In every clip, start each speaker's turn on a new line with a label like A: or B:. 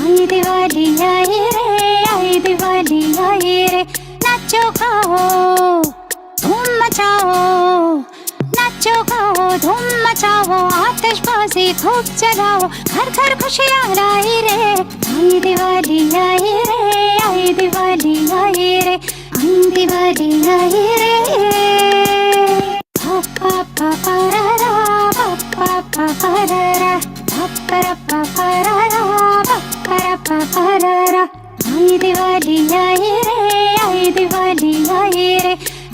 A: आई दिवाली आई रे, आई दिवाली आई रे। नाचो गाओ धूम मचाओ, नाचो गाओ धूम मचाओ, आतिशबाजी खूब जलाओ, घर घर खुशियाँ लाई रे। आई दिवाली आई रे, आई दिवाली आई रे, आई दिवाली आई रे। पा पा पा रा रा, पा पा पा रा रा, पा पा पा रा रा, पा पा रा रा। आई दिवाली आई रे, आई दिवाली आई रे,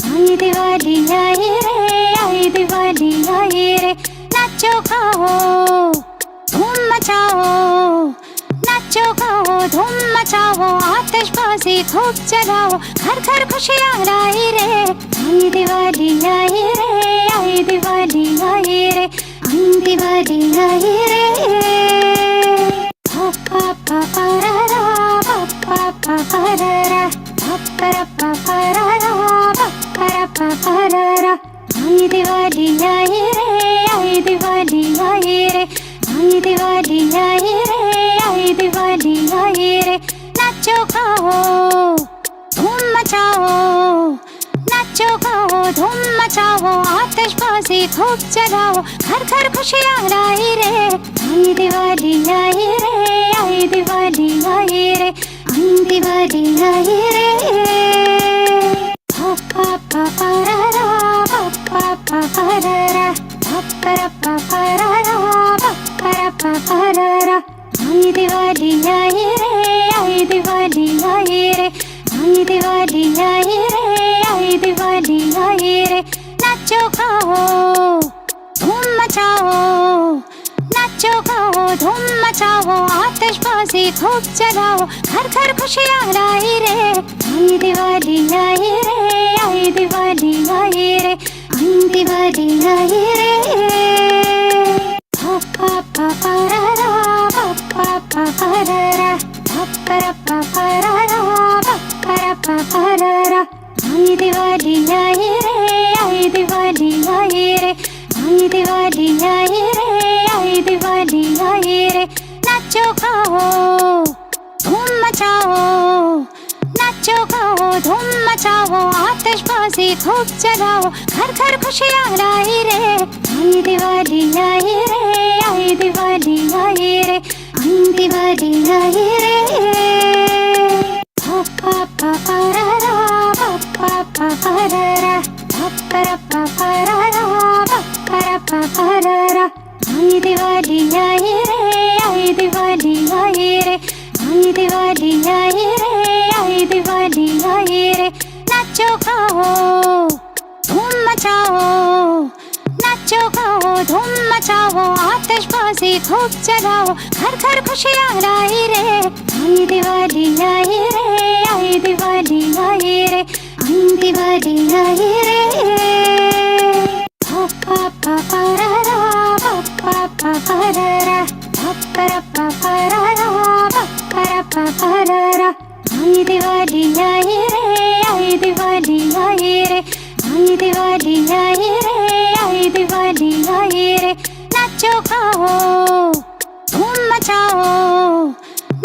A: आई दिवाली आई रे, आई दिवाली आई रे। नाचो गाओ धूम मचाओ, नाचो गाओ धूम मचाओ, आतिशबाजी खूब जलाओ, घर घर खुशियाँ लाई रे। आई दिवाली आई रे, आई दिवाली आई रे, आई दिवाली आई रे। पा पा पा रा रा, पा पा पा रा रा, पा पा रा रा, पा रा रा। आई दिवाली आई रे, आई दिवाली आई रे, आई दिवाली आई रे, आई दिवाली आई रे। नाचो गाओ धूम मचाओ, नाचो गाओ धूम मचाओ, आतिशबाजी खूब जलाओ, घर घर खुशियाँ लाई रे। आई दिवाली आई रे, आई दिवाली आई रे, आई दिवाली आई रे। पा पा पा रा रा, पा पा पा रा रा, पा पा रा रा, पा रा रा। आई दिवाली आई रे, आई दिवाली आई रे, आई दिवाली आई रे, आई दिवाली आई रे। नाचो गाओ धूम मचाओ, नाचो गाओ धूम मचाओ, आतिशबाजी खूब जलाओ, घर घर खुशियाँ लाई रे। आई दिवाली आई रे, आई दिवाली आई रे, आई दिवाली आई रे। पा पा पा रा रा, पा पा पा रा रा, पा पा रा रा, पा रा रा। आई दिवाली आई रे, आई दिवाली आई रे, आई दिवाली आई रे, आई दिवाली आई रे। नाचो गाओ धूम मचाओ, नाचो गाओ धूम मचाओ, आतिशबाजी खूब जलाओ, घर घर खुशियाँ लाई रे। आई दिवाली आई रे, आई दिवाली आई रे, आई दिवाली आई रे। पा पा पा रा रा, पा पा रा रा, पा रा रा, पा रा रा। आई दिवाली आई रे, आई दिवाली आई रे, आई दिवाली आई रे, आई दिवाली आई रे। नाचो गाओ धूम मचाओ, नाचो गाओ धूम मचाओ, आतिशबाजी खूब जलाओ, घर घर खुशियाँ लाई रे। आई दिवाली आई रे, आई दिवाली आई रे, आई दिवाली आई रे। पा पा पा रा रा, पा पा रा रा, पा रा रा, पा रा रा। आई दिवाली आई रे, आई दिवाली आई रे, आई दिवाली आई रे, आई दिवाली आई रे। नाचो गाओ धूम मचाओ,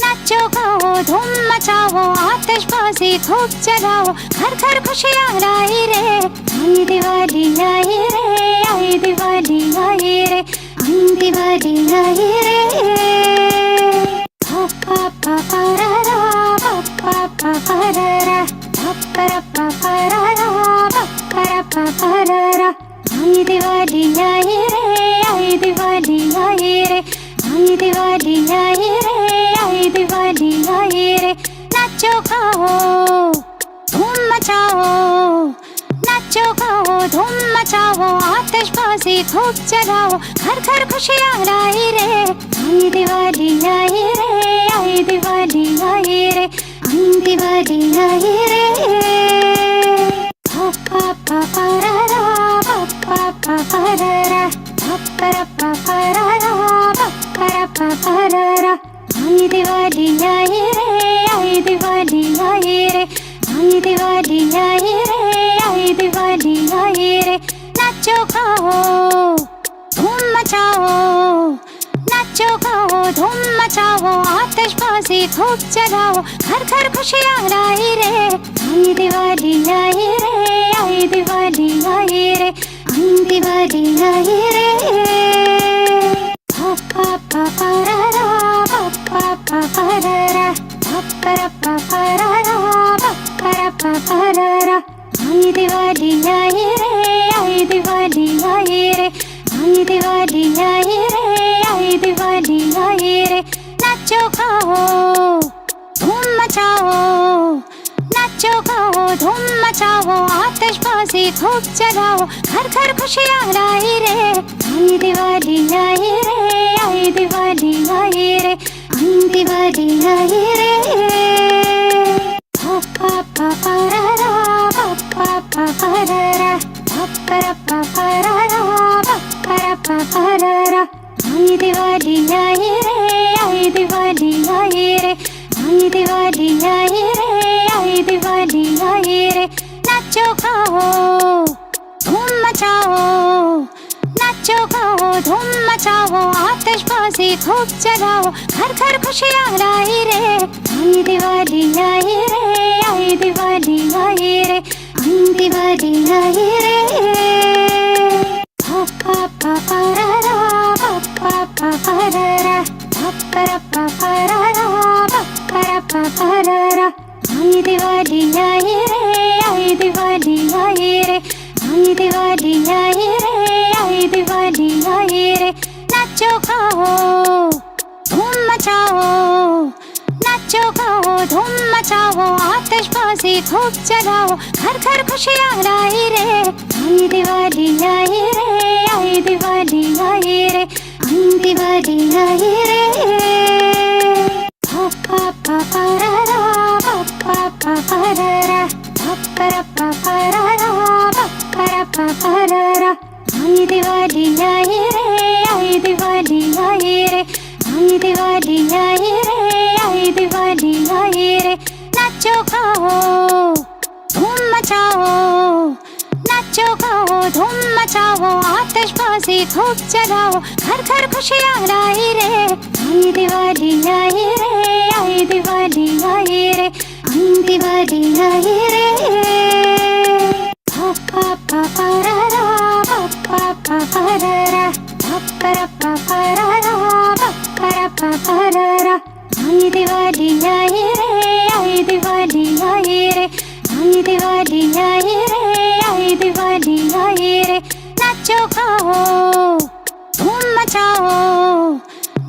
A: नाचो गाओ धूम मचाओ, आतिशबाजी खूब जलाओ, घर घर खुशियाँ लाई रे। आई दिवाली आई रे, आई दिवाली आई रे, आई दिवाली आई रे। पा पा पा रा रा, पा पा रा रा, पा रा रा, पा रा रा। आई दिवाली आई रे, आई दिवाली आई रे, आई दिवाली आई रे, आई दिवाली आई रे। नाचो गाओ धूम मचाओ, नाचो गाओ धूम मचाओ, आतिशबाजी खूब जलाओ, घर घर खुशियाँ लाई रे। आई दिवाली आई रे, आई दिवाली आई रे, आई दिवाली आई रे। पा पा पा रा रा, पा पा रा रा, पा रा रा, पा रा रा। आई दिवाली आई रे, आई दिवाली आई रे, आई दिवाली आई रे, आई दिवाली आई रे। नाचो गाओ धूम मचाओ, नाचो गाओ धूम मचाओ, आतिशबाजी खूब जलाओ, घर घर खुशियाँ लाई रे। आई दिवाली आई रे, आई दिवाली आई रे, आई दिवाली आई रे। पप्पा पपररा, पप्पा पपररा, पप्परा पपररा, पप्परा पपररा। आई दिवाली आई रे, आई दिवाली आई रे, आई दिवाली आई रे, आई दिवाली आई रे। नाचो गाओ धूम मचाओ, नाचो गाओ धूम मचाओ, आतिशबाजी खूब जलाओ, घर घर खुशियाँ लाई रे। आई दिवाली आई रे, आई दिवाली आई रे, आई दिवाली आई रे। पप्पा पपररा, पप्पा पपररा, पप्परा पपररा, पप्परा पपररा। आई दिवाली आई रे, आई दिवाली आई रे, आई दिवाली आई रे, आई दिवाली आई रे। नाचो गाओ धूम मचाओ, नाचो गाओ धूम मचाओ, आतिशबाजी खूब जलाओ, घर घर खुशियाँ लाई रे। आई दिवाली आई रे, आई दिवाली आई रे, आई दिवाली आई रे। पप्पा पपररा, पप्पा पपररा, पप्परा पपररा, पप्परा पपररा। आई दिवाली आई रे, आई दिवाली आई रे, आई दिवाली आई रे, आई दिवाली आई रे। नाचो गाओ धूम मचाओ, नाचो गाओ धूम मचाओ, आतिशबाजी खूब जलाओ, घर घर खुशियाँ लाई रे। आई दिवाली आई रे, आई दिवाली आई रे, आई दिवाली आई रे। पप्पा पपररा, पप्पा पपररा, पप्परा पपररा, पप्परा पपररा। आई दिवाली आई रे, आई दिवाली आई रे, आई दिवाली आई रे, आई दिवाली आई रे। नाचो गाओ धूम मचाओ, नाचो गाओ धूम मचाओ, आतिशबाजी खूब जलाओ, घर घर खुशियाँ लाई रे। आई दिवाली आई रे, आई दिवाली आई रे, आई दिवाली आई रे। पप्पा पपररा, पप्पा पपररा, पप्परा पपररा, पप्परा पपररा। आई दिवाली आई रे, आई दिवाली आई रे, आई दिवाली आई रे, आई दिवाली आई रे। नाचो गाओ धूम मचाओ,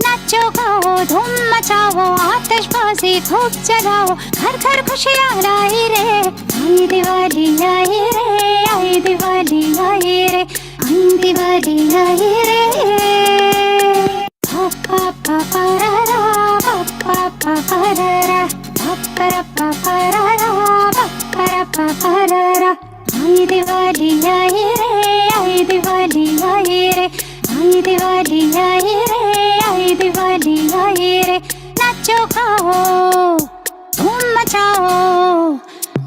A: नाचो गाओ धूम मचाओ, आतिशबाजी खूब जलाओ, घर घर खुशियाँ लाई रे। आई दिवाली आई रे, आई दिवाली आई रे, आई दिवाली आई रे। पप्पा पपररा, पप्पा पपररा, पप्परा पपररा, पप्परा पपररा। आई दिवाली आई रे, आई दिवाली आई रे, आई दिवाली आई रे, आई दिवाली आई रे। नाचो गाओ धूम मचाओ,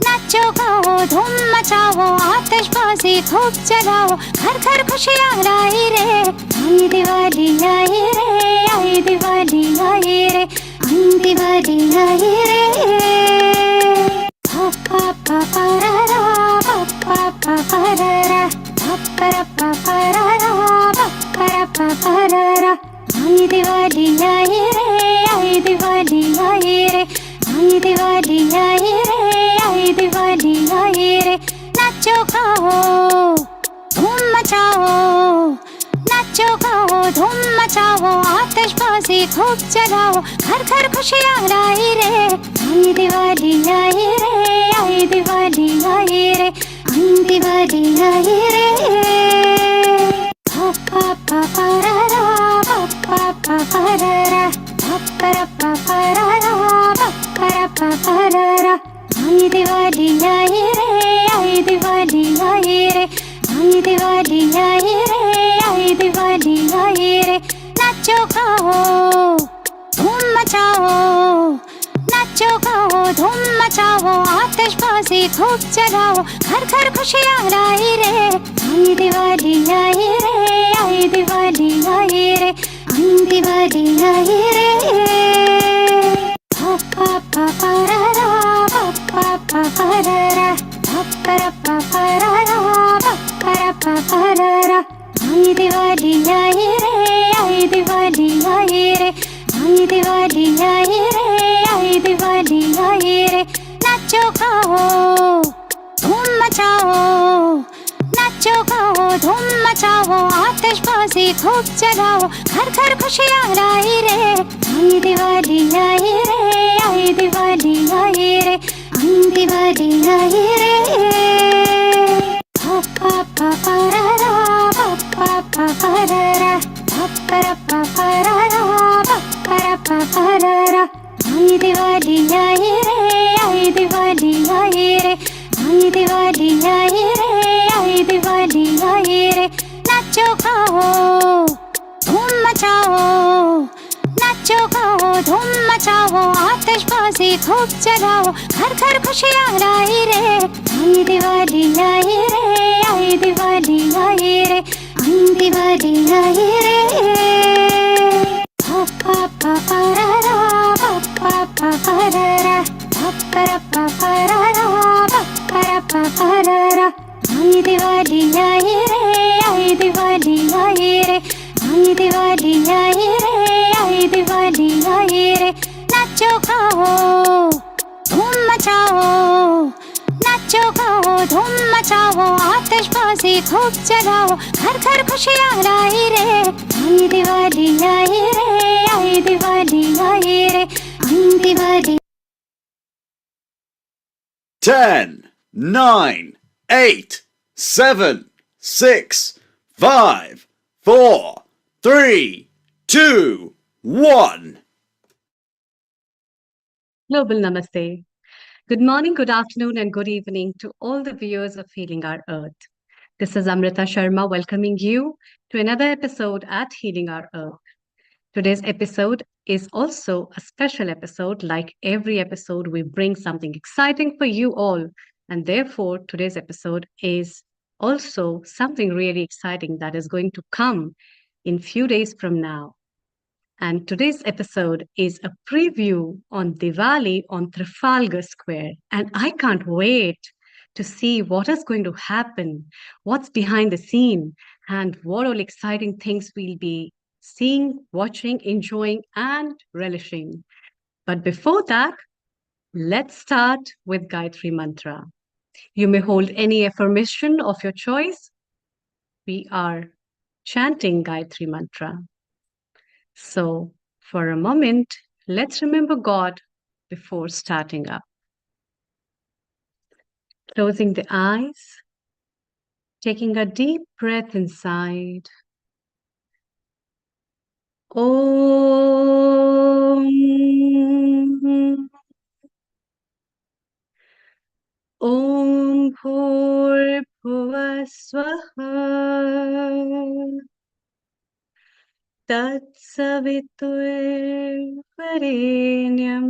A: नाचो गाओ धूम मचाओ, आतिशबाजी खूब जलाओ, घर घर खुशियाँ लाई रे। आई दिवाली आई रे, आई दिवाली आई रे, आई दिवाली आई रे। पप्पा पपररा, पप्पा पपररा, पप्परा पपररा, पप्परा पपररा। आई दिवाली आई रे, आई दिवाली आई रे, आई दिवाली आई रे, आई दिवाली आई रे। नाचो गाओ धूम मचाओ, नाचो गाओ धूम मचाओ, आतिशबाजी खूब जलाओ, घर घर खुशियाँ लाई रे। आई दिवाली आई रे, आई दिवाली आई रे, आई दिवाली आई रे। पप्पा पपररा, पप्पा पपररा, पप्परा पपररा, पप्परा पपररा। आई दिवाली आई रे, आई दिवाली आई रे, आई दिवाली आई रे, आई दिवाली आई रे। नाचो गाओ धूम मचाओ, नाचो गाओ धूम मचाओ, आतिशबाजी खूब जलाओ, घर घर खुशियाँ लाई रे। आई दिवाली आई रे, आई दिवाली आई रे, आई Diwali aayi re. Pa pa pa pa ra ra, pa pa pa pa ra ra, pa pa ra pa pa ra ra, pa pa ra pa pa ra ra. Aayi Diwali aayi re, aayi Diwali aayi re, aayi Diwali aayi re, aayi Diwali aayi re. नाचो गाओ धूम मचाओ, नाचो गाओ धूम मचाओ, आतिशबाजी खूब जलाओ, घर घर खुशियाँ लाई रे. आई दिवाली आई रे, आई दिवाली आई रे, आई दिवाली आई रे. पा पा पा पा रा रा, पा पा पा पा रा रा, पा पा रा पा पा रा रा, पा पा रा पा पा रा रा. आई दिवाली आई रे, आई दिवाली आई रे, आई दिवाली आई रे, आई दिवाली आई रे. नाचो गाओ धूम मचाओ, नाचो गाओ धूम मचाओ, आतिशबाजी खूब जलाओ, घर घर खुशियाँ लाई रे. आई दिवाली आई रे, आई दिवाली आई रे, आई दिवाली आई रे. Pa pa pa pa ra ra, pa pa pa pa ra ra, pa pa ra pa pa ra ra, pa pa ra pa pa ra ra. Aayi Diwali aayi re, aayi Diwali aayi re, aayi Diwali aayi re, aayi Diwali aayi re. नाचो गाओ धूम मचाओ, नाचो गाओ धूम मचाओ, आतिशबाजी खूब जलाओ, घर घर खुशियाँ लाई रे. आई दिवाली आई रे, आई दिवाली आई रे, आई Diwali.
B: 10, 9, 8, 7, 6, 5, 4, 3, 2, 1.
C: Global Namaste. Good morning, good afternoon, and good evening to all the viewers of Healing Our Earth. This is Amrita Sharma welcoming you to another episode at Healing Our Earth. Today's episode is also a special episode. Like every episode, we bring something exciting for you all. And therefore, today's episode is also something really exciting that is going to come in few days from now. And today's episode is a preview on Diwali on Trafalgar Square. And I can't wait to see what is going to happen, what's behind the scene, and what all exciting things we'll be seeing, watching, enjoying, and relishing. But before that, let's start with Gayatri Mantra. You may hold any affirmation of your choice. We are chanting Gayatri Mantra. So, for a moment, let's remember God before starting up. Closing the eyes, taking a deep breath inside. Om. Om Bhur Swaha. Tatsaviturvarenyam.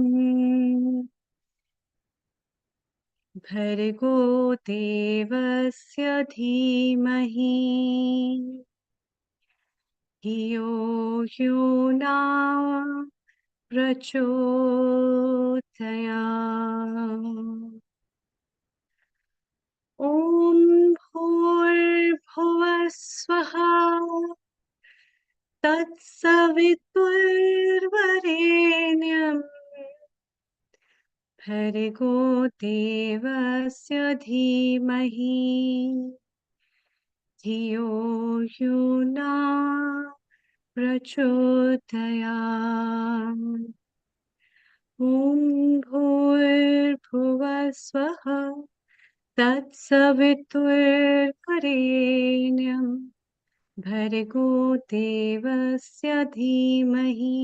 C: भर्गो देवस्य धीमहि धियो यो न प्रचोदयात्. ॐ भूर्भुवः स्वः तत्सवितुर्वरेण्यम् भर्गो देवस्य धीमहि धियो यो न प्रचोदयात्. ॐ भूर्भुवः स्वः तत्सवितुर्वरेण्यम् भर्गो देवस्य धीमहि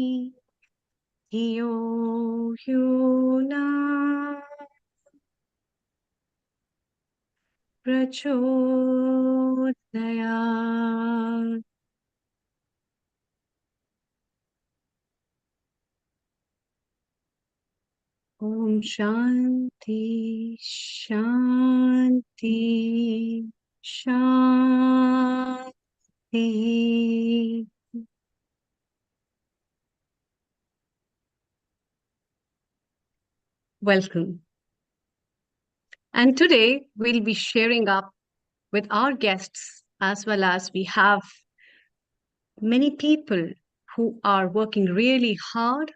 C: धियो यो न प्रचोदयात्. Om Shanti, Shanti, Shanti. welcome. And today we'll be sharing up with our guests, as well as we have many people who are working really hard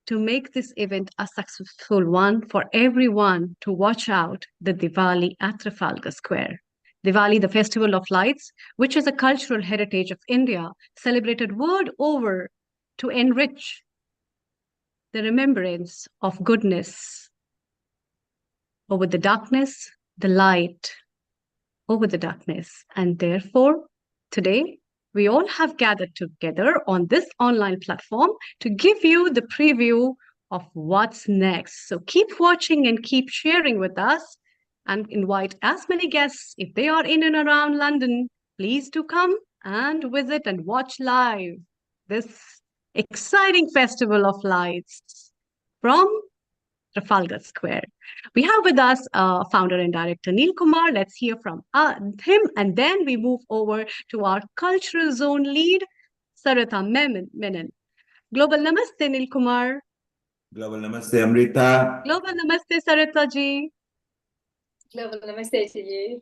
C: to make this event a successful one for everyone to watch out the Diwali at Trafalgar Square. Diwali, the festival of lights, which is a cultural heritage of India, celebrated world over to enrich the remembrance of goodness over the darkness, the light over the darkness. And therefore, today, we all have gathered together on this online platform to give you the preview of what's next. So keep watching and keep sharing with us and invite as many guests. If they are in and around London, please do come and visit and watch live this exciting festival of lights from Trafalgar Square. We have with us founder and director Neil Kumar. Let's hear from him, and then we move over to our cultural zone lead, Sarita Menon. Global Namaste, Neil Kumar.
D: Global Namaste, Amrita.
C: Global Namaste, Sarita ji.
A: Global Namaste to you.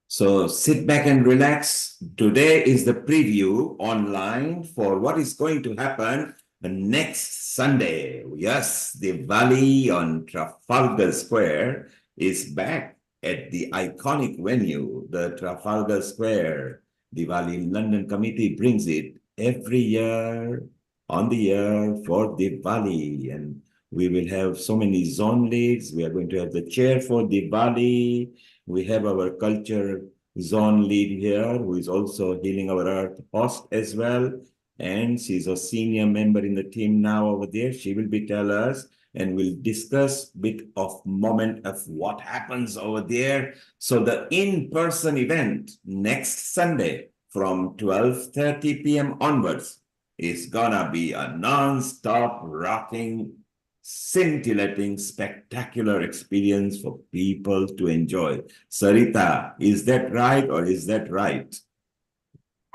D: So sit back and relax. Today is the preview online for what is going to happen next Sunday. Yes, Diwali on Trafalgar Square is back at the iconic venue, the Trafalgar Square. Diwali London Committee brings it every year on the year for Diwali. And we will have so many zone leads. We are going to have the chair for Diwali. We have our culture zone lead here, who is also Healing Our Earth host as well. And she's a senior member in the team now over there. She will be tell us, and we'll discuss bit of moment of what happens over there. So the in-person event next Sunday from 12:30 p.m. onwards is gonna be a non-stop rocking, scintillating, spectacular experience for people to enjoy. Sarita, is that right or is that right?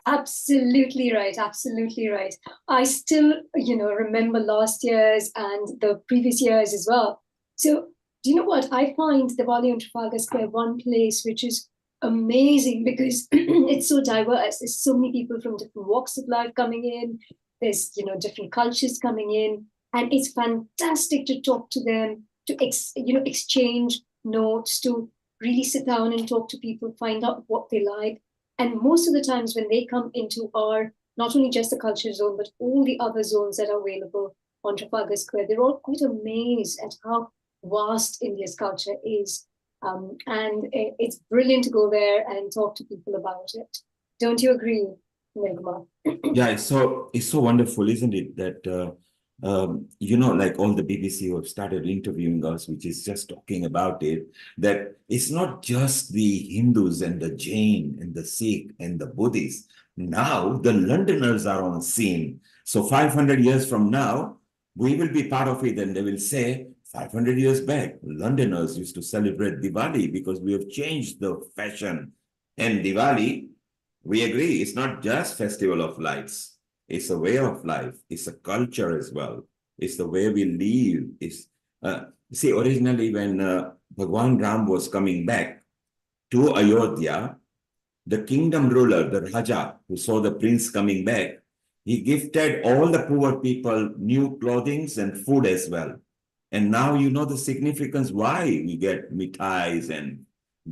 A: Absolutely right. Absolutely right. I still, remember last year's and the previous years as well. So, do you know what? I find Diwali on Trafalgar Square one place which is amazing because it's so diverse. There's so many people from different walks of life coming in. There's, different cultures coming in. And it's fantastic to talk to them, to exchange notes, to really sit down and talk to people, find out what they like. And most of the times when they come into our, not only just the culture zone, but all the other zones that are available on Trafalgar Square, they're all quite amazed at how vast India's culture is. And it's brilliant to go there and talk to people about it. Don't you agree, Nirma?
D: Yeah, it's so wonderful, isn't it? That like all the BBC who have started interviewing us, which is just talking about it, that it's not just the Hindus and the Jain and the Sikh and the Buddhists. Now the Londoners are on scene. So 500 years from now, we will be part of it, and they will say, 500 years back, Londoners used to celebrate Diwali because we have changed the fashion. And Diwali, we agree, it's not just festival of lights. It's a way of life. It's a culture as well. It's the way we live. It's see, originally when Bhagwan Ram was coming back to Ayodhya, the kingdom ruler, the Raja, who saw the prince coming back, he gifted all the poor people new clothing and food as well. And now you know the significance why we get mithais and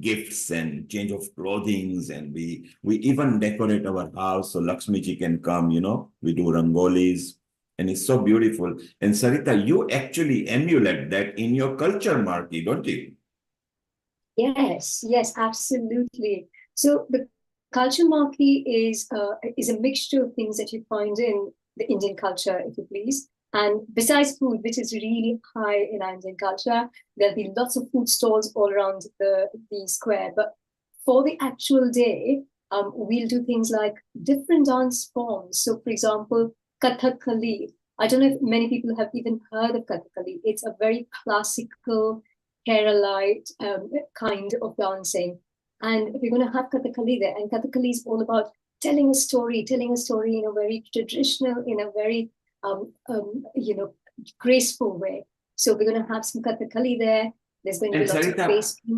D: gifts and change of clothing, and we even decorate our house so Lakshmi ji can come, we do rangolis, and it's so beautiful. And Sarita, you actually emulate that in your culture marquee, don't you?
A: Yes, absolutely. So the culture marquee is a mixture of things that you find in the Indian culture, if you please. And besides food, which is really high in Indian culture, there'll be lots of food stalls all around the square. But for the actual day, we'll do things like different dance forms. So, for example, Kathakali. I don't know if many people have even heard of Kathakali. It's a very classical Keralite kind of dancing. And we're going to have Kathakali there. And Kathakali is all about telling a story in a very traditional, in a very graceful way.
E: So we're going to have some Kathakali there. There's going to be
D: And
E: lots of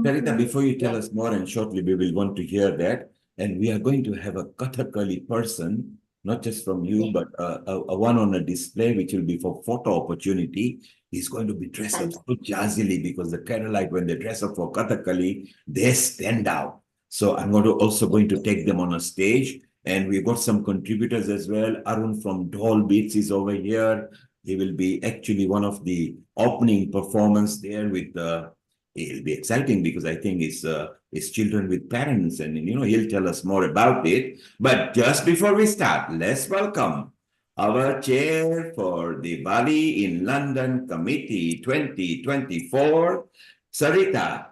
D: Sarita, before you tell
E: Yeah.
D: us more, and shortly we will want to hear that, and we are going to have a Kathakali person, not just from you, but a one on a display, which will be for photo opportunity. He's going to be dressed up so jazzily because the Keralite, when they dress up for Kathakali, they stand out. So I'm going to take them on a stage, and we've got some contributors as well. Arun from Doll Beats is over here. He will be actually one of the opening performance there with the it'll be exciting because I think it's children with parents, and he'll tell us more about it. But just before we start, let's welcome our chair for the Diwali in London Committee 2024, Sarita.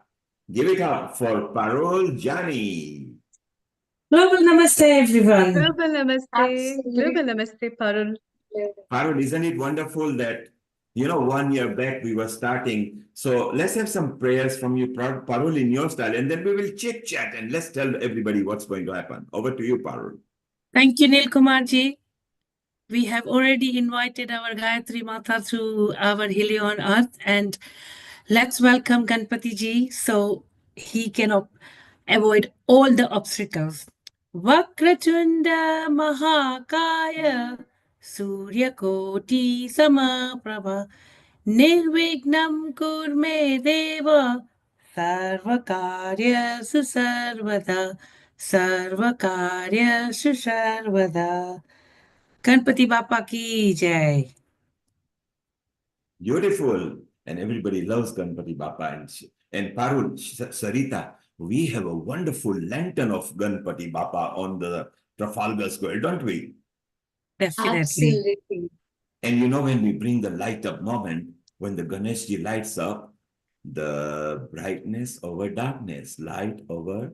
D: Give it up for Parul Jani.
F: Global Namaste, everyone.
C: Global Namaste.
E: Absolutely.
C: Global Namaste, Parul.
D: Parul, isn't it wonderful that 1 year back we were starting? So let's have some prayers from you, Parul, in your style, and then we will chit chat and let's tell everybody what's going to happen. Over to you, Parul.
F: Thank you, Nil Kumarji. We have already invited our Gayatri Mata to our Hilly on Earth, and let's welcome Ganpati Ji so he can avoid all the obstacles. Vakratunda Mahakaya Surya Koti Samaprabha Nirvignam Kurme Deva Sarvakaryasu Sarvada Sarvakaryasu Sarvada. Ganpati Bappa ki jai.
D: Beautiful. And everybody loves Ganpati Bappa. And Parul, Sarita, we have a wonderful lantern of Ganpati Bappa on the Trafalgar Square, don't we?
F: Definitely.
E: Absolutely.
D: And when we bring the light up moment, when the Ganeshji lights up, the brightness over darkness, light over,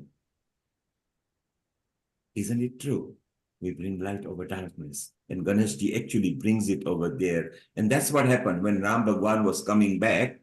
D: isn't it true? We bring light over darkness. And Ganeshji actually brings it over there. And that's what happened when Ram Bhagwan was coming back.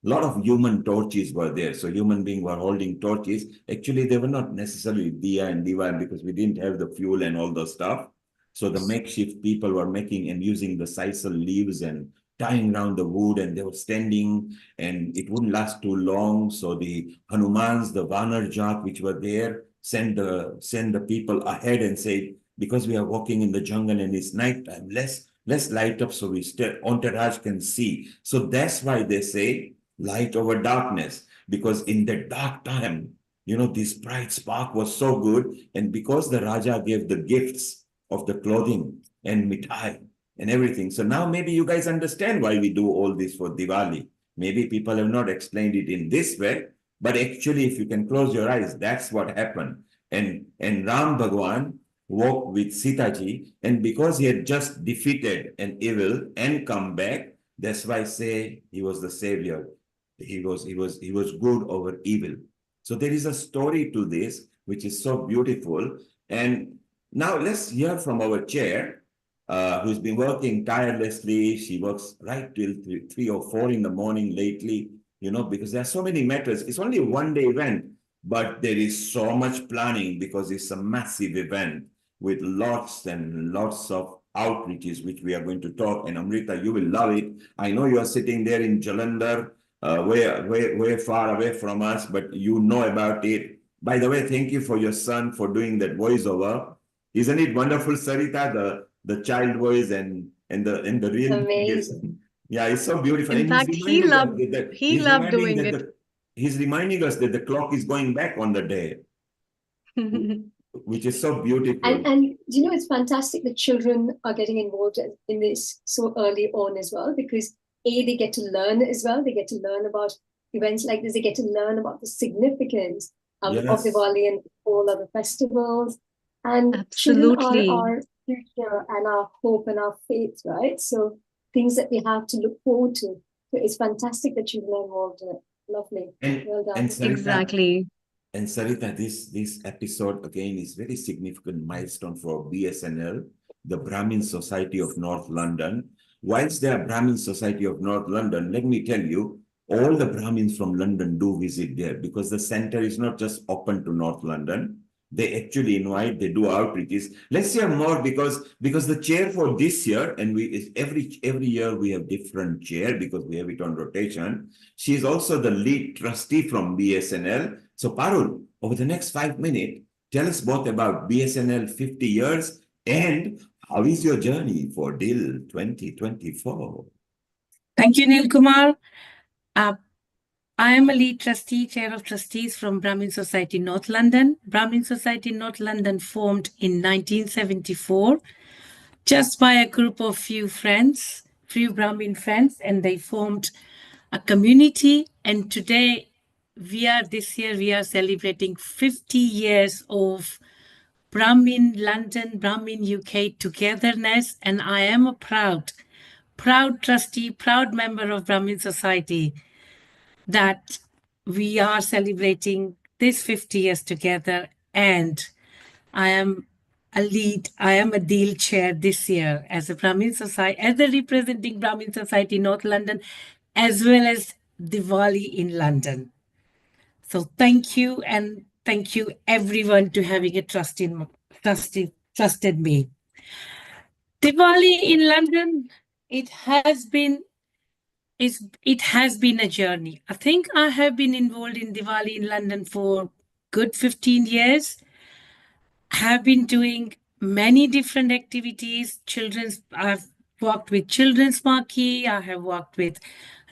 D: A lot of human torches were there. So human beings were holding torches. Actually, they were not necessarily Diya and Diva because we didn't have the fuel and all the stuff. So the makeshift people were making and using the sisal leaves and tying around the wood, and they were standing, and it wouldn't last too long. So the Hanumans, the Vanar Jat, which were there, send the people ahead and say, because we are walking in the jungle and it's nighttime, let's light up so entourage can see. So that's why they say light over darkness, because in the dark time, this bright spark was so good. And because the Raja gave the gifts of the clothing and mithai and everything. So now maybe you guys understand why we do all this for Diwali. Maybe people have not explained it in this way, but actually, if you can close your eyes, that's what happened. And Ram Bhagwan walked with Sita Ji, and because he had just defeated an evil and come back, that's why I say he was the savior. He was good over evil. So there is a story to this, which is so beautiful. And now let's hear from our chair, who's been working tirelessly. She works right till 3 or 4 in the morning lately, because there are so many matters. It's only a one-day event, but there is so much planning because it's a massive event with lots and lots of outreaches, which we are going to talk. And Amrita, you will love it. I know you are sitting there in Jalandhar, way far away from us, but you know about it. By the way, thank you for your son for doing that voiceover. Isn't it wonderful, Sarita, the child voice and the real
E: Amazing.
D: Yeah, it's so beautiful.
C: In
D: And
C: fact, he loved doing it.
D: He's reminding us that the clock is going back on the day, which is so beautiful.
E: And it's fantastic that children are getting involved in this so early on as well, because they get to learn as well. They get to learn about events like this. They get to learn about the significance of Diwali and all other festivals. And
C: Absolutely.
E: children are our future and our hope and our faith, right? So things that we have to look forward to. So it's fantastic that children are involved in it. Lovely. Well done.
D: And Sarita,
C: Exactly.
D: And Sarita, this episode again is very significant milestone for BSNL, the Brahmin Society of North London. Whilst they are Brahmin Society of North London, let me tell you, all the Brahmins from London do visit there, because the center is not just open to North London. They actually invite, they do outreaches. Let's hear more because the chair for this year, and every year we have different chair because we have it on rotation. She is also the lead trustee from BSNL. So Parul, over the next 5 minutes, tell us both about BSNL 50 years and how is your journey for DIL 2024?
F: Thank you, Neil Kumar. I am a lead trustee, chair of trustees from Brahmin Society North London. Brahmin Society North London formed in 1974 just by a group of few Brahmin friends, and they formed a community. And today, this year, we are celebrating 50 years of Brahmin London, Brahmin UK togetherness. And I am a proud trustee, proud member of Brahmin Society, that we are celebrating this 50 years together. And I am a deal chair this year as a Brahmin Society, as the representing Brahmin Society North London, as well as Diwali in London. So thank you, and thank you everyone to having a trusted me. Diwali in London, it has been a journey. I think I have been involved in Diwali in London for good 15 years. Have been doing many different activities. I've worked with Children's Marquee, I have worked with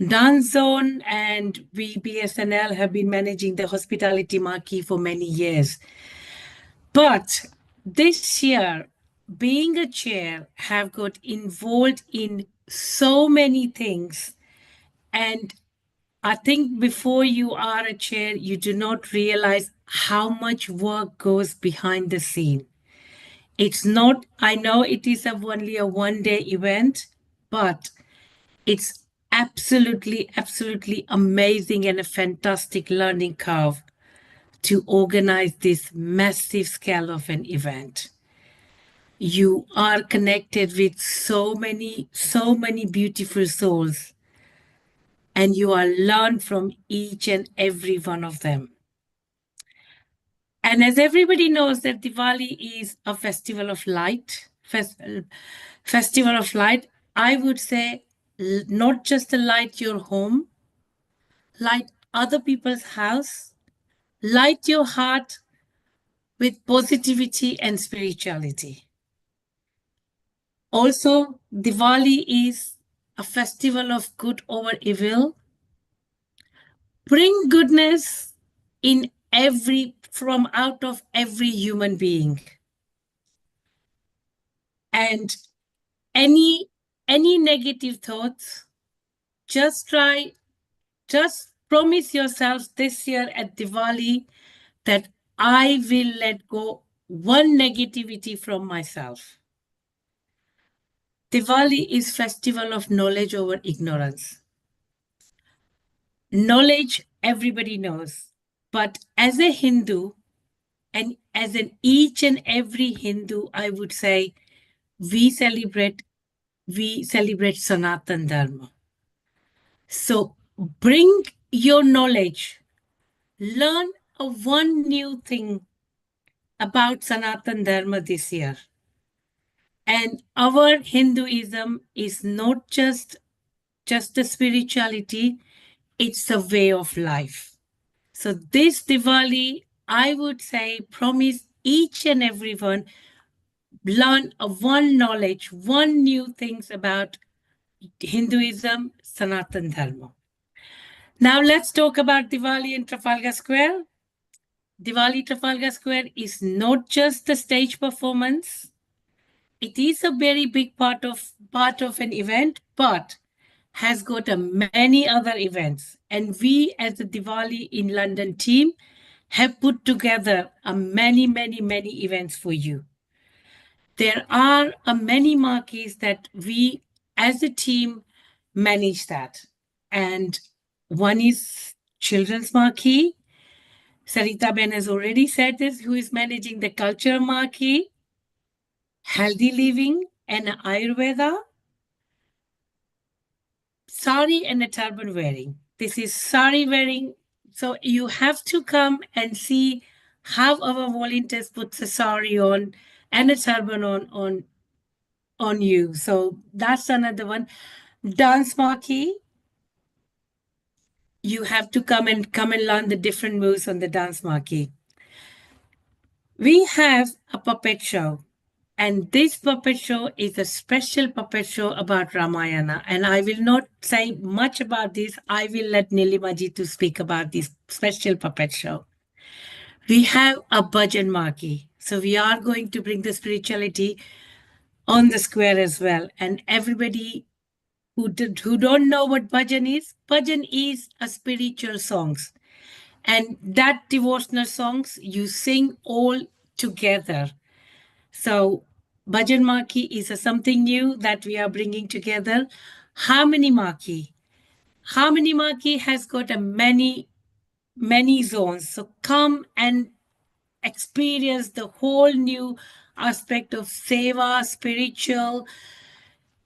F: Dance Zone, and we BSNL have been managing the Hospitality Marquee for many years. But this year, being a chair, have got involved in so many things. And I think before you are a chair, you do not realize how much work goes behind the scene. It's not, I know it is only a one-day event, but it's absolutely amazing and a fantastic learning curve to organize this massive scale of an event. You are connected with so many beautiful souls, and you are learned from each and every one of them. And as everybody knows that Diwali is a festival of light, festival of light, I would say not just to light your home, light other people's house, light your heart with positivity and spirituality. Also, Diwali is a festival of good over evil. Bring goodness in from out of every human being. And any negative thoughts, just promise yourselves this year at Diwali that I will let go one negativity from myself. Diwali is festival of knowledge over ignorance. Knowledge everybody knows, but as a Hindu, and as an each and every Hindu, I would say we celebrate Sanatan Dharma. So bring your knowledge, learn one new thing about Sanatan Dharma this year. And our Hinduism is not just a spirituality, it's a way of life. So this Diwali, I would say, promise each and everyone, learn one knowledge, one new things about Hinduism, Sanatan Dharma. Now let's talk about Diwali in Trafalgar Square. Diwali Trafalgar Square is not just the stage performance. It is a very big part of an event, but has got many other events. And we as the Diwali in London team have put together many events for you. There are many marquees that we as a team manage that. And one is Children's Marquee. Sarita Ben has already said this, who is managing the Culture Marquee, Healthy Living and Ayurveda, Sari and a turban wearing. This is sari wearing. So you have to come and see have our volunteers put a sari on and a turban on you. So that's another one. Dance marquee. You have to come and learn the different moves on the dance marquee. We have a puppet show. And this puppet show is a special puppet show about Ramayana. And I will not say much about this. I will let Nilimaji to speak about this special puppet show. We have a bhajan marquee. So we are going to bring the spirituality on the square as well. And everybody who don't know what bhajan is a spiritual songs. And that devotional songs you sing all together. So bhajan marquee is something new that we are bringing together. Harmony marquee. Harmony marquee has got a many zones. So come and experience the whole new aspect of seva, spiritual.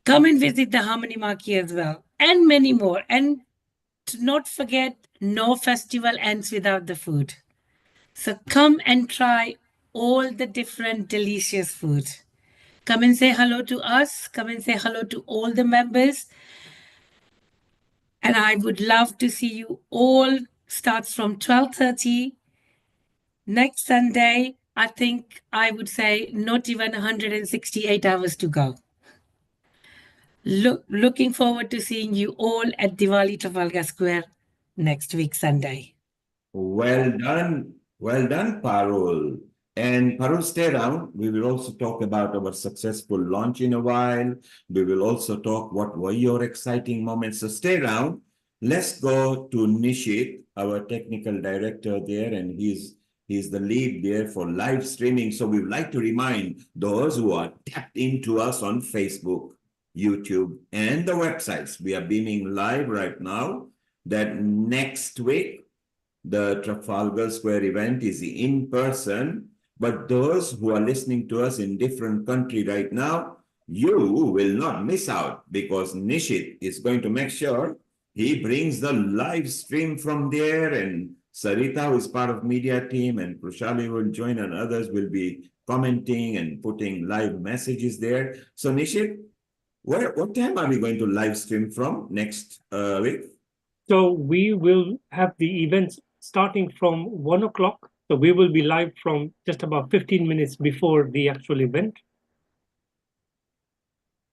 F: Come and visit the Harmony Marquee as well, and many more. And to not forget, no festival ends without the food. So come and try all the different delicious food. Come and say hello to us. Come and say hello to all the members. And I would love to see you all. Starts from 12:30 next Sunday. I think I would say not even 168 hours to go. Looking forward to seeing you all at Diwali Trafalgar Square next week, Sunday.
D: Well done, Parul. And Parul, stay around. We will also talk about our successful launch in a while. We will also talk what were your exciting moments. So stay around. Let's go to Nishit, our technical director there, and he's the lead there for live streaming. So we would like to remind those who are tapped into us on Facebook, YouTube, and the websites. We are beaming live right now that next week, the Trafalgar Square event is in person, but those who are listening to us in different country right now, you will not miss out because Nishit is going to make sure he brings the live stream from there, and Sarita, who is part of media team, and Krushali will join, and others will be commenting and putting live messages there. So Nishit, what time are we going to live stream from next week?
G: So we will have the events starting from 1 o'clock. So we will be live from just about 15 minutes before the actual event.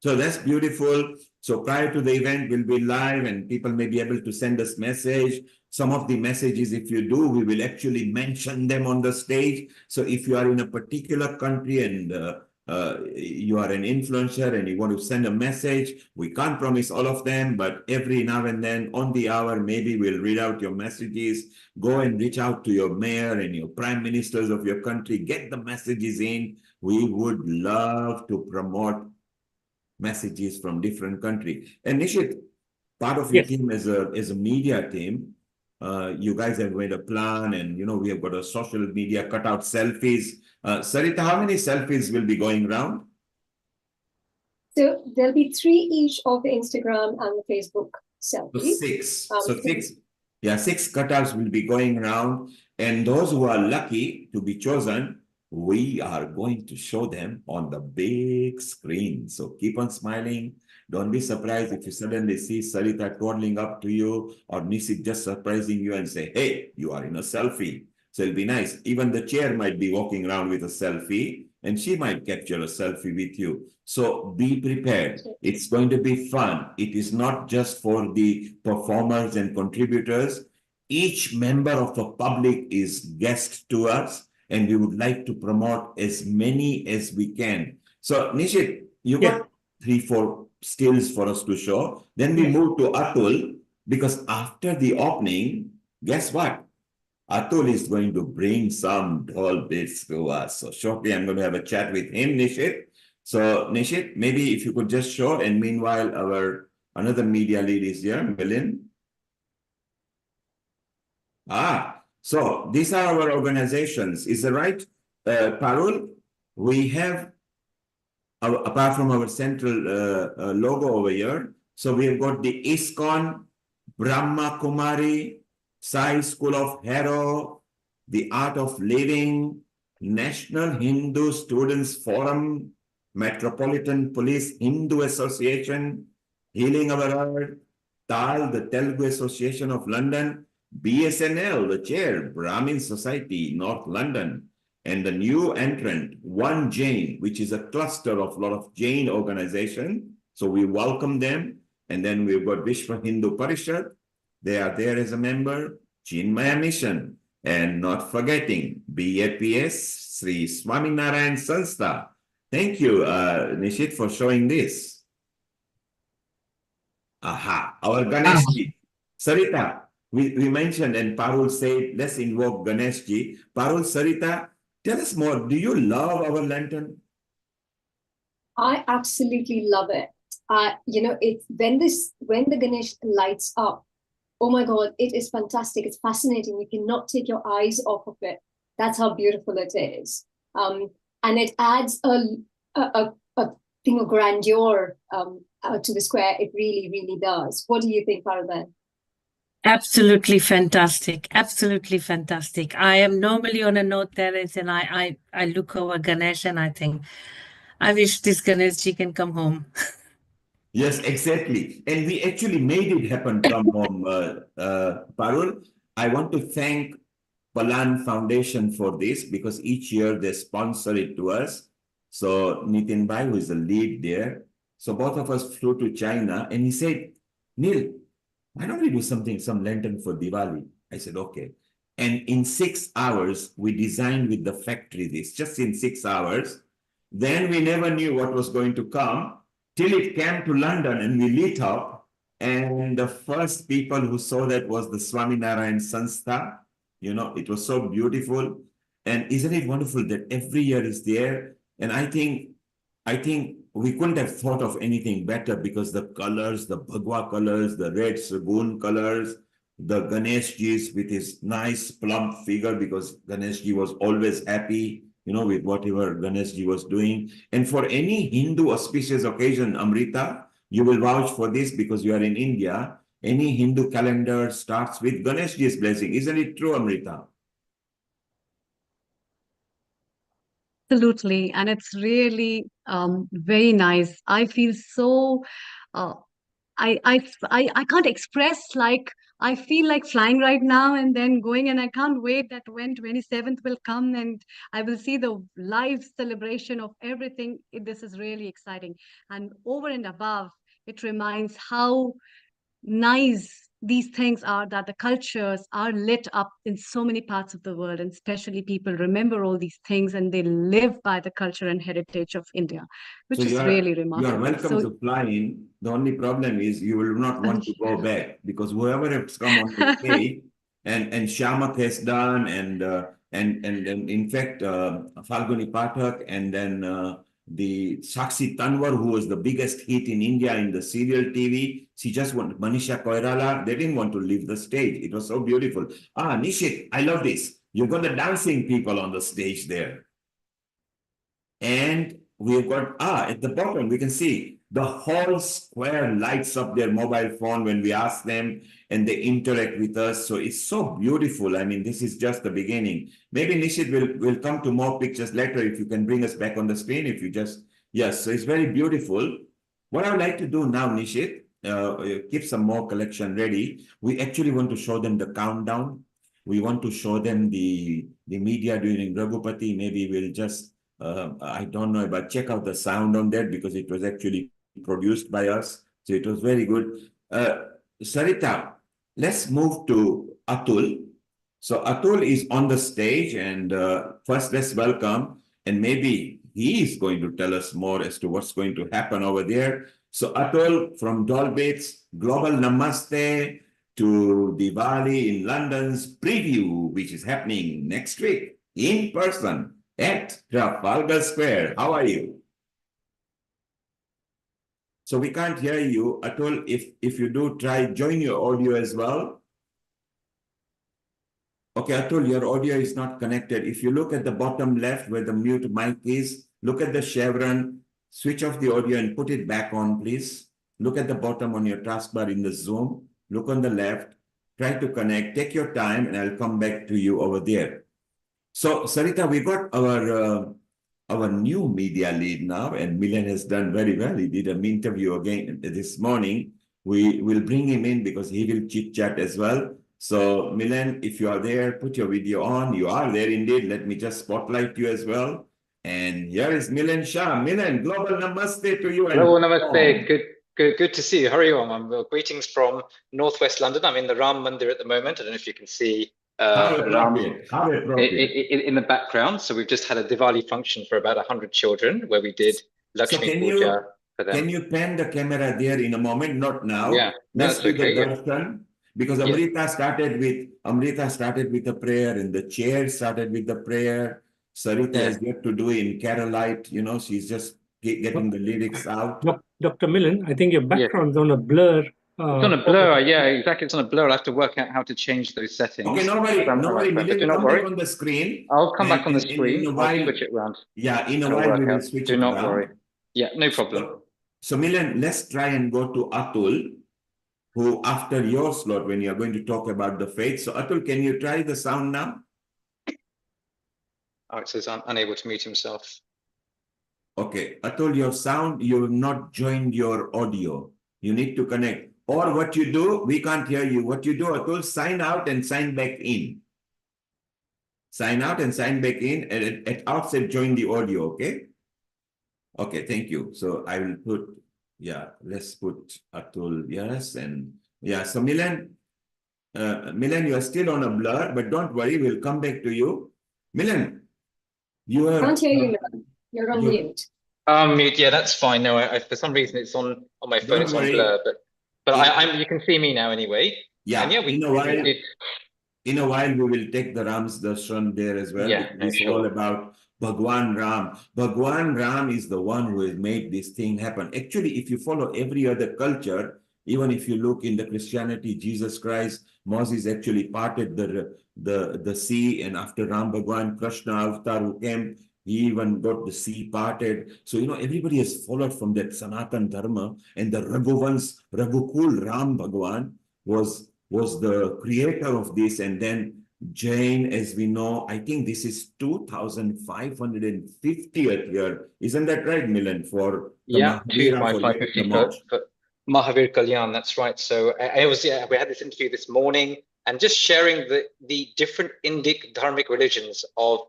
D: So that's beautiful. So prior to the event, we'll be live and people may be able to send us message. Some of the messages, if you do, we will actually mention them on the stage. So if you are in a particular country and you are an influencer and you want to send a message, we can't promise all of them, but every now and then on the hour, maybe we'll read out your messages. Go and reach out to your mayor and your prime ministers of your country. Get the messages in. We would love to promote messages from different countries. And Nishit, part of your team as a media team, you guys have made a plan, and we have got a social media cutout selfies. Sarita, how many selfies will be going around?
E: So there'll be 3 each of the Instagram and the Facebook selfies.
D: So 6. Yeah, 6 cutouts will be going around, and those who are lucky to be chosen, we are going to show them on the big screen. So keep on smiling. Don't be surprised if you suddenly see Sarita toddling up to you or Nishit just surprising you and say, hey, you are in a selfie. So it'll be nice. Even the chair might be walking around with a selfie and she might capture a selfie with you. So be prepared. It's going to be fun. It is not just for the performers and contributors. Each member of the public is guest to us, and we would like to promote as many as we can. So Nishit, you got 3-4 stills for us to show. Then we move to Atul, because after the opening, guess what? Atul is going to bring some doll bits to us. So shortly, I'm going to have a chat with him, Nishit. So Nishit, maybe if you could just show, and meanwhile, our another media lead is here, Milin. So these are our organizations. Is that right, Parul? We have, apart from our central logo over here, so we have got the ISKCON, Brahma Kumari, Sai School of Hero, the Art of Living, National Hindu Students Forum, Metropolitan Police Hindu Association, Healing Our Earth, TAL, the Telugu Association of London, BSNL, the chair, Brahmin Society, North London, and the new entrant, One Jain, which is a cluster of a lot of Jain organization. So we welcome them. And then we've got Vishwa Hindu Parishad. They are there as a member, Chinmaya Mission, and not forgetting BAPS, Sri Swaminarayan Sanstha. Thank you, Nishit, for showing this. Aha, our Ganeshji. Sarita, we mentioned and Parul said, let's invoke Ganeshji. Parul, Sarita, tell us more. Do you love our lantern?
E: I absolutely love it. You know, when the Ganesh lights up, oh my God, it is fantastic. It's fascinating. You cannot take your eyes off of it. That's how beautiful it is. And it adds a thing of grandeur to the square. It really, really does. What do you think, Parul?
F: Absolutely fantastic. Absolutely fantastic. I am normally on a note terrace and I look over Ganesh and I think, I wish this Ganeshji can come home.
D: Yes, exactly. And we actually made it happen, come home, Parul. I want to thank Palan Foundation for this because each year they sponsor it to us. So Nitin Bhai, who is the lead there. So both of us flew to China and he said, Neil, why don't we do some lantern for Diwali? I said, okay. And in 6 hours, we designed with the factory this, just in 6 hours. Then we never knew what was going to come till it came to London and we lit up. And the first people who saw that was the Swaminarayan Sanstha. You know, it was so beautiful. And isn't it wonderful that every year is there? And I think we couldn't have thought of anything better because the colors, the Bhagwa colors, the red Sagun colors, the Ganeshjis with his nice plump figure because Ganeshji was always happy, you know, with whatever Ganeshji was doing. And for any Hindu auspicious occasion, Amrita, you will vouch for this because you are in India. Any Hindu calendar starts with Ganeshji's blessing. Isn't it true, Amrita?
C: Absolutely. And it's really very nice. I feel so I can't express, like I feel like flying right now and then going, and I can't wait that when 27th will come and I will see the live celebration of everything. This is really exciting. And over and above, it reminds how nice these things are, that the cultures are lit up in so many parts of the world, and especially people remember all these things and they live by the culture and heritage of India, which
D: So
C: is really
D: you are
C: remarkable.
D: welcome
C: So
D: to fly in. The only problem is you will not want to go back because whoever has come on the stage and Shamak has done and in fact Falguni Pathak and then the Sakshi Tanwar, who was the biggest hit in India in the serial TV, she just wanted Manisha Koirala. They didn't want to leave the stage. It was so beautiful. Ah, Nishit, I love this. You've got the dancing people on the stage there. And we've got, at the bottom, we can see the whole square lights up their mobile phone when we ask them and they interact with us. So it's so beautiful. I mean, this is just the beginning. Maybe Nishit will come to more pictures later if you can bring us back on the screen. If you just, yes, so it's very beautiful. What I would like to do now, Nishit, keep some more collection ready. We actually want to show them the countdown. We want to show them the media during Raghupati. Maybe we'll just I don't know, but check out the sound on that because it was actually produced by us. So it was very good. Sarita, let's move to Atul. So Atul is on the stage and first let's welcome, and maybe he is going to tell us more as to what's going to happen over there. So Atul from Dolbits, Global Namaste to Diwali in London's preview, which is happening next week in person at Trafalgar Square. How are you? So we can't hear you. Atul, if you do, try join your audio as well. Okay, Atul, your audio is not connected. If you look at the bottom left where the mute mic is, look at the chevron, switch off the audio and put it back on, please. Look at the bottom on your taskbar in the Zoom. Look on the left. Try to connect. Take your time and I'll come back to you over there. So, Sarita, we got our new media lead now, and Milan has done very well. He did an interview again this morning. We will bring him in because he will chit chat as well. So, Milan, if you are there, put your video on. You are there indeed. Let me just spotlight you as well. And here is Milan Shah. Milan, global namaste to you.
H: Hello, namaste. Good to see you. How are you? Greetings from Northwest London. I'm in the Ram Mandir at the moment. I don't know if you can see Ram in the background. So we've just had a Diwali function for about 100 children where we did Lakshmi Puja for them.
D: Can you pan the camera there in a moment? Not now.
H: Yeah,
D: Let's do
H: okay,
D: the darshan. Because Amrita started with a prayer, and the chair started with the prayer. Sarita has yet to do in Carolite, you know, she's just getting the lyrics out.
G: Dr. Milan, I think your background's on a blur.
H: It's on a blur, yeah, exactly. It's on a blur. I have to work out how to change those settings.
D: Okay, no worry, Milan,
H: do not
D: come
H: worry.
D: back on the screen.
H: I'll come back on the screen. I'll switch it around.
D: Yeah, in a while we will switch it around.
H: Do not worry. Yeah, no problem.
D: So Milan, let's try and go to Atul, who after your slot, when you're going to talk about the faith. So Atul, can you try the sound now?
H: Oh, it says I'm unable to mute himself.
D: Okay, Atul, your sound, you have not joined your audio. You need to connect. Or what you do, we can't hear you. What you do, Atul, sign out and sign back in. Sign out and sign back in, and at outset, join the audio, okay? Okay, thank you. So I will put, let's put Atul, yes, and so Milan, you are still on a blur, but don't worry, we'll come back to you. Milan, you are...
E: Can't hear you, Milan. You're on mute.
H: Mute, yeah, that's fine. No, for some reason it's on my phone, it's on blur, but you can see me now anyway.
D: Yeah,
H: and
D: in a while we will take the Ram's darshan there as well.
H: Yeah,
D: it's all about Bhagwan Ram. Bhagwan Ram is the one who has made this thing happen. Actually, if you follow every other culture, even if you look in the Christianity, Jesus Christ, Moses actually parted the sea, and after Ram Bhagwan, Krishna Avatar who came, he even got the sea parted. So, you know, everybody has followed from that Sanatan Dharma, and the Raghukul Ram Bhagwan was the creator of this. And then Jain, as we know, I think this is 2550th year. Isn't that right, Milan? For the
H: Mahavir, for Mahavir Kalyan, that's right. So we had this interview this morning, and just sharing the different Indic dharmic religions of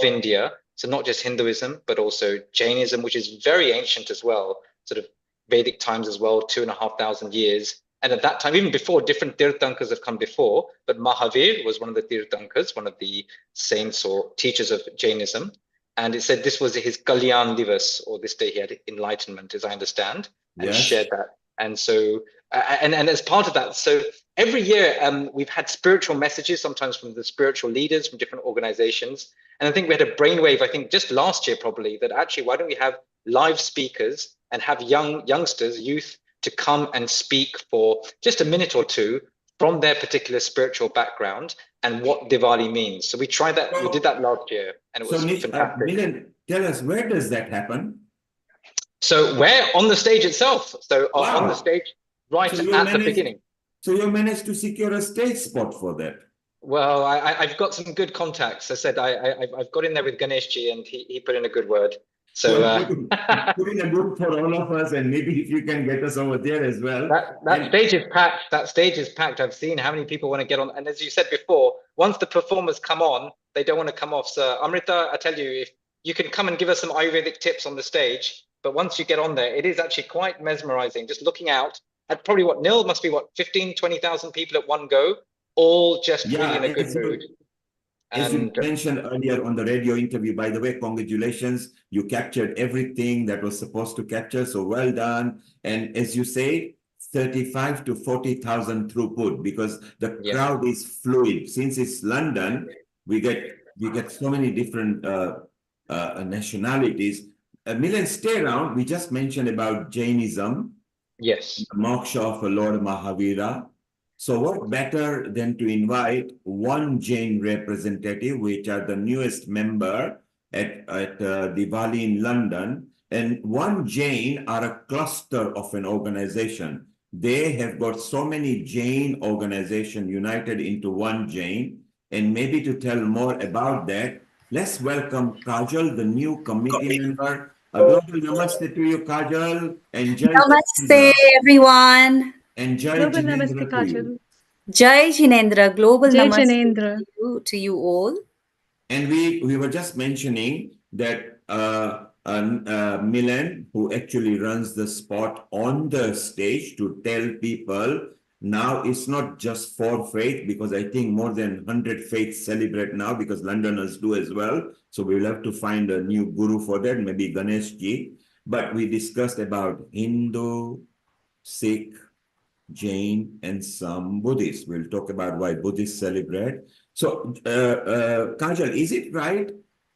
H: India. So not just Hinduism, but also Jainism, which is very ancient as well, sort of Vedic times as well, 2,500 years. And at that time, even before, different Tirthankas have come before, but Mahavir was one of the Tirthankas, one of the saints or teachers of Jainism. And it said this was his Kalyan Divas, or this day he had enlightenment, as I understand, and shared that. And so, and as part of that, so every year we've had spiritual messages, sometimes from the spiritual leaders from different organizations. And I think we had a brainwave, I think just last year probably, that actually, why don't we have live speakers and have youngsters, youth, to come and speak for just a minute or two from their particular spiritual background and what Diwali means. So we tried that, we did that last year, and it was fantastic.
D: Milan, tell us, where does that happen?
H: So we're on the stage itself. So on the stage, right at the beginning.
D: So you managed to secure a stage spot for that?
H: Well, I've got some good contacts. I said I've got in there with Ganeshji, and he put in a good word. So
D: put in a good for all of us, and maybe if you can get us over there as well.
H: That stage is packed. That stage is packed. I've seen how many people want to get on. And as you said before, once the performers come on, they don't want to come off. So Amrita, I tell you, if you can come and give us some Ayurvedic tips on the stage, but once you get on there, it is actually quite mesmerizing. Just looking out at probably Nil must be 15, 20,000 people at one go, all just really in a good mood.
D: As you mentioned earlier on the radio interview, by the way, congratulations. You captured everything that was supposed to capture. So well done. And as you say, 35 to 40,000 throughput, because the crowd is fluid. Since it's London, we get so many different nationalities. Milan, stay around. We just mentioned about Jainism.
H: Yes.
D: The moksha of Lord Mahavira. So what better than to invite one Jain representative, which are the newest member at Diwali in London, and one Jain are a cluster of an organization. They have got so many Jain organizations united into one Jain. And maybe to tell more about that, Let's welcome Kajal, the new committee member. A global namaste to you, Kajal. And Jai
I: Namaste,
D: Jinendra.
I: everyone.
D: And Jai
C: Global Namaste,
D: Jinendra to you.
C: Kajal.
I: Jai Jinendra. Global
C: Jai
I: namaste
C: Janendra.
I: to you all.
D: And we were just mentioning that Milan, who actually runs the spot on the stage to tell people now it's not just for faith, because I think more than 100 faiths celebrate now, because Londoners do as well. So we will have to find a new guru for that, maybe Ganesh ji. But we discussed about Hindu, Sikh, Jain, and some Buddhists. We'll talk about why Buddhists celebrate. So, Kajal, is it right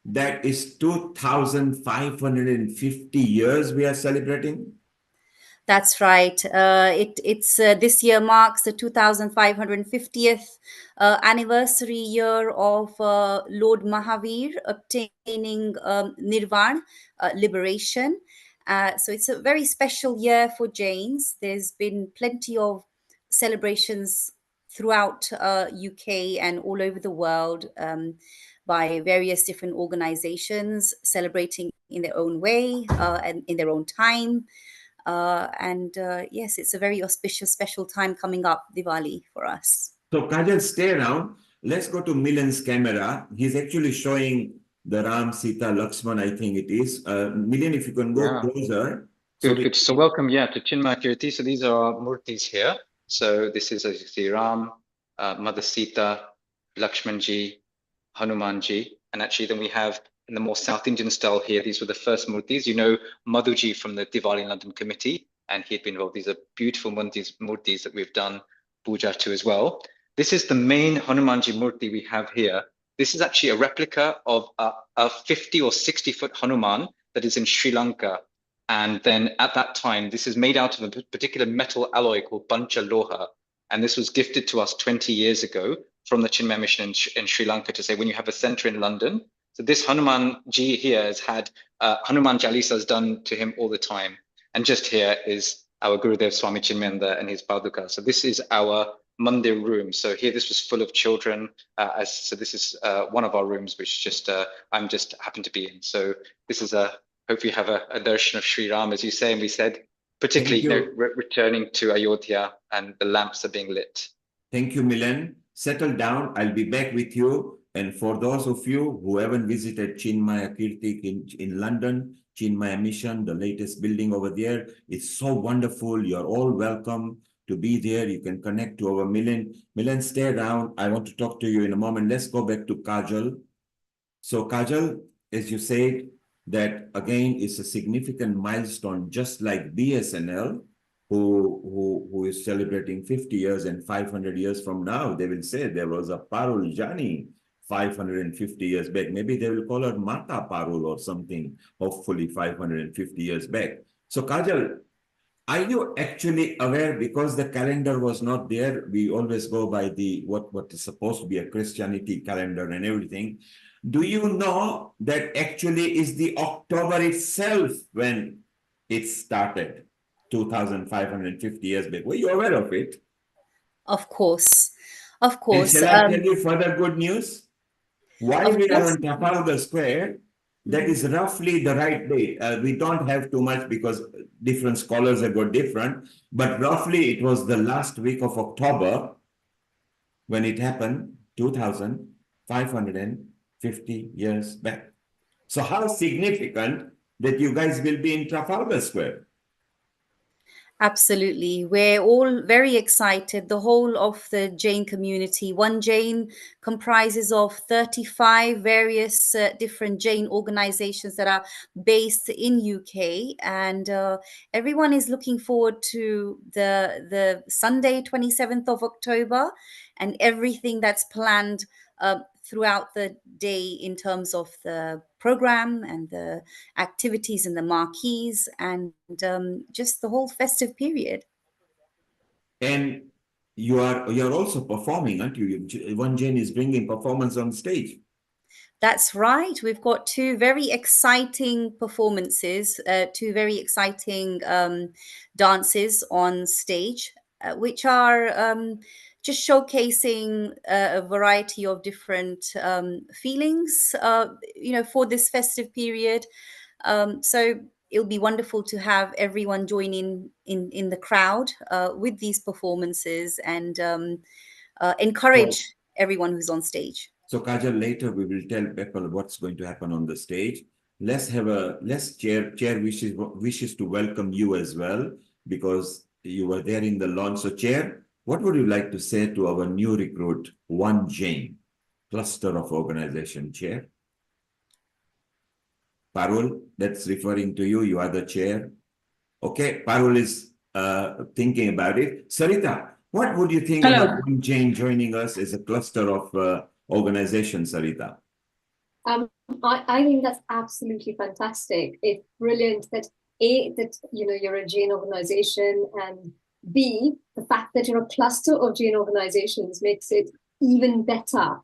D: that it's 2,550 years we are celebrating?
I: That's right. It's this year marks the 2550th anniversary year of Lord Mahavir obtaining Nirvan, liberation. So it's a very special year for Jains. There's been plenty of celebrations throughout UK and all over the world by various different organizations celebrating in their own way and in their own time. Yes, it's a very auspicious, special time coming up, Diwali, for us.
D: So, Kajal, stay around. Let's go to Milan's camera. He's actually showing the Ram, Sita, Lakshman, I think it is. Milan, if you can go closer.
H: Good, good. So welcome, to Chinmay Kirti. So these are our murtis here. So this is, as you see, Ram, Mother Sita, Lakshmanji, Hanumanji. And actually then we have in the more South Indian style here, these were the first murtis. You know Madhuji from the Diwali London committee, and he had been involved. These are beautiful murtis that we've done puja to as well. This is the main Hanumanji murti we have here. This is actually a replica of a 50 or 60 foot Hanuman that is in Sri Lanka. And then at that time, this is made out of a particular metal alloy called Pancha Loha. And this was gifted to us 20 years ago from the Chinmay Mission in Sri Lanka to say, when you have a center in London. So this Hanuman ji here has had Hanuman Chalisas done to him all the time. And just here is our Gurudev Swami Chinmay and his Paduka. So this is our Mandir room. So here, this was full of children. So this is one of our rooms, which I'm just happened to be in. So this is hope you have a darshan of Sri Ram, as you say, and we said, particularly returning to Ayodhya, and the lamps are being lit.
D: Thank you, Milan. Settle down. I'll be back with you. And for those of you who haven't visited Chinmaya Kirti in London, Chinmaya Mission, the latest building over there, it's so wonderful. You're all welcome to be there. You can connect to our Milan. Milan, stay around. I want to talk to you in a moment. Let's go back to Kajal. So Kajal, as you said, that again is a significant milestone, just like BSNL, who is celebrating 50 years, and 500 years from now, they will say there was a Parul Jani 550 years back. Maybe they will call her Mata Parul or something, hopefully 550 years back. So Kajal, are you actually aware, because the calendar was not there, we always go by the what is supposed to be a Christianity calendar and everything. Do you know that actually is the October itself when it started 2,550 years back? Were you aware of it?
I: Of course. Of course.
D: And shall I tell you further good news? Why we are on Trafalgar Square, that is roughly the right date. We don't have too much because different scholars have got different, but roughly it was the last week of October when it happened, 2,550 years back. So how significant that you guys will be in Trafalgar Square?
I: Absolutely. We're all very excited. The whole of the Jain community. One Jain comprises of 35 various different Jain organizations that are based in UK. And everyone is looking forward to the Sunday, 27th of October, and everything that's planned throughout the day in terms of the program and the activities and the marquees and just the whole festive period.
D: And you're also performing, aren't you? One Jane is bringing performance on stage.
I: That's right. We've got two very exciting performances, two very exciting dances on stage, which are just showcasing a variety of different feelings, for this festive period. So it'll be wonderful to have everyone join in the crowd with these performances and encourage everyone who's on stage.
D: So Kajal, later we will tell people what's going to happen on the stage. Let's chair wishes to welcome you as well, because you were there in the launch. So chair, what would you like to say to our new recruit, One Jain, cluster of organization chair? Parul, that's referring to you. You are the chair. Okay, Parul is thinking about it. Sarita, what would you think about One Jain joining us as a cluster of organization, Sarita?
E: I think that's absolutely fantastic. It's brilliant that you're a Jain organization, and B, the fact that you're a cluster of Jain organizations makes it even better.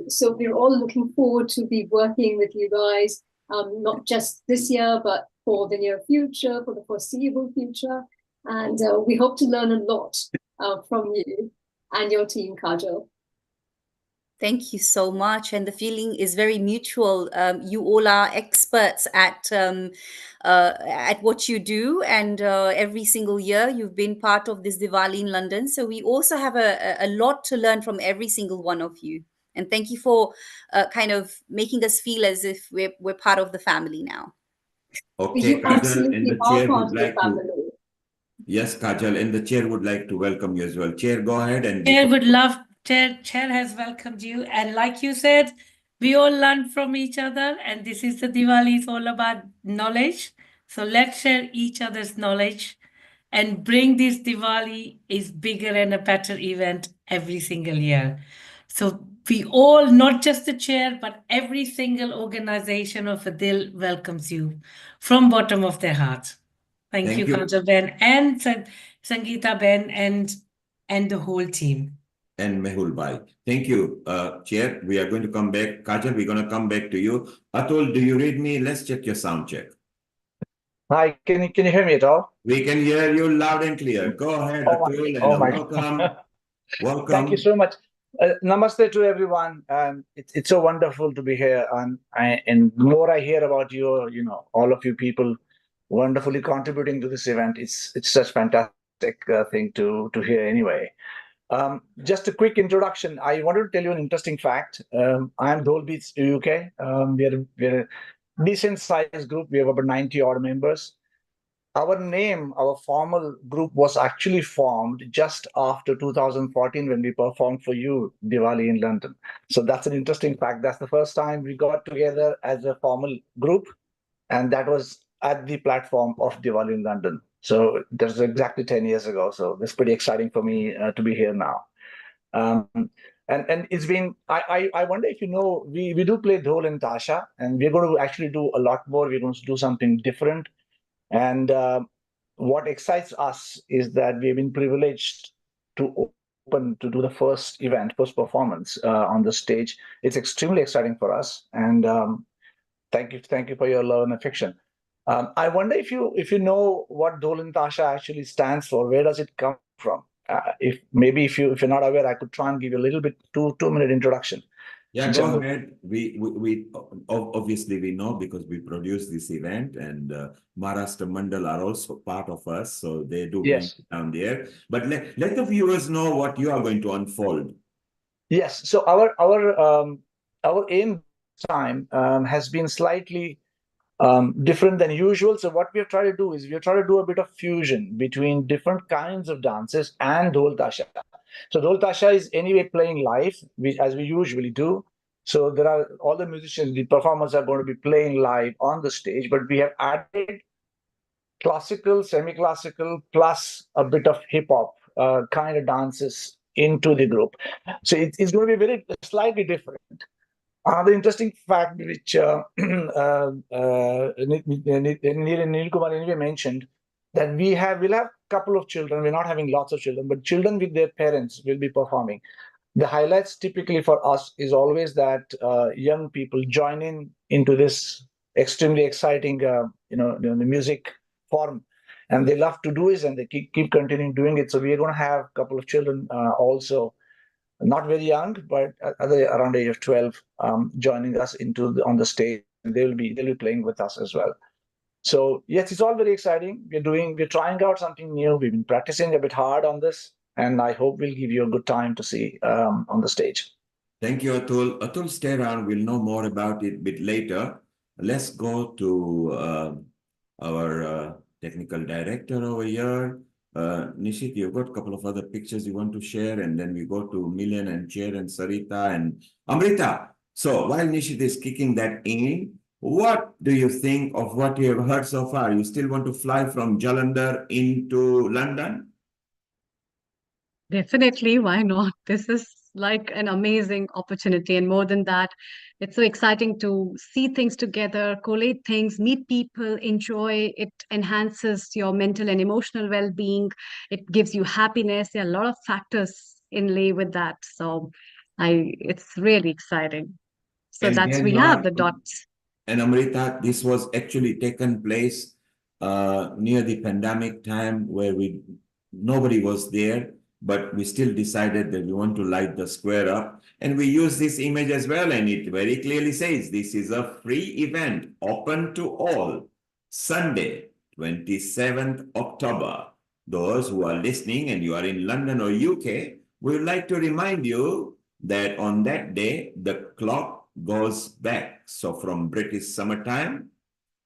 E: So we're all looking forward to be working with you guys, not just this year, but for the near future, for the foreseeable future. And we hope to learn a lot from you and your team, Kajal.
I: Thank you so much. And the feeling is very mutual. You all are experts at what you do. And every single year you've been part of this Diwali in London. So we also have a lot to learn from every single one of you. And thank you for kind of making us feel as if we're part of the family now.
D: Okay, Kajal, and the chair would like to... Yes, Kajal, and the chair would like to welcome you as well. Chair, go ahead. And
F: Chair would love... Chair has welcomed you, and like you said, we all learn from each other, and this is the Diwali is all about knowledge. So let's share each other's knowledge and bring this Diwali is bigger and a better event every single year. So we all, not just the chair, but every single organization of Adil welcomes you from bottom of their heart. Thank you, Kajal Ben and Sangeeta Ben and the whole team.
D: And Mehul Bhai. Thank you, Chair. We are going to come back. Kajal, we're going to come back to you. Atul, do you read me? Let's check your sound check.
J: Hi, can you hear me at all?
D: We can hear you loud and clear. Go ahead, Atul, and welcome. Welcome.
J: Thank you so much. Namaste to everyone. It's so wonderful to be here. And the more I hear about you, all of you people wonderfully contributing to this event, it's such fantastic thing to hear anyway. Just a quick introduction. I wanted to tell you an interesting fact. I am Dhol Beats UK. We're a decent sized group. We have about 90 odd members. Our name, our formal group was actually formed just after 2014 when we performed for you Diwali in London. So that's an interesting fact. That's the first time we got together as a formal group, and that was at the platform of Diwali in London. So that's exactly 10 years ago. So it's pretty exciting for me to be here now. And it's been, I wonder if you know, we do play Dhol and Tasha, and we're going to actually do a lot more. We're going to do something different. And what excites us is that we've been privileged to do the first performance on the stage. It's extremely exciting for us. And thank you for your love and affection. I wonder if you know what Dhol and Tasha actually stands for. Where does it come from? If you're not aware, I could try and give you a little bit 2-minute introduction.
D: Yeah, go ahead. We obviously we know because we produce this event, and Maharashtra Mandal are also part of us, so they do bring it down there. But let the viewers know what you are going to unfold.
J: Yes. So our aim time has been slightly different than usual. So what we have tried to do is we have tried to do a bit of fusion between different kinds of dances and Dhol Tasha. So Dhol Tasha is anyway playing live, as we usually do. So there are all the musicians, the performers are going to be playing live on the stage, but we have added classical, semi-classical, plus a bit of hip-hop kind of dances into the group. So it's going to be very slightly different. Another interesting fact which Neil Kumar anyway mentioned, that we'll have a couple of children. We're not having lots of children, but children with their parents will be performing. The highlights typically for us is always that young people join into this extremely exciting the music form. and they love to do it, and they keep continuing doing it. So we are going to have a couple of children also, not very young, but around the age of 12, joining us on the stage, and they'll be playing with us as well. So yes, it's all very exciting. We're trying out something new. We've been practicing a bit hard on this, and I hope we'll give you a good time to see on the stage.
D: Thank you, Atul. Atul, stay around. We'll know more about it a bit later. Let's go to our technical director over here. Nishit, you've got a couple of other pictures you want to share, and then we go to Milian and Chair and Sarita and Amrita. So while Nishit is kicking that in, what do you think of what you have heard so far? You still want to fly from Jalandhar into London?
C: Definitely, why not? This is like an amazing opportunity. And more than that, it's so exciting to see things together, collate things, meet people, enjoy. It enhances your mental and emotional well-being. It gives you happiness. There are a lot of factors inlay with that. So it's really exciting. So
D: And
C: that's
D: here
C: we
D: you
C: have
D: are.
C: the dots.
D: And Amrita, this was actually taken place near the pandemic time where nobody was there, but we still decided that we want to light the square up. And we use this image as well, and it very clearly says this is a free event open to all. Sunday, 27th October. Those who are listening and you are in London or UK, we would like to remind you that on that day, the clock goes back. So from British summertime,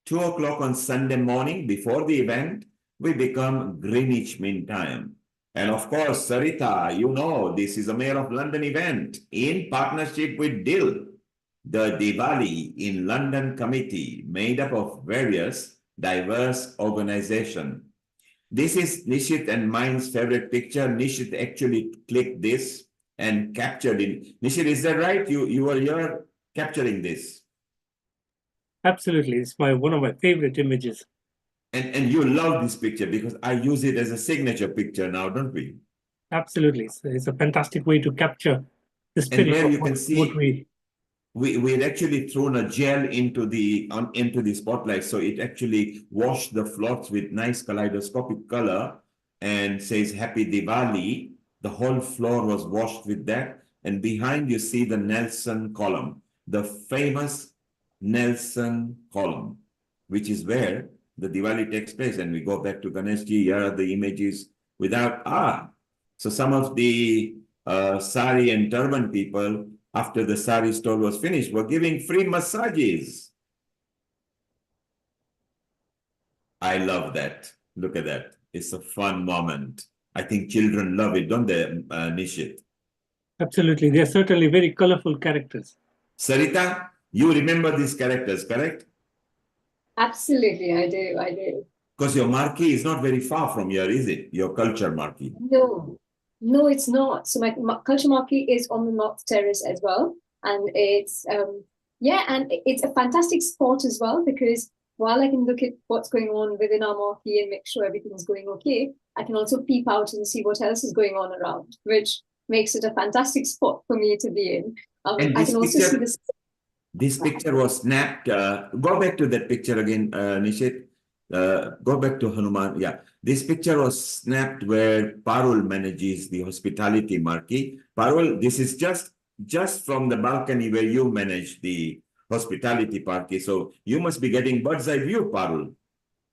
D: 2 o'clock on Sunday morning before the event, we become Greenwich Mean Time. And of course, Sarita, you know, this is a Mayor of London event in partnership with DIL, the Diwali in London committee made up of various diverse organizations. This is Nishit and mine's favorite picture. Nishit actually clicked this and captured it. Nishit, is that right? You were here capturing this.
G: Absolutely. It's one of my favorite images.
D: And you love this picture because I use it as a signature picture now, don't we?
G: Absolutely. It's a fantastic way to capture the spirit
D: And where
G: of
D: you can
G: what
D: see we had actually thrown a gel into the spotlight, so it actually washed the floors with nice kaleidoscopic color and says Happy Diwali. The whole floor was washed with that, and behind you see the Nelson column, the famous Nelson column, which is where the Diwali takes place. And we go back to Ganeshji. Here are the images without so some of the sari and turban people, after the sari store was finished, were giving free massages. I love that. Look at that. It's a fun moment. I think children love it, don't they, Nishit?
G: Absolutely. They're certainly very colorful characters.
D: Sarita, you remember these characters, correct?
E: Absolutely, I do.
D: Because your marquee is not very far from here, is it? Your culture marquee.
E: No, it's not. So my culture marquee is on the North Terrace as well. And it's, and it's a fantastic spot as well, because while I can look at what's going on within our marquee and make sure everything's going okay, I can also peep out and see what else is going on around, which makes it a fantastic spot for me to be in. I can also see this.
D: This picture was snapped. Go back to that picture again, Nishit. Go back to Hanuman. Yeah, this picture was snapped where Parul manages the hospitality marquee. Parul, this is just from the balcony where you manage the hospitality marquee. So you must be getting bird's eye view, Parul.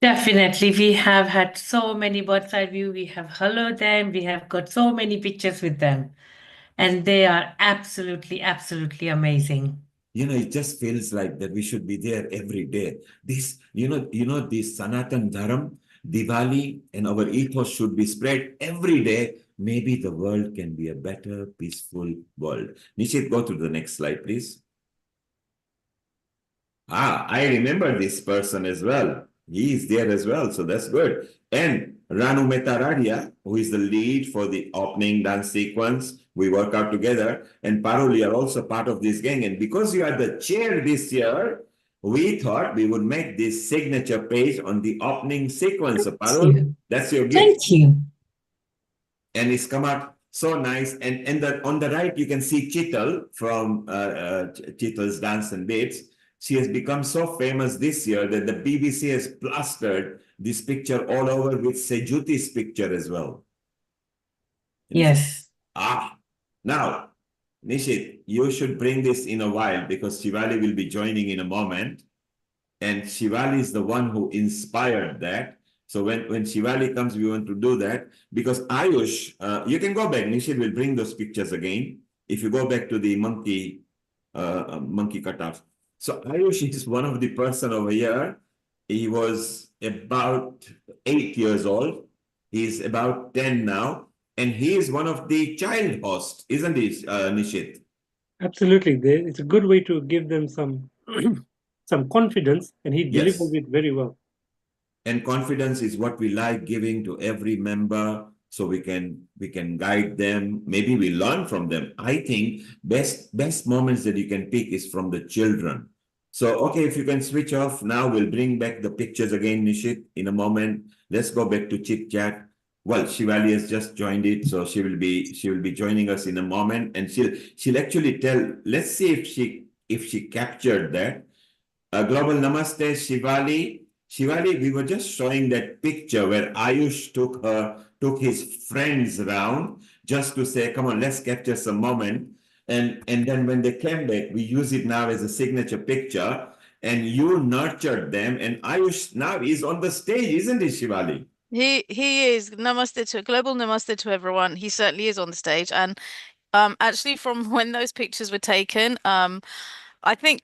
F: Definitely. We have had so many bird's eye view. We have hello them. We have got so many pictures with them. And they are absolutely, absolutely amazing.
D: You know, it just feels like that we should be there every day. This, this Sanatan Dharam, Diwali, and our ethos should be spread every day. Maybe the world can be a better, peaceful world. Nishit, go to the next slide, please. I remember this person as well. He is there as well, so that's good. And Ranu Metaradia, who is the lead for the opening dance sequence, we work out together. And Parul, you are also part of this gang. And because you are the chair this year, we thought we would make this signature page on the opening sequence. So Parul, that's your gift.
F: Thank you.
D: And it's come out so nice. And on the right, you can see Chital from Chital's Dance and Babes. she has become so famous this year that the BBC has plastered this picture all over with Sejuti's picture as well.
F: Yes.
D: Now, Nishit, you should bring this in a while because Shivali will be joining in a moment. And Shivali is the one who inspired that. So when Shivali comes, we want to do that because Ayush, you can go back. Nishit will bring those pictures again. If you go back to the monkey cutoff. So Ayush is one of the person over here. He was about 8 years old. He's about 10 now. And he is one of the child hosts, isn't he, Nishit?
G: Absolutely. It's a good way to give them some some confidence, and he
D: Yes.
G: delivers it very well.
D: And confidence is what we like giving to every member so we can guide them. Maybe we learn from them. I think best moments that you can pick is from the children. So, okay, if you can switch off now, we'll bring back the pictures again, Nishit, in a moment. Let's go back to chit chat. Well, Shivali has just joined it, so she will be joining us in a moment, and she'll actually tell. Let's see if she captured that. Global Namaste, Shivali. Shivali, we were just showing that picture where Ayush took his friends around just to say, come on, let's capture some moment. And then when they came back, we use it now as a signature picture. And you nurtured them. And Ayush now is on the stage, isn't he, Shivali?
K: He is. Namaste to global namaste to everyone. He certainly is on the stage. And actually from when those pictures were taken, I think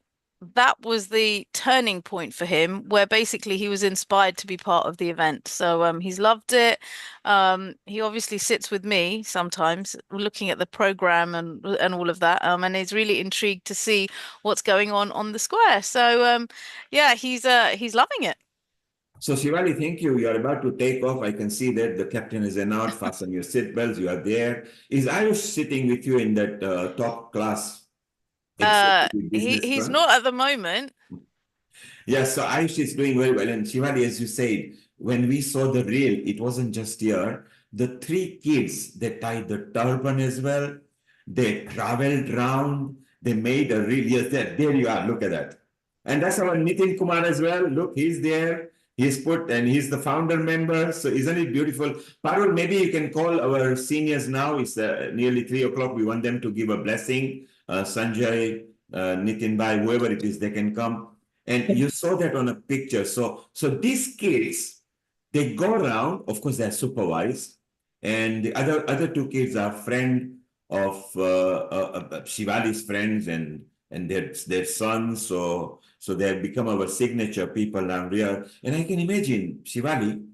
K: that was the turning point for him, where basically he was inspired to be part of the event. So he's loved it. He obviously sits with me sometimes looking at the program and all of that, and he's really intrigued to see what's going on the square. So yeah, he's loving it.
D: So Shivali, thank you. You are about to take off. I can see that the captain is announced. Fasten your seatbelts. You are there. Is Ayush sitting with you in that top class?
K: He's not at the moment.
D: Yes, so Ayush is doing very well. And Shivali, as you said, when we saw the reel, it wasn't just here. The 3 kids, they tied the turban as well. They traveled round. They made a reel. Yes, there you are. Look at that. And that's our Nitin Kumar as well. Look, he's there. He's the founder member. So isn't it beautiful? Parul, maybe you can call our seniors now. It's nearly 3 o'clock. We want them to give a blessing. Sanjay, Nitin Bhai, whoever it is, they can come. And you saw that on a picture. So these kids, they go around. Of course, they're supervised. And the other 2 kids are friend of Shivali's friends and their sons. So they have become our signature people around here. And I can imagine Shivali,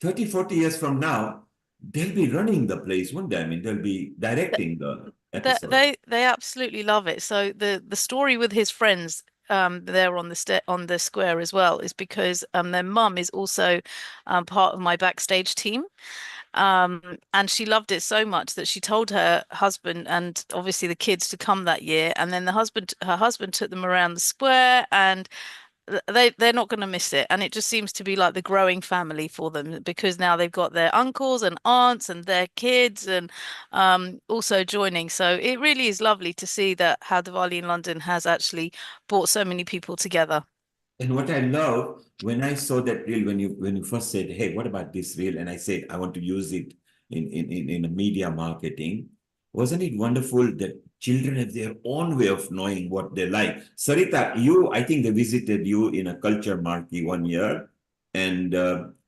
D: 30, 40 years from now, they'll be running the place, won't they? I mean, they'll be directing the episode.
K: They absolutely love it. So the story with his friends there on the square as well is because their mum is also part of my backstage team. And she loved it so much that she told her husband and obviously the kids to come that year. And then her husband took them around the square, and they're not going to miss it. And it just seems to be like the growing family for them, because now they've got their uncles and aunts and their kids and also joining. So it really is lovely to see that how Diwali in London has actually brought so many people together.
D: And what I love, when I saw that reel, when you first said, hey, what about this reel? And I said, I want to use it in a media marketing. Wasn't it wonderful that children have their own way of knowing what they like? Sarita, I think they visited you in a culture marquee one year. And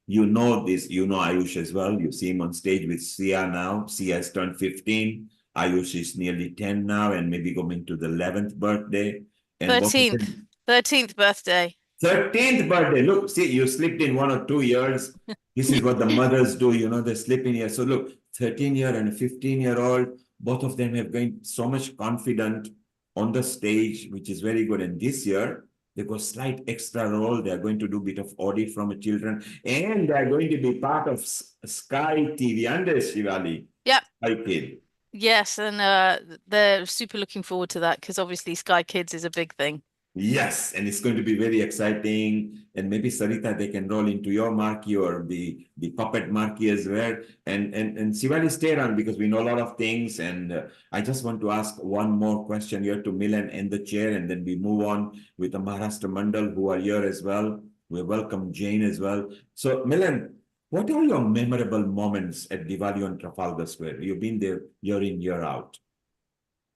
D: you know Ayush as well. You see him on stage with Sia now. Sia has turned 15. Ayush is nearly 10 now and maybe going to the 11th birthday. And
K: 13th birthday.
D: 13th birthday. Look, see, you slipped in 1 or 2 years. This is what the mothers do, they slip in here. So look, 13-year and a 15-year-old, both of them have gained so much confidence on the stage, which is very good. And this year, they got slight extra role. They are going to do a bit of audit from the children. And they are going to be part of Sky TV under Shivali.
K: Yep.
D: Sky Kid.
K: Yes, and they're super looking forward to that because obviously Sky Kids is a big thing.
D: Yes, and it's going to be very exciting. And maybe Sarita, they can roll into your marquee or the puppet marquee as well. And Shivali, stay around because we know a lot of things. And I just want to ask one more question here to Milan and the chair, and then we move on with the Maharashtra Mandal who are here as well. We welcome Jane as well. So Milan, what are your memorable moments at Diwali on Trafalgar Square? You've been there year in, year out.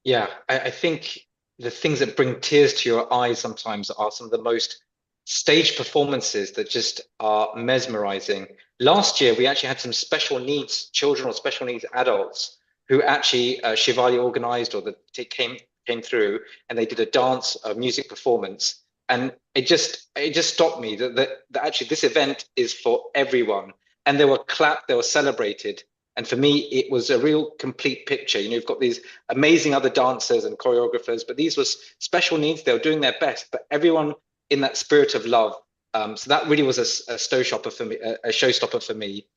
H: Yeah, I think the things that bring tears to your eyes sometimes are some of the most stage performances that just are mesmerizing. Last year, we actually had some special needs children or special needs adults who actually Shivali organized or came through, and they did a dance, a music performance, and it just stopped me that actually this event is for everyone, and they were clapped, they were celebrated. And for me, it was a real complete picture. You know, you've got these amazing other dancers and choreographers, but these was special needs. They were doing their best, but everyone in that spirit of love. So that really was a showstopper for me. A showstopper for me.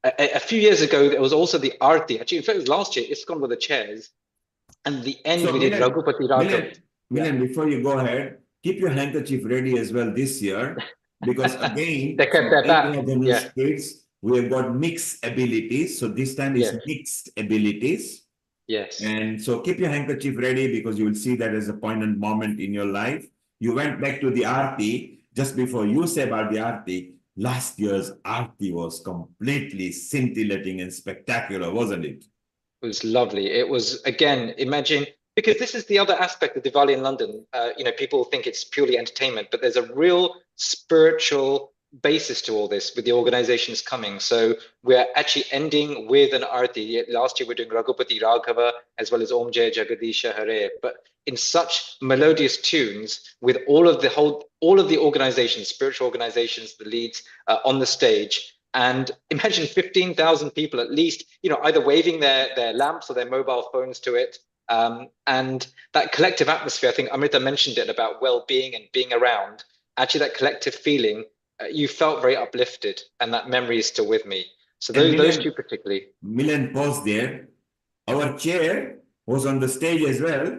H: A few years ago, there was also the Aarti. Actually, in fact, it was last year. It's gone with the chairs. And the end, we did Raghupati Raghav.
D: Milan, before you go ahead, keep your handkerchief ready as well this year, because again, kids, we have got mixed abilities. So this time is mixed abilities.
H: Yes.
D: And so keep your handkerchief ready because you will see that as a poignant moment in your life. You went back to the Aarti just before you say about the Aarti. Last year's Aarti was completely scintillating and spectacular, wasn't it?
H: It was lovely. It was, again, imagine, because this is the other aspect of Diwali in London. You know, people think it's purely entertainment, but there's a real spiritual basis to all this with the organizations coming. So we're actually ending with an Aarti. Last year we're doing Raghupati Raghava as well as Om Jai Jagadisha Hare, but in such melodious tunes with all of the organizations, spiritual organizations, the leads on the stage. And imagine 15,000 people at least, you know, either waving their lamps or their mobile phones to it. And that collective atmosphere, I think Amrita mentioned it about well-being and being around. Actually, that collective feeling, you felt very uplifted, and that memory is still with me. So those two particularly.
D: Milan, pause there. Our chair was on the stage as well.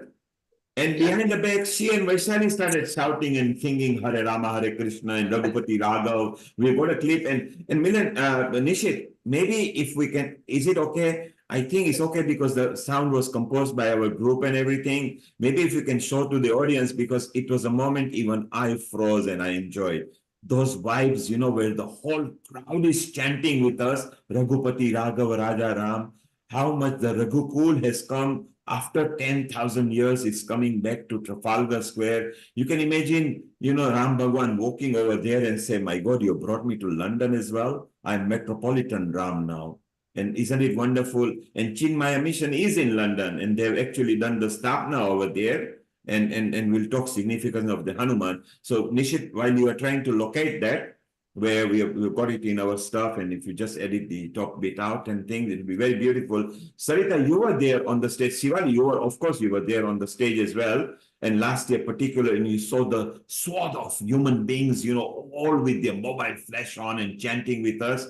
D: And behind the back, she and Vaishali started shouting and singing Hare Rama, Hare Krishna and Raghupati Raghav. We got a clip. And Milan, Nishit, maybe if we can, is it okay? I think it's okay because the sound was composed by our group and everything. Maybe if you can show to the audience, because it was a moment even I froze and I enjoyed. Those vibes, you know, where the whole crowd is chanting with us, Raghupati Raghav Raja Ram, how much the Raghukul has come after 10,000 years. It's coming back to Trafalgar Square. You can imagine, you know, Ram Bhagwan walking over there and say, my God, you brought me to London as well. I'm Metropolitan Ram now. And isn't it wonderful? And Chinmaya Mission is in London, and they've actually done the stop now over there. And we'll talk significance of the Hanuman. So Nishit, while you are trying to locate that, where we've got it in our stuff, and if you just edit the top bit out and things, it'll be very beautiful. Sarita, you were there on the stage. Shivali, you were there on the stage as well. And last year particularly, and you saw the swath of human beings, you know, all with their mobile flash on and chanting with us.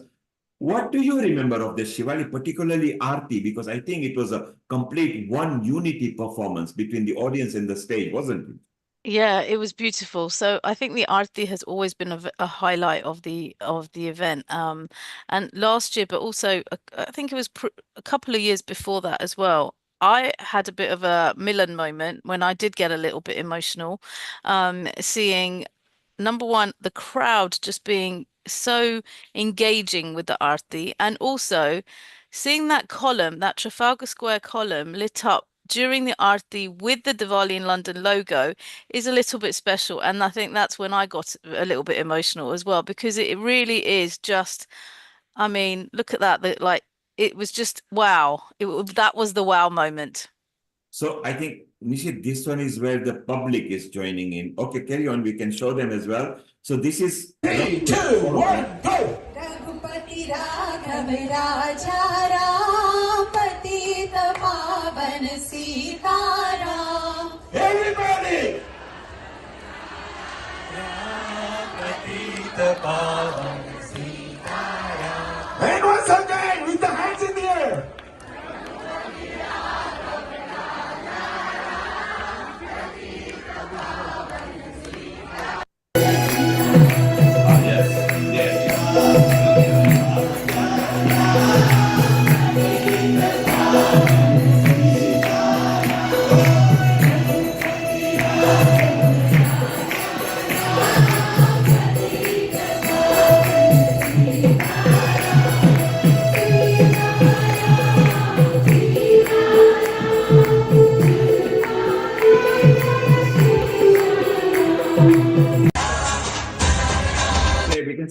D: What do you remember of the Shivali, particularly Aarti? Because I think it was a complete one unity performance between the audience and the stage, wasn't it?
K: Yeah, it was beautiful. So I think the Aarti has always been a highlight of the event. And last year, but also I think it was a couple of years before that as well. I had a bit of a Milan moment when I did get a little bit emotional, seeing number one, the crowd just being so engaging with the Aarti, and also seeing that column, that Trafalgar Square column lit up during the Aarti with the Diwali in London logo is a little bit special. And I think that's when I got a little bit emotional as well, because it really is just, I mean, look at that, like it was just wow. That was the wow moment.
D: So I think, Nishit, this one is where the public is joining in. Okay, carry on. We can show them as well. So this is 3, 2, 1, go! Raghupati Raghav Raja Ram Patita Pavan Sitaram. Everybody! Patita Pavan Sitaram. And once again, with the hands in the air.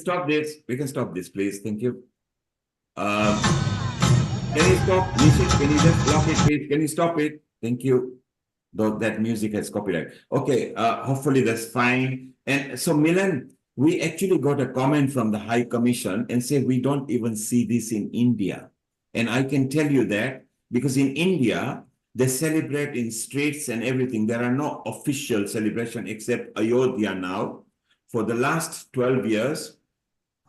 D: stop this. We can stop this, please. Thank you. Can you stop, Nishit? Can you just block it, please? Can you stop it? Thank you. Though that music has copyright. Okay, hopefully that's fine. And so, Milan, we actually got a comment from the High Commission and say we don't even see this in India. And I can tell you that because in India, they celebrate in streets and everything. There are no official celebration except Ayodhya now. For the last 12 years,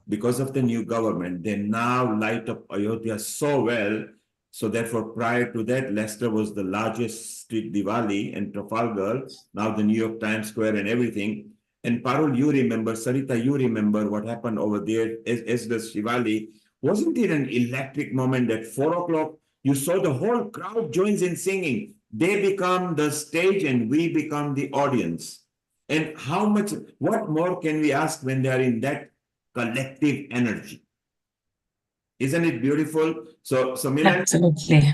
D: because of the new government, they now light up Ayodhya so well. So therefore, prior to that, Leicester was the largest street Diwali, and Trafalgar, now the New York Times Square and everything. And Parul, you remember, Sarita, you remember what happened over there as the Shivali. Wasn't it an electric moment at 4 o'clock? You saw the whole crowd joins in singing. They become the stage and we become the audience. And how much, what more can we ask when they are in that collective energy? Isn't it beautiful? So Milan,
F: Absolutely.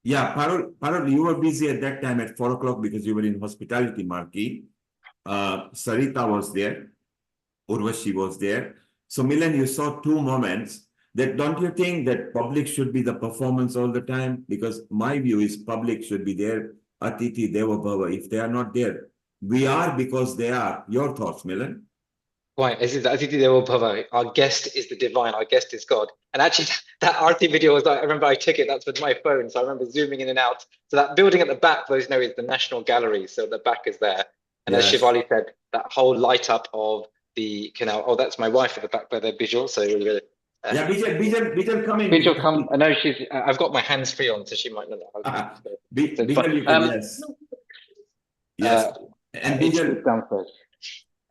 D: yeah, Parul, you were busy at that time at 4 o'clock because you were in hospitality marquee. Sarita was there, Urvashi was there. So Milan, you saw two moments. That don't you think that public should be the performance all the time? Because my view is public should be there. Atiti Deva Bhava. If they are not there, we are because they are. Your thoughts, Milan?
H: Right, Atiti Devo Bhava. Our guest is the divine. Our guest is God. And actually, that Aarti video was. I remember I took it. That's with my phone, so I remember zooming in and out. So that building at the back, those know, is the National Gallery. So the back is there. And
D: Yes.
H: as Shivali said, that whole light up of the canal. Oh, that's my wife at the back by the Bijal. So
D: yeah, Bijal, come in.
H: Bijal, come. I know she's. I've got my hands free on, so she might not know.
D: Bijal, you can, yes. Yes. And Bijal,
H: downstairs.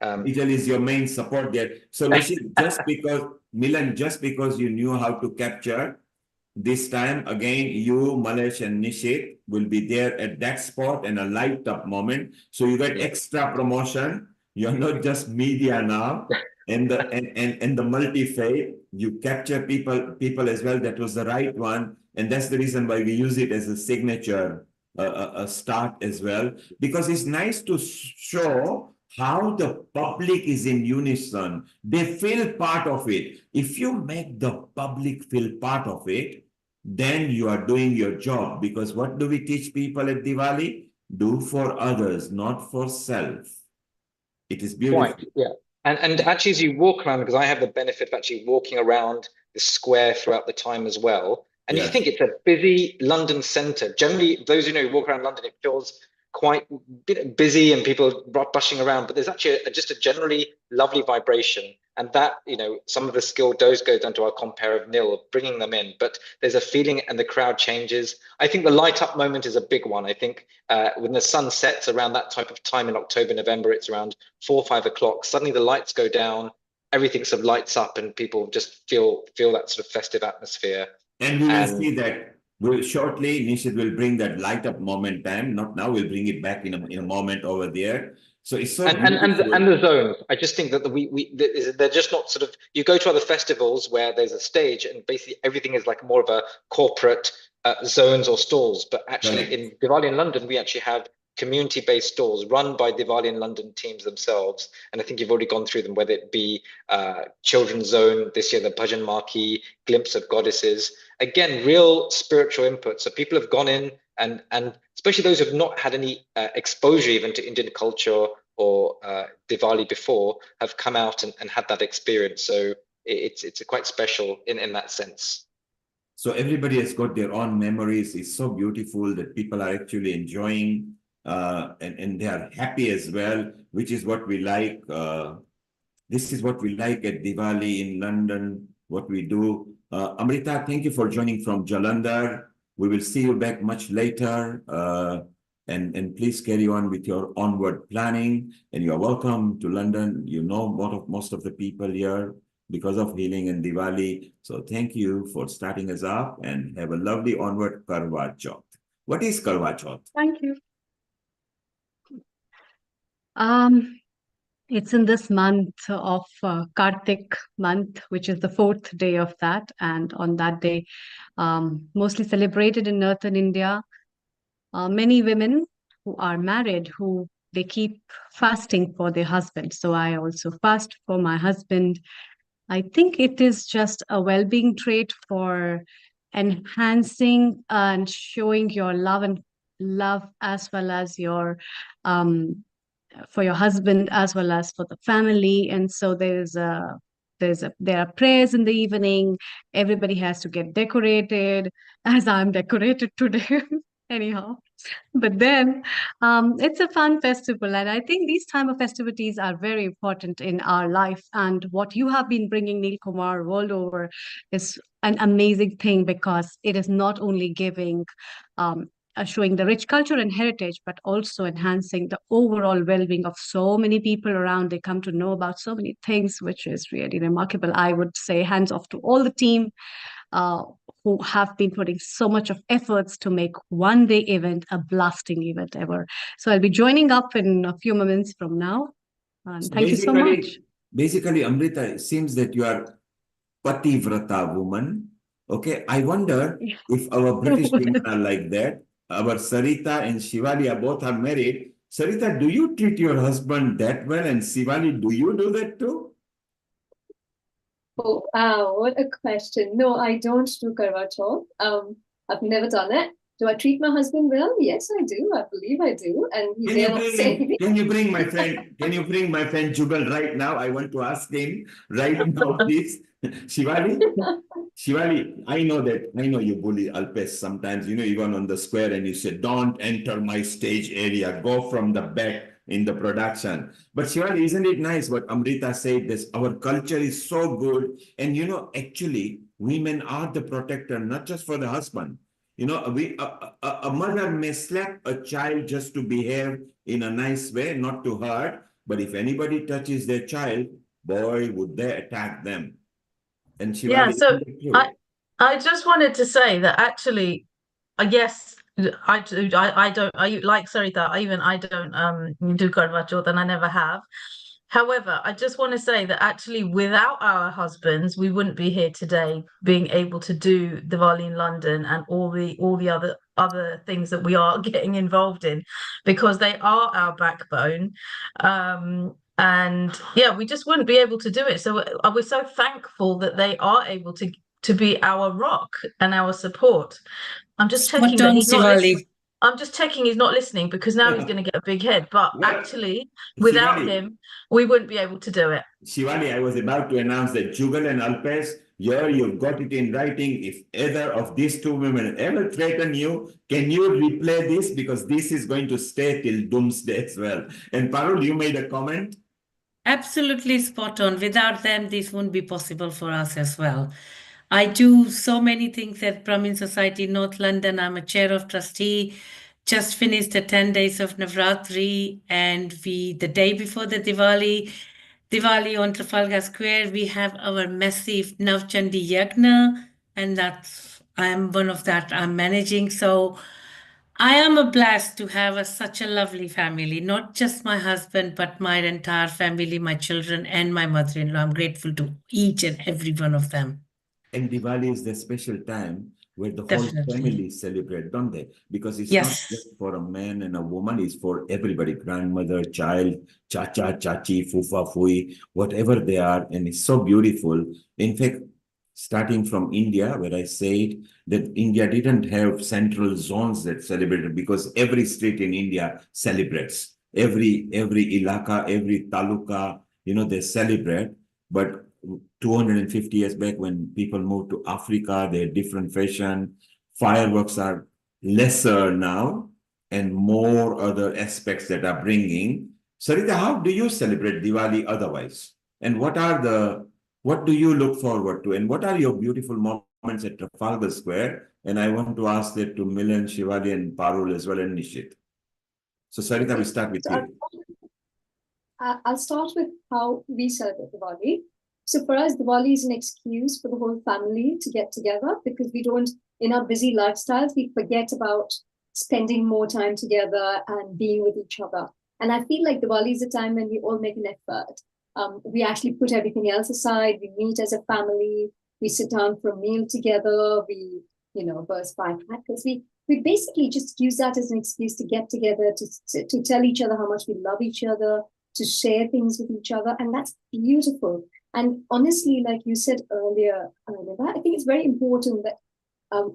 D: Bijal is your main support there. So Nishit, just because you knew how to capture, this time again, you, Malesh and Nishit will be there at that spot and a light up moment. So you get extra promotion. You're not just media now. And the multi-faith, you capture people as well. That was the right one. And that's the reason why we use it as a signature, a start as well, because it's nice to show how the public is in unison. They feel part of it. If you make the public feel part of it, then you are doing your job. Because what do we teach people at Diwali? Do for others, not for self. It is beautiful.
H: Right, yeah. And actually, as you walk around, because I have the benefit of actually walking around the square throughout the time as well, and you think it's a busy London centre. Generally, those who know walk around London, it feels quite busy and people rushing around, but there's actually just a generally lovely vibration. And that, some of the skill does go down to our compere of Nil, bringing them in, but there's a feeling and the crowd changes. I think the light up moment is a big one. I think when the sun sets around that type of time in October, November, it's around 4 or 5 o'clock. Suddenly the lights go down, everything sort of lights up and people just feel that sort of festive atmosphere.
D: And we will see that. Shortly, Nishit will bring that light up moment time. Not now, we'll bring it back in a moment over there. So it's so
H: and the zones. I just think that they're just not sort of. You go to other festivals where there's a stage and basically everything is like more of a corporate zones or stalls. But actually, in Diwali in London, we actually have community-based stalls run by Diwali in London teams themselves. And I think you've already gone through them, whether it be Children's Zone, this year the Bhajan Marquee, Glimpse of Goddesses. Again, real spiritual input. So people have gone in and especially those who have not had any exposure even to Indian culture or Diwali before have come out and had that experience. So it's quite special in that sense.
D: So everybody has got their own memories. It's so beautiful that people are actually enjoying and they are happy as well, which is what we like. This is what we like at Diwali in London, what we do. Amrita, thank you for joining from Jalandhar. We will see you back much later. And please carry on with your onward planning. And you are welcome to London. You know most of the people here because of healing and Diwali. So thank you for starting us up and have a lovely onward Karwa Chauth. What is Karwa Chauth?
C: Thank you. It's in this month of Kartik month, which is the 4th day of that. And on that day, mostly celebrated in northern India, many women who are married, they keep fasting for their husband. So I also fast for my husband. I think it is just a well-being trait for enhancing and showing your love as well as your for your husband as well as for the family. And so there are prayers in the evening. Everybody has to get decorated, as I'm decorated today. Anyhow, but then it's a fun festival, and I think these time of festivities are very important in our life. And what you have been bringing, Neil Kumar, world over is an amazing thing, because it is not only giving showing the rich culture and heritage, but also enhancing the overall well-being of so many people around. They come to know about so many things, which is really remarkable. I would say hands off to all the team uh, who have been putting so much of efforts to make one day event a blasting event ever. So I'll be joining up in a few moments from now. And
D: So
C: thank you so much.
D: basically, Amrita, it seems that you are Pativrata woman. Okay, I wonder if our British women are like that. Our Sarita and Shivali are both are married. Sarita, do you treat your husband that well? And Shivali, do you do that too?
E: Oh, wow, what a question. No, I don't do Karwa Chauth. I've never done it. Do I treat my husband well? Yes, I do. I believe I do. And he dare not say anything.
D: Can you bring my friend? Can you bring my friend Jugal right now? I want to ask him right now, please. Shivali, Shivali, I know you bully Alpesh sometimes, even on the square, and you say, don't enter my stage area, go from the back in the production. But Shivali, isn't it nice what Amrita said, this, our culture is so good. And actually, women are the protector, not just for the husband. A mother may slap a child just to behave in a nice way, not to hurt. But if anybody touches their child, boy, would they attack them. And
L: Yeah,
D: Shivali,
L: so
D: isn't it true?
L: I just wanted to say that actually, yes, I do. I don't. I like Sarita. I don't do Karwa Chauth, and I never have. However, I just want to say that actually, without our husbands, we wouldn't be here today, being able to do Diwali in London and all the other things that we are getting involved in, because they are our backbone. And yeah, we just wouldn't be able to do it. So we're so thankful that they are able to be our rock and our support. I'm just checking that he's not listening. I'm just checking he's not listening, because now he's going to get a big head. But actually, without
D: Shivali,
L: him, we wouldn't be able to do it.
D: Shivali, I was about to announce that Jugal and Alpesh, you've got it in writing. If either of these two women ever threaten you, can you replay this? Because this is going to stay till doomsday as well. And Parul, you made a comment?
F: Absolutely spot on. Without them, this wouldn't be possible for us as well. I do so many things at Brahmin Society North London. I'm a chair of trustee. Just finished the 10 days of Navratri, and the day before the Diwali on Trafalgar Square, we have our massive Navchandi Yagna, and I'm one of that I'm managing. So I am a blessed to have such a lovely family, not just my husband, but my entire family, my children, and my mother-in-law. I'm grateful to each and every one of them.
D: And Diwali is the special time where the whole
F: Definitely.
D: family celebrate, don't they? Because it's
F: Yes.
D: not just for a man and a woman, it's for everybody, grandmother, child, chacha, chachi, fufa, fui, whatever they are. And it's so beautiful. In fact, starting from India, where I said that India didn't have central zones that celebrated, because every street in India celebrates. Every ilaka, every taluka, they celebrate. But 250 years back, when people moved to Africa, they had different fashion. Fireworks are lesser now, and more other aspects that are bringing. Sarita, how do you celebrate Diwali otherwise? And what do you look forward to? And what are your beautiful moments at Trafalgar Square? And I want to ask that to Milan, Shivali, and Parul as well, and Nishit. So Sarita, we start with you.
E: I'll start with how we celebrate Diwali. So for us, Diwali is an excuse for the whole family to get together, because we don't, in our busy lifestyles, we forget about spending more time together and being with each other. And I feel like Diwali is a time when we all make an effort. We actually put everything else aside. We meet as a family. We sit down for a meal together. We, burst firecrackers. We basically just use that as an excuse to get together, to tell each other how much we love each other, to share things with each other. And that's beautiful. And honestly, like you said earlier, Niva, I think it's very important that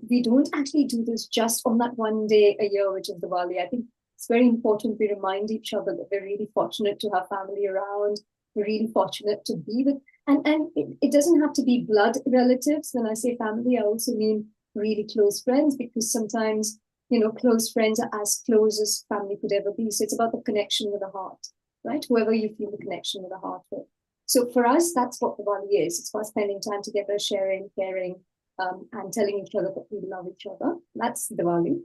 E: we don't actually do this just on that one day a year, which is Diwali. I think it's very important we remind each other that we're really fortunate to have family around. We're really fortunate to be with, and it doesn't have to be blood relatives. When I say family, I also mean really close friends, because sometimes, close friends are as close as family could ever be. So it's about the connection with the heart, right? Whoever you feel the connection with the heart with. So for us, that's what Diwali is. It's about spending time together, sharing, caring, and telling each other that we love each other. That's Diwali.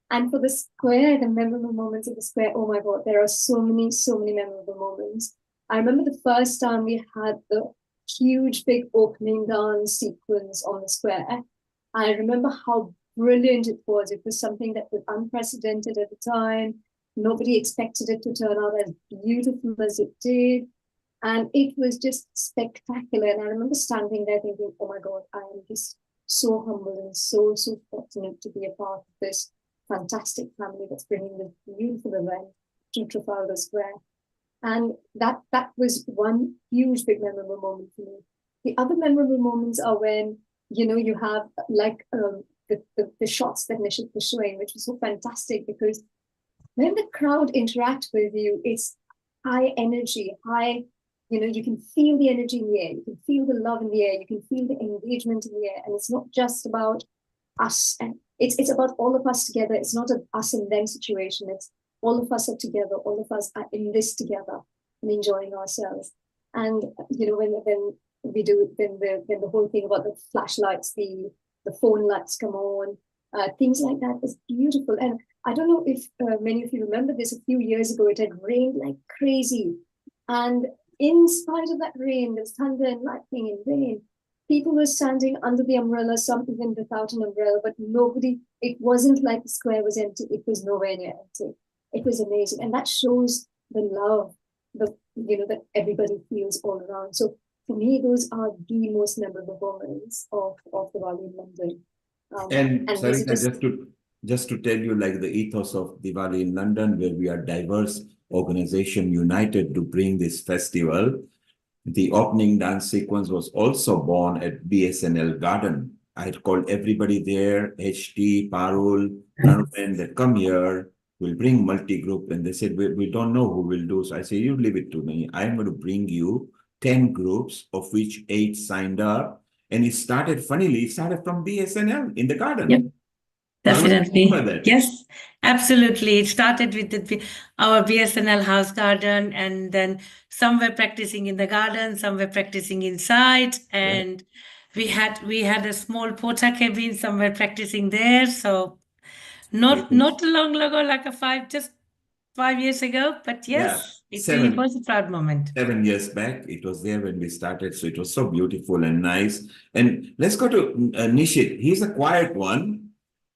E: And for the square, the memorable moments of the square, oh my God, there are so many memorable moments. I remember the first time we had the huge, big opening dance sequence on the square. I remember how brilliant it was. It was something that was unprecedented at the time. Nobody expected it to turn out as beautiful as it did. And it was just spectacular. And I remember standing there thinking, oh my God, I am just so humble and so fortunate to be a part of this fantastic family that's bringing this beautiful event to Trafalgar Square. And that was one huge, big memorable moment for me. The other memorable moments are when, you have like the shots that Nishit was showing, which was so fantastic, because when the crowd interact with you, it's high energy, high, you can feel the energy in the air, you can feel the love in the air, you can feel the engagement in the air. And it's not just about us, and it's about all of us together. It's not an us and them situation. It's all of us are together, all of us are in this together and enjoying ourselves. And when we do it, then the whole thing about the flashlights, the phone lights come on, things like that is beautiful. And I don't know if many of you remember this. A few years ago, it had rained like crazy, and in spite of that rain, there's thunder and lightning and rain, people were standing under the umbrella, some even without an umbrella, but nobody, it wasn't like the square was empty. It was nowhere near empty. It was amazing. And that shows the love, that everybody feels all around. So for me, those are the most memorable moments of Diwali in London.
D: And
E: these are
D: Sarika, just to tell you, like the ethos of Diwali in London, where we are diverse organization united to bring this festival. The opening dance sequence was also born at BSNL Garden. I had called everybody there, HT, Parul, Nanupen, that come here, we'll bring multi-group. And they said, we don't know who will do. So I said, you leave it to me. I'm going to bring you 10 groups, of which 8 signed up. And it started, funnily, it started from BSNL in the garden.
F: Yep. Definitely. Yes, absolutely. It started with our BSNL house garden, and then some were practicing in the garden, some were practicing inside, and we had a small porta cabin, some were practicing there. So not long ago, like just 5 years ago, but yes, it was a proud moment.
D: 7 years back, it was there when we started. So it was so beautiful and nice. And let's go to Nishit. He's a quiet one.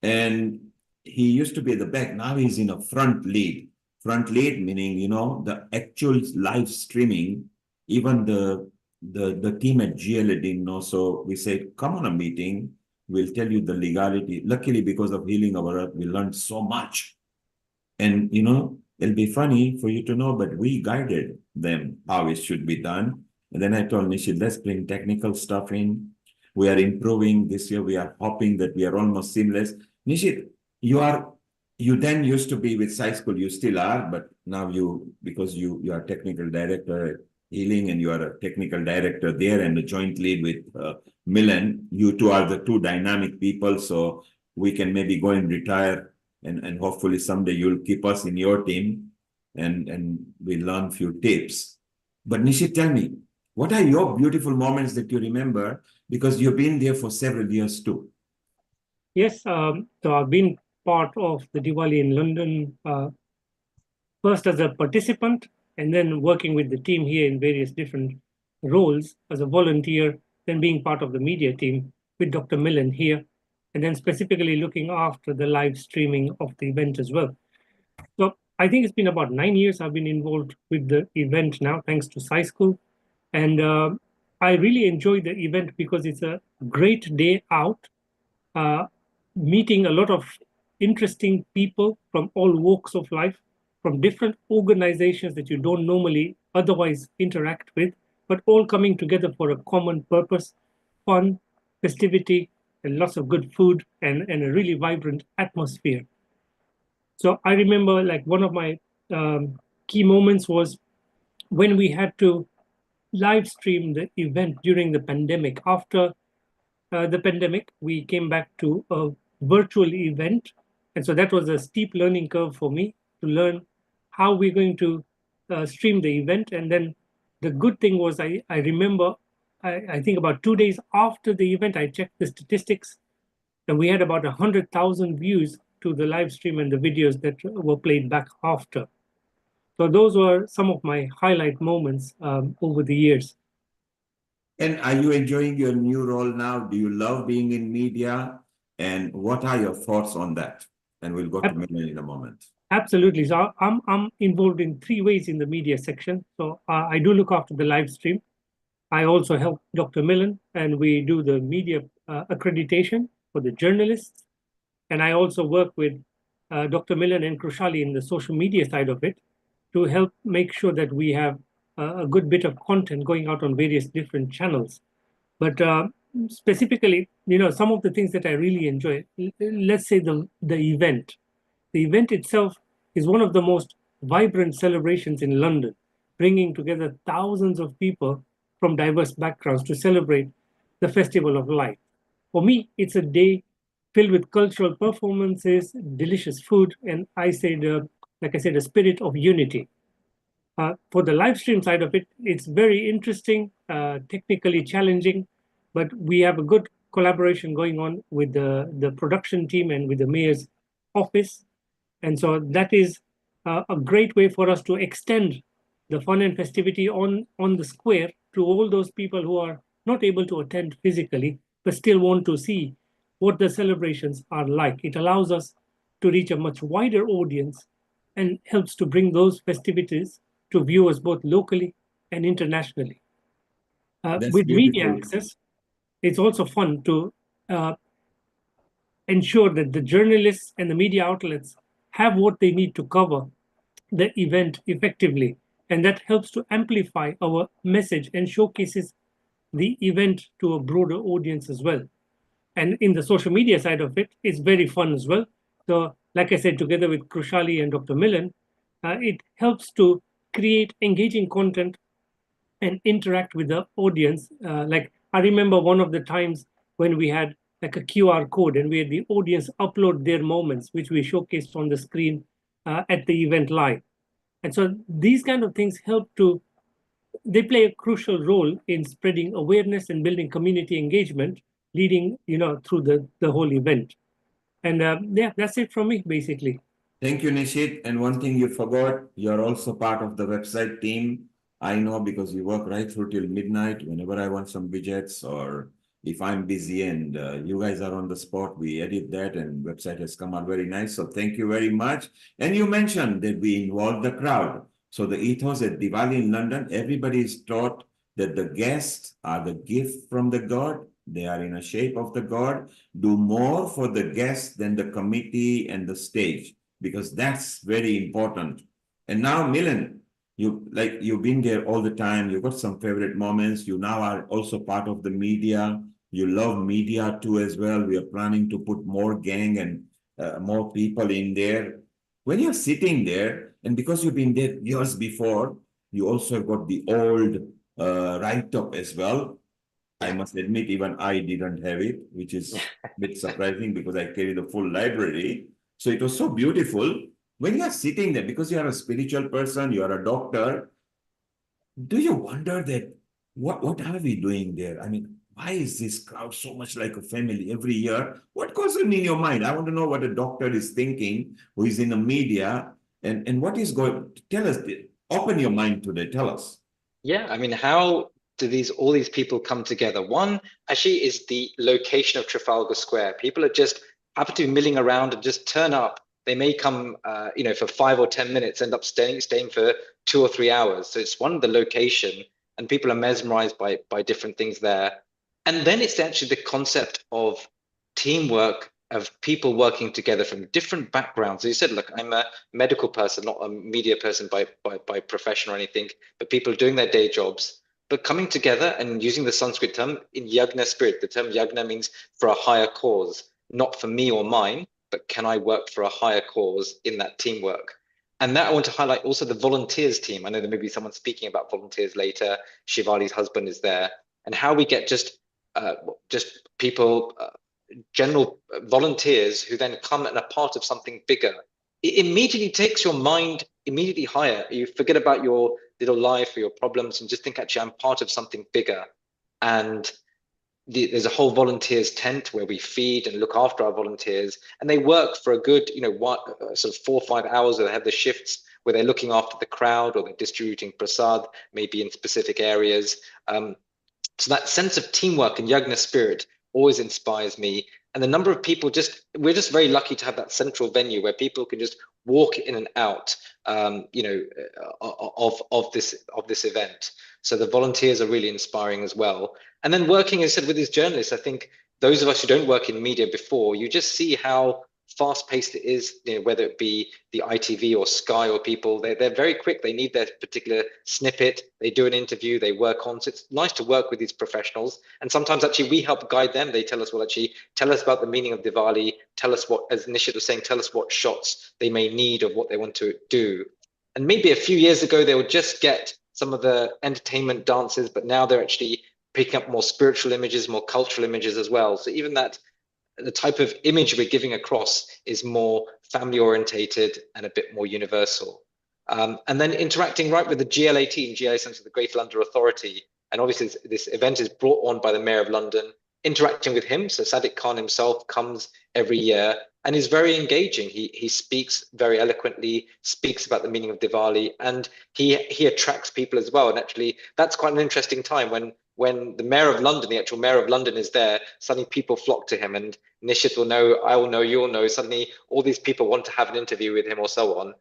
D: And he used to be at the back. Now he's in a front lead. Front lead meaning, the actual live streaming. Even the team at GLA didn't know. So we said, come on a meeting. We'll tell you the legality. Luckily, because of Healing Our Earth, we learned so much. And, it'll be funny for you to know, but we guided them how it should be done. And then I told Nishit, let's bring technical stuff in. We are improving this year. We are hoping that we are almost seamless. Nishit, you then used to be with Sci School, you still are, but now because you are technical director at Healing and you are a technical director there and a joint lead with Milan, you two are the two dynamic people, so we can maybe go and retire and hopefully someday you'll keep us in your team and we'll learn a few tips. But Nishit, tell me, what are your beautiful moments that you remember? Because you've been there for several years too.
G: Yes, so I've been part of the Diwali in London, first as a participant, and then working with the team here in various different roles as a volunteer, then being part of the media team with Dr. Millen here, and then specifically looking after the live streaming of the event as well. So I think it's been about 9 years I've been involved with the event now, thanks to Sci School. And I really enjoy the event because it's a great day out, meeting a lot of interesting people from all walks of life, from different organizations that you don't normally otherwise interact with, but all coming together for a common purpose, fun, festivity, and lots of good food and a really vibrant atmosphere. So I remember like one of my key moments was when we had to live stream the event during the pandemic. After the pandemic, we came back to a virtual event. And so that was a steep learning curve for me to learn how we're going to stream the event. And then the good thing was I remember, I think about 2 days after the event, I checked the statistics and we had about 100,000 views to the live stream and the videos that were played back after. So those were some of my highlight moments over the years.
D: And are you enjoying your new role now? Do you love being in media? And what are your thoughts on that? And we'll go to Milan in a moment.
G: Absolutely. So I'm involved in 3 ways in the media section. So I do look after the live stream. I also help Dr. Milan, and we do the media accreditation for the journalists. And I also work with Dr. Milan and Krushali in the social media side of it to help make sure that we have a good bit of content going out on various different channels. But specifically, some of the things that I really enjoy, let's say the event. The event itself is one of the most vibrant celebrations in London, bringing together thousands of people from diverse backgrounds to celebrate the Festival of Light. For me, it's a day filled with cultural performances, delicious food, and like I said, a spirit of unity. For the live stream side of it, it's very interesting, technically challenging, but we have a good collaboration going on with the production team and with the mayor's office. And so that is a great way for us to extend the fun and festivity on the square to all those people who are not able to attend physically, but still want to see what the celebrations are like. It allows us to reach a much wider audience and helps to bring those festivities to viewers both locally and internationally. With media access, it's also fun to ensure that the journalists and the media outlets have what they need to cover the event effectively. And that helps to amplify our message and showcases the event to a broader audience as well. And in the social media side of it, it's very fun as well. So, like I said, together with Krushali and Dr. Milan, it helps to create engaging content and interact with the audience. Like I remember one of the times when we had like a QR code and we had the audience upload their moments, which we showcased on the screen at the event live. And so these kind of things they play a crucial role in spreading awareness and building community engagement, leading, through the whole event. And yeah, that's it from me, basically.
D: Thank you, Nishit. And one thing you forgot, you're also part of the website team. I know because you work right through till midnight. Whenever I want some widgets or if I'm busy and you guys are on the spot, we edit that and website has come out very nice. So thank you very much. And you mentioned that we involve the crowd. So the ethos at Diwali in London, everybody is taught that the guests are the gift from the God. They are in a shape of the God. Do more for the guests than the committee and the stage, because that's very important. And now, Milan, you've been there all the time. You've got some favorite moments. You now are also part of the media. You love media too as well. We are planning to put more gang and more people in there. When you're sitting there, and because you've been there years before, you also have got the old write-up as well. I must admit, even I didn't have it, which is a bit surprising because I carry the full library. So it was so beautiful. When you are sitting there, because you are a spiritual person, you are a doctor, do you wonder that what are we doing there? I mean, why is this crowd so much like a family every year? What goes on in your mind? I want to know what a doctor is thinking who is in the media and what is going. Tell us, open your mind today. Tell us.
H: Yeah, I mean, how do all these people come together? One actually is the location of Trafalgar Square. People are just happen to be milling around and just turn up. They may come, for 5 or 10 minutes, end up staying for 2 or 3 hours. So it's one, the location, and people are mesmerized by different things there. And then it's actually the concept of teamwork, of people working together from different backgrounds. As you said, look, I'm a medical person, not a media person by profession or anything, but people doing their day jobs. but coming together and using the Sanskrit term in yagna spirit. The term yagna means for a higher cause, not for me or mine, but can I work for a higher cause in that teamwork? And that I want to highlight also the volunteers team. I know there may be someone speaking about volunteers later. Shivali's husband is there, and how we get just people, general volunteers who then come and are part of something bigger. It immediately takes your mind immediately higher. You forget about your little life or your problems and just think, actually, I'm part of something bigger. And there's a whole volunteers tent where we feed and look after our volunteers, and they work for a good, sort of 4 or 5 hours. Where they have the shifts where they're looking after the crowd or they're distributing prasad, maybe in specific areas. So that sense of teamwork and yagna spirit always inspires me. And the number of people, we're just very lucky to have that central venue where people can just walk in and out, of this event. So the volunteers are really inspiring as well. And then working, as I said, with these journalists, I think those of us who don't work in media before, you just see how fast-paced it is, whether it be the ITV or Sky or people, they're very quick. They need their particular snippet. They do an interview, they work on. So it's nice to work with these professionals. And sometimes actually we help guide them. They tell us, well, actually, tell us about the meaning of Diwali. Tell us what, as Nishit was saying, tell us what shots they may need of what they want to do. And maybe a few years ago, they would just get some of the entertainment dances, but now they're actually picking up more spiritual images, more cultural images as well. So even that, the type of image we're giving across is more family orientated and a bit more universal. And then interacting right with the GLA team. GLA stands for the Greater London Authority. And obviously this event is brought on by the Mayor of London, interacting with him. So Sadiq Khan himself comes every year and is very engaging. He speaks very eloquently, speaks about the meaning of Diwali, and he attracts people as well. And actually, that's quite an interesting time when the Mayor of London, the actual Mayor of London is there, suddenly people flock to him, and Nishit will know, I will know, you'll know, suddenly all these people want to have an interview with him or so on.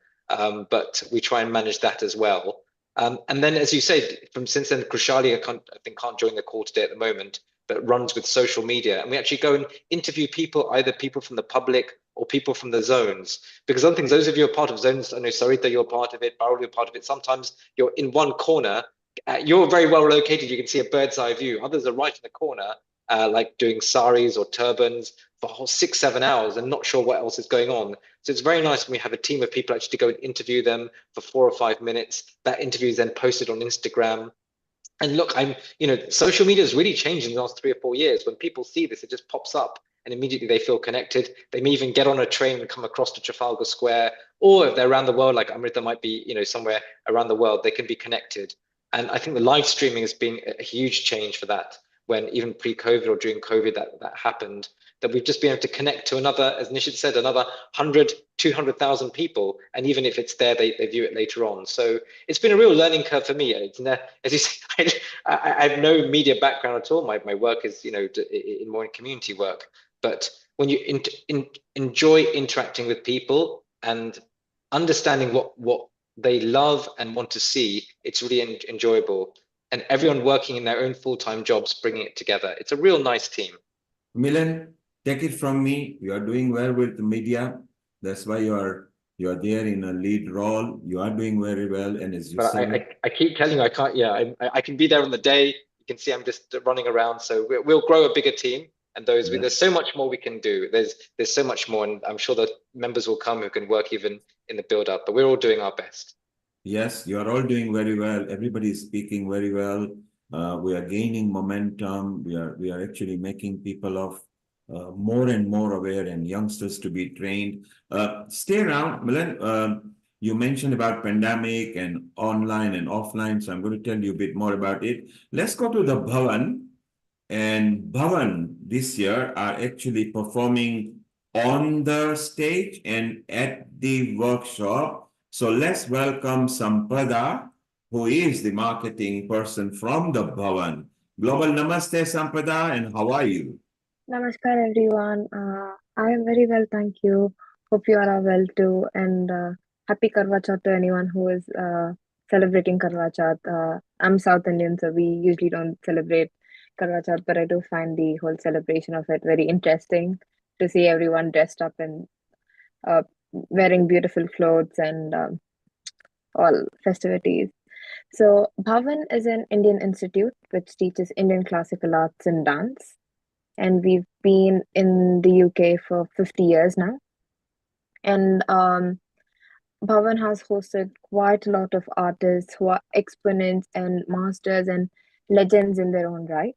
H: But we try and manage that as well. And then, as you said, since then, Krushali, I think can't join the call today at the moment, but runs with social media. And we actually go and interview people, either people from the public or people from the zones. Because other things, those of you who are part of zones, I know Sarita, you're part of it, Barul, you're part of it. Sometimes you're in one corner, you're very well located, you can see a bird's eye view. Others are right in the corner, like doing saris or turbans for a whole 6-7 hours and not sure what else is going on. So it's very nice when we have a team of people actually to go and interview them for 4 or 5 minutes. That interview is then posted on Instagram. And look, social media has really changed in the last 3 or 4 years. When people see this, it just pops up and immediately they feel connected. They may even get on a train and come across to Trafalgar Square, or if they're around the world, like Amrita might be, somewhere around the world, they can be connected. And I think the live streaming has been a huge change for that. When even pre-COVID or during COVID that happened, that we've just been able to connect to another, as Nishit said, another 100, 200,000 people. And even if it's there, they view it later on. So it's been a real learning curve for me. As you say, I have no media background at all. My work is, more in community work. But when you enjoy interacting with people and understanding what they love and want to see, it's really enjoyable. And everyone working in their own full-time jobs, bringing it together. It's a real nice team.
D: Milan, take it from me. You are doing well with the media. That's why you are there in a lead role. You are doing very well. And as you said,
H: I keep telling you, I can't. Yeah, I can be there on the day. You can see I'm just running around. So we'll grow a bigger team. And there's so much more we can do. There's so much more, and I'm sure that members will come who can work even in the build-up. But we're all doing our best.
D: Yes, you are all doing very well. Everybody is speaking very well. We are gaining momentum. We are actually making people of more and more aware and youngsters to be trained. Stay around, Milan. You mentioned about pandemic and online and offline, so I'm going to tell you a bit more about it. Let's go to the Bhavan. And Bhavan this year are actually performing on the stage and at the workshop. So let's welcome Sampada, who is the marketing person from the Bhavan. Global Namaste, Sampada, and how are you?
M: Namaskar, everyone. I am very well, thank you. Hope you are all well too. And happy Karwa Chauth to anyone who is celebrating Karwa Chauth. I'm South Indian, so we usually don't celebrate Karwa Chauth, but I do find the whole celebration of it very interesting to see everyone dressed up and wearing beautiful clothes and all festivities. So, Bhavan is an Indian institute which teaches Indian classical arts and dance. And we've been in the UK for 50 years now. And Bhavan has hosted quite a lot of artists who are exponents and masters and legends in their own right.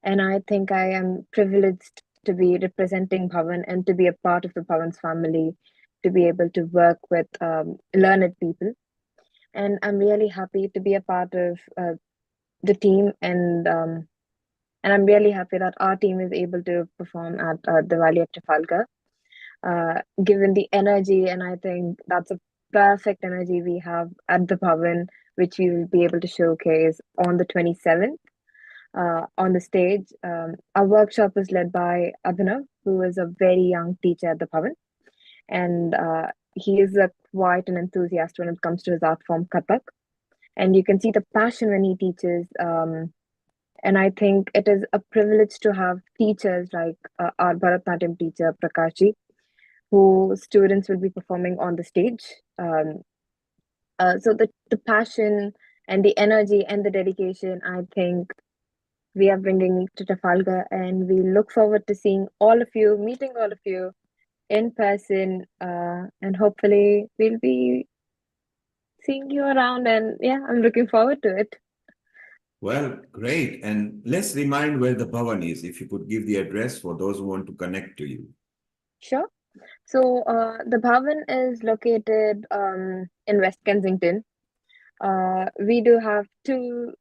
M: And I think I am privileged to be representing Bhavan and to be a part of the Bhavan's family, to be able to work with learned people. And I'm really happy to be a part of the team, and I'm really happy that our team is able to perform at Diwali at Trafalgar, given the energy, and I think that's a perfect energy we have at the Bhavan, which we will be able to showcase on the 27th on the stage. Our workshop is led by Abhinav, who is a very young teacher at the Bhavan, and he is quite an enthusiast when it comes to his art form Kathak, and you can see the passion when he teaches. And I think it is a privilege to have teachers like our Bharatanatyam teacher Prakashji, who students will be performing on the stage. So the passion and the energy and the dedication, I think we are bringing to Trafalgar, and we look forward to seeing all of you, meeting all of you in person, and hopefully we'll be seeing you around. And yeah, I'm looking forward to it.
D: Well, great. And let's remind where the Bhavan is, if you could give the address for those who want to connect to you.
M: Sure. So the Bhavan is located in West Kensington. We do have two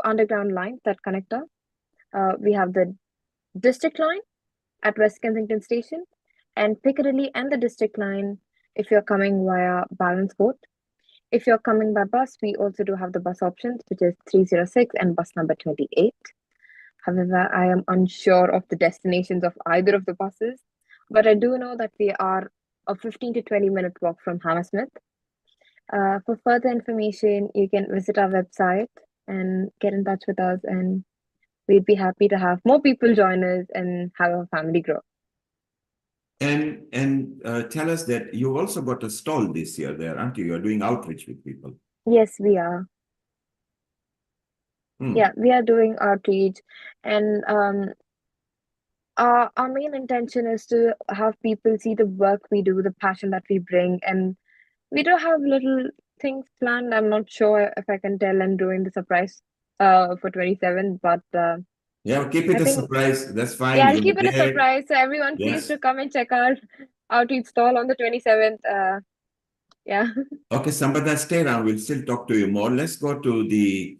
M: underground lines that connect us. We have the District Line at West Kensington Station, and Piccadilly and the District Line if you're coming via Balance Court. If you're coming by bus, we also do have the bus options, which is 306 and bus number 28. However, I am unsure of the destinations of either of the buses, but I do know that we are a 15 to 20-minute walk from Hammersmith. For further information, you can visit our website and get in touch with us, and we'd be happy to have more people join us and have our family grow.
D: And tell us that you've also got a stall this year there, aren't you? You're doing outreach with people.
M: Yes, we are. Yeah, we are doing outreach, and our main intention is to have people see the work we do, the passion that we bring, and we do have little things planned. I'm not sure if I can tell. I'm doing the surprise for 27, but
D: yeah, keep it a surprise. That's fine.
M: Yeah, I'll keep it a surprise. So everyone, please do come and check our outreach stall on the 27th. Yeah.
D: Okay, Sambada, stay around. We'll still talk to you more. Let's go to the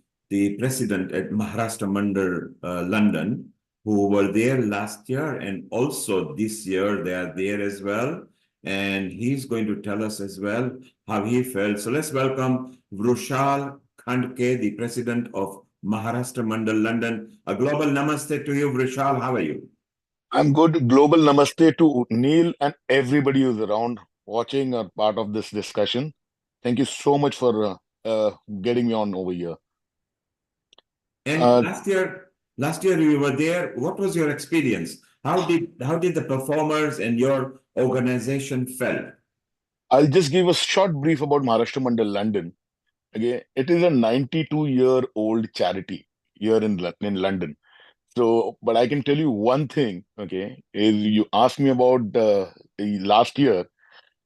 D: president at Maharashtra Mandal, London, who were there last year, and also this year they are there as well. And he's going to tell us as well how he felt. So let's welcome Vrushal Khandke, the president of Maharashtra Mandal, London. A global namaste to you, Vrushal. How are you?
N: I'm good. Global namaste to Neil and everybody who's around watching or part of this discussion. Thank you so much for getting me on over here.
D: And last year you were there. What was your experience? How did the performers and your organization felt?
N: I'll just give a short brief about Maharashtra Mandal London. Okay, it is a 92-year-old charity here in London. So, but I can tell you one thing, okay, is you asked me about the last year.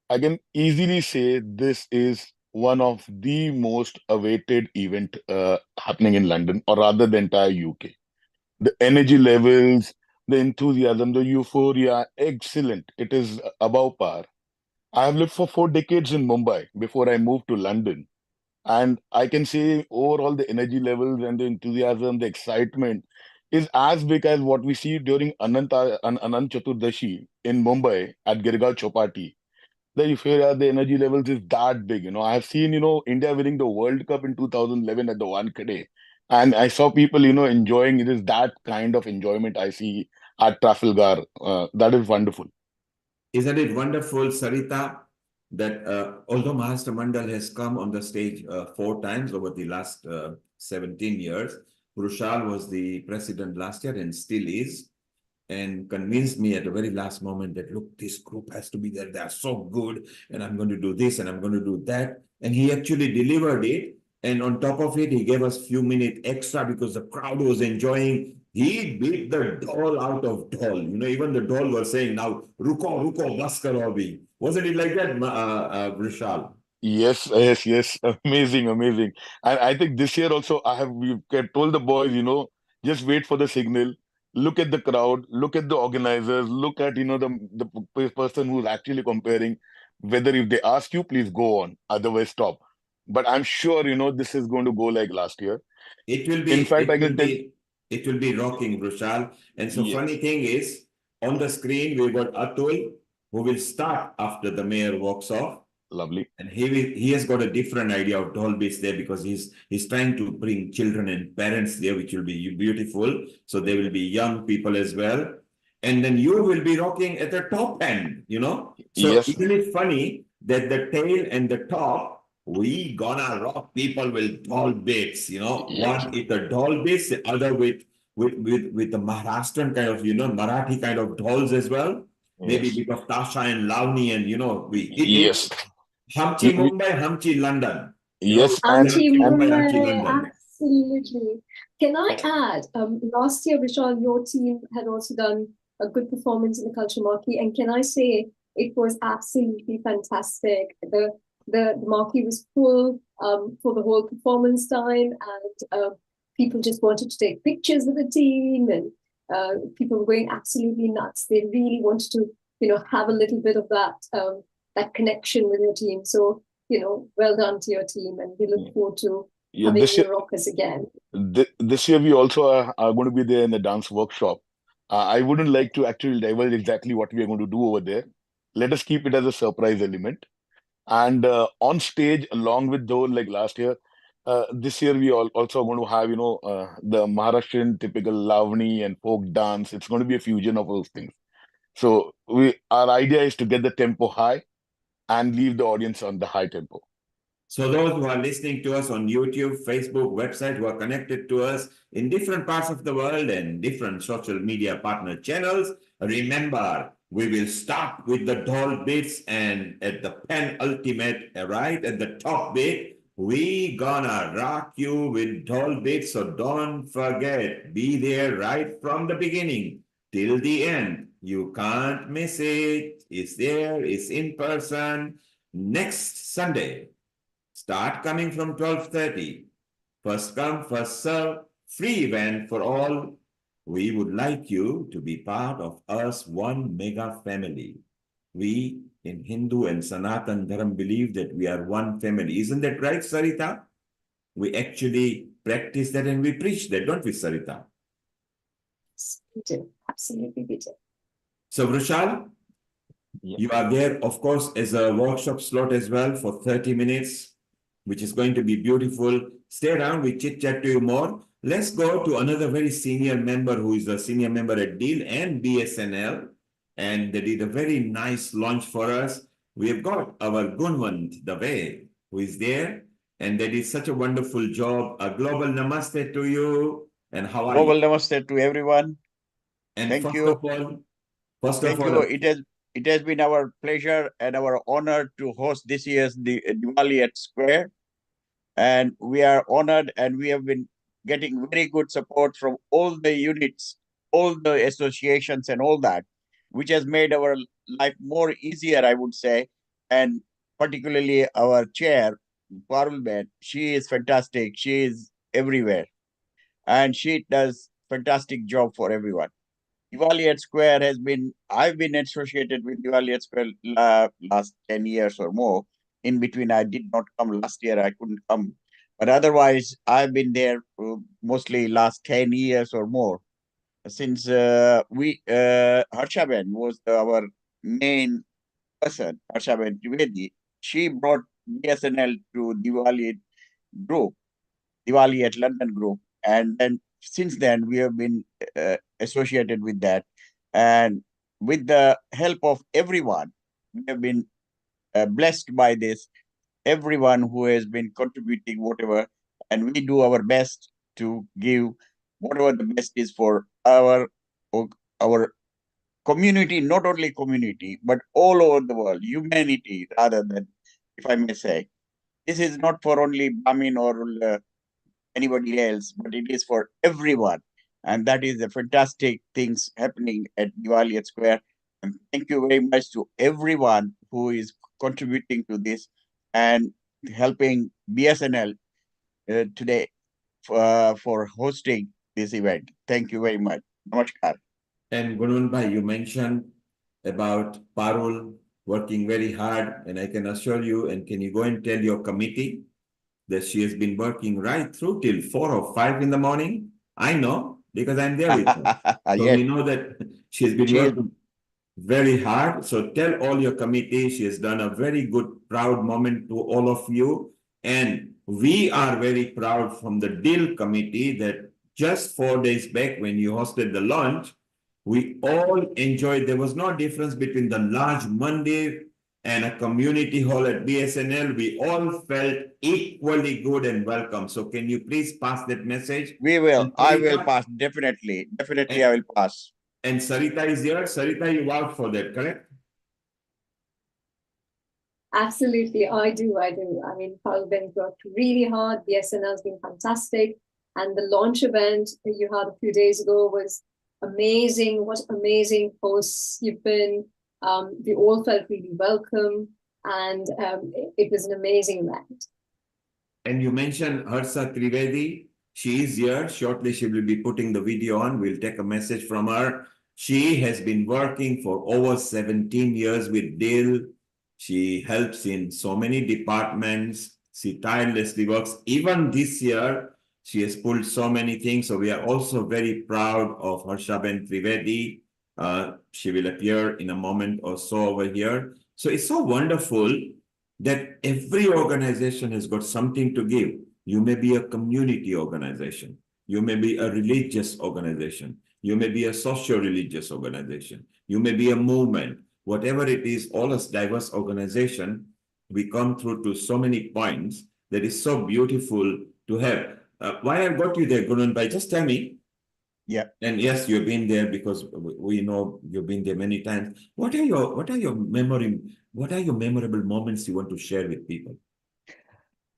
N: I can easily say this is one of the most awaited event happening in London, or rather the entire UK. The energy levels, the enthusiasm, the euphoria, excellent. It is above par. I have lived for 4 decades in Mumbai before I moved to London. And I can say overall the energy levels and the enthusiasm, the excitement is as big as what we see during Anant Chaturdashi in Mumbai at Girgaon Chowpatty. The euphoria, the energy levels is that big. I have seen, India winning the World Cup in 2011 at the Wankhede. And I saw people, enjoying it. Is that kind of enjoyment I see at Trafalgar. That is wonderful.
D: Isn't it wonderful, Sarita, that although Maharashtra Mandal has come on the stage 4 times over the last 17 years, Vrushal was the president last year and still is, and convinced me at the very last moment that, look, this group has to be there. They are so good, and I'm going to do this and I'm going to do that. And he actually delivered it. And on top of it, he gave us few minutes extra because the crowd was enjoying. He beat the doll out of doll. You know, even the doll was saying, now, ruko, ruko, bas karo abhi. Wasn't it like that, Vishal?
N: Yes, yes, yes. Amazing, amazing. And I think this year also, we've told the boys, just wait for the signal, look at the crowd, look at the organizers, look at, the person who's actually comparing. Whether if they ask you, please go on, otherwise stop. But I'm sure, this is going to go like last year.
D: It will
N: In
D: be,
N: fact, I
D: it will
N: can tell,
D: be, it will be rocking, Vishal. And so
N: yes,
D: funny thing is, on the screen, we've got Atul, who will start after the mayor walks off.
N: lovely.
D: And he has got a different idea of doll bits there because he's trying to bring children and parents there, which will be beautiful. So there will be young people as well. And then you will be rocking at the top end, So
N: Yes,
D: isn't it funny that the tail and the top, we gonna rock people with doll bits,
N: yes,
D: One with the doll bits, the other with the Maharashtrian kind of, Marathi kind of dolls as well. Maybe
N: yes,
D: because Tasha and Lavni and we hit it.
N: yes.
D: Hamchi
N: We, we,
D: Mumbai, Hamchi London.
N: yes,
E: Auntie
D: Hamchi Mumbai, Hamchi
E: Mumbai,
D: London.
E: absolutely. Can I add, last year, Vishal, your team had also done a good performance in the Culture Marquee, and can I say it was absolutely fantastic. The marquee was full for the whole performance time, and people just wanted to take pictures with the team, and people were going absolutely nuts. They really wanted to, have a little bit of that connection with your team. So, well done to your team, and we look forward to
N: yeah,
E: having you rock us again.
N: this year we also are going to be there in the dance workshop. I wouldn't like to actually divulge exactly what we are going to do over there. Let us keep it as a surprise element. And on stage, along with those like last year, this year we also going to have the Maharashtrian typical Lavani and folk dance. It's going to be a fusion of those things. So our idea is to get the tempo high and leave the audience on the high tempo.
D: So those who are listening to us on YouTube, Facebook, website, who are connected to us in different parts of the world and different social media partner channels, remember, we will start with the doll bits, and at the penultimate, right at the top bit, we gonna rock you with doll bits. So don't forget, be there right from the beginning till the end. You can't miss it. It's there, it's in person. Next Sunday, start coming from 12:30. First come, first serve, free event for all. We would like you to be part of us, one mega family. We in Hindu and Sanatan Dharam believe that we are one family. Isn't that right, Sarita? We actually practice that and we preach that, don't we, Sarita?
E: We do. Absolutely, we do.
D: So, Vishal, you are there, of course, as a workshop slot as well for 30 minutes, which is going to be beautiful. Stay around, we chit-chat to you more. Let's go to another very senior member who is a senior member at Deal and BSNL, and they did a very nice launch for us. We have got our Gunwant Dave, who is there, and they did such a wonderful job. A global namaste to you, and how are
O: Global
D: you?
O: namaste to everyone.
D: And
O: Thank
D: first
O: you.
D: of all,
O: Thank you. It has been our pleasure and our honor to host this year's Diwali at Square. And we are honored, and we have been getting very good support from all the units, all the associations and all that, which has made our life more easier, I would say. And particularly our chair, Parul Ben, she is fantastic. She is everywhere. And she does fantastic job for everyone. Diwali at Square I've been associated with Diwali at Square last 10 years or more. In between, I did not come last year, I couldn't come. But otherwise, I've been there mostly last 10 years or more. Since Harshaben was our main person, Harshaben Trivedi, she brought BSNL to group, Diwali at London group. And then since then, we have been associated with that. And with the help of everyone, we have been blessed by this, everyone who has been contributing whatever. And we do our best to give whatever the best is for our community, not only community, but all over the world, humanity, rather than, if I may say. this is not for only Brahmin or anybody else, but it is for everyone. And that is the fantastic things happening at Diwali at Square. And thank you very much to everyone who is contributing to this and helping BSNL today for hosting this event. Thank you very much. Namaskar.
D: And Gunun Bhai, you mentioned about Parul working very hard, and I can assure you, and can you go and tell your committee that she has been working right through till 4 or 5 in the morning? I know, because I'm there with her. So
O: Yes.
D: we know that she's been working very hard. So tell all your committee, she has done a very good, proud moment to all of you. And we are very proud from the DIL committee that just 4 days back when you hosted the launch, we all enjoyed. There was no difference between the large mandir and a community hall at BSNL. We all felt equally good and welcome. So can you please pass that message?
O: We will.
D: And
O: I will
D: Sarita-
O: pass. Definitely. Definitely, I will pass.
D: And Sarita is here. Sarita, you vouch for that, correct?
E: Absolutely, I do. I mean, Palben's worked really hard. The SNL has been fantastic. And the launch event that you had a few days ago was amazing. What amazing hosts you've been. We all felt really welcome. And it was an amazing event.
D: And you mentioned Harsha Trivedi. She is here. Shortly, she will be putting the video on. We'll take a message from her. She has been working for over 17 years with DIL. She helps in so many departments. She tirelessly works. Even this year, she has pulled so many things. So we are also very proud of Harshaben Trivedi. She will appear in a moment or so over here. So it's so wonderful that every organization has got something to give. You may be a community organization. You may be a religious organization. You may be a socio-religious organization. You may be a movement. Whatever it is, all as diverse organization, we come through to so many points that is so beautiful to have. Why I got you there, Gunun Bhai, just tell me.
O: Yeah.
D: And yes, you've been there because we know you've been there many times. What are your memorable moments you want to share with people?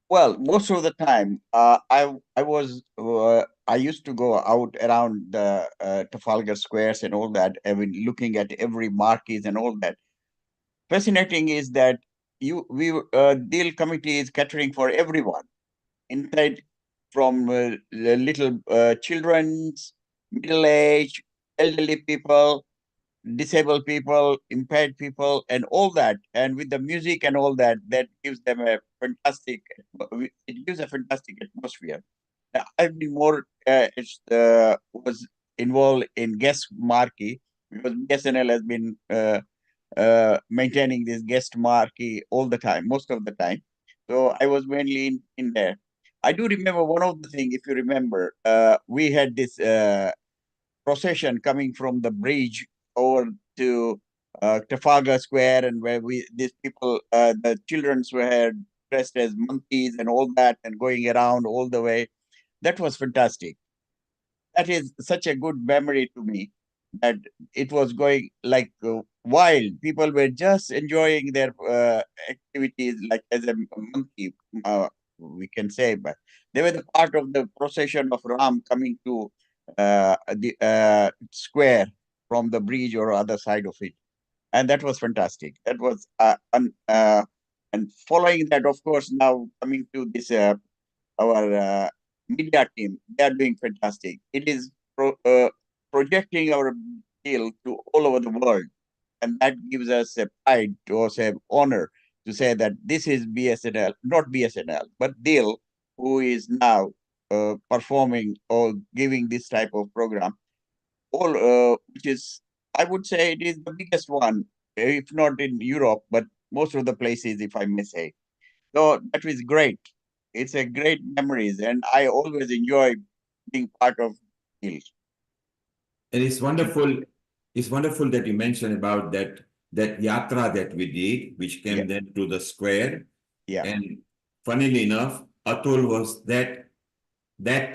O: Well, most of the time, I used to go out around the Trafalgar Squares and all that. I mean, looking at every marquee and all that. Fascinating is that DIL committee is catering for everyone, inside from the little children's, middle age, elderly people, disabled people, impaired people, and all that. And with the music and all that, that gives them a fantastic. It gives a fantastic atmosphere. I've been more was involved in guest marquee because BSNL has been maintaining this guest marquee all the time, most of the time. So I was mainly in there. I do remember one of the things, if you remember, we had this procession coming from the bridge over to Trafalgar Square, and where these people, the children were dressed as monkeys and all that, and going around all the way. That was fantastic. That is such a good memory to me that it was going like wild. People were just enjoying their activities like as a monkey, we can say, but they were the part of the procession of Ram coming to the square from the bridge or other side of it. And that was fantastic. That was, and following that, of course, now coming to this, our media team, they are doing fantastic. It is projecting our deal to all over the world. And that gives us a pride, to us an honor to say that this is BSNL, not BSNL, but DIL, who is now performing or giving this type of program. All, which is, I would say, it is the biggest one, if not in Europe, but most of the places, if I may say. So that was great. It's a great memories, and I always enjoy being part of DIL.
D: And it's wonderful. It's wonderful that you mentioned about that yatra that we did, which came then to the square.
O: Yeah.
D: And funnily enough, Atul was that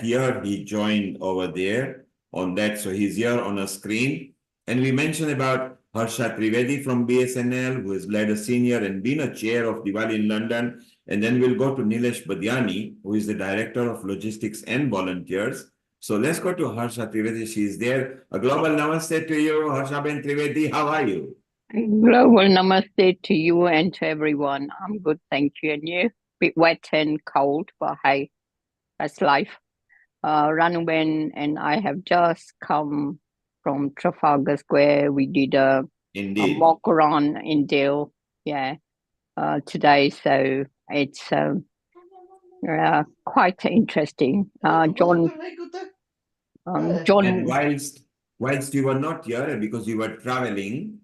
D: year he joined over there on that. So he's here on a screen. And we mentioned about Harsha Trivedi from BSNL, who has led a senior and been a chair of Diwali in London. And then we'll go to Nilesh Badiani, who is the Director of Logistics and Volunteers. So let's go to Harsha Trivedi. She's there. A global namaste to you, Harsha Ben Trivedi. How are you?
P: Global namaste to you and to everyone. I'm good, thank you. And you? Bit wet and cold, but hey, that's life. Ranuben and I have just come from Trafalgar Square. We did a mock run in Deal, today. So it's quite interesting. John.
D: And whilst you were not here because you were traveling,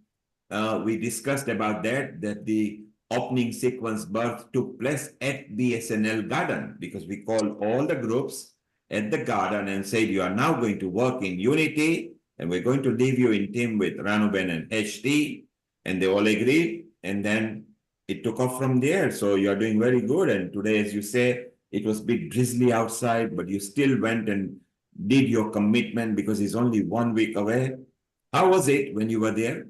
D: we discussed about that the opening sequence birth took place at BSNL Garden, because we called all the groups at the garden and said, you are now going to work in unity, and we're going to leave you in team with Ranuben and HT, and they all agreed, and then it took off from there. So you are doing very good. And today, as you say, it was a bit drizzly outside, but you still went and did your commitment because it's only 1 week away. How was it when you were there?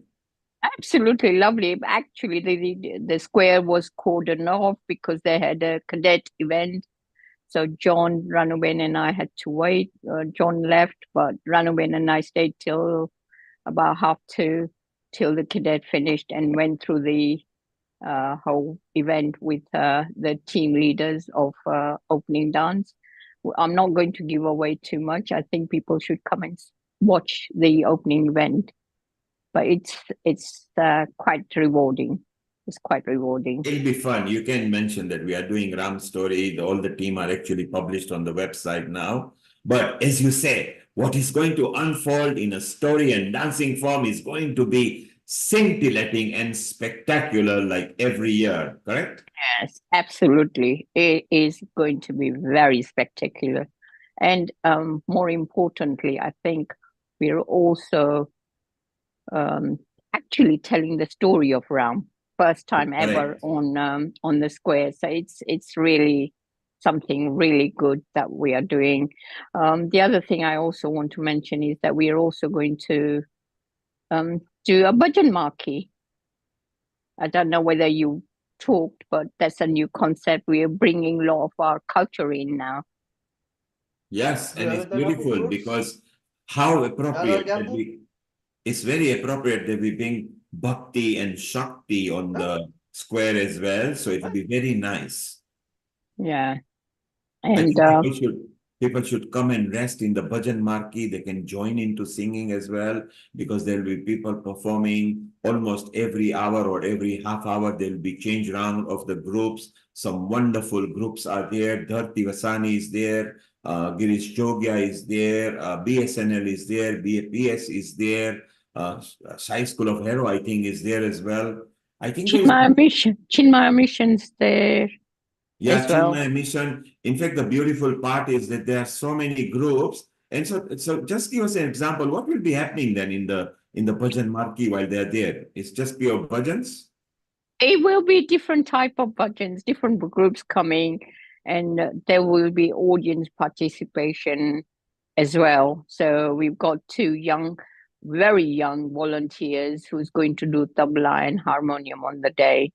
P: Absolutely lovely. Actually, the square was cordoned off because they had a cadet event. So John, Ranuben and I had to wait. John left, but Ranuben and I stayed till about 1:30 till the cadet finished and went through the whole event with the team leaders of opening dance. I'm not going to give away too much. I think people should come and watch the opening event. But it's quite rewarding. It's quite rewarding.
D: It'll be fun. You can mention that we are doing Ram story. All the team are actually published on the website now. But as you say, what is going to unfold in a story and dancing form is going to be scintillating and spectacular like every year, correct?
P: Yes, absolutely. It is going to be very spectacular. And more importantly, I think we're also actually telling the story of Ram, first time ever on the square. So it's really something really good that we are doing. The other thing I also want to mention is that we are also going to do a bhajan marquee. I don't know whether you talked, but that's a new concept. We are bringing a lot of our culture in now.
D: Yes, and it's beautiful because how appropriate that it's very appropriate that we bring Bhakti and Shakti on the square as well. So it will be very nice.
P: Yeah.
D: I
P: And
D: think people should come and rest in the bhajan marquee. They can join into singing as well, because there will be people performing almost every hour or every half hour. There will be change round of the groups. Some wonderful groups are there. Dharti Vasani is there. Girish Jogia is there. BSNL is there. BAPS is there. Sai School of Hero, I think, is there as well. I think
P: Chinmaya Mission's there.
D: Yeah, Chinmaya Mission. In fact, the beautiful part is that there are so many groups. And so just give us an example. What will be happening then in the bhajan marquee while they're there? It's just pure bhajans?
P: It will be different type of bhajans, different groups coming, and there will be audience participation as well. So we've got two very young volunteers who's going to do tabla and harmonium on the day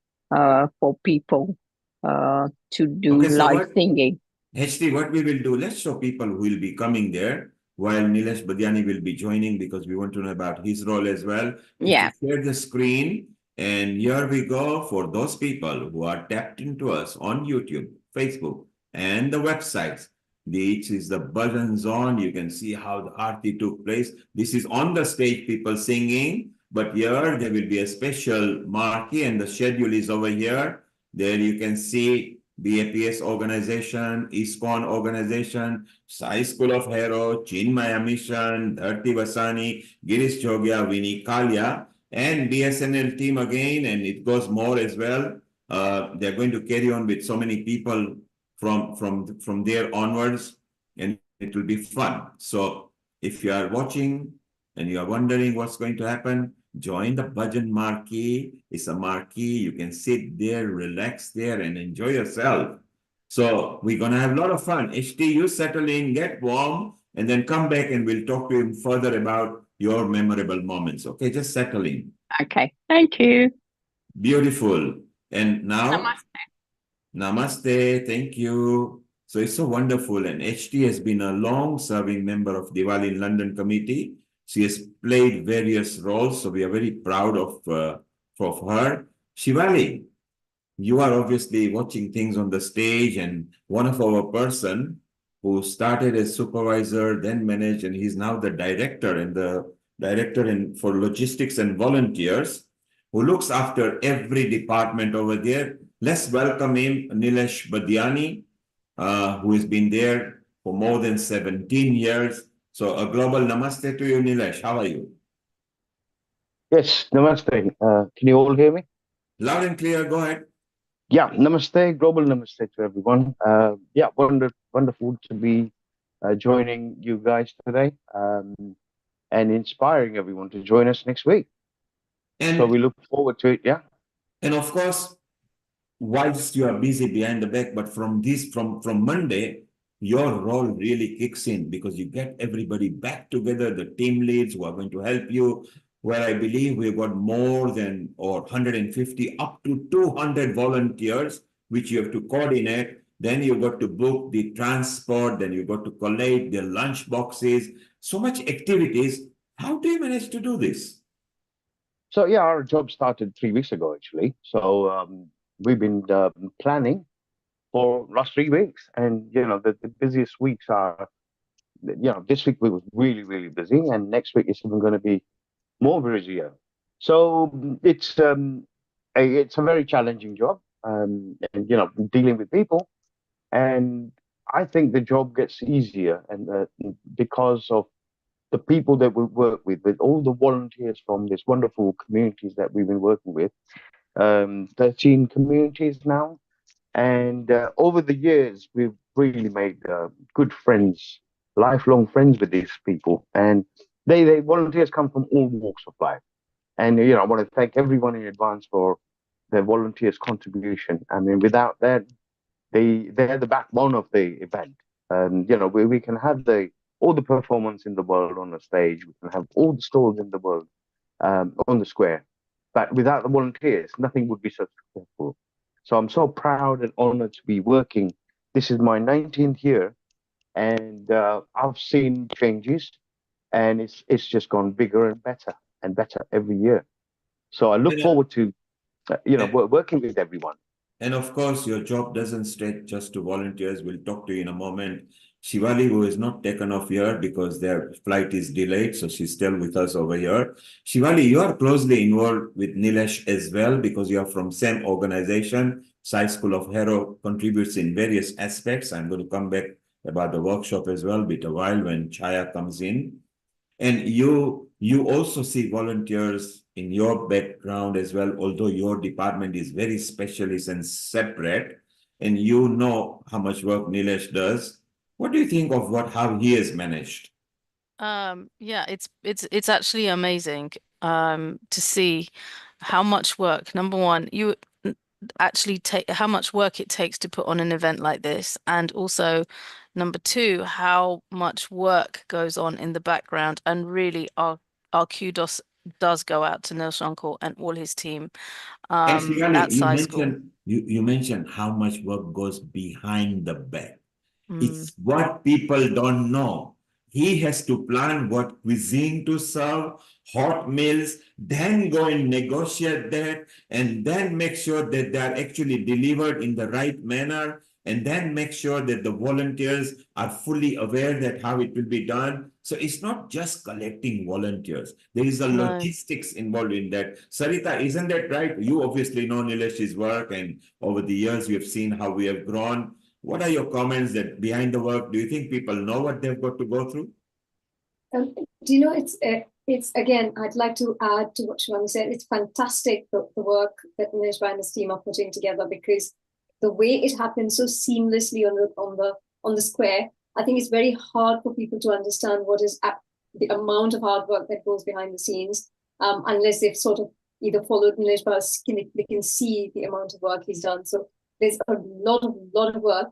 P: for people to do live singing.
D: HT, what we will do, let's show people who will be coming there while Nilesh Badiani will be joining, because we want to know about his role as well.
P: Yeah.
D: Share the screen, and here we go for those people who are tapped into us on YouTube, Facebook, and the websites. This is the bhajan zone. You can see how the aarti took place. This is on the stage, people singing, but here there will be a special marquee, and the schedule is over here. There you can see BAPS organization, ISKCON organization, Sai School of Hero, Chinmaya Mission, Dharti Vasani, Girish Jogia, Vinny Kalia, and BSNL team again, and it goes more as well. They're going to carry on with so many people from there onwards, and it will be fun. So if you are watching and you are wondering what's going to happen, join the bhajan marquee. It's a marquee. You can sit there, relax there, and enjoy yourself. So we're going to have a lot of fun. HT, you settle in, get warm, and then come back and we'll talk to you further about your memorable moments. Okay, just settle in.
P: Okay, thank you.
D: Beautiful. And now,
P: Namaste.
D: Namaste, thank you. So it's so wonderful. And HT has been a long-serving member of Diwali in London committee. She has played various roles, so we are very proud of her. Shivali, you are obviously watching things on the stage, and one of our person who started as supervisor, then managed, and he's now the director for logistics and volunteers, who looks after every department over there. Let's welcome him, Nilesh Badiani, who has been there for more than 17 years. So a global namaste to you, Nilesh. How are you?
Q: Yes, namaste. Can you all hear me?
D: Loud and clear, go ahead.
Q: Yeah, namaste, global namaste to everyone. Yeah, wonderful to be joining you guys today and inspiring everyone to join us next week. So we look forward to it, yeah.
D: And of course, whilst you are busy behind the back, but from Monday, your role really kicks in because you get everybody back together, the team leads who are going to help you, where I believe we've got more than 150 up to 200 volunteers, which you have to coordinate. Then you've got to book the transport, then you've got to collate the lunch boxes, so much activities. How do you manage to do this?
Q: So yeah, our job started 3 weeks ago, actually. So we've been planning for last 3 weeks, and the busiest weeks are, this week we was really, really busy, and next week is even going to be more busier. So it's a very challenging job, and dealing with people, and I think the job gets easier, and because of the people that we work with all the volunteers from these wonderful communities that we've been working with, 13 communities now. And over the years, we've really made good friends, lifelong friends with these people. And they volunteers come from all walks of life. And, I want to thank everyone in advance for their volunteers' contribution. I mean, without that, they're the backbone of the event. And, we can have all the performance in the world on the stage. We can have all the stalls in the world on the square. But without the volunteers, nothing would be so successful. So I'm so proud and honored to be working. This is my 19th year, and I've seen changes, and it's just gone bigger and better every year. So I look forward to working with everyone.
D: And of course, your job doesn't stretch just to volunteers. We'll talk to you in a moment. Shivali, who is not taken off here because their flight is delayed, so she's still with us over here. Shivali, you are closely involved with Nilesh as well because you are from same organization. Sai School of Hero contributes in various aspects. I'm going to come back about the workshop as well, bit a while when Chaya comes in. And you also see volunteers in your background as well, although your department is very specialist and separate, and you know how much work Nilesh does. What do you think of how he has managed?
K: Yeah, it's actually amazing to see how much work, number one, you actually take how much work it takes to put on an event like this, and also number two, how much work goes on in the background. And really our kudos does go out to Nilshankar and all his team at Sai School.
D: You mentioned how much work goes behind the back. It's what people don't know. He has to plan what cuisine to serve, hot meals, then go and negotiate that, and then make sure that they are actually delivered in the right manner, and then make sure that the volunteers are fully aware that how it will be done. So it's not just collecting volunteers. There is a logistics involved in that. Sarita, isn't that right? You obviously know Nilesh's work, and over the years you have seen how we have grown. What are your comments that behind the work? Do you think people know what they've got to go through?
E: Do you know, it's again, I'd like to add to what Shivani said. It's fantastic the work that Nilesh and his team are putting together, because the way it happens so seamlessly on the square, I think it's very hard for people to understand what is the amount of hard work that goes behind the scenes, unless they've sort of either followed Nilesh, but they can see the amount of work he's done. So there's a lot of work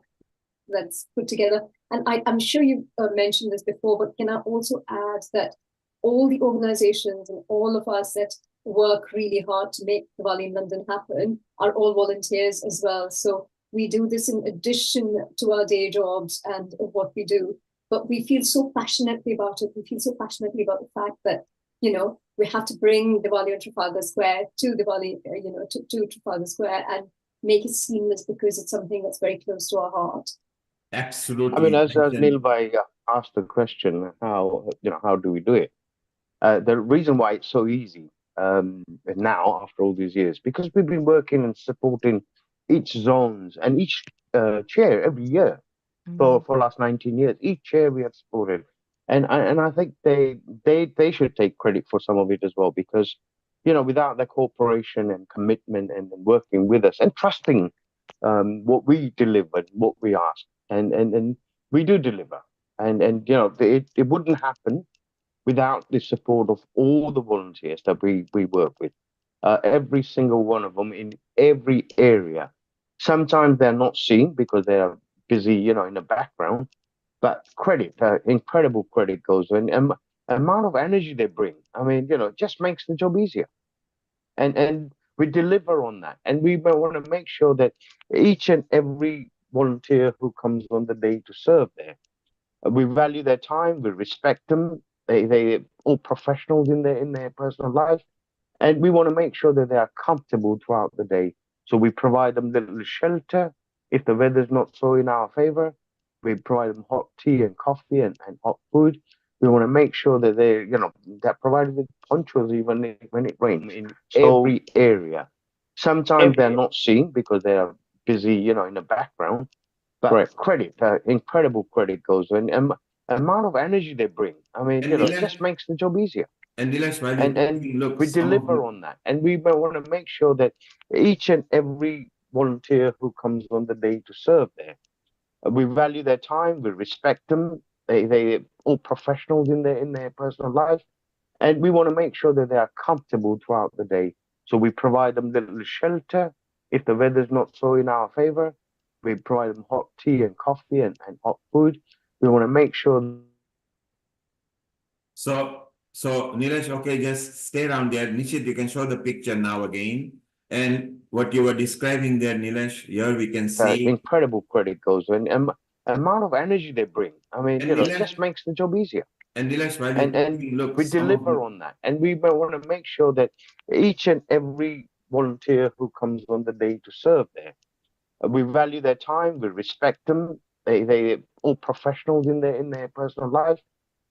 E: that's put together. And I'm sure you mentioned this before, but can I also add that all the organizations and all of us that work really hard to make Diwali in London happen are all volunteers as well. So we do this in addition to our day jobs and what we do. But we feel so passionately about it. We feel so passionately about the fact that, we have to bring Diwali on Trafalgar Square to Diwali, to Trafalgar Square and make it seamless because it's something that's very close to our heart.
D: Absolutely.
Q: I mean, as Neil Bhai asked the question, how do we do it? The reason why it's so easy now, after all these years, because we've been working and supporting each zones and each chair every year for last 19 years. Each chair we have supported, and I think they should take credit for some of it as well, because without their cooperation and commitment and working with us and trusting what we delivered, what we asked, and we do deliver, and it wouldn't happen without the support of all the volunteers that we work with, every single one of them in every area. Sometimes they're not seen because they are busy, in the background, but incredible credit goes to, and amount of energy they bring. I mean, it just makes the job easier. And we deliver on that. And we want to make sure that each and every volunteer who comes on the day to serve there, we value their time, we respect them. They all professionals in their personal life, and we want to make sure that they are comfortable throughout the day. So we provide them little shelter if the weather's not so in our favor. We provide them hot tea and coffee and hot food. We want to make sure that they're provided with ponchos even when it rains in every area. Sometimes they're not seen because they are busy, in the background. But incredible credit goes to, and amount of energy they bring. I mean, it just makes the job easier.
D: And Nilesh, while
Q: And we deliver on that. And we want to make sure that each and every volunteer who comes on the day to serve there, we value their time, we respect them. They all professionals in their personal life, and we want to make sure that they are comfortable throughout the day. So we provide them little shelter if the weather's not so in our favor. We provide them hot tea and coffee and hot food. We want to make sure.
D: So Nilesh, okay, just stay around there. Nishit, you can show the picture now again. And what you were describing there, Nilesh, here we can see
Q: incredible credit goes to, and amount of energy they bring. I mean, it just makes the job easier.
D: And Nilesh, while
Q: and we deliver on that. And we want to make sure that each and every volunteer who comes on the day to serve there, we value their time, we respect them. They all professionals in their personal life,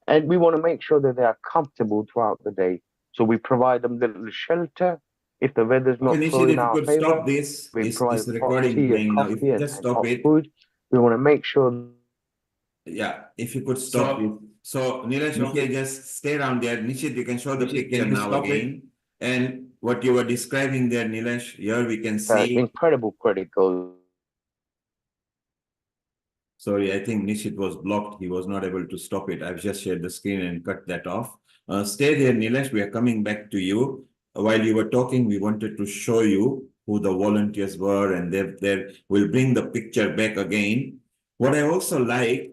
Q: and we want to make sure that they are comfortable throughout the day. So we provide them little shelter if the weather's not so in our favor.
D: Stop this.
Q: We provide
D: It's recording playing now. If you just stop it.
Q: Food. We want to make sure.
D: Yeah, if you could stop it. So Nilesh, okay, just stay around there. Nishit, you can show the picture now again. And what you were describing there, Nilesh, here we can see
Q: incredible credit goes.
D: Sorry, I think Nishit was blocked. He was not able to stop it. I've just shared the screen and cut that off. Stay there, Nilesh. We are coming back to you. While you were talking, we wanted to show you who the volunteers were, and we'll bring the picture back again. What I also like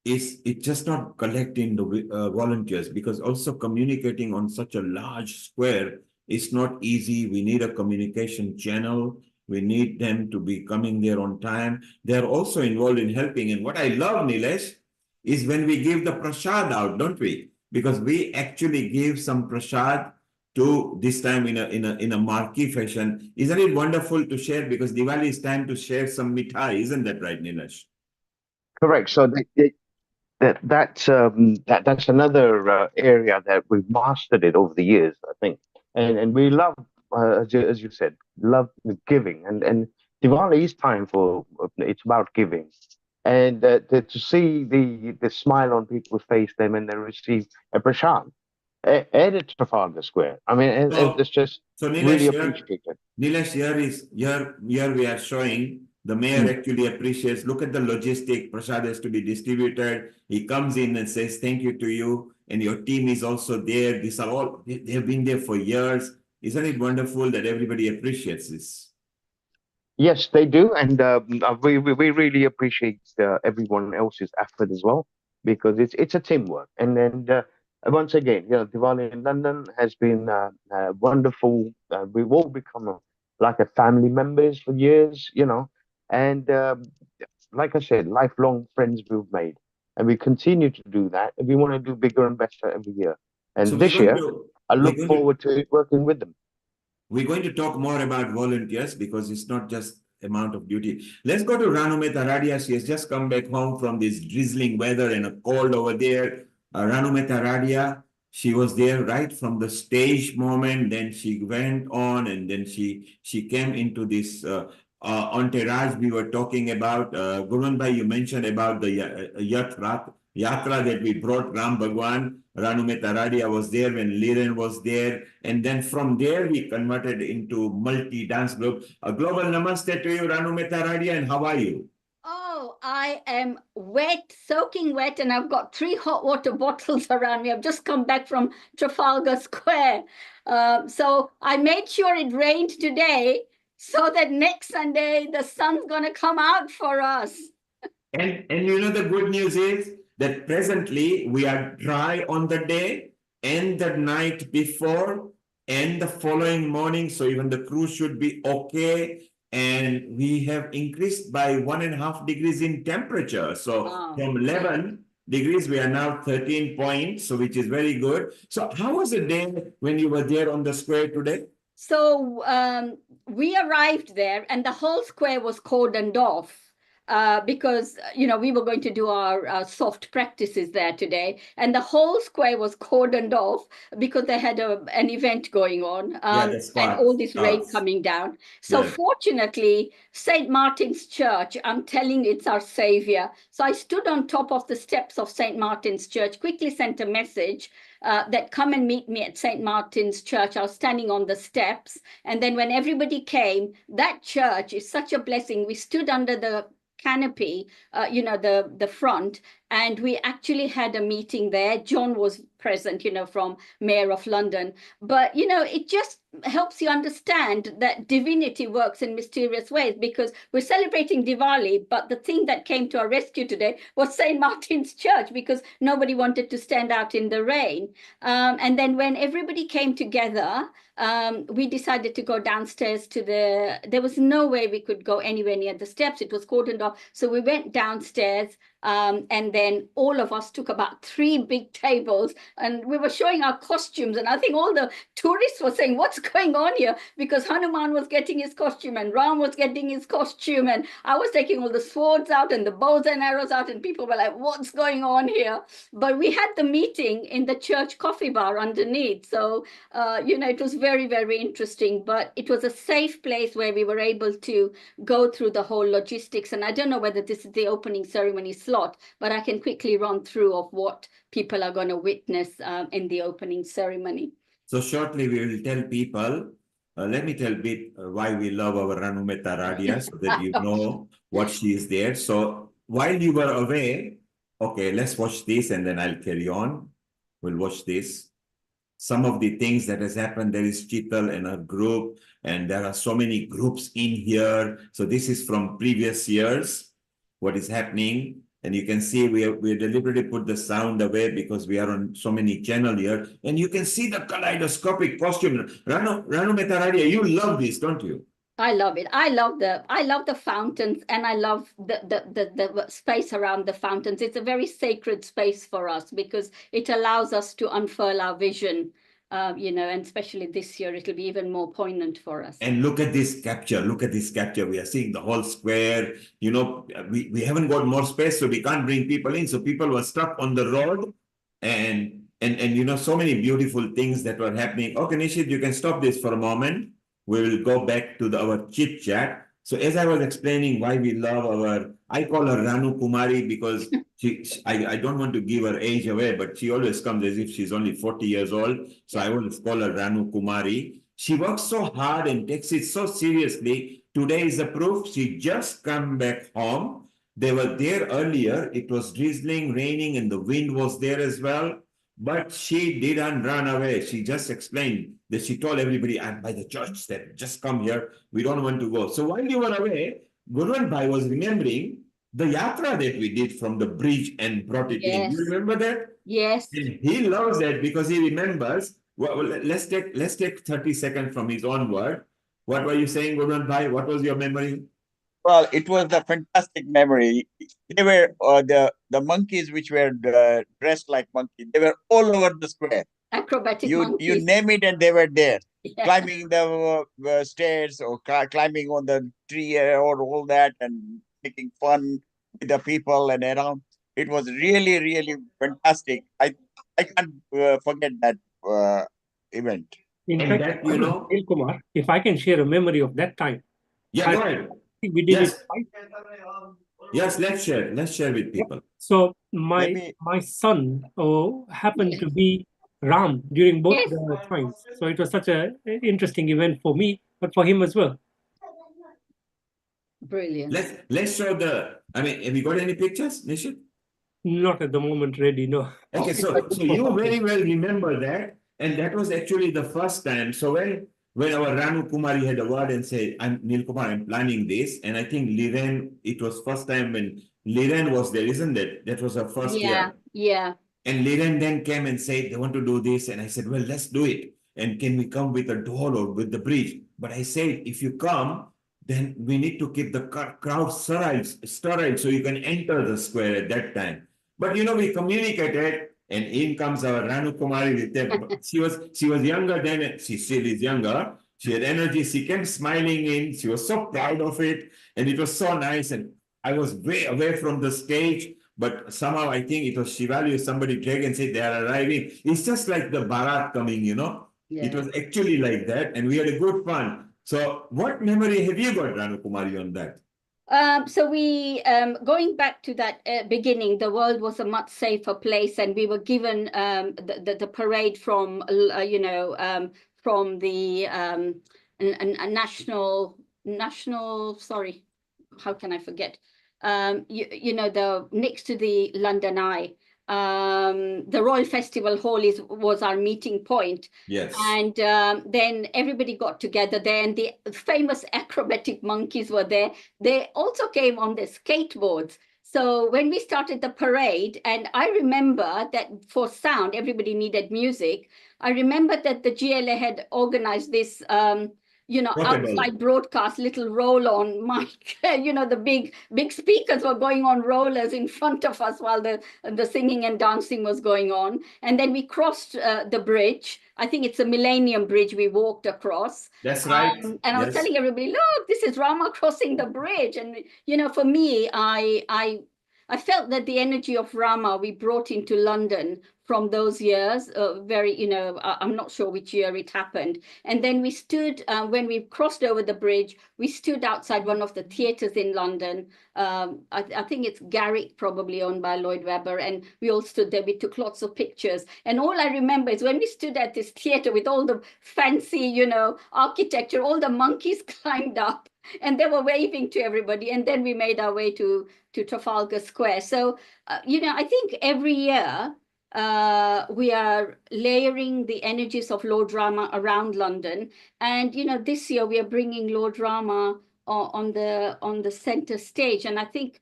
D: is it just not collecting the volunteers, because also communicating on such a large square is not easy. We need a communication channel. We need them to be coming there on time. They're also involved in helping. And what I love, Nilesh, is when we give the prasad out, don't we? Because we actually give some prasad to this time in a marquee fashion. Isn't it wonderful to share? Because Diwali is time to share some mithai, isn't that right, Nilesh?
Q: Correct. So that's another area that we've mastered it over the years, I think, and we love, as you said, love giving, and Diwali is time for it's about giving, and to see the smile on people's face then when they receive a prasad at Trafalgar Square. I mean, it's just
D: Nilesh,
Q: really appreciated.
D: Nilesh, here we are showing the mayor actually appreciates. Look at the logistic. Prasad has to be distributed. He comes in and says thank you to you, and your team is also there. These are all they have been there for years. Isn't it wonderful that everybody appreciates this?
Q: Yes, they do, and we really appreciate everyone else's effort as well, because it's a teamwork. And then once again, Diwali in London has been wonderful. We've all become like a family members for years, And like I said, lifelong friends we've made. And we continue to do that. And we want to do bigger and better every year. And
D: So
Q: this year, I look forward to working with them.
D: We're going to talk more about volunteers because it's not just amount of duty. Let's go to Ranu Taradia. She has just come back home from this drizzling weather and a cold over there. Ranu Taradia, she was there right from the stage moment. Then she went on and then she came into this entourage we were talking about. Gurun Bhai, you mentioned about the yatra that we brought Ram Bhagwan. Ranu Taradia was there when Liren was there. And then from there, we converted into multi-dance group. A global namaste to you, Ranu Taradia, and how are you?
P: Oh, I am wet, soaking wet, and I've got 3 hot water bottles around me. I've just come back from Trafalgar Square. So I made sure it rained today so that next Sunday the sun's going to come out for us.
D: And you know, the good news is that presently we are dry on the day and the night before and the following morning. So even the crew should be okay. And we have increased by 1.5 degrees in temperature. So from 11 degrees, we are now 13 points, so which is very good. So how was the day when you were there on the square today?
P: So we arrived there and the whole square was cordoned off. Because we were going to do our soft practices there today, and the whole square was cordoned off because they had an event going on, and all this rain coming down. So fortunately, St. Martin's Church, I'm telling you, it's our savior. So I stood on top of the steps of St. Martin's Church, quickly sent a message that come and meet me at St. Martin's Church. I was standing on the steps, and then when everybody came, that church is such a blessing. We stood under the canopy, the front, and we actually had a meeting there. John was present, from Mayor of London. But, it just helps you understand that divinity works in mysterious ways, because we're celebrating Diwali, but the thing that came to our rescue today was St. Martin's Church, because nobody wanted to stand out in the rain. And then when everybody came together, we decided to go downstairs there was no way we could go anywhere near the steps. It was cordoned off. So we went downstairs, and then all of us took about 3 big tables, and we were showing our costumes. And I think all the tourists were saying, what's going on here? Because Hanuman was getting his costume and Ram was getting his costume. And I was taking all the swords out and the bows and arrows out, and people were like, what's going on here? But we had the meeting in the church coffee bar underneath. So, it was very, very interesting, but it was a safe place where we were able to go through the whole logistics. And I don't know whether this is the opening ceremony slot, but I can quickly run through of what people are going to witness in the opening ceremony.
D: So shortly we will tell people, let me tell a bit why we love our Ranu Taradia, so that you know what she is there. So while you were away, okay, let's watch this and then I'll carry on. We'll watch this. Some of the things that has happened, there is Chital and her group, and there are so many groups in here. So this is from previous years, what is happening. And you can see we deliberately put the sound away because we are on so many channels here. And you can see the kaleidoscopic costume. Ranu Taradia, you love this, don't you?
P: I love it. I love the fountains, and I love the space around the fountains. It's a very sacred space for us because it allows us to unfurl our vision. And especially this year, it'll be even more poignant for us.
D: And look at this capture. Look at this capture. We are seeing the whole square. We haven't got more space, so we can't bring people in. So people were stuck on the road, and so many beautiful things that were happening. Okay, Nishit, you can stop this for a moment. We will go back to our chit chat. So as I was explaining why we love I call her Ranu Kumari because I don't want to give her age away, but she always comes as if she's only 40 years old. So I always call her Ranu Kumari. She works so hard and takes it so seriously. Today is the proof. She just come back home. They were there earlier. It was drizzling, raining, and the wind was there as well. But she didn't run away. She just explained that she told everybody, I'm by the church step, just come here. We don't want to go. So while you were away, Gurwan Bhai was remembering the yatra that we did from the bridge and brought it in. You remember that?
P: Yes.
D: And he loves that because he remembers. Well, let's take 30 seconds from his own word. What were you saying, Gurwan Bhai? What was your memory?
O: Well, it was a fantastic memory. They were the monkeys which were dressed like monkeys. They were all over the square.
E: Acrobatic
O: You
E: monkeys.
O: name it, and they were there,
E: Yeah.
O: climbing the stairs or climbing on the tree or all that, and making fun with the people and around. It was really, really fantastic. I can't forget that event.
G: In
D: And
G: fact,
D: that, you know,
G: Neil Kumar, if I can share a memory of that time.
D: yeah, go ahead.
G: think we did it
D: Yes.
G: twice.
D: Yes, let's share with people.
G: So my son happened to be Ram during both
E: Yes.
G: the times. So it was such a interesting event for me, but for him as well.
E: Brilliant.
D: Let's show the. I mean, have you got any pictures, Nishit?
G: Not at the moment ready, no.
D: Okay, so you very well remember that, and that was actually the first time. So when our Ranu Kumari had a word and said, "I'm Neil Kumar, I'm planning this," and I think Liren, it was first time when Liren was there, isn't it? That was her first year.
E: Yeah.
D: And Liren then came and said they want to do this, and I said, well, let's do it. And can we come with a doll or with the bridge? But I said, if you come, then we need to keep the crowd sterile so you can enter the square at that time. But you know, we communicated, and in comes our Ranu Kumari with them. She was younger then, she still is younger. She had energy. She came smiling in. She was so proud of it, and it was so nice. And I was way away from the stage, but somehow I think it was Shivali or somebody dragged and said they are arriving. It's just like the Bharat coming, you know.
E: Yeah.
D: It was actually like that, and we had a good fun. So, what memory have you got, Ranu Kumari, on that?
E: So we, going back to that beginning, the world was a much safer place, and we were given the parade from, from the national, sorry, how can I forget? The next to the London Eye. The Royal Festival Hall was our meeting point.
D: Yes.
E: And then everybody got together there, and the famous acrobatic monkeys were there. They also came on their skateboards. So when we started the parade, and I remember that for sound, everybody needed music. I remember that the GLA had organized this outside broadcast, little roll-on mic. The big speakers were going on rollers in front of us while the singing and dancing was going on. And then we crossed the bridge. I think it's a Millennium Bridge we walked across.
D: That's right.
E: And I was telling everybody, look, this is Rama crossing the bridge. And, for me, I felt that the energy of Rama we brought into London from those years, I'm not sure which year it happened. And then we stood, when we crossed over the bridge, we stood outside one of the theatres in London. I think it's Garrick, probably owned by Lloyd Webber. And we all stood there, we took lots of pictures. And all I remember is when we stood at this theatre with all the fancy, architecture, all the monkeys climbed up and they were waving to everybody. And then we made our way to Trafalgar Square. So, I think every year, we are layering the energies of Lord Rama around London. And, this year we are bringing Lord Rama on the center stage. And I think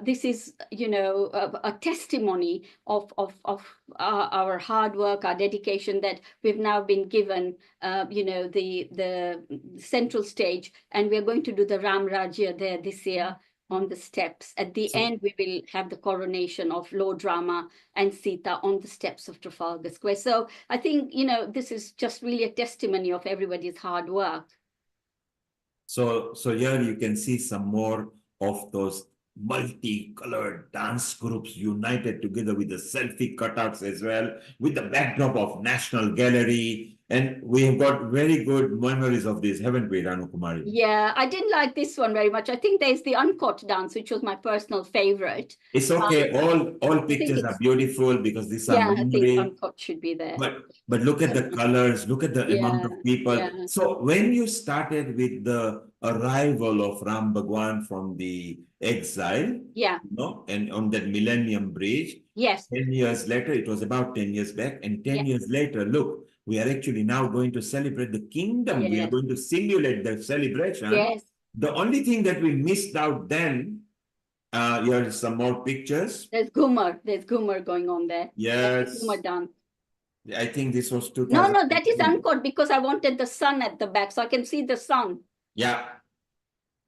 E: this is, a testimony of our hard work, our dedication, that we've now been given, the central stage. And we're going to do the Ram Rajya there this year on the steps. At the end, we will have the coronation of Lord Rama and Sita on the steps of Trafalgar Square. So I think, this is just really a testimony of everybody's hard work.
D: So here you can see some more of those multicolored dance groups united together with the selfie cutouts as well, with the backdrop of National Gallery. And we have got very good memories of this, haven't we, Ranu Kumari?
E: Yeah, I didn't like this one very much. I think there's the uncut dance, which was my personal favorite.
D: It's okay. All pictures are beautiful because these are memory.
E: I think uncut should be there.
D: But look at the colors, look at the amount of people.
E: Yeah.
D: So when you started with the arrival of Ram Bhagwan from the exile, and on that Millennium Bridge, 10 years later, it was about 10 years back, and 10 years later, look, we are actually now going to celebrate the kingdom. We are going to simulate the celebration. The only thing that we missed out then, here are some more pictures.
E: There's Ghumar going on there.
D: Yes.
E: Ghumar dance.
D: I think this was 2000.
E: No, that is uncut because I wanted the sun at the back so I can see the sun.
D: Yeah.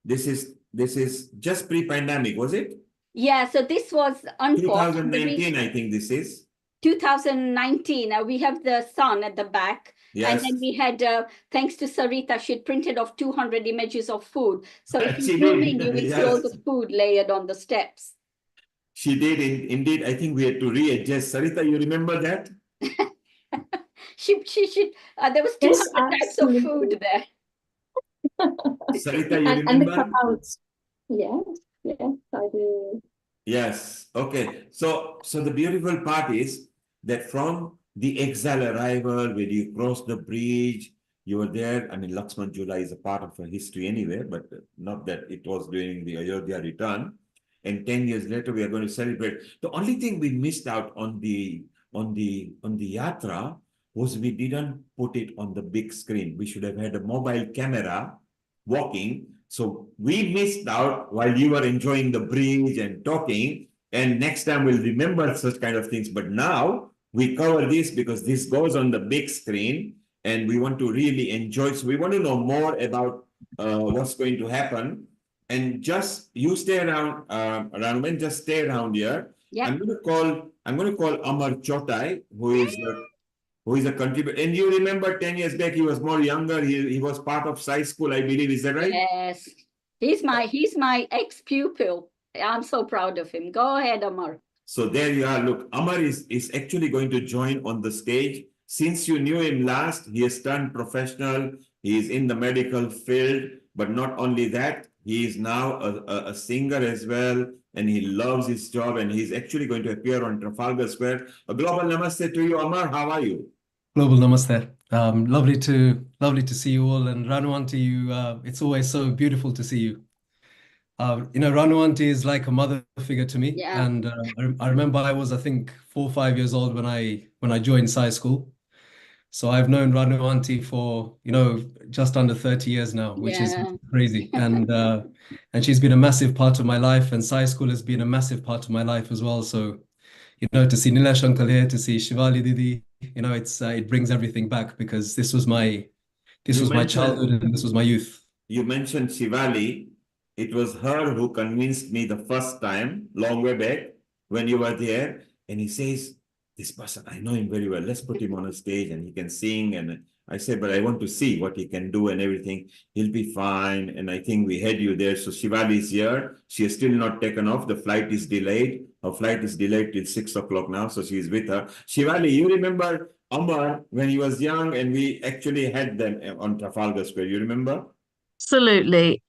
D: This is this is just pre-pandemic, was it?
P: Yeah, so this was unfortunate.
D: 2019, I think this is.
P: 2019. We have the sun at the back.
D: Yes.
P: And then we had, thanks to Sarita, she'd printed off 200 images of food. So if you
D: She
P: zoom
D: did,
P: in, you will see
D: yes.
P: all the food layered on the steps.
D: She did, indeed. I think we had to readjust. Sarita, you remember that?
P: She there was 200 types of food there.
D: Sarita, you
E: And the
D: remember?
E: cutouts. Yes, yes, I do.
D: Yes. Okay. So the beautiful part is that from the exile arrival, when you cross the bridge, you were there. I mean, Lakshman Jula is a part of a history anyway, but not that it was during the Ayodhya return. And 10 years later, we are going to celebrate. The only thing we missed out on the yatra was we didn't put it on the big screen. We should have had a mobile camera walking. So we missed out while you were enjoying the bridge and talking. And next time we'll remember such kind of things. But now we cover this because this goes on the big screen and we want to really enjoy. So we want to know more about what's going to happen. And just you stay around, Ranuben, just stay around here.
P: Yeah.
D: I'm going to call Amar Chotai, who is a contributor. And you remember 10 years back, he was more younger. He was part of Sai School, I believe. Is that right?
P: Yes. He's my ex-pupil. I'm so proud of him. Go ahead, Amar.
D: So there you are. Look, Amar is actually going to join on the stage. Since you knew him last, he has turned professional. He is in the medical field. But not only that, he is now a singer as well. And he loves his job. And he's actually going to appear on Trafalgar Square. A global namaste to you, Amar. How are you?
R: Global namaste. Lovely to see you all. And Ranu Auntie, you, it's always so beautiful to see you. Ranu Auntie is like a mother figure to me.
P: Yeah.
R: And I remember I was, I think, 4 or 5 years old when I joined Sai School. So I've known Ranu Auntie for, just under 30 years now, which is crazy. And she's been a massive part of my life, and Sai School has been a massive part of my life as well. So, to see Nilesh Uncle here, to see Shivali Didi, it brings everything back because this was my childhood and this was my youth.
D: You mentioned Shivali. It was her who convinced me the first time, long way back, when you were there. And he says, this person, I know him very well. Let's put him on a stage and he can sing. And I said, but I want to see what he can do and everything. He'll be fine. And I think we had you there. So Shivali is here. She has still not taken off. The flight is delayed. Her flight is delayed till 6 o'clock now. So she's with her. Shivali, you remember Amar when he was young and we actually had them on Trafalgar Square. You remember?
L: Absolutely.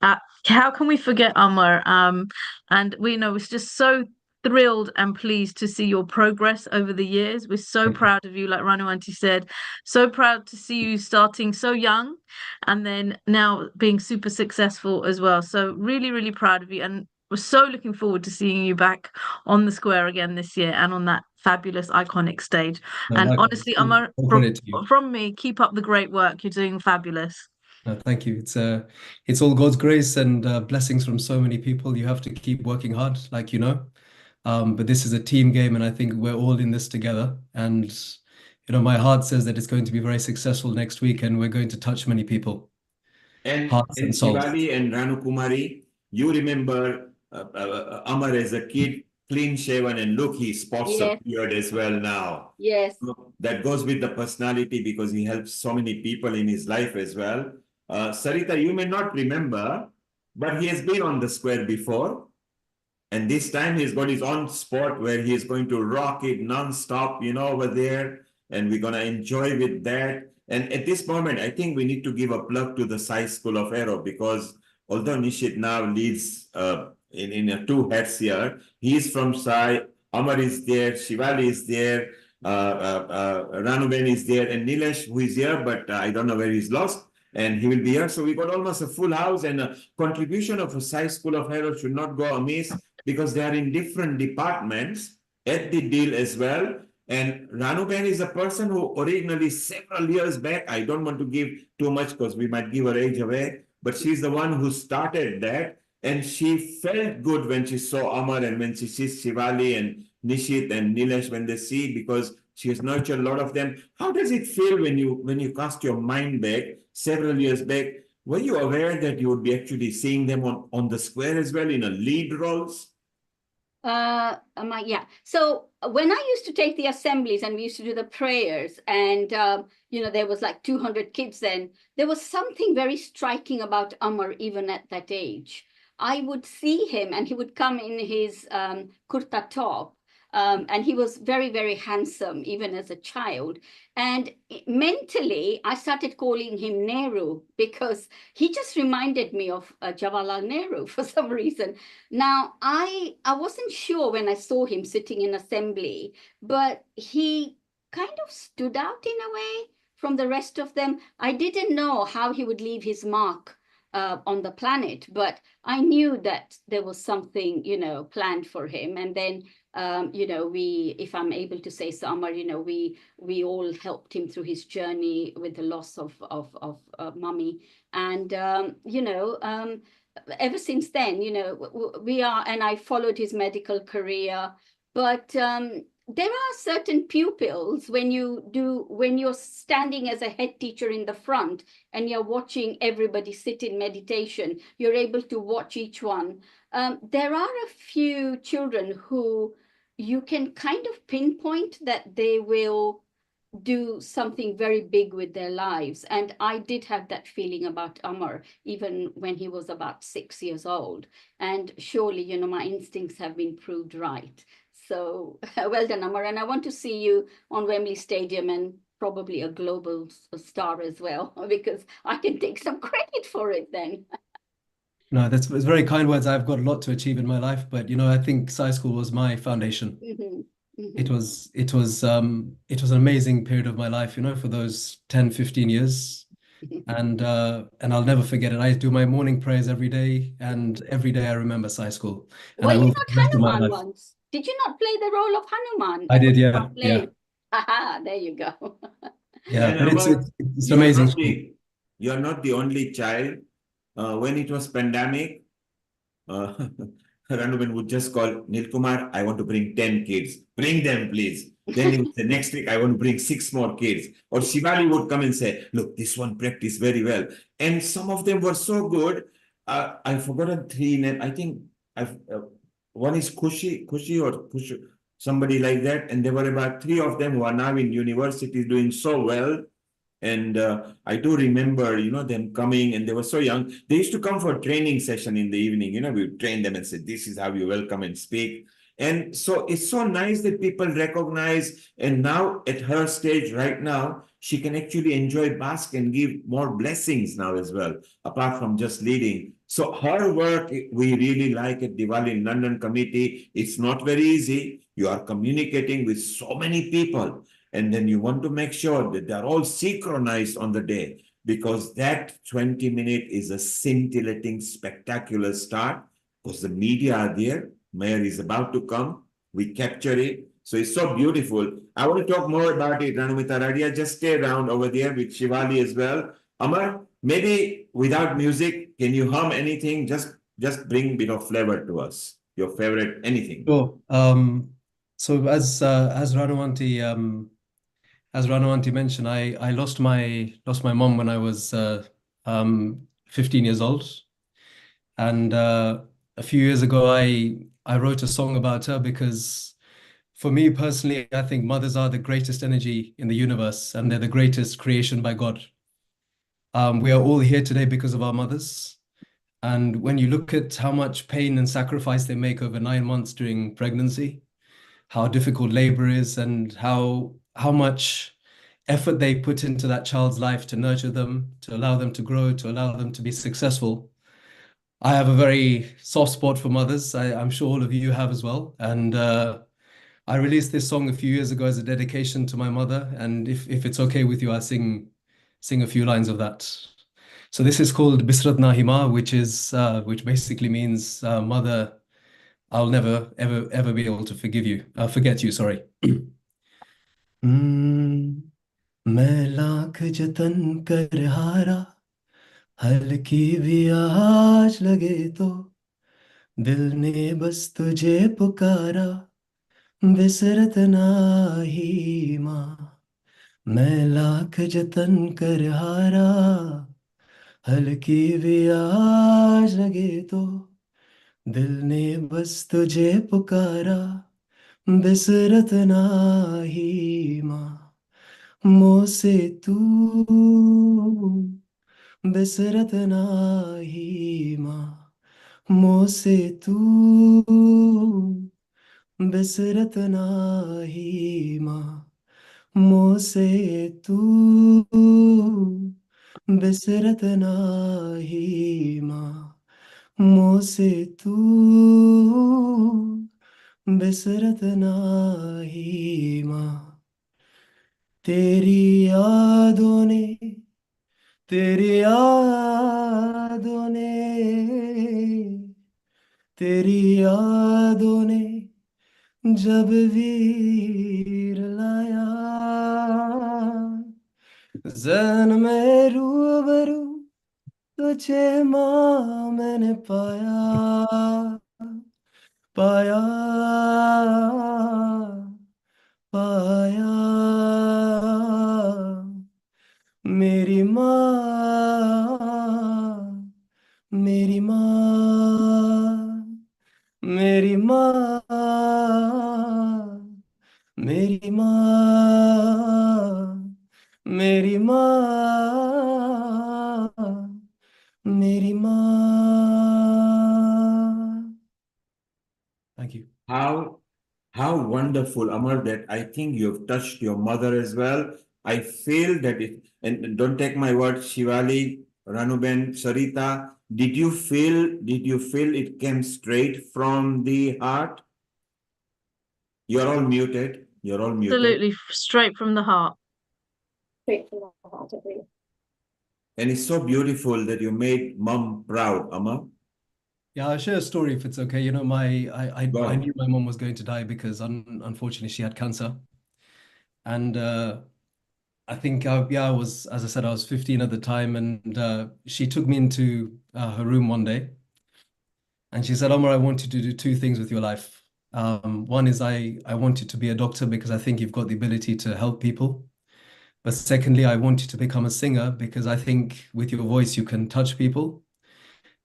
L: How can we forget Amar? And we know it's just so thrilled and pleased to see your progress over the years. We're so proud of you, like Ranu Auntie said. So proud to see you starting so young and then now being super successful as well. So really, really proud of you. And we're so looking forward to seeing you back on the square again this year and on that fabulous, iconic stage. And honestly, Amar, from me, keep up the great work. You're doing fabulous.
R: Thank you. It's all God's grace and blessings from so many people. You have to keep working hard, like you know. But this is a team game, and I think we're all in this together. And my heart says that it's going to be very successful next week, and we're going to touch many people.
D: And Shivali and Ranu Kumari, you remember Amar as a kid, clean shaven, and look, his spots appeared as well now.
P: Yes.
D: So that goes with the personality because he helps so many people in his life as well. Sarita, you may not remember, but he has been on the square before. And this time he's got his own spot where he's going to rock it non-stop, over there. And we're going to enjoy with that. And at this moment, I think we need to give a plug to the Sai School of Aero because although Nishit now leads in 2 hats here, he is from Sai, Amar is there, Shivali is there, Ranuben is there, and Nilesh, who is here, but I don't know where he's lost. And he will be here. So we got almost a full house, and a contribution of a Sai School of Aero should not go amiss because they are in different departments at the deal as well. And Ranuben is a person who originally several years back, I don't want to give too much because we might give her age away, but she's the one who started that. And she felt good when she saw Amar and when she sees Shivali and Nishit and Nilesh when they see, because she has nurtured a lot of them. How does it feel when you cast your mind back several years back were you aware that you would be actually seeing them on the square as well in a lead roles?
P: Yeah. So when I used to take the assemblies and we used to do the prayers, and there was like 200 kids then, there was something very striking about Amar even at that age. I would see him and he would come in his kurta top. And he was very, very handsome, even as a child. And mentally, I started calling him Nehru because he just reminded me of Jawaharlal Nehru for some reason. Now, I wasn't sure when I saw him sitting in assembly, but he kind of stood out in a way from the rest of them. I didn't know how he would leave his mark on the planet, but I knew that there was something, planned for him. And then, if I'm able to say so, Amar, we all helped him through his journey with the loss of mummy. And, ever since then, and I followed his medical career, but there are certain pupils when you're standing as a head teacher in the front and you're watching everybody sit in meditation, you're able to watch each one. There are a few children who you can kind of pinpoint that they will do something very big with their lives. And I did have that feeling about Amar, even when he was about 6 years old. And surely, my instincts have been proved right. So well done, Amar. And I want to see you on Wembley Stadium and probably a global star as well, because I can take some credit for it then.
R: No, that's very kind words. I've got a lot to achieve in my life, but I think Sci School was my foundation. It was an amazing period of my life, for those 10, 15 years. And I'll never forget it. I do my morning prayers every day, and every day I remember Sci School. And
P: Were
R: I
P: you
R: will
P: not
R: for the rest of my
P: Hanuman
R: life.
P: once? Did you not play the role of Hanuman?
R: I did, yeah.
P: Not play. Aha, there you go.
R: Yeah, but it's
D: you're
R: amazing
D: not
R: school.
D: you're not the only child. When it was pandemic, Ranuben would just call Nilkumar, I want to bring 10 kids. Bring them, please. Then the next week, I want to bring 6 more kids. Or Shivali would come and say, look, this one practiced very well. And some of them were so good. I've forgotten 3 names. I think one is Kushi or Kushi, somebody like that. And there were about 3 of them who are now in universities doing so well. And I do remember, them coming, and they were so young. They used to come for a training session in the evening. We would train them and say, this is how you welcome and speak. And so it's so nice that people recognize. And now at her stage right now, she can actually enjoy bask and give more blessings now as well, apart from just leading. So her work, we really like at Diwali in London committee. It's not very easy. You are communicating with so many people. And then you want to make sure that they're all synchronized on the day, because that 20-minute is a scintillating, spectacular start, because the media are there. Mayor is about to come. We capture it. So it's so beautiful. I want to talk more about it, Ranumita Radia. Just stay around over there with Shivali as well. Amar, maybe without music, can you hum anything? Just bring a bit of flavor to us. Your favorite, anything.
R: Sure. So as Ranu mentioned, I lost my mom when I was 15 years old, and a few years ago I wrote a song about her because, for me personally, I think mothers are the greatest energy in the universe, and they're the greatest creation by God. We are all here today because of our mothers, and when you look at how much pain and sacrifice they make over 9 months during pregnancy, how difficult labor is, and how much effort they put into that child's life to nurture them, to allow them to grow, to allow them to be successful. I have a very soft spot for mothers. I'm sure all of you have as well. And I released this song a few years ago as a dedication to my mother. And if it's okay with you, I'll sing a few lines of that. So this is called Bisrat Nahima, which basically means, Mother, I'll never, ever be able to forget you, sorry. मैं लाख जतन कर हारा, हल्की भी आज लगे तो, दिल ने बस तुझे पुकारा, बिसरत नाही माँ. मैं लाख जतन कर हारा, हल्की भी आवाज लगे तो दिल ने बस तुझे पुकारा बिसरत नाही माँ मुँह से तू बिसरत नाही माँ मुँह से तू बिसरत नाही माँ मुँह से तू बिसरत नाही माँ मुँह से तू बिसरत नाही माँ तेरी यादों ने तेरी यादों ने तेरी यादों ने जब वीर लाया जन में रूबरू तुझे माँ मैंने पाया पाया पाया मेरी माँ मेरी माँ मेरी माँ मेरी माँ मेरी माँ मेरी माँ Thank you.
D: How wonderful, Amar, that I think you've touched your mother as well. I feel that it, and don't take my word, Shivali, Ranuben, Sarita, did you feel it came straight from the heart? You're all muted. You're all muted.
L: Absolutely straight from the heart.
E: Straight from the heart, agree.
D: And it's so beautiful that you made mom proud, Amar.
R: Yeah, I'll share a story if it's okay. You know, I
D: Wow.
R: knew my mom was going to die because unfortunately she had cancer. And I think I was, as I said, I was 15 at the time, and she took me into her room one day, and she said, Omar, I want you to do two things with your life. One is I want you to be a doctor because I think you've got the ability to help people. But secondly, I want you to become a singer because I think with your voice you can touch people,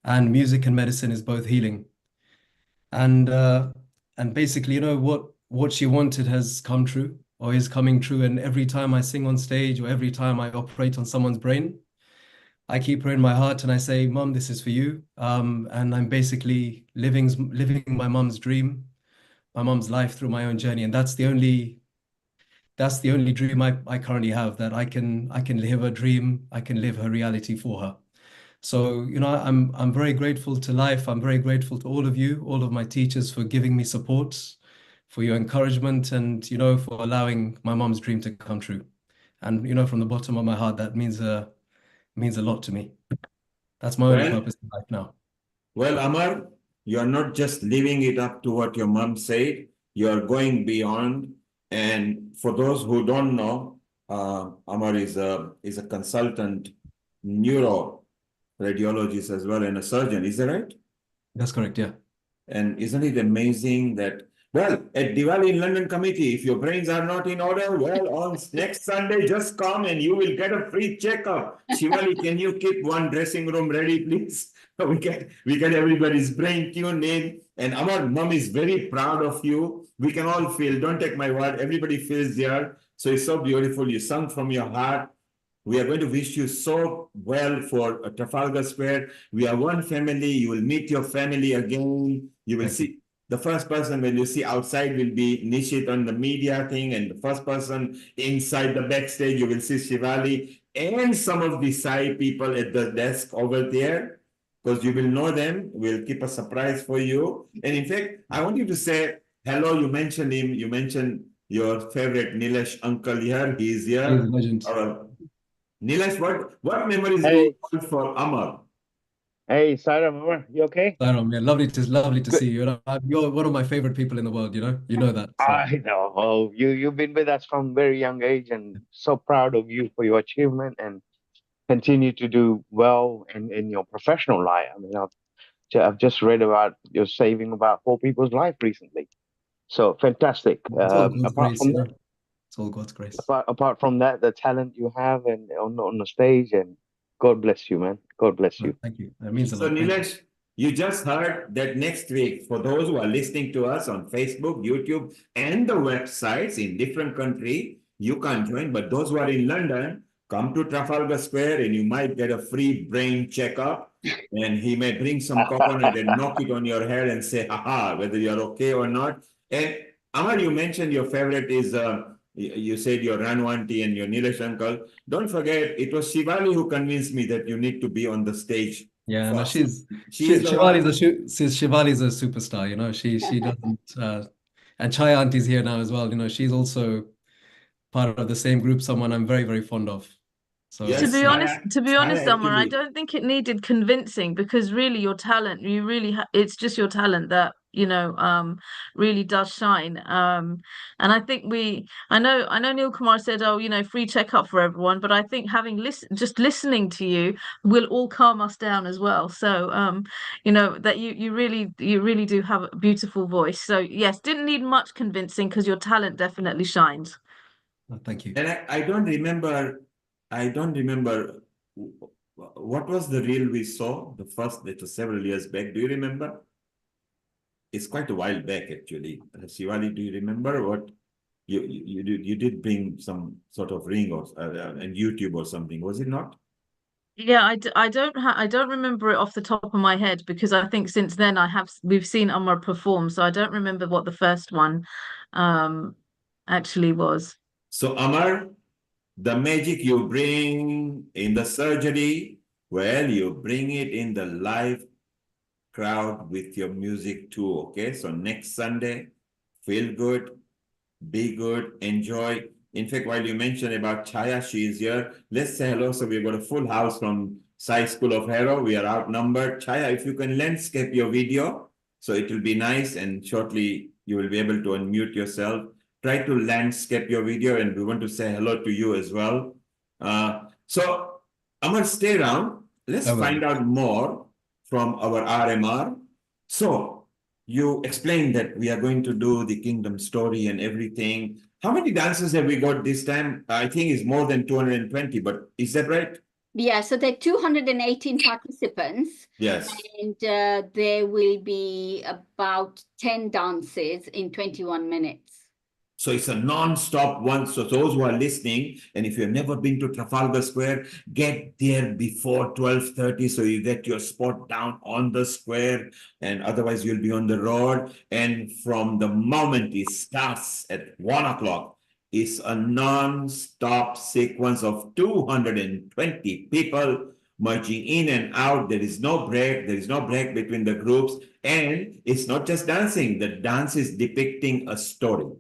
R: and music and medicine is both healing. And basically, you know, what she wanted has come true or is coming true. And every time I sing on stage or every time I operate on someone's brain, I keep her in my heart and I say, Mom, this is for you. And I'm basically living my mom's dream, my mom's life through my own journey. And that's the only dream I currently have, that I can live her dream, I can live her reality for her. So, you know, I'm very grateful to life. I'm very grateful to all of you, all of my teachers, for giving me support, for your encouragement, and, you know, for allowing my mom's dream to come true. And, you know, from the bottom of my heart, that means a lot to me. That's my only
D: Well,
R: purpose in life now.
D: Well, Amar, you are not just living it up to what your mom said, you are going beyond. And for those who don't know, Amar is a consultant neuro radiologist as well and a surgeon. Is that right?
R: That's correct, yeah.
D: And isn't it amazing that, well, at Diwali in London committee, if your brains are not in order, well, on next Sunday, just come and you will get a free checkup. Shivali, can you keep one dressing room ready, please? We get everybody's brain tuned in. And our mom is very proud of you. We can all feel, don't take my word, everybody feels there. So it's so beautiful. You sung from your heart. We are going to wish you so well for Trafalgar Square. We are one family. You will meet your family again. You will see the first person when you see outside will be Nishit on the media thing, and the first person inside the backstage, you will see Shivali and some of the side people at the desk over there, because you will know them. We'll keep a surprise for you. And in fact, I want you to say hello. You mentioned him. You mentioned your favorite Nilesh uncle here. He's here.
R: He's a legend.
D: Nilesh, what memories do
Q: Hey.
D: you hold for Amar?
Q: Hey, Sairam, Amar, you okay?
R: Sairam, yeah, lovely to see you. And you're one of my favorite people in the world, you know that. So.
Q: I know. Oh, you've been with us from very young age, and so proud of you for your achievement and continue to do well in your professional life. I mean, I've just read about you're saving about 4 people's life recently. So fantastic.
R: It's all God's
Q: Apart
R: grace,
Q: from
R: you know.
Q: that,
R: It's all God's grace.
Q: apart from that, the talent you have and on the stage, and God bless you, man. God bless you.
R: Thank you. That means a
D: So
R: lot. Thank you.
D: Nilesh, you just heard that next week, for those who are listening to us on Facebook, YouTube, and the websites in different country, you can't join, but those who are in London, come to Trafalgar Square and you might get a free brain checkup. And he may bring some coconut and knock it on your head and say, haha, whether you're okay or not. And Amar, you mentioned your favorite is, you said your Ranu auntie and your Nilesh uncle. Don't forget, it was Shivali who convinced me that you need to be on the stage.
R: Yeah, no,
D: She's the
R: Shivali's a superstar, you know. She doesn't and Chai Auntie's here now as well. You know, she's also part of the same group, someone I'm very, very fond of. So
L: To be honest, Amar, I
D: actually-
L: don't think it needed convincing, because really your talent, you really it's just your talent that, you know, really does shine. And I think I know Neil Kumar said, oh, you know, free checkup for everyone, but I think just listening to you will all calm us down as well. So you know, that you really do have a beautiful voice. So yes, didn't need much convincing, because your talent definitely shines.
R: Thank you.
D: And I don't remember what was the reel we saw, the first, that was several years back. Do you remember? It's quite a while back, actually. Shivali, do you remember what you did bring some sort of ring or and YouTube or something, was it not?
L: Yeah, I don't remember it off the top of my head, because I think since then we've seen Amar perform, so I don't remember what the first one actually was.
D: So Amar, the magic you bring in the surgery, well, you bring it in the live crowd with your music too, okay? So next Sunday, feel good, be good, enjoy. In fact, while you mentioned about Chaya, she is here. Let's say hello. So we've got a full house from Sai School of Hero. We are outnumbered. Chaya, if you can landscape your video, so it will be nice, and shortly you will be able to unmute yourself. Try to landscape your video, and we want to say hello to you as well. So Amar, stay around. Let's find out more from our RMR. So you explained that we are going to do the kingdom story and everything. How many dancers have we got this time? I think it's more than 220, but is that right?
P: Yeah, so there are 218 participants.
D: Yes.
P: And there will be about 10 dances in 21 minutes.
D: So it's a non-stop one. So those who are listening, and if you've never been to Trafalgar Square, get there before 12:30 so you get your spot down on the square, and otherwise you'll be on the road. And from the moment it starts at 1 o'clock, it's a non-stop sequence of 220 people merging in and out. There is no break. There is no break between the groups. And it's not just dancing. The dance is depicting a story.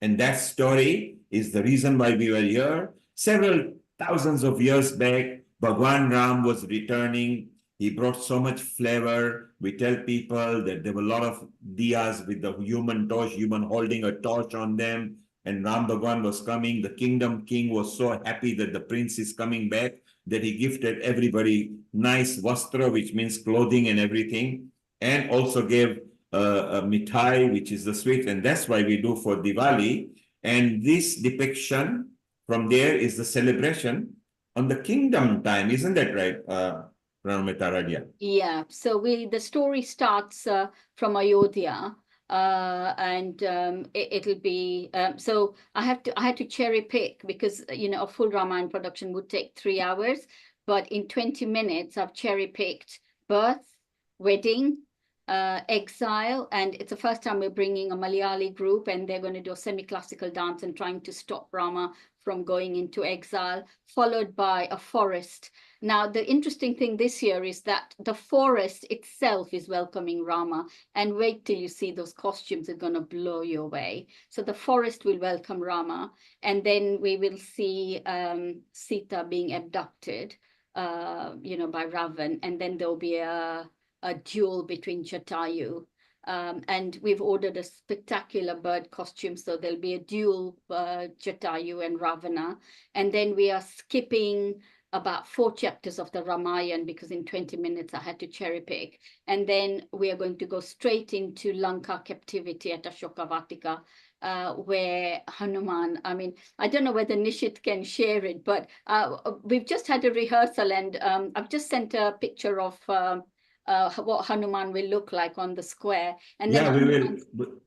D: And that story is the reason why we were here. Several thousands of years back, Bhagwan Ram was returning. He brought so much flavor. We tell people that there were a lot of diyas with the human torch, human holding a torch on them. And Ram Bhagwan was coming. The kingdom king was so happy that the prince is coming back that he gifted everybody nice vastra, which means clothing and everything, and also gave a mithai, which is the sweet, and that's why we do for Diwali. And this depiction from there is the celebration on the kingdom time, isn't that right, Ranamita Radia?
P: Yeah, so the story starts from Ayodhya, and it'll be so I had to cherry pick, because you know a full Ramayana production would take 3 hours, but in 20 minutes I've cherry picked birth, wedding, exile, and it's the first time we're bringing a Malayali group, and they're going to do a semi-classical dance and trying to stop Rama from going into exile, followed by a forest. Now, the interesting thing this year is that the forest itself is welcoming Rama, and wait till you see those costumes, are going to blow you away. So the forest will welcome Rama, and then we will see Sita being abducted, you know, by Ravan, and then there'll be a duel between Jatayu. And we've ordered a spectacular bird costume, so there'll be a duel, Jatayu and Ravana. And then we are skipping about 4 chapters of the Ramayana, because in 20 minutes I had to cherry pick. And then we are going to go straight into Lanka captivity at Ashokavatika. where Hanuman, I mean, I don't know whether Nishit can share it, but we've just had a rehearsal, and I've just sent a picture of what Hanuman will look like on the square. And
D: Yeah,
P: then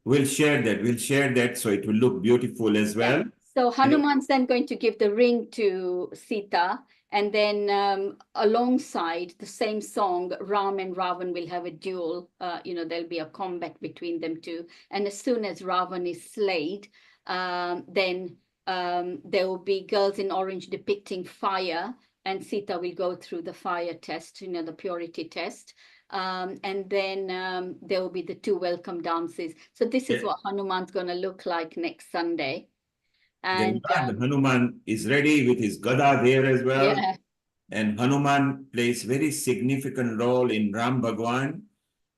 D: we'll share that. We'll share that so it will look beautiful as well.
P: yeah. So Hanuman's then going to give the ring to Sita, and then alongside the same song, Ram and Ravan will have a duel. There'll be a combat between them two. And as soon as Ravan is slayed, then there will be girls in orange depicting fire, and Sita will go through the fire test, the purity test. And then there will be the two welcome dances. So this is what Hanuman's going to look like next Sunday. And
D: the Hanuman is ready with his Gada there as well.
P: Yeah.
D: And Hanuman plays very significant role in Ram Bhagwan.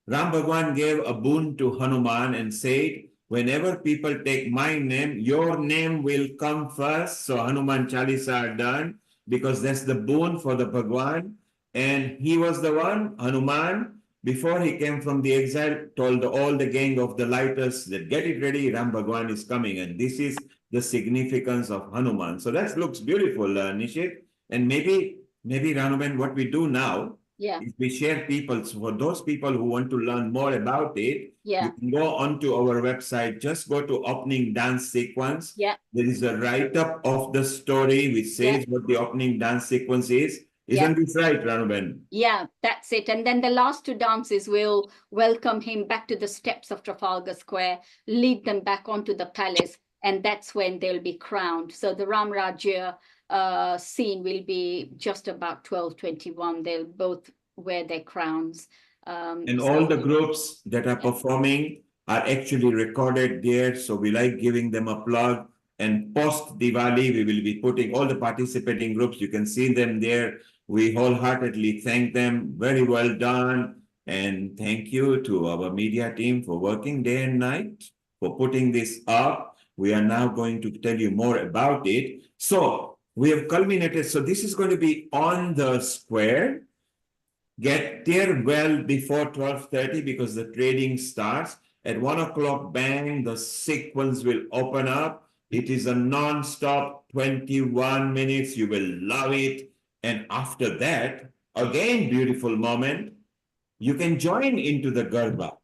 D: Ram Bhagwan gave a boon to Hanuman and said, whenever people take my name, your name will come first. So Hanuman Chalisa are done because that's the boon for the Bhagwan. And he was the one, Hanuman, before he came from the exile, told all the gang of the lighters that get it ready, Ram Bhagwan is coming. And this is the significance of Hanuman. So that looks beautiful, Nishit. And maybe Hanuman, what we do now, is we share people. So for those people who want to learn more about it, you can go onto our website, just go to opening dance sequence.
P: Yeah.
D: There is a write-up of the story which says what the opening dance sequence is. Isn't this right, Ranuben?
P: Yeah, that's it. And then the last two dances will welcome him back to the steps of Trafalgar Square, lead them back onto the palace, and that's when they'll be crowned. So the Ram Rajya scene will be just about 12:21. They'll both wear their crowns.
D: And all the groups that are performing are actually recorded there. So we like giving them a plug. And post Diwali, we will be putting all the participating groups. You can see them there. We wholeheartedly thank them. Very well done. And thank you to our media team for working day and night for putting this up. We are now going to tell you more about it. So we have culminated. So this is going to be on the square. Get there well before 12:30 because the trading starts. At 1 o'clock, bang, the sequence will open up. It is a non-stop 21 minutes. You will love it. And after that, again, beautiful moment, you can join into the Garba.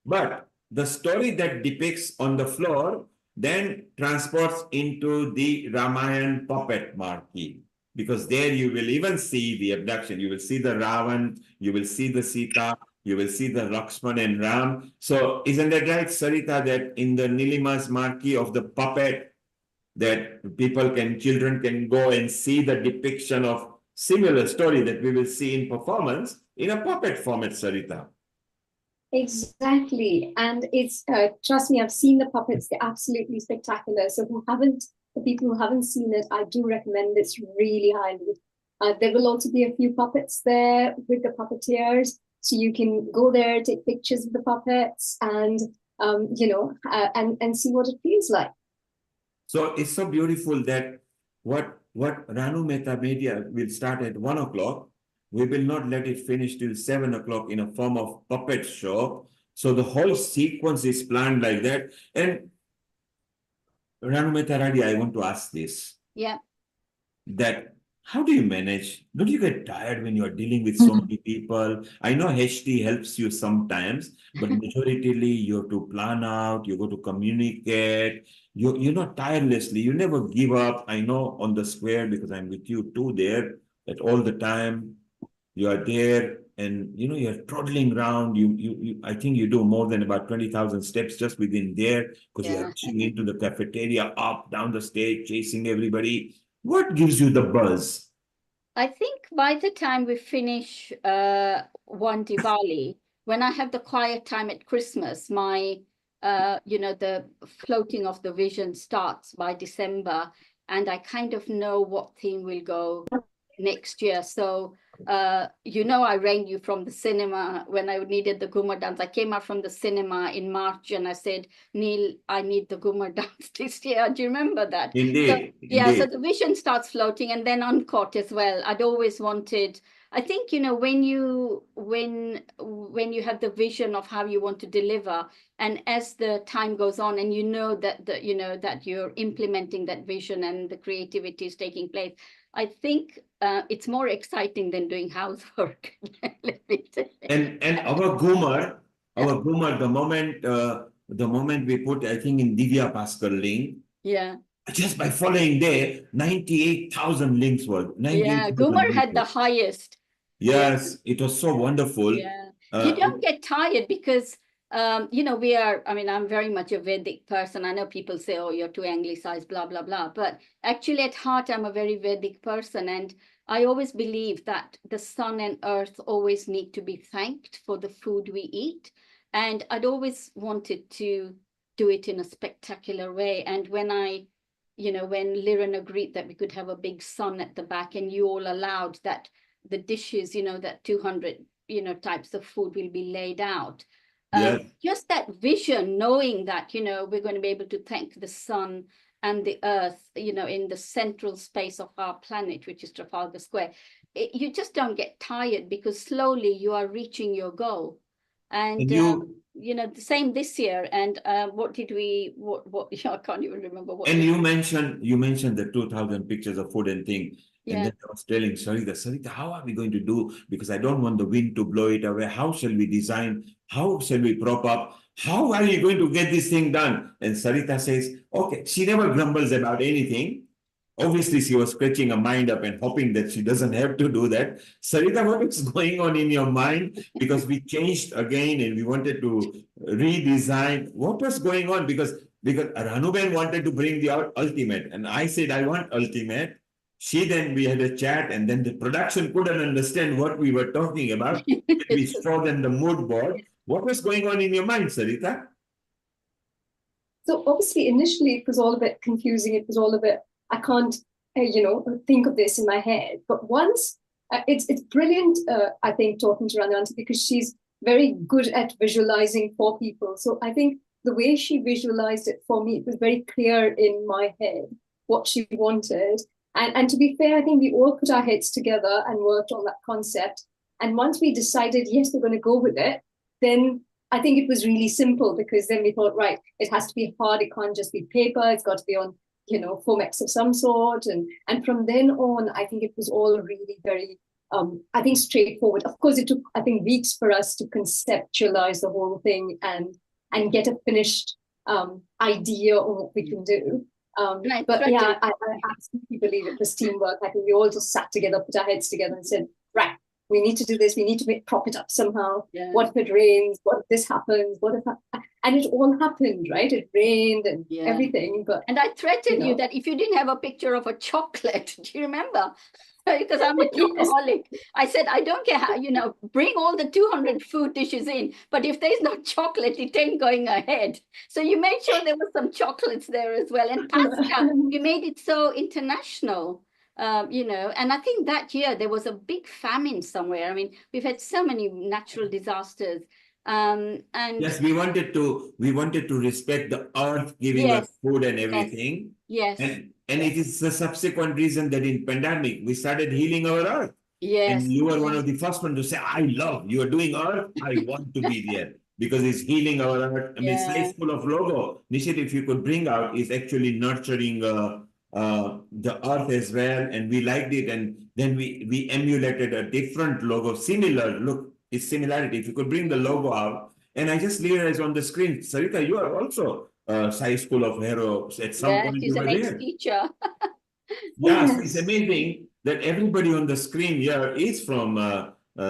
D: But the story that depicts on the floor then transports into the Ramayan puppet marquee. Because there you will even see the abduction. You will see the Ravan, you will see the Sita, you will see the Lakshman and Ram. So isn't that right, Sarita, that in the Nilima's marquee of the puppet, that children can go and see the depiction of similar story that we will see in performance in a puppet format, Sarita.
E: Exactly. And it's, trust me, I've seen the puppets. They're absolutely spectacular. So the people who haven't seen it, I do recommend this really highly. There will also be a few puppets there with the puppeteers. So you can go there, take pictures of the puppets and, and see what it feels like.
D: So it's so beautiful that what Ranu Mehta Media will start at 1 o'clock. We will not let it finish till 7 o'clock in a form of puppet show. So the whole sequence is planned like that. And Ranu Mehta Radi, I want to ask this.
P: Yeah.
D: That how do you manage? Don't you get tired when you are dealing with so many people? I know HT helps you sometimes, but majoritarily you have to plan out, you go to communicate, you're not tirelessly, you never give up. I know on the square because I'm with you too there, that all the time you are there and you're trotting around. I think you do more than about 20,000 steps just within there because you're rushing into the cafeteria, up, down the stage, chasing everybody. What gives you the buzz?
P: I think by the time we finish one Diwali, when I have the quiet time at Christmas, my, the floating of the vision starts by December, and I kind of know what theme will go next year. So, I rang you from the cinema when I needed the Ghumar dance. I came out from the cinema in March and I said, Neil, I need the Ghumar dance this year. Do you remember that?
D: Indeed.
P: So, yeah, so the vision starts floating, and then on court as well. I'd always wanted I think, you know, when you have the vision of how you want to deliver, and as the time goes on and you know that that you're implementing that vision and the creativity is taking place, I think it's more exciting than doing housework. Let me say.
D: And our Gomar, the moment we put, I think, in Divya Bhaskar link,
P: Yeah.
D: just by following there, 98,000 links were.
P: Yeah, Gumar had the highest.
D: Yes, it was so wonderful.
P: Yeah. You don't get tired because you know, I mean, I'm very much a Vedic person. I know people say, oh, you're too anglicized, blah, blah, blah. But actually at heart, I'm a very Vedic person. And I always believe that the sun and earth always need to be thanked for the food we eat. And I'd always wanted to do it in a spectacular way. And when when Liran agreed that we could have a big sun at the back and you all allowed that the dishes, you know, that 200, types of food will be laid out. Just that vision, knowing that, we're going to be able to thank the sun and the earth, in the central space of our planet, which is Trafalgar Square. You just don't get tired because slowly you are reaching your goal. And the same this year. And what I can't even remember what.
D: And you mentioned the 2,000 pictures of food and thing. And then I was telling Sarita, how are we going to do? Because I don't want the wind to blow it away. How shall we design? How shall we prop up? How are you going to get this thing done? And Sarita says, okay, she never grumbles about anything. Obviously, she was scratching her mind up and hoping that she doesn't have to do that. Sarita, what is going on in your mind? Because we changed again and we wanted to redesign. What was going on? Because Ranuben wanted to bring the ultimate. And I said, I want ultimate. We had a chat, and then the production couldn't understand what we were talking about. We showed them the mood board. What was going on in your mind, Sarita?
E: So obviously, initially, it was all a bit confusing. It was all a bit, I can't, think of this in my head. But once, it's brilliant, I think, talking to Ranu Aunty, because she's very good at visualizing for people. So I think the way she visualized it for me, it was very clear in my head what she wanted. And to be fair, I think we all put our heads together and worked on that concept. And once we decided, yes, we're going to go with it, then I think it was really simple, because then we thought, right, it has to be hard. It can't just be paper. It's got to be on, Fomex of some sort. And from then on, I think it was all really very, I think, straightforward. Of course, it took, I think, weeks for us to conceptualize the whole thing and get a finished idea of what we can do. But yeah, I absolutely believe it was teamwork. I think we all just sat together, put our heads together and said, right, we need to do this. We need to prop it up somehow. Yeah. What if it rains? What if this happens? And it all happened, right? It rained and everything.
P: And I threatened you that if you didn't have a picture of a chocolate, do you remember? Because I'm a chocoholic. I said, I don't care how, bring all the 200 food dishes in, but if there's no chocolate, it ain't going ahead. So you made sure there was some chocolates there as well. And pasta, you made it so international, and I think that year there was a big famine somewhere. I mean, we've had so many natural disasters. And
D: yes, we wanted to respect the earth giving us food and everything.
P: Yes.
D: And it is the subsequent reason that in pandemic we started healing our earth.
P: Yes.
D: And you were one of the first ones to say, I love you are doing earth. I want to be there because it's healing our earth. I mean, Slice Full of logo, Nishit, if you could bring out, is actually nurturing the earth as well. And we liked it. And then we emulated a different logo, similar look. It's similarity. If you could bring the logo out, and I just realized on the screen, Sarita, you are also Sai School of Heroes. At some point,
P: she's an ex-teacher.
D: Yes, it's amazing that everybody on the screen here is from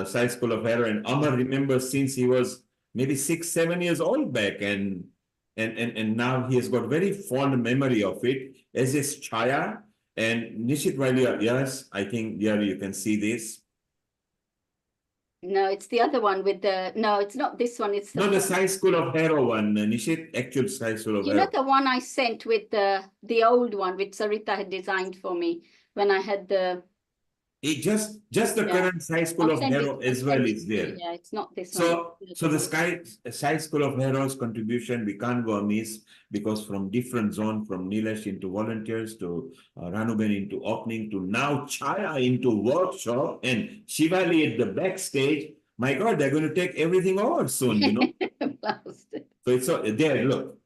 D: Sai School of Hero, and Amar remembers since he was maybe 6-7 years old back, and now he has got very fond memory of it. As is Chaya and Nishit, while you are, yes, I think here you can see this.
P: No, it's the other one with the, no, it's not this one. It's
D: the Sai School of Hero one, Nishit, actual Sai School of Hero.
P: You know the one I sent with the old one, which Sarita had designed for me when I had the
D: Just the current Sai School of Hero as well is there.
S: Yeah, it's not this
D: So,
S: one.
D: so the Sai School of Heroes contribution we can't go amiss, because from different zone, from Nilesh into volunteers to Ranuben into opening to now Chaya into workshop and Shivali at the backstage. My God, they're going to take everything over soon, you know. So it's there. Look.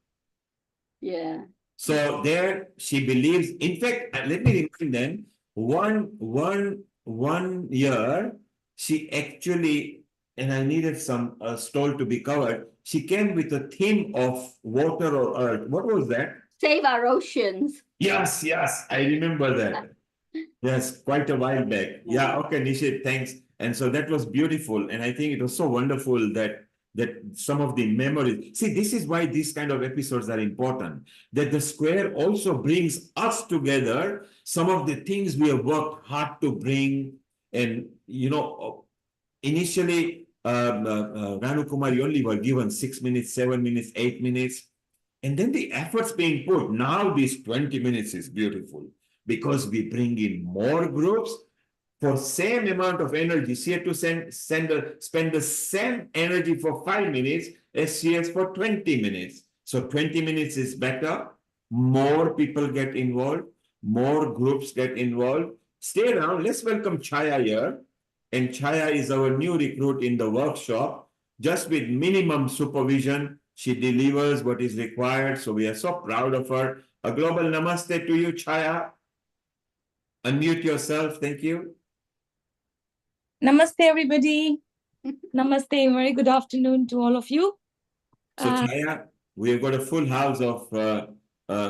S: Yeah.
D: So there she believes. In fact, let me remind them. One year she actually, and I needed some stall to be covered. She came with a theme of water or earth. What was that?
S: Save our oceans.
D: Yes, I remember that. Yes, quite a while back. Yeah, okay, Nishit, thanks. And so that was beautiful. And I think it was so wonderful that some of the memories. See, this is why these kind of episodes are important. That the square also brings us together, some of the things we have worked hard to bring. And, you know, initially, Ranu Kumari only were given 6 minutes, 7 minutes, 8 minutes. And then the efforts being put. Now this 20 minutes is beautiful because we bring in more groups for same amount of energy. She had to spend the same energy for 5 minutes as she has for 20 minutes. So 20 minutes is better. More people get involved. More groups get involved. Stay around. Let's welcome Chaya here. And Chaya is our new recruit in the workshop. Just with minimum supervision, she delivers what is required. So we are so proud of her. A global namaste to you, Chaya. Unmute yourself. Thank you.
T: Namaste, everybody. Namaste. Very good afternoon to all of you.
D: So, Chaya, we've got a full house of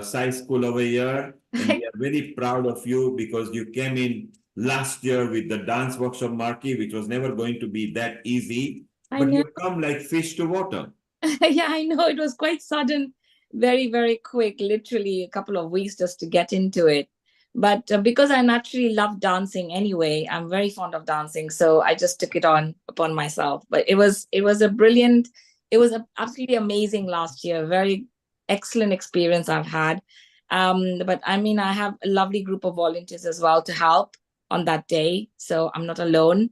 D: Sai School over here. And we are very proud of you because you came in last year with the dance workshop marquee, which was never going to be that easy. But you come like fish to water.
T: Yeah, I know. It was quite sudden, very, very quick, literally a couple of weeks just to get into it. But because I naturally love dancing anyway, I'm very fond of dancing. So I just took it upon myself. But it was absolutely amazing last year. Very excellent experience I've had. But I mean, I have a lovely group of volunteers as well to help on that day. So I'm not alone.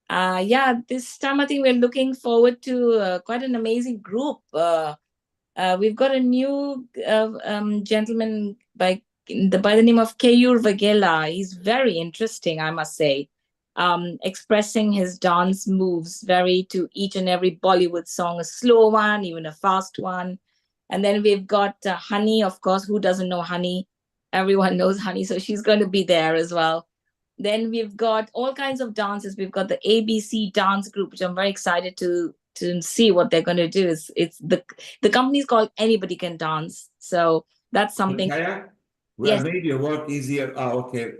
T: This time I think we're looking forward to quite an amazing group. We've got a new gentleman by the name of Keyur Vagela. He's very interesting, I must say, expressing his dance moves very to each and every Bollywood song, a slow one, even a fast one. And then we've got Honey, of course. Who doesn't know Honey? Everyone knows Honey, so she's going to be there as well. Then we've got all kinds of dances. We've got the ABC dance group, which I'm very excited to see what they're going to do. It's the company's called Anybody Can Dance. So that's something.
D: Chaya, we have made your work easier. Okay.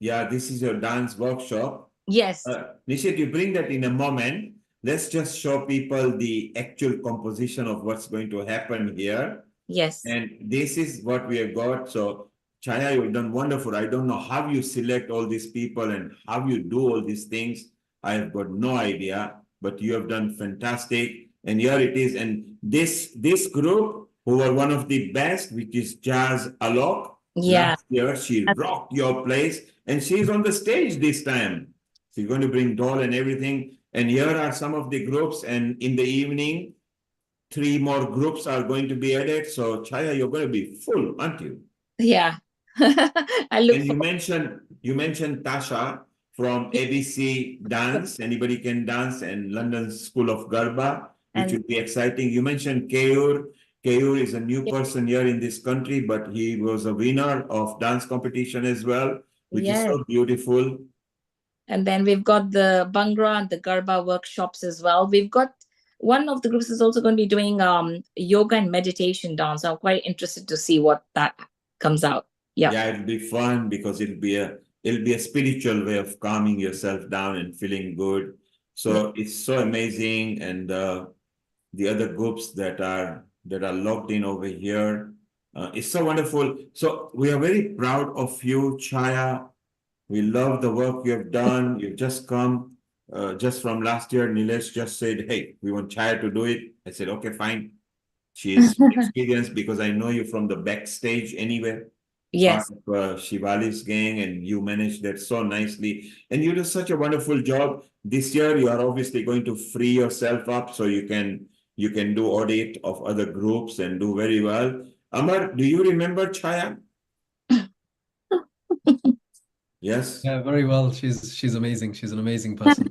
D: This is your dance workshop.
T: Yes.
D: Nishit, you bring that in a moment. Let's just show people the actual composition of what's going to happen here.
T: Yes.
D: And this is what we have got. So, Chaya, you've done wonderful. I don't know how you select all these people and how you do all these things. I have got no idea, but you have done fantastic. And here it is. And this group, who were one of the best, which is Jazz Alok.
T: Yeah.
D: Last year, she rocked your place. And she's on the stage this time. She's going to bring doll and everything. And here are some of the groups. And in the evening, 3 more groups are going to be added. So, Chaya, you're going to be full, aren't you?
T: Yeah.
D: And you mentioned Tasha from ABC Dance, Anybody Can Dance, and London School of Garba, which will be exciting. You mentioned Keyur. Keyur is a new person here in this country, but he was a winner of dance competition as well, which is so beautiful.
T: And then we've got the Bhangra and the Garba workshops as well. We've got one of the groups is also going to be doing yoga and meditation dance. I'm quite interested to see what that comes out.
D: Yeah, it'll be fun because it'll be a spiritual way of calming yourself down and feeling good. So it's so amazing. And the other groups that are logged in over here, it's so wonderful. So we are very proud of you, Chaya. We love the work you have done. You've just come just from last year. Nilesh just said, hey, we want Chaya to do it. I said, okay, fine. She is experienced because I know you from the backstage anyway.
T: Yes.
D: part of Shivali's gang, and you managed that so nicely. And you do such a wonderful job. This year, you are obviously going to free yourself up so you can do audit of other groups and do very well. Amar, do you remember Chaya? Yes.
R: Yeah, very well. She's amazing. She's an amazing person.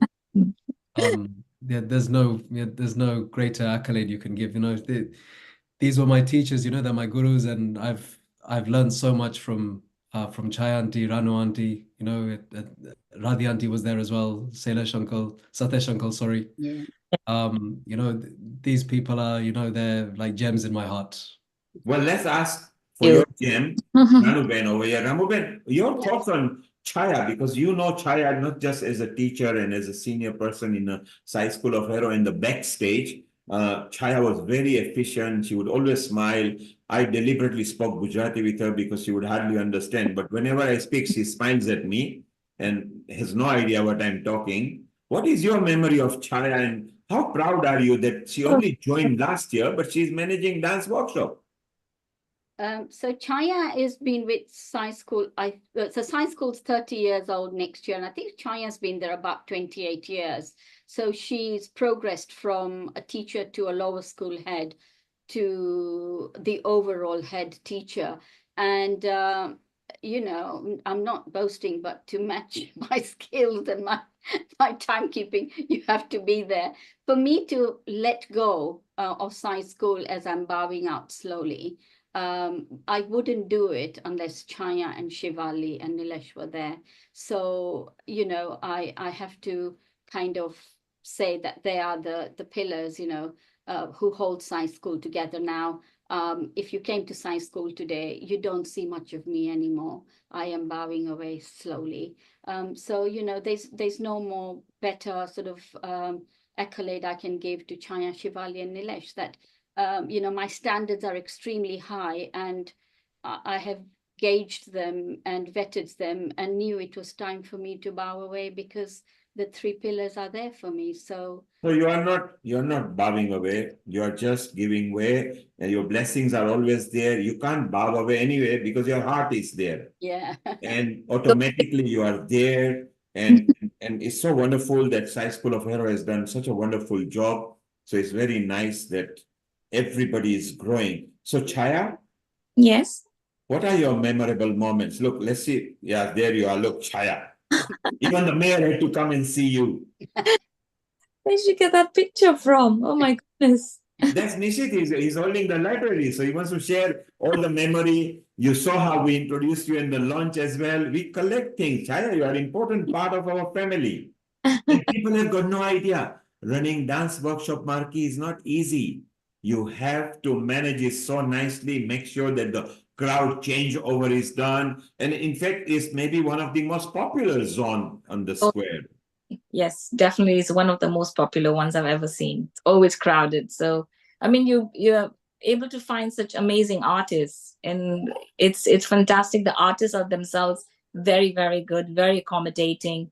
R: There's no greater accolade you can give. These were my teachers. They're my gurus, and I've learned so much from Chaya auntie, Ranu auntie. Radhi auntie was there as well. Sailesh uncle, Satesh uncle. Sorry.
S: Yeah.
R: These people are, they're like gems in my heart.
D: Well, let's ask for your gem, Ramuben over here. Ramuben, your thoughts on Chaya, because you know Chaya not just as a teacher and as a senior person in a Sai School of Hero in the backstage. Chaya was very efficient. She would always smile. I deliberately spoke Gujarati with her because she would hardly understand. But whenever I speak, she smiles at me and has no idea what I'm talking. What is your memory of Chaya, and how proud are you that she only joined last year, but she's managing dance workshop?
S: So Chaya has been with Sai School. So Sai School's 30 years old next year, and I think Chaya's been there about 28 years. So she's progressed from a teacher to a lower school head to the overall head teacher. And I'm not boasting, but to match my skills and my timekeeping, you have to be there. For me to let go of Sai School as I'm bowing out slowly, I wouldn't do it unless Chaya and Shivali and Nilesh were there. So, I have to kind of say that they are the pillars, who hold Sai School together now. If you came to Sai School today, you don't see much of me anymore. I am bowing away slowly. So, there's no more better sort of accolade I can give to Chaya, Shivali and Nilesh, that my standards are extremely high, and I have gauged them and vetted them and knew it was time for me to bow away because the three pillars are there for me. So
D: you're not bowing away. You're just giving way, and your blessings are always there. You can't bow away anyway because your heart is there.
S: Yeah.
D: And automatically you are there. And it's so wonderful that Sai School of Hero has done such a wonderful job. So it's very nice that everybody is growing. So Chaya?
T: Yes.
D: What are your memorable moments? Look, let's see. Yeah, there you are. Look, Chaya. Even the mayor had to come and see you.
T: Where did you get that picture from? Oh my goodness.
D: That's Nishit. He's holding the library. So he wants to share all the memory. You saw how we introduced you in the launch as well. We collect things. Chaya, you are an important part of our family. And people have got no idea. Running dance workshop, Marquee, is not easy. You have to manage it so nicely, make sure that the crowd changeover is done. And in fact, it's maybe one of the most popular zone on the square.
T: Yes, definitely. It's one of the most popular ones I've ever seen. It's always crowded. So, I mean, you're able to find such amazing artists, and it's fantastic. The artists are themselves very, very good, very accommodating.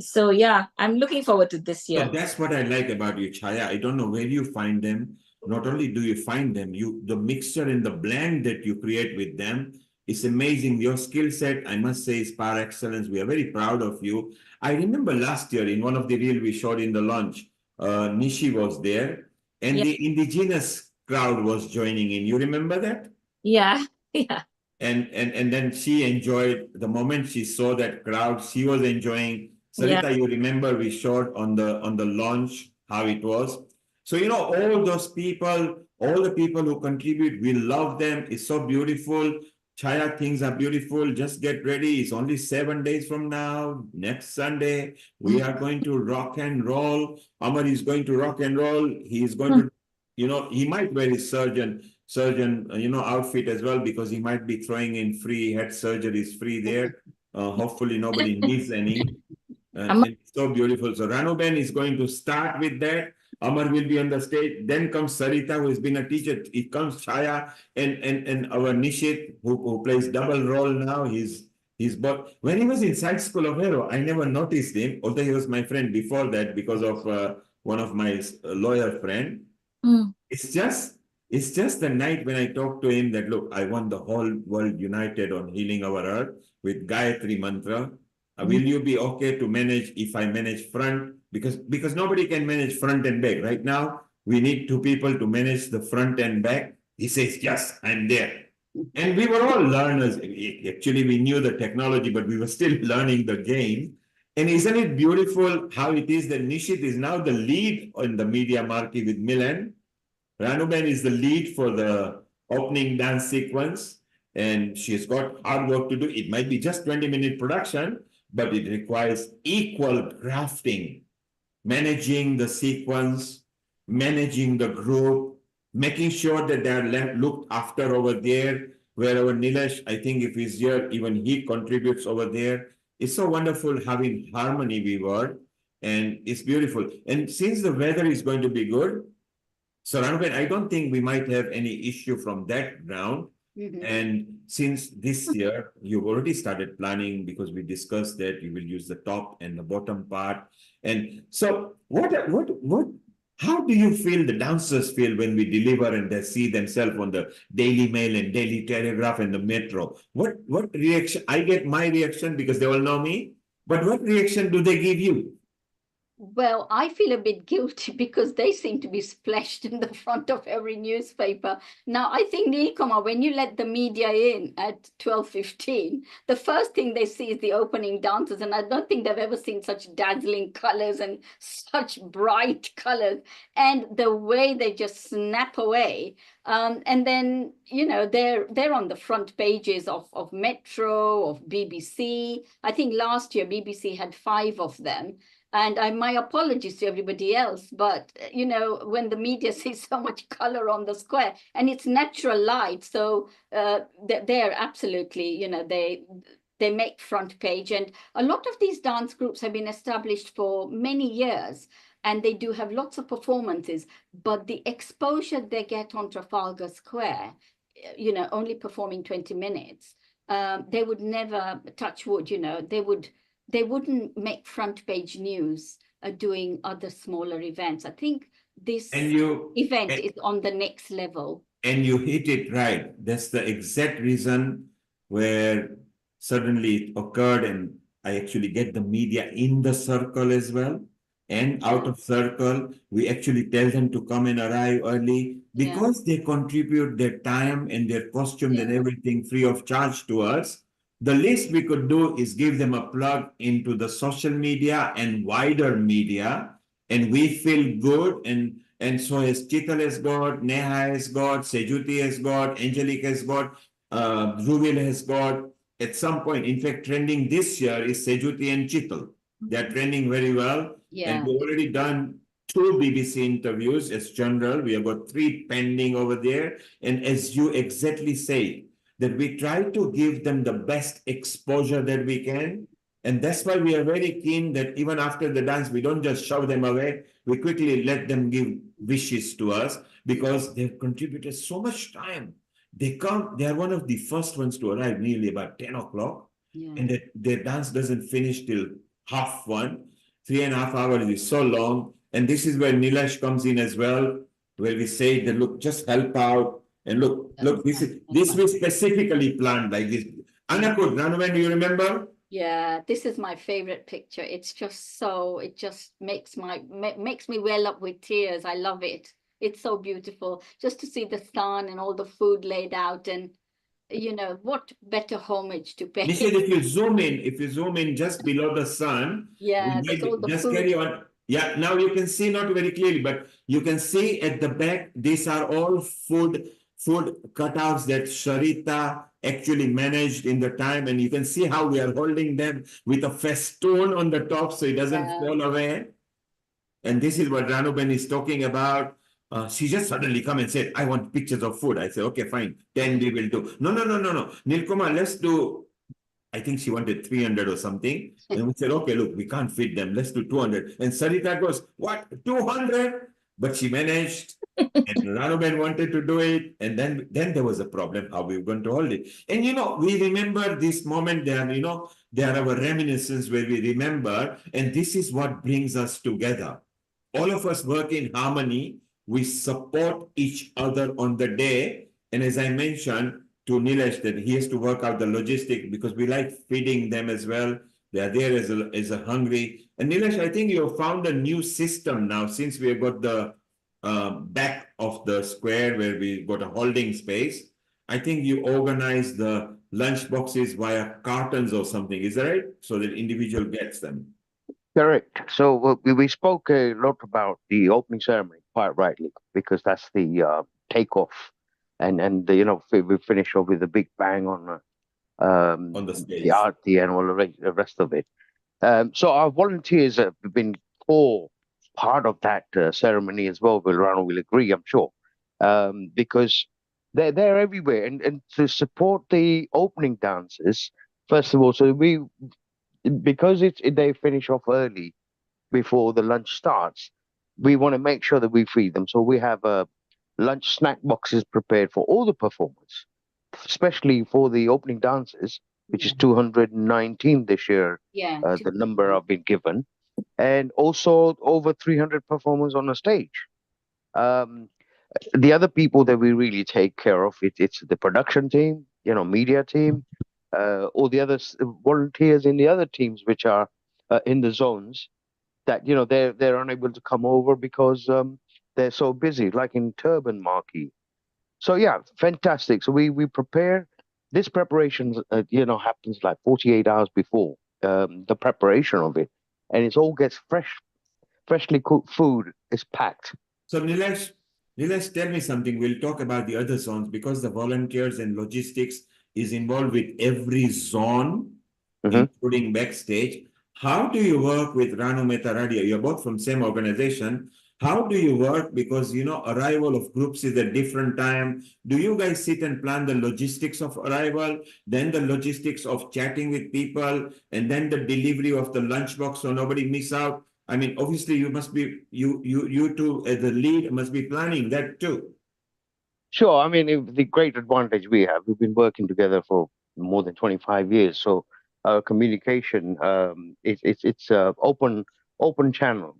T: So yeah, I'm looking forward to this year.
D: So that's what I like about you, Chaya. I don't know where you find them. Not only do you find them, the mixture and the blend that you create with them is amazing. Your skill set, I must say, is par excellence. We are very proud of you. I remember last year in one of the reel we showed in the launch, Nishi was there, and the indigenous crowd was joining in. You remember that?
T: Yeah, yeah.
D: And then she enjoyed the moment she saw that crowd. She was enjoying. Sarita, you remember we showed on the launch how it was. So all those people, all the people who contribute, we love them. It's so beautiful. Chaya, things are beautiful. Just get ready. It's only 7 days from now. Next Sunday, we are going to rock and roll. Amar is going to rock and roll. He is going to, he might wear his surgeon outfit as well, because he might be throwing in free head surgeries free there. Hopefully nobody needs any. It's so beautiful. So Ranuben is going to start with that. Amar will be on the stage. Then comes Sarita, who has been a teacher. It comes Chaya and our Nishit, who plays double role now. But when he was in Side School of Hero, I never noticed him, although he was my friend before that because of one of my lawyer friend. It's just It's just the night when I talked to him that, look, I want the whole world united on healing our earth with Gayatri Mantra. Will you be okay to manage if I manage front? Because nobody can manage front and back. Right now, we need two people to manage the front and back. He says, yes, I'm there. And we were all learners. Actually, we knew the technology, but we were still learning the game. And isn't it beautiful how it is that Nishit is now the lead in the media market with Milan? Ranuben is the lead for the opening dance sequence, and she's got hard work to do. It might be just 20-minute production, but it requires equal crafting, managing the sequence, managing the group, making sure that they're looked after over there. Where our Nilesh, I think if he's here, even he contributes over there. It's so wonderful having harmony we were, and it's beautiful. And since the weather is going to be good, so Ranuben, I don't think we might have any issue from that ground. And since this year, you've already started planning because we discussed that you will use the top and the bottom part. And so how do you feel the dancers feel when we deliver and they see themselves on the Daily Mail and Daily Telegraph and the Metro? What reaction? I get my reaction because they all know me, but what reaction do they give you?
S: Well, I feel a bit guilty because they seem to be splashed in the front of every newspaper. Now, I think, Nilkoma, when you let the media in at 12:15, the first thing they see is the opening dances. And I don't think they've ever seen such dazzling colors and such bright colors. And the way they just snap away. And then, they're on the front pages of Metro, of BBC. I think last year BBC had 5 of them. And my apologies to everybody else, but, when the media sees so much color on the square and it's natural light, so they're absolutely, they make front page. And a lot of these dance groups have been established for many years, and they do have lots of performances, but the exposure they get on Trafalgar Square, only performing 20 minutes, they would never, touch wood, they wouldn't make front page news doing other smaller events. I think this event is on the next level.
D: And you hit it right. That's the exact reason where suddenly it occurred, and I actually get the media in the circle as well. And out of circle, we actually tell them to come and arrive early because they contribute their time and their costumes and everything free of charge to us. The least we could do is give them a plug into the social media and wider media, and we feel good. And so as Chital has got, Neha has got, Sejuti has got, Angelique has got, Dhruvil has got. At some point, in fact, trending this year is Sejuti and Chital. They're trending very well. And we've already done 2 BBC interviews as general. We have got 3 pending over there. And as you exactly say, that we try to give them the best exposure that we can. And that's why we are very keen that even after the dance, we don't just shove them away. We quickly let them give wishes to us because they've contributed so much time. They are one of the first ones to arrive nearly about 10 o'clock. And their dance doesn't finish till 1:30. 3.5 hours is so long. And this is where Nilesh comes in as well, where we say that, look, just help out. And look, this was specifically planned like this. Anakut, Ranuben, do you remember?
S: Yeah, this is my favorite picture. It's just it just makes me well up with tears. I love it. It's so beautiful just to see the sun and all the food laid out, and what better homage to pay.
D: Nishit, if you zoom in just below the sun,
S: that's all the
D: just
S: food.
D: carry on. Yeah, now you can see not very clearly, but you can see at the back, these are all food cutouts that Sharita actually managed in the time, and you can see how we are holding them with a festoon on the top so it doesn't fall away. And this is what Ranuben is talking about. She just suddenly come and said, I want pictures of food. I said, okay, fine, 10 we will do. No. Nilkoma, let's do, I think she wanted 300 or something. And we said, okay, look, we can't fit them. Let's do 200. And Sarita goes, what, 200? But she managed. And Ranuben wanted to do it. And then there was a problem how we were going to hold it. And, we remember this moment there, there are our reminiscences where we remember. And this is what brings us together. All of us work in harmony. we support each other on the day. And as I mentioned to Nilesh, that he has to work out the logistic because we like feeding them as well. They are there as a hungry. And Nilesh, I think you have found a new system now since we have got the back of the square where we got a holding space. I think you organize the lunch boxes via cartons or something. Is that right? So that individual gets them.
Q: Correct. So we spoke a lot about the opening ceremony, quite rightly, because that's the takeoff, and we finish off with a big bang on
D: the stage,
Q: the arty and all the rest of it. So our volunteers have been core part of that ceremony as well. Rano will agree, I'm sure, because they're everywhere, and to support the opening dances. First of all, so because they finish off early before the lunch starts, we want to make sure that we feed them. So we have lunch snack boxes prepared for all the performers, especially for the opening dances, which is 219 this year.
S: Yeah.
Q: The number I've been given, and also over 300 performers on the stage. The other people that we really take care of, it's the production team, media team, all the other volunteers in the other teams which are in the zones that they're unable to come over because they're so busy, like in Turban Marquee. So yeah, fantastic. So we prepare. This preparation happens like 48 hours before the preparation of it, and it all gets freshly cooked food is packed.
D: So Nilesh, tell me something. We'll talk about the other zones because the volunteers and logistics is involved with every zone, including backstage. How do you work with Ranu Mehta Radia? You're both from same organization. How do you work? Because, arrival of groups is a different time. Do you guys sit and plan the logistics of arrival, then the logistics of chatting with people, and then the delivery of the lunchbox so nobody miss out? I mean, obviously you must be, you two as the lead must be planning that too.
Q: Sure. I mean, the great advantage we have, we've been working together for more than 25 years. So our communication, it's open channel.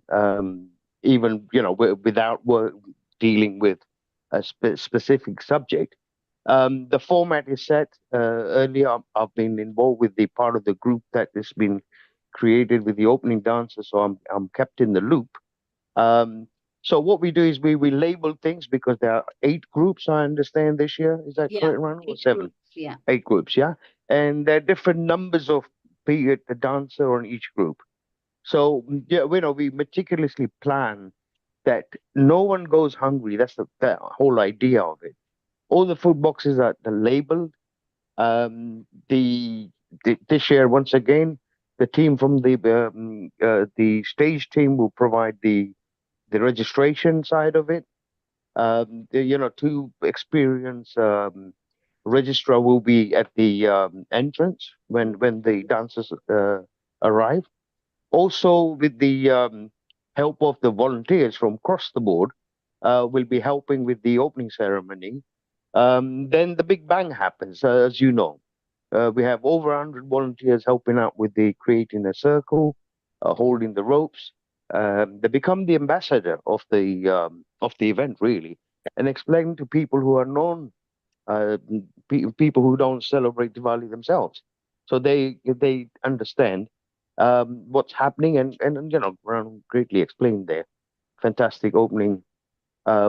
Q: Even, without dealing with a specific subject. The format is set earlier. I've been involved with the part of the group that has been created with the opening dances, so I'm kept in the loop. So what we do is we label things because there are 8 groups, I understand, this year. Is that correct, Ron? Or 7?
S: Groups, yeah.
Q: 8 groups, yeah. And there are different numbers of the dancer on each group. So yeah, we meticulously plan that no one goes hungry. That's the whole idea of it. All the food boxes are labeled. This year, once again, the team from the stage team will provide the registration side of it. 2 experienced registrar will be at the entrance when the dancers arrive. Also, with the help of the volunteers from across the board, will be helping with the opening ceremony. Then the big bang happens, as you know. We have over 100 volunteers helping out with the creating a circle, holding the ropes. They become the ambassador of the event, really, and explain to people who are known, people who don't celebrate Diwali themselves, so they understand what's happening, and Ron greatly explained there. Fantastic opening,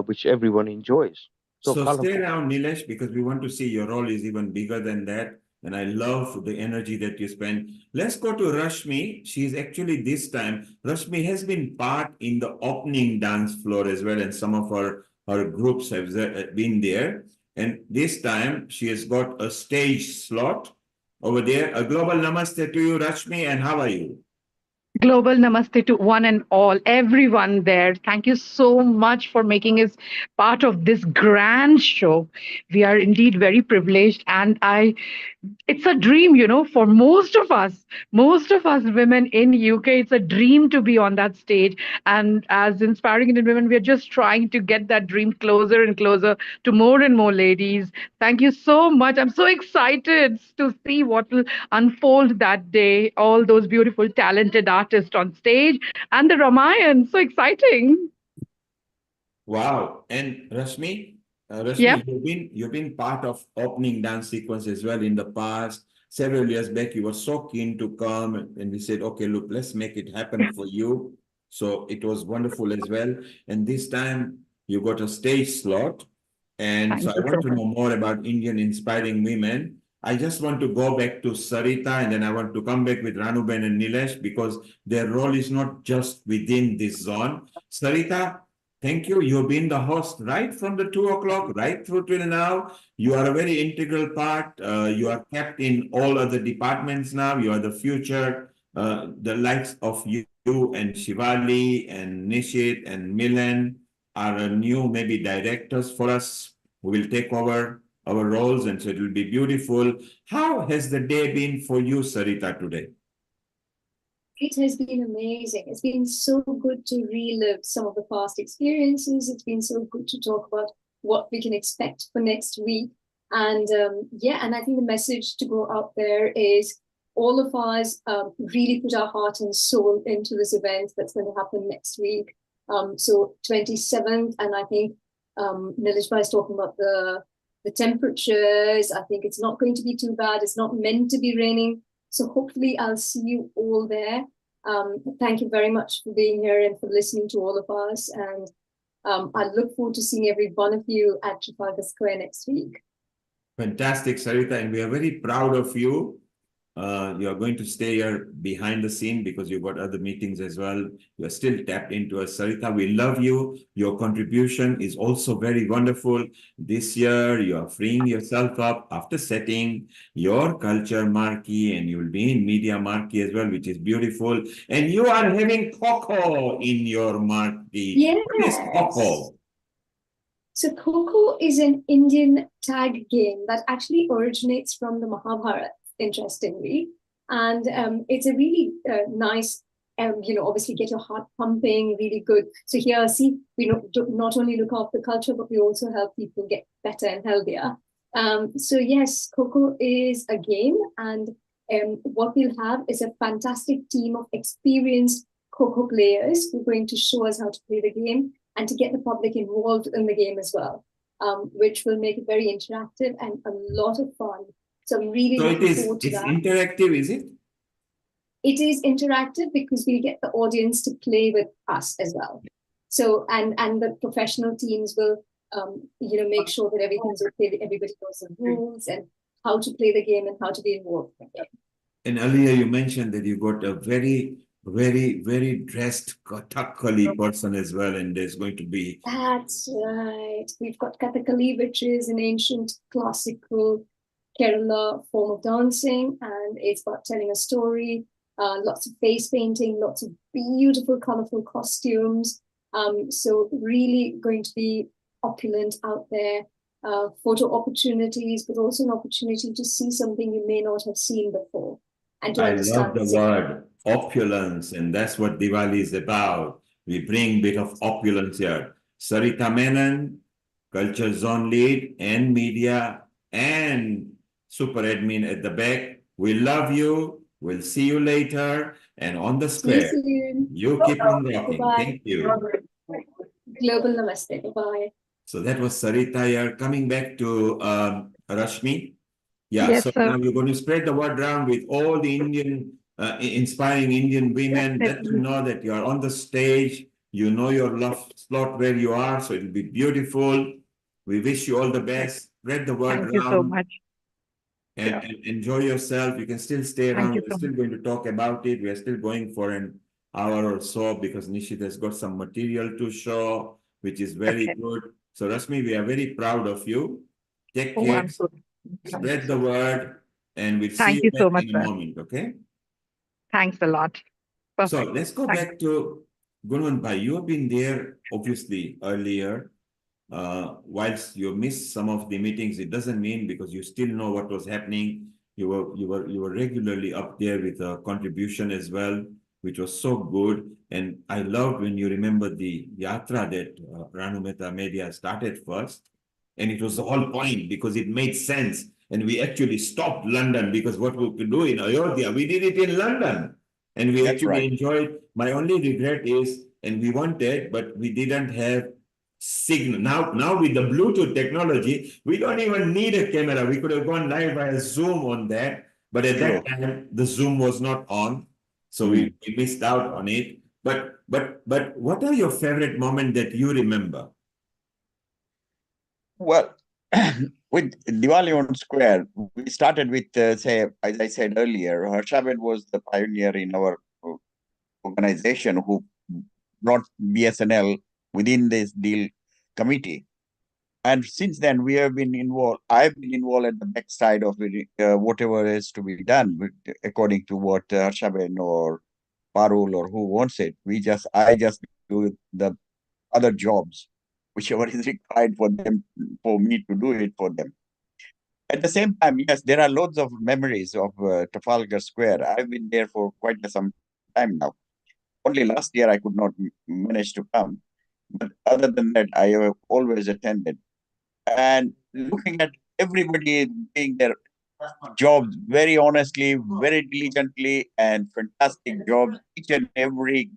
Q: which everyone enjoys.
D: So stay around, Nilesh, because we want to see your role is even bigger than that. And I love the energy that you spend. Let's go to Rashmi. She's actually this time, Rashmi has been part in the opening dance floor as well. And some of her groups have been there. And this time she has got a stage slot over there. A global namaste to you, Rashmi. And how are you?
U: Global namaste to one and all, everyone there. Thank you so much for making us part of this grand show. We are indeed very privileged, and it's a dream, for most of us women in UK. It's a dream to be on that stage. And as Inspiring Indian Women, we are just trying to get that dream closer and closer to more and more ladies. Thank you so much. I'm so excited to see what will unfold that day. All those beautiful, talented artists on stage and the Ramayan. So exciting.
D: Wow. And Rashmi,
U: Yep.
D: you've been part of opening dance sequence as well in the past. Several years back, you were so keen to come, and we said, okay, look, let's make it happen for you. So it was wonderful as well. And this time you got a stage slot. And
U: Thank
D: so I
U: you
D: want
U: so
D: to
U: much.
D: know more about Indian inspiring women. I just want to go back to Sarita, and then I want to come back with Ranuben and Nilesh, because their role is not just within this zone. Sarita, thank you. You've been the host right from the 2 o'clock, right through till now. You are a very integral part. You are kept in all other departments now. You are the future. The likes of you and Shivali and Nishit and Milan are new maybe directors for us who will take over our roles, and so it will be beautiful. How has the day been for you, Sarita, today?
E: It has been amazing. It's been so good to relive some of the past experiences. It's been so good to talk about what we can expect for next week. And yeah, and I think the message to go out there is all of us really put our heart and soul into this event that's going to happen next week. So 27th, and I think Nilishbhai is talking about the temperatures. I think it's not going to be too bad. It's not meant to be raining. So hopefully I'll see you all there. Thank you very much for being here and for listening to all of us. And I look forward to seeing every one of you at Trafalgar Square next week.
D: Fantastic, Sarita, and we are very proud of you. You are going to stay here behind the scene because you've got other meetings as well. You are still tapped into us. Sarita, we love you. Your contribution is also very wonderful. This year, you are freeing yourself up after setting your culture marquee, and you'll be in media marquee as well, which is beautiful. And you are having Kho in your marquee.
E: Yes.
D: What is Kho?
E: So Kho is an Indian tag game that actually originates from the Mahabharata, interestingly. And it's a really nice, obviously get your heart pumping, really good. So here, see, we not only look after culture, but we also help people get better and healthier. So yes, Kho is a game, and what we'll have is a fantastic team of experienced Kho players who are going to show us how to play the game and to get the public involved in the game as well, which will make it very interactive and a lot of fun. So I'm really looking forward to that.
D: It's interactive, is it?
E: It is interactive because we get the audience to play with us as well. So and the professional teams will make sure that everything's okay, that everybody knows the rules and how to play the game and how to be involved in the game.
D: And earlier you mentioned that you got a very, very dressed Kathakali person as well, and there's going to be...
E: That's right. We've got Kathakali, which is an ancient classical Kerala form of dancing, and it's about telling a story, lots of face painting, lots of beautiful, colorful costumes. So really going to be opulent out there, photo opportunities, but also an opportunity to see something you may not have seen before. And to
D: understand the word opulence, and that's what Diwali is about. We bring a bit of opulence here. Sarita Menon, Culture Zone Lead and Media and Super Admin at the back. We love you. We'll see you later. And on the square, you keep on rocking.
E: Bye-bye.
D: Thank you.
E: Global Namaste. Bye-bye.
D: So that was Sarita here. Coming back to Rashmi. Yeah,
U: Yes,
D: so
U: sir.
D: now you're going to spread the word around with all the Indian, inspiring Indian women. Let them know that you are on the stage. You know your love slot where you are, so it'll be beautiful. We wish you all the best. Spread the word
U: Thank
D: around.
U: you so much.
D: And enjoy yourself. You can still stay
U: Thank
D: around.
U: you
D: We're
U: so
D: still
U: much.
D: going to talk about it. We are still going for an hour or so because Nishit has got some material to show, which is very good. So Rashmi, we are very proud of you. Take
U: Oh,
D: care.
U: I'm so
D: Spread the word, and we'll see
U: Thank
D: you
U: you
D: back
U: so much,
D: in a
U: sir.
D: moment, okay?
U: Thanks a lot.
D: So
U: Perfect.
D: let's go
U: Thanks.
D: back to Gunwan Bhai. You have been there, obviously, earlier. Whilst you missed some of the meetings, it doesn't mean because you still know what was happening. You were regularly up there with a contribution as well, which was so good. And I loved when you remember the yatra that Ranu Mehta Media started first. And it was the whole point because it made sense. And we actually stopped London because what we could do in Ayodhya, we did it in London. And we
O: That's
D: actually
O: right.
D: enjoyed. My only regret is, and we wanted, but we didn't have signal. Now with the Bluetooth technology, we don't even need a camera. We could have gone live via Zoom on that, but at that time the Zoom was not on, so we missed out on it. But what are your favorite moments that you remember?
O: Well, with Diwali on Square, we started with, say, as I said earlier, Harshaben was the pioneer in our organization who brought BSNL within this deal committee. And since then, we have been involved. I've been involved at the backside of it, whatever is to be done, according to what Harshaben or Parul or who wants it. I just do the other jobs, whichever is required for them, for me to do it for them. At the same time, yes, there are loads of memories of Trafalgar Square. I've been there for quite some time now. Only last year I could not manage to come. But other than that, I have always attended. And looking at everybody doing their jobs very honestly, very diligently, and fantastic jobs. Each and every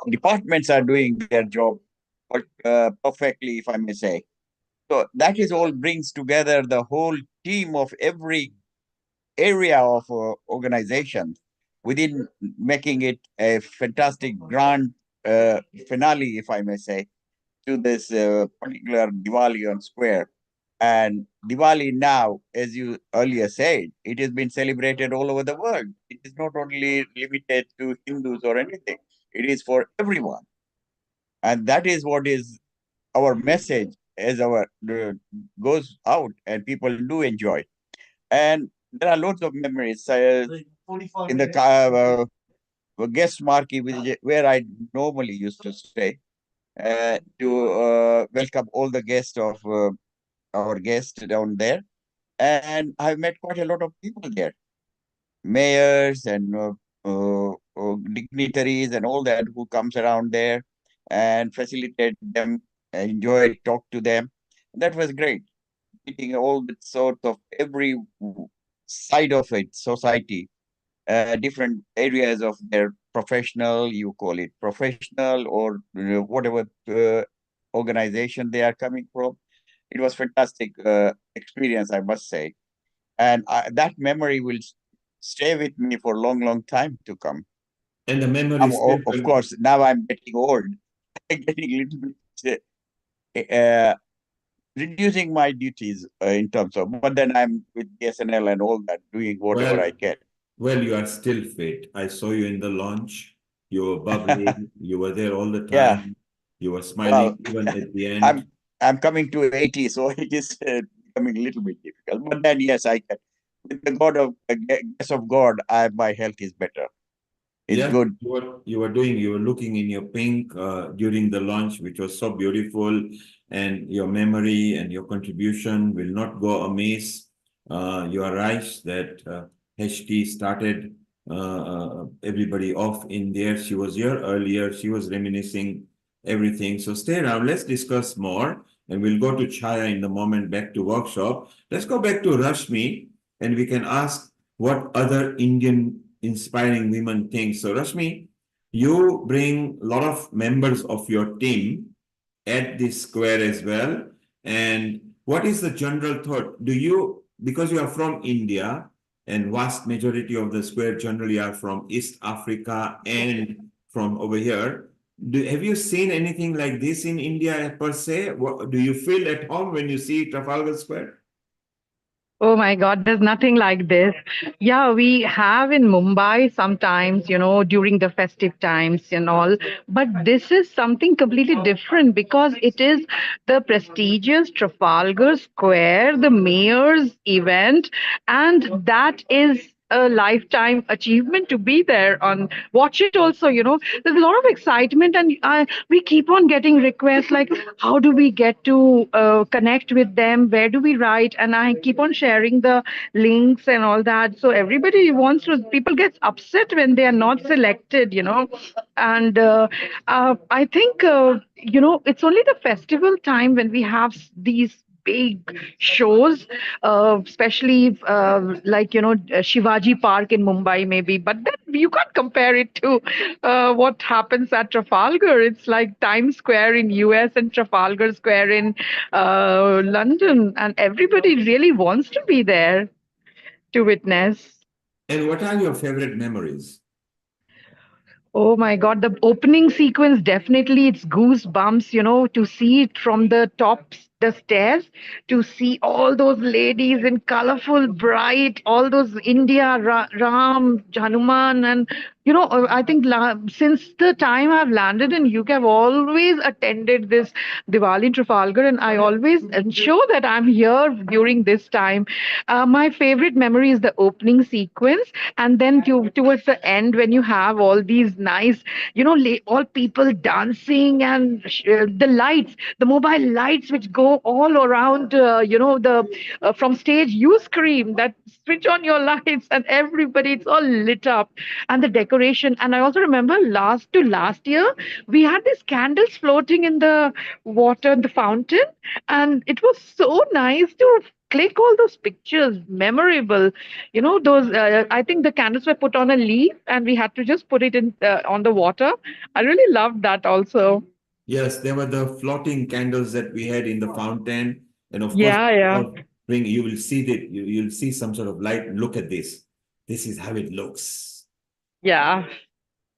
O: departments are doing their job perfectly, if I may say. So that is all brings together the whole team of every area of organization within making it a fantastic grand finale, if I may say, to this particular Diwali on Square. And Diwali now, as you earlier said, it has been celebrated all over the world. It is not only limited to Hindus or anything. It is for everyone. And that is what is our message as our goes out and people do enjoy. And there are lots of memories in the guest marquee, where I normally used to stay, to welcome all the guests of our guests down there. And I've met quite a lot of people there, mayors and dignitaries and all that who comes around there and facilitate them, enjoy, talk to them. That was great. Meeting all the sort of every side of it, society, different areas of their professional, you call it professional or whatever organization they are coming from. It was fantastic experience, I must say. And that memory will stay with me for a long, long time to come.
D: And the memories,
O: of course, now I'm getting old, getting a little bit reducing my duties in terms of, but then I'm with BSNL and all that, doing whatever I can.
D: Well, you are still fit. I saw you in the launch. You were bubbling. You were there all the time.
O: Yeah.
D: You were smiling even at the end.
O: I'm coming to 80, so it is becoming a little bit difficult. But then, yes, I can. With the grace of God, my health is better. It's good.
D: You were looking in your pink during the launch, which was so beautiful, and your memory and your contribution will not go amiss. You are right that HT started everybody off in there. She was here earlier. She was reminiscing everything. So stay around. Let's discuss more. And we'll go to Chaya in the moment, back to workshop. Let's go back to Rashmi, and we can ask what other Indian inspiring women think. So Rashmi, you bring a lot of members of your team at this square as well. And what is the general thought? Because you are from India, and vast majority of the square generally are from East Africa and from over here, have you seen anything like this in India per se? Do you feel at home when you see Trafalgar Square?
U: Oh my God, there's nothing like this. Yeah, we have in Mumbai sometimes, during the festive times and all. But this is something completely different because it is the prestigious Trafalgar Square, the mayor's event, and that is a lifetime achievement to be there on watch it also. There's a lot of excitement, and we keep on getting requests like, how do we get to connect with them, where do we write, and I keep on sharing the links and all that. So everybody wants to, people get upset when they are not selected. And I think it's only the festival time when we have these big shows, especially like, Shivaji Park in Mumbai, maybe. But then you can't compare it to what happens at Trafalgar. It's like Times Square in US and Trafalgar Square in London, and everybody really wants to be there to witness.
D: And what are your favorite memories?
U: Oh my God, the opening sequence, definitely it's goosebumps, to see it from the top, the stairs, to see all those ladies in colorful, bright, all those India, Ram, Hanuman, and I think since the time I've landed in UK, I've always attended this Diwali in Trafalgar, and I always ensure that I'm here during this time. My favorite memory is the opening sequence, and then towards the end when you have all these nice, all people dancing, and the lights, the mobile lights which go all around, the from stage you scream that switch on your lights, and everybody, it's all lit up, and the decoration. And I also remember last year we had these candles floating in the water in the fountain, and it was so nice to click all those pictures, memorable. Those, I think the candles were put on a leaf and we had to just put it in on the water. I really loved that also.
D: Yes, there were the floating candles that we had in the fountain. And of course,
U: Yeah.
D: you will see that you'll see some sort of light. Look at this. This is how it looks.
U: Yeah.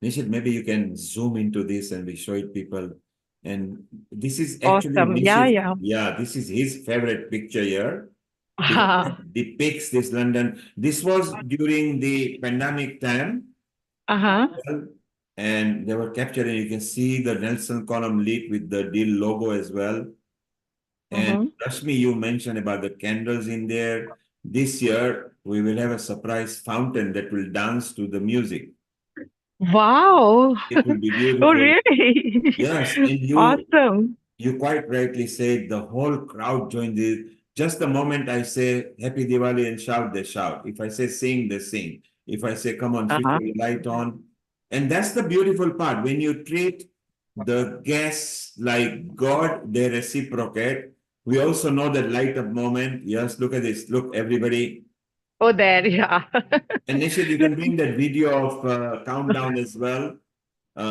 D: Nishit, maybe you can zoom into this and we show it people. And this is actually
U: Awesome.
D: Nishit.
U: Yeah.
D: This is his favorite picture here. Because it depicts this London. This was during the pandemic time.
U: Uh-huh.
D: And they were captured, and you can see the Nelson column lit with the deal logo as well. And Rashmi, you mentioned about the candles in there. This year, we will have a surprise fountain that will dance to the music.
U: Wow.
D: It will be beautiful.
U: Oh, really?
D: Yes, and
U: Awesome.
D: you quite rightly said the whole crowd joined it. Just the moment I say Happy Diwali and shout, they shout. If I say sing, they sing. If I say come on, switch the light on. And that's the beautiful part. When you treat the guests like God, they reciprocate. We also know that light up moment. Yes, look at this. Look, everybody.
U: Oh, there, yeah.
D: And Nishit, you can bring that video of countdown as well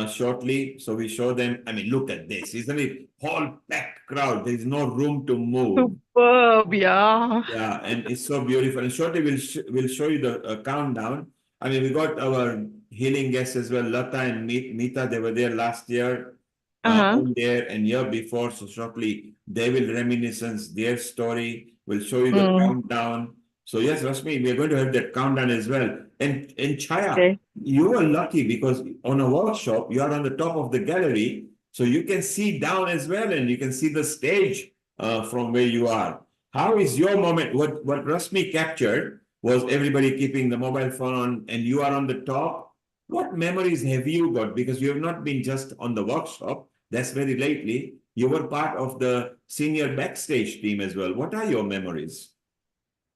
D: shortly. So we show them. I mean, look at this. Isn't it? Whole packed crowd. There is no room to move.
U: Superb, yeah.
D: Yeah, and it's so beautiful. And shortly we'll show you the countdown. I mean, we got our healing guests as well, Lata and Mita. They were there last year, on there, and year before. So shortly they will reminiscence their story. We'll show you the countdown. So yes, Rashmi, we are going to have that countdown as well. And Chaya, you are lucky because on a workshop, you are on the top of the gallery, so you can see down as well, and you can see the stage from where you are. How is your moment? What Rashmi captured was everybody keeping the mobile phone on, and you are on the top. What memories have you got? Because you have not been just on the workshop. That's very lately. You were part of the senior backstage team as well. What are your memories?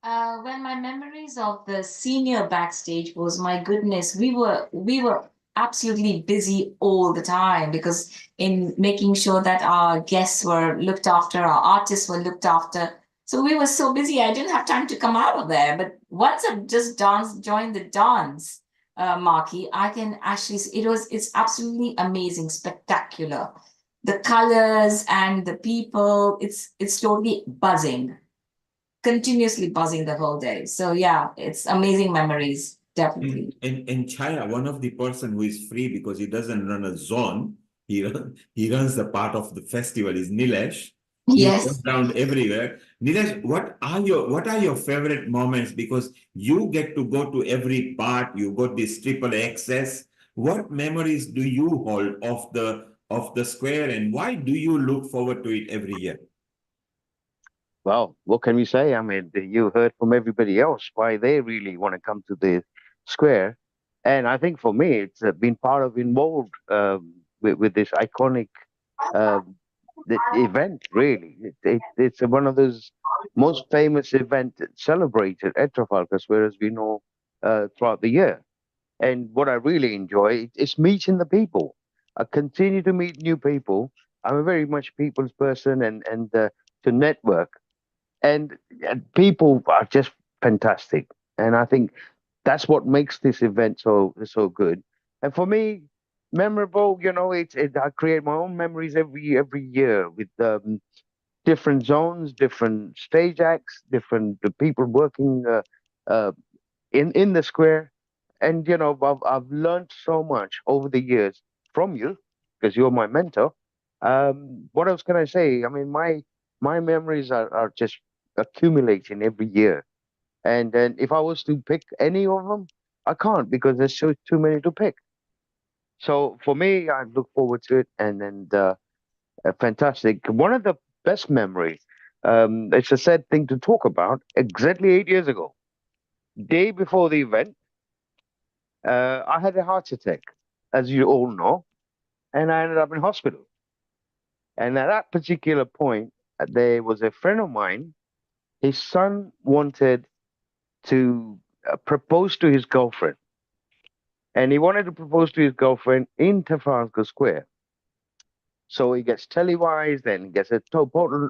T: Well, my memories of the senior backstage was, my goodness, we were absolutely busy all the time, because in making sure that our guests were looked after, our artists were looked after. So we were so busy, I didn't have time to come out of there. But once I just joined the dance, Marky, I can actually, it's absolutely amazing, spectacular. The colors and the people, it's totally buzzing. Continuously buzzing the whole day. So yeah, it's amazing memories, definitely.
D: And Chaya, one of the person who is free because he doesn't run a zone, he runs the part of the festival is Nilesh. He goes around everywhere. Nilesh, what are your favorite moments? Because you get to go to every part, you got this triple access. What memories do you hold of the square, and why do you look forward to it every year?
Q: Well, what can we say? I mean, you heard from everybody else why they really want to come to the square. And I think for me, it's been part of involved with this iconic event, really. It's one of those most famous events celebrated at Trafalgar Square, as we know, throughout the year. And what I really enjoy is meeting the people. I continue to meet new people. I'm a very much people's person, and to network. and people are just fantastic. And I think that's what makes this event so good. And for me, memorable, I create my own memories every year with different zones, different stage acts, different people working uh, in the square. And I've learned so much over the years from you because you're my mentor. What else can I say? I mean, my memories are just accumulating every year. And then if I was to pick any of them, I can't because there's too many to pick. So for me, I look forward to it, and then fantastic. One of the best memories. It's a sad thing to talk about. Exactly 8 years ago, day before the event, I had a heart attack, as you all know, and I ended up in hospital. And at that particular point, there was a friend of mine. His son wanted to propose to his girlfriend, and he wanted to propose to his girlfriend in Trafalgar Square. So he gets televised and he gets a total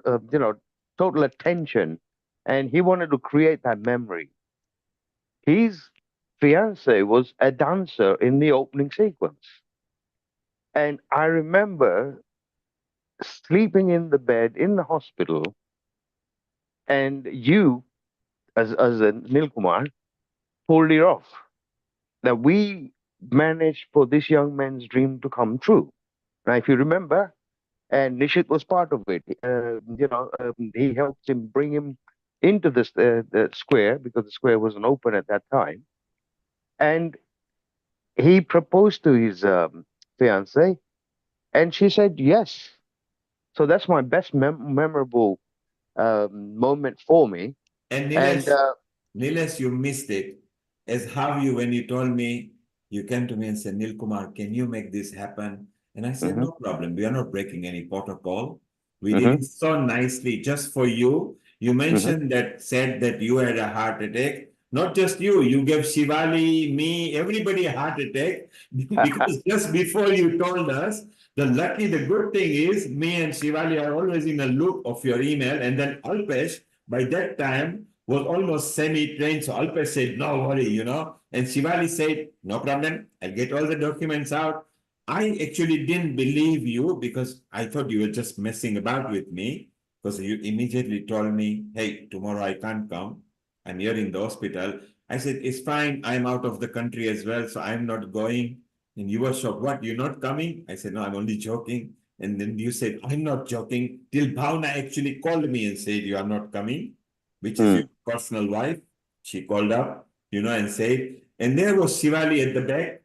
Q: attention, and he wanted to create that memory. His fiance was a dancer in the opening sequence, and I remember sleeping in the bed in the hospital, and you, as a Nilkumar, pulled it off. That we managed for this young man's dream to come true. Now, if you remember, and Nishit was part of it. He helped him bring him into the square because the square wasn't open at that time, and he proposed to his fiance, and she said yes. So that's my best memorable moment for me.
D: And
Q: And
D: Nilesh, you missed it. As how you, when you told me, you came to me and said, Nil Kumar, can you make this happen? And I said, no problem. We are not breaking any protocol. We did it so nicely just for you. You mentioned said that you had a heart attack. Not just you gave Shivali, me, everybody a heart attack because just before you told us, the good thing is me and Shivali are always in the loop of your email. And then Alpesh, by that time, was almost semi-trained. So Alpesh said, no worry, And Shivali said, no problem. I'll get all the documents out. I actually didn't believe you because I thought you were just messing about with me because you immediately told me, hey, tomorrow I can't come. I'm here in the hospital. I said, it's fine. I'm out of the country as well, so I'm not going. And you were shocked. What? You're not coming? I said, no, I'm only joking. And then you said, I'm not joking. Till Bhavna actually called me and said, you are not coming, which is your personal wife. She called up, and said, and there was Shivali at the back.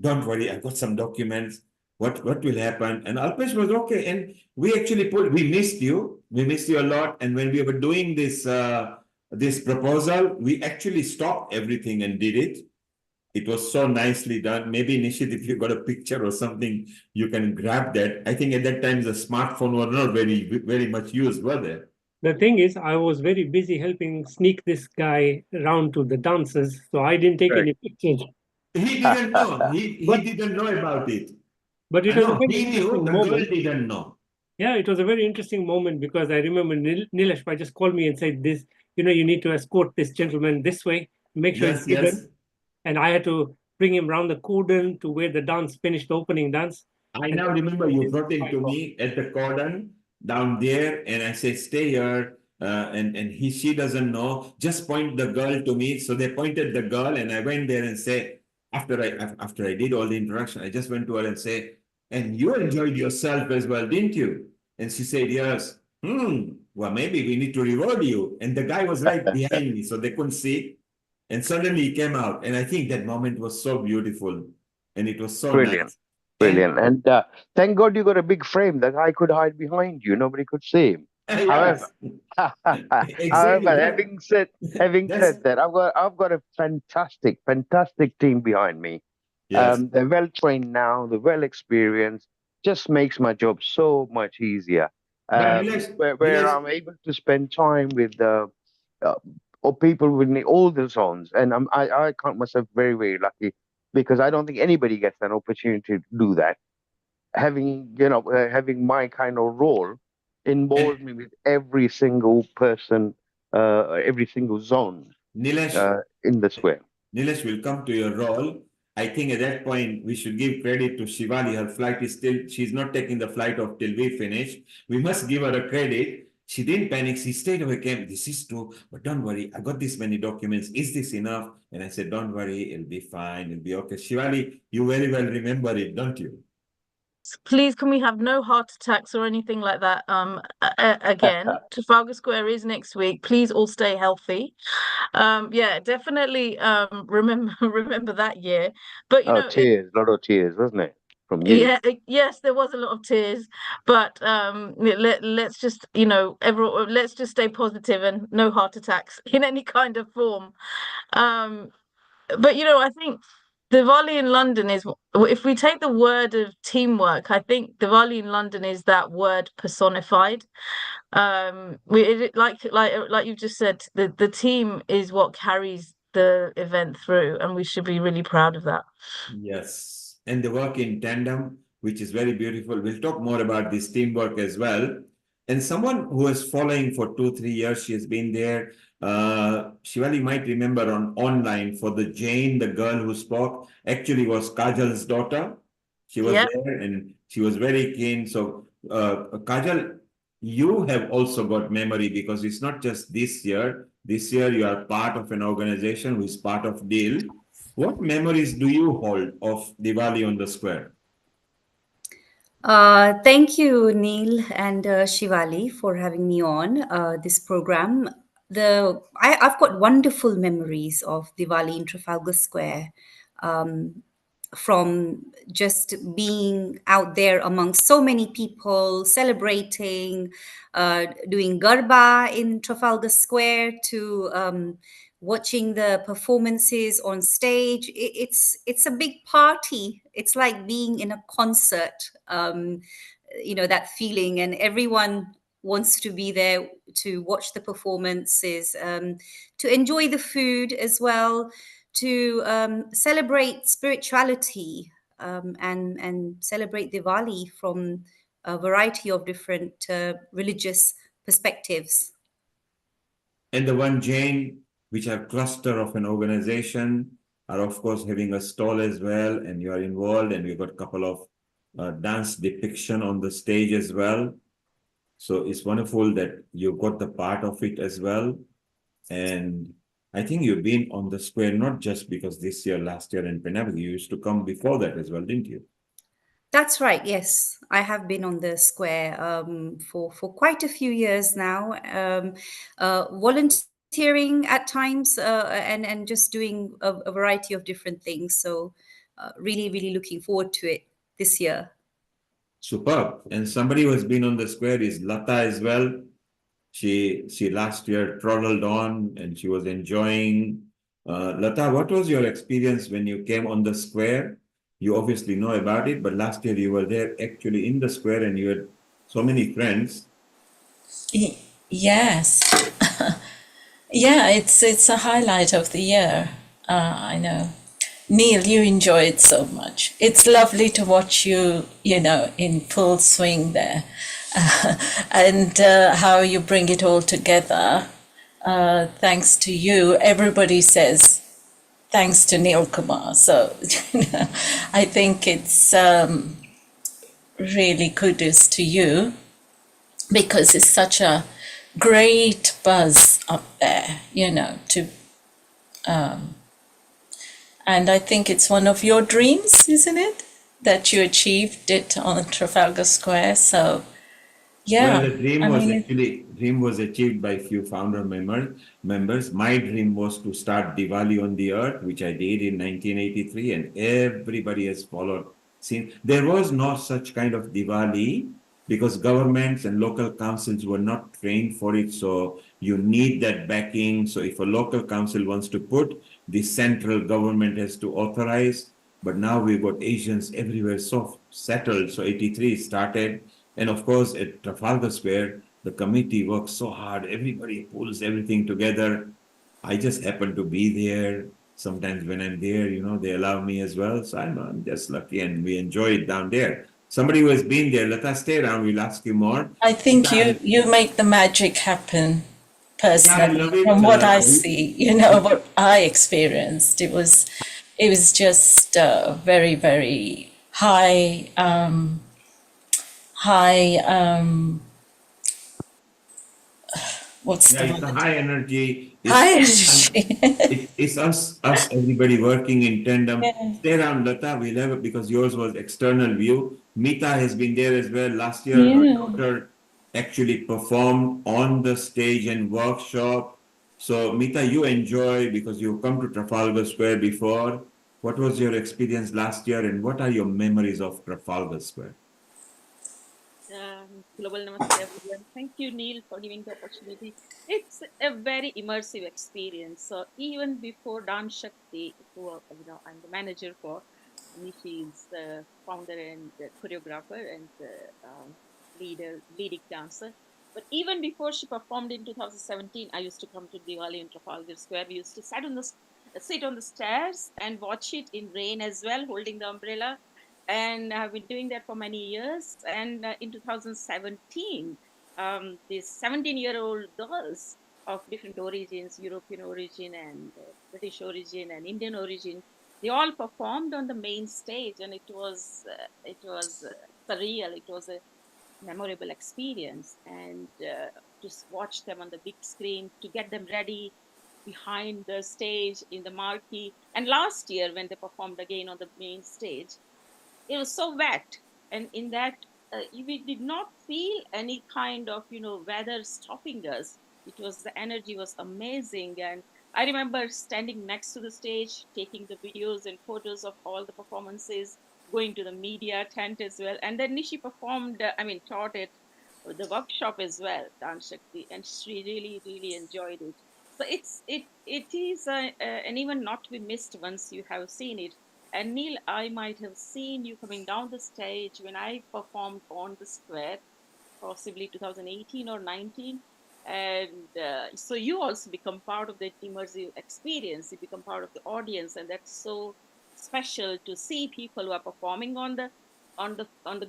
D: Don't worry, I've got some documents. What will happen? And Alpesh was okay. And we actually we missed you. We missed you a lot. And when we were doing this proposal, we actually stopped everything and did it. It was so nicely done. Maybe Nishit, if you got a picture or something, you can grab that. I think at that time the smartphone were not very much used, were they?
G: The thing is, I was very busy helping sneak this guy around to the dances, so I didn't take any pictures.
D: He didn't know. He didn't know about it.
G: But it was a very
D: he knew,
G: interesting
D: the
G: moment.
D: girl didn't know.
G: Yeah, it was a very interesting moment because I remember Nilesh just called me and said, "This, you need to escort this gentleman this way, make sure it's hidden." And I had to bring him around the cordon to where the dance finished, the opening dance.
D: I now remember you brought him to me at the cordon down there, and I said, "Stay here." And she doesn't know. Just point the girl to me. So they pointed the girl, and I went there and say, after I did all the introduction, I just went to her and say, "And you enjoyed yourself as well, didn't you?" And she said, "Yes." Well, maybe we need to reward you. And the guy was right behind me, so they couldn't see. And suddenly he came out, and I think that moment was so beautiful, and it was so
Q: brilliant.
D: nice.
Q: Brilliant. And thank God you got a big frame that I could hide behind you. Nobody could see him.
D: Yes.
Q: However, having said that, I've got a fantastic team behind me.
D: Yes.
Q: They're well trained now, they're well experienced, just makes my job so much easier. Where I'm able to spend time with or people within all the zones. And I count myself very, very lucky because I don't think anybody gets an opportunity to do that. Having my kind of role involves me with every single person every single zone
D: Nilesh,
Q: in the square.
D: Nilesh will come to your role. I think at that point we should give credit to Shivali. Her flight is still, she's not taking the flight off till we finish. We must give her a credit. She didn't panic. She stayed away, came, this is true, but don't worry. I got this many documents. Is this enough? And I said, don't worry, it'll be fine. It'll be okay. Shivali, you very well remember it, don't you?
L: Please, can we have no heart attacks or anything like that? Again, Trafalgar Square is next week. Please all stay healthy. Yeah, definitely. Remember that year. But you
Q: Oh,
L: know,
Q: tears, a lot of tears, wasn't it? From you.
L: yeah, yes, there was a lot of tears, but let's just, everyone, let's just stay positive and no heart attacks in any kind of form. But I think Diwali in London is, if we take the word of teamwork, I think Diwali in London is that word personified. Like you've just said, the team is what carries the event through, and we should be really proud of that.
D: Yes, and the work in tandem, which is very beautiful. We'll talk more about this teamwork as well. And someone who is following for 2-3 years, she has been there. Shivali might remember on online for the Jane, the girl who spoke, actually was Kajal's daughter. She was there and she was very keen. So, Kajal, you have also got memory because it's not just this year. This year you are part of an organization who is part of DEAL. What memories do you hold of Diwali on the square?
I: Thank you, Neil and Shivali, for having me on this program. I've got wonderful memories of Diwali in Trafalgar Square, from just being out there among so many people, celebrating, doing Garba in Trafalgar Square, to watching the performances on stage. It's a big party. It's like being in a concert. That feeling, and everyone wants to be there to watch the performances, to enjoy the food as well, to celebrate spirituality, and celebrate Diwali from a variety of different religious perspectives.
D: And the one Jane, which are cluster of an organization, are of course having a stall as well, and you are involved, and we've got a couple of dance depiction on the stage as well. So it's wonderful that you got the part of it as well. And I think you've been on the square not just because this year, last year, and Penang, you used to come before that as well, didn't you?
I: That's right. Yes, I have been on the square for quite a few years now, volunteering at times, and just doing a variety of different things. So, really looking forward to it this year.
D: Superb. And somebody who has been on the square is Lata as well. She last year toddled on and she was enjoying. Lata, what was your experience when you came on the square? You obviously know about it, but last year you were there actually in the square and you had so many friends.
B: Yes. Yeah, it's a highlight of the year. I know. Neil, you enjoy it so much. It's lovely to watch you, in full swing there. And how you bring it all together. Thanks to you. Everybody says thanks to Neil Kumar. So I think it's really kudos to you, because it's such a great buzz up there, and I think it's one of your dreams, isn't it? That you achieved it on Trafalgar Square. So yeah.
D: Well, the dream was achieved by few founder members. My dream was to start Diwali on the Earth, which I did in 1983, and everybody has followed. There was no such kind of Diwali because governments and local councils were not trained for it. So you need that backing. So if a local council wants to put, the central government has to authorize. But now we've got Asians everywhere so settled. So 83 started. And of course, at Trafalgar Square, the committee works so hard. Everybody pulls everything together. I just happen to be there. Sometimes when I'm there, they allow me as well. So I'm just lucky and we enjoy it down there. Somebody who has been there, let us stay around. We'll ask you more.
B: I think you make the magic happen personally, from what I see, you know, what I experienced. It was just very, very high, what's the
D: It's
B: word?
D: a high energy.
B: High energy.
D: It's us, everybody working in tandem.
B: Yeah.
D: Stay around, Lata. We'll have it because yours was external view. Mita has been there as well. Last year, her
B: Yeah.
D: daughter actually performed on the stage and workshop. So, Mita, you enjoy because you've come to Trafalgar Square before. What was your experience last year, and what are your memories of Trafalgar Square?
A: Global Namaste, everyone. Thank you, Neil, for giving the opportunity. It's a very immersive experience. So even before Dance Shakti, I'm the manager for Nishi is the founder and the choreographer and the leading dancer. But even before she performed in 2017, I used to come to Diwali in Trafalgar Square. We used to sit on the stairs and watch it in rain as well, holding the umbrella. And I've been doing that for many years. And in 2017, these 17-year-old girls of different origins, European origin and British origin and Indian origin, they all performed on the main stage, and it was surreal. It was a memorable experience, and just watch them on the big screen, to get them ready behind the stage in the marquee. And last year, when they performed again on the main stage, it was so wet, and in that we did not feel any kind of weather stopping us. The energy was amazing, and I remember standing next to the stage, taking the videos and photos of all the performances, going to the media tent as well. And then Nishi performed, taught it the workshop as well, Dance Shakti, and she really enjoyed it. So it is an event not to be missed once you have seen it. And Neil, I might have seen you coming down the stage when I performed on the square, possibly 2018 or 19. And so you also become part of the immersive experience. You become part of the audience, and that's so special to see people who are performing on the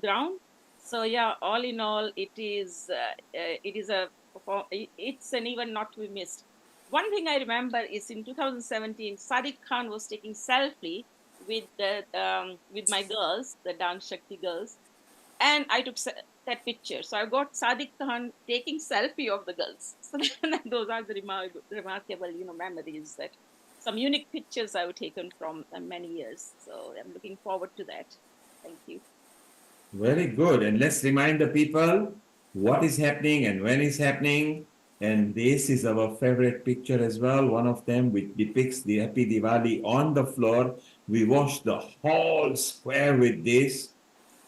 A: ground. So yeah, all in all, it's an event not to be missed. One thing I remember is in 2017, Sadiq Khan was taking selfie with my girls, the Dance Shakti girls, and I took that picture. So I got Sadiq Khan taking selfie of the girls. So those are the remarkable, memories, that some unique pictures I've taken from many years. So I'm looking forward to that. Thank you.
D: Very good. And let's remind the people what is happening and when is happening. And this is our favorite picture as well. One of them which depicts the Happy Diwali on the floor. We washed the whole square with this.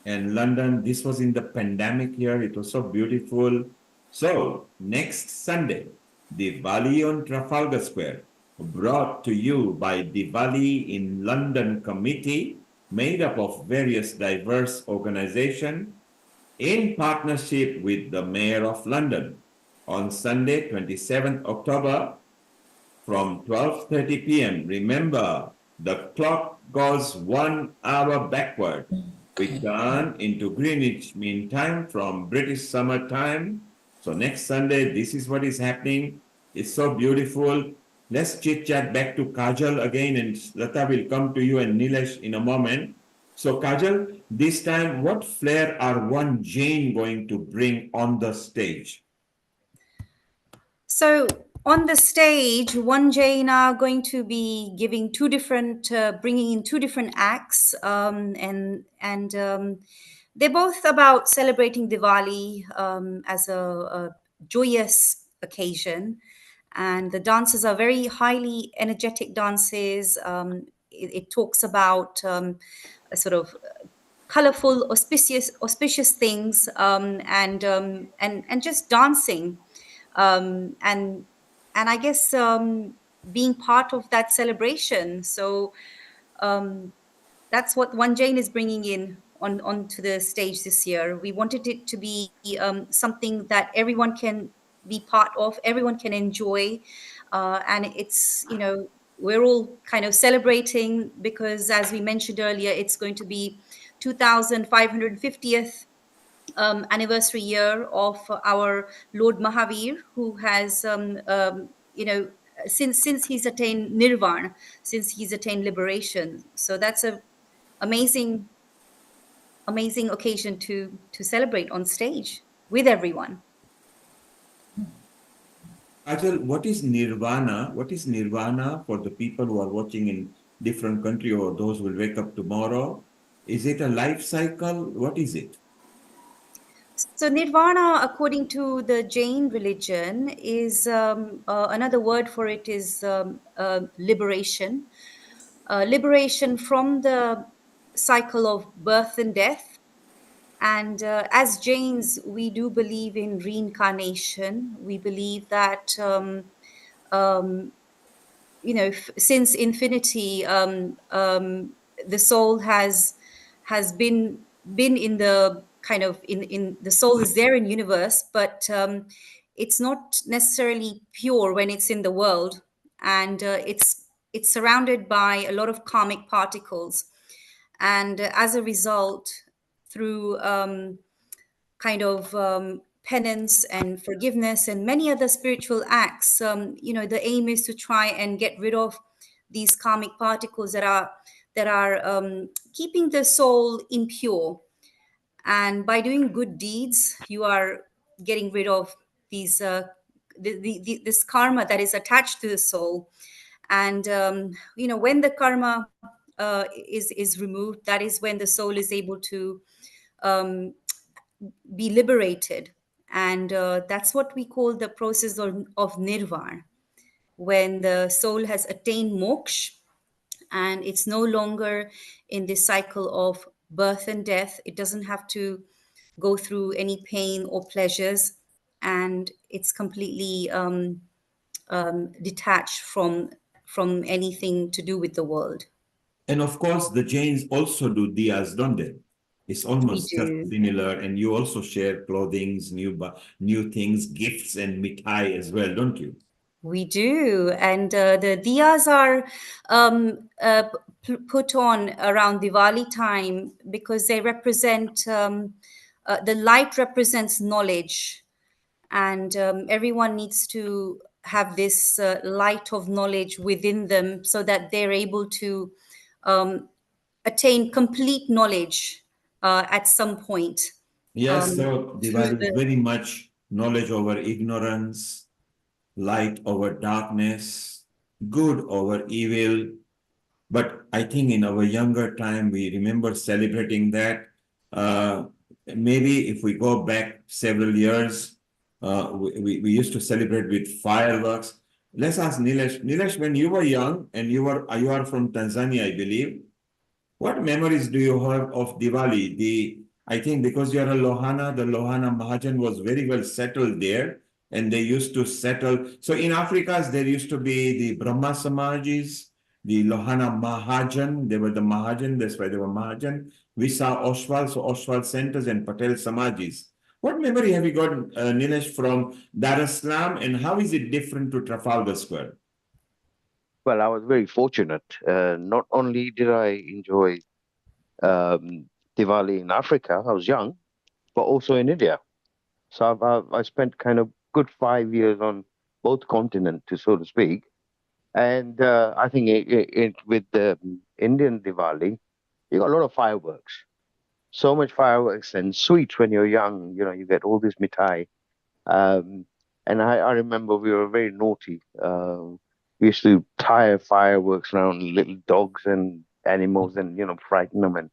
D: And London, this was in the pandemic year. It was so beautiful. So next Sunday, Diwali on Trafalgar Square, brought to you by Diwali in London Committee, made up of various diverse organizations in partnership with the Mayor of London on Sunday, 27th October from 12:30 p.m. Remember, the clock goes 1 hour backward. We turn into Greenwich Mean Time from British Summer Time. So next Sunday, this is what is happening. It's so beautiful. Let's chit chat back to Kajal again, and Lata will come to you and Nilesh in a moment. So Kajal, this time, what flair are one Jane going to bring on the stage?
I: So on the stage, one Jane are going to be giving bringing in two different acts, and they're both about celebrating Diwali as a joyous occasion. And the dances are very highly energetic dances. It talks about a sort of colorful, auspicious things, and just dancing, and I guess being part of that celebration. So that's what One Jane is bringing in onto the stage this year. We wanted it to be something that everyone can be part of, everyone can enjoy, and it's we're all kind of celebrating because, as we mentioned earlier, it's going to be 2550th anniversary year of our Lord Mahavir, who has, since he's attained nirvana, since he's attained liberation. So that's a amazing occasion to celebrate on stage with everyone.
D: Ajal, what is nirvana? What is nirvana for the people who are watching in different country or those who will wake up tomorrow? Is it a life cycle? What is it?
I: So nirvana, according to the Jain religion, is another word for it is liberation. Liberation from the cycle of birth and death. And as Jains, we do believe in reincarnation. We believe that, since infinity, the soul has been in the kind of in the soul is there in universe, but it's not necessarily pure when it's in the world, and it's surrounded by a lot of karmic particles, and as a result, through penance and forgiveness and many other spiritual acts, the aim is to try and get rid of these karmic particles that are keeping the soul impure. And by doing good deeds, you are getting rid of these this karma that is attached to the soul. And when the karma is removed, that is when the soul is able to um, be liberated. And that's what we call the process of nirvana, when the soul has attained moksha and it's no longer in this cycle of birth and death. It doesn't have to go through any pain or pleasures, and it's completely detached from anything to do with the world.
D: And of course, the Jains also do diyas, don't they? It's almost just similar, and you also share clothings, new things, gifts, and mithai as well, don't you?
I: We do, and the diyas are put on around Diwali time because they represent the light represents knowledge, and everyone needs to have this light of knowledge within them so that they're able to um, attain complete knowledge at some point.
D: Yes, so
I: Through
D: Diwali is
I: the
D: very much knowledge over ignorance, light over darkness, good over evil. But I think in our younger time, we remember celebrating that. Uh, Maybe if we go back several years, we used to celebrate with fireworks. Let's ask Nilesh. Nilesh, when you were young and you are from Tanzania, I believe. What memories do you have of Diwali? I think because you're a Lohana, the Lohana Mahajan was very well settled there, and they used to settle. So in Africa, there used to be the Brahma Samajis, the Lohana Mahajan. They were the Mahajan, that's why they were Mahajan. We saw Oswal, so Oswal centers and Patel Samajis. What memory have you got, Nilesh, from Dar es Salaam, and how is it different to Trafalgar Square?
Q: Well, I was very fortunate. Not only did I enjoy Diwali in Africa, I was young, but also in India. So I spent kind of good 5 years on both continents, so to speak. And I think with the Indian Diwali, you got a lot of fireworks. So much fireworks and sweets when you're young. You get all this mithai. Um, and I remember we were very naughty. We used to tie fireworks around little dogs and animals and, frighten them. And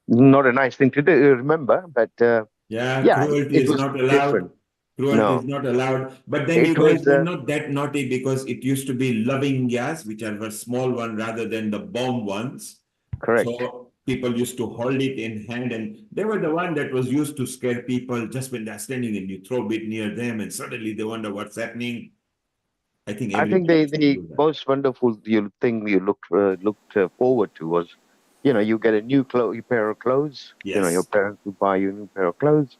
Q: not a nice thing to do, remember, but
D: Yeah,
Q: yeah,
D: cruelty
Q: it
D: is
Q: was
D: not allowed.
Q: different.
D: Cruelty is
Q: No,
D: not allowed. But then you
Q: it
D: guys
Q: was
D: were not that naughty because it used to be loving gas, which are the small one rather than the bomb ones.
Q: correct.
D: So people used to hold it in hand, and they were the one that was used to scare people just when they're standing and you throw a bit near them, and suddenly they wonder what's happening. I think
Q: I think
D: everybody used to
Q: the
D: do that.
Q: most wonderful thing you looked forward to was, you get a new pair of clothes. Your
D: Yes.
Q: parents will buy you a new pair of clothes.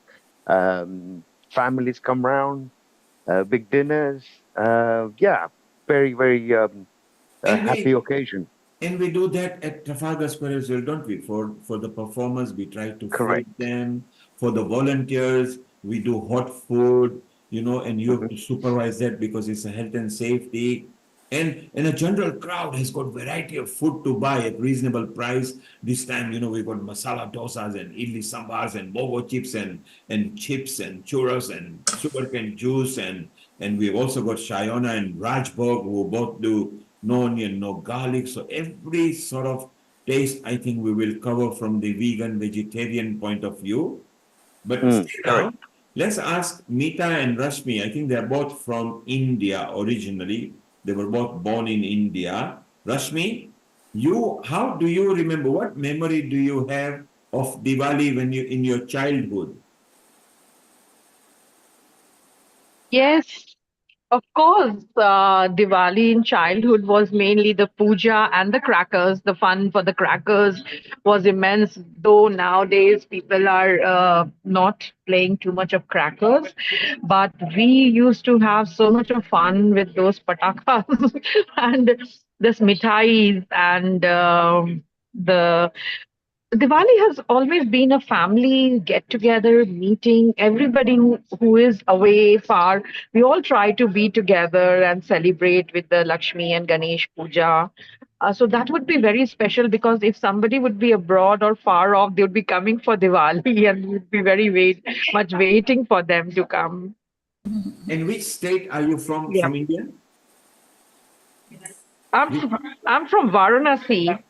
Q: Families come round, big dinners. Yeah, very very
D: And
Q: happy
D: we
Q: occasion.
D: And we do that at Trafalgar Square as well, don't we? For the performers, we try to
Q: Correct.
D: feed them. For the volunteers, we do hot food, you know, and you have to supervise that because it's a health and safety. And a general crowd has got variety of food to buy at reasonable price. This time, you know, we got masala dosas and idli sambars and bobo chips and chips and churros and sugarcane juice and we've also got Shayona and Rajbog who both do no onion, no garlic. So every sort of taste, I think we will cover from the vegan, vegetarian point of view. But stay
Q: Correct.
D: down. Let's ask Mita and Rashmi. I think they're both from India originally. They were both born in India. Rashmi, how do you remember? What memory do you have of Diwali when you in your childhood?
U: Yes, of course. Diwali in childhood was mainly the puja and the crackers. The fun for the crackers was immense, though nowadays people are not playing too much of crackers. But we used to have so much of fun with those patakas and this mithais and the Diwali has always been a family get together meeting. Everybody who is away far, we all try to be together and celebrate with the Lakshmi and Ganesh Puja. So that would be very special because if somebody would be abroad or far off, they would be coming for Diwali and we would be much waiting for them to come.
D: And which state are you from?
U: Yeah.
D: From India?
U: I'm from Varanasi.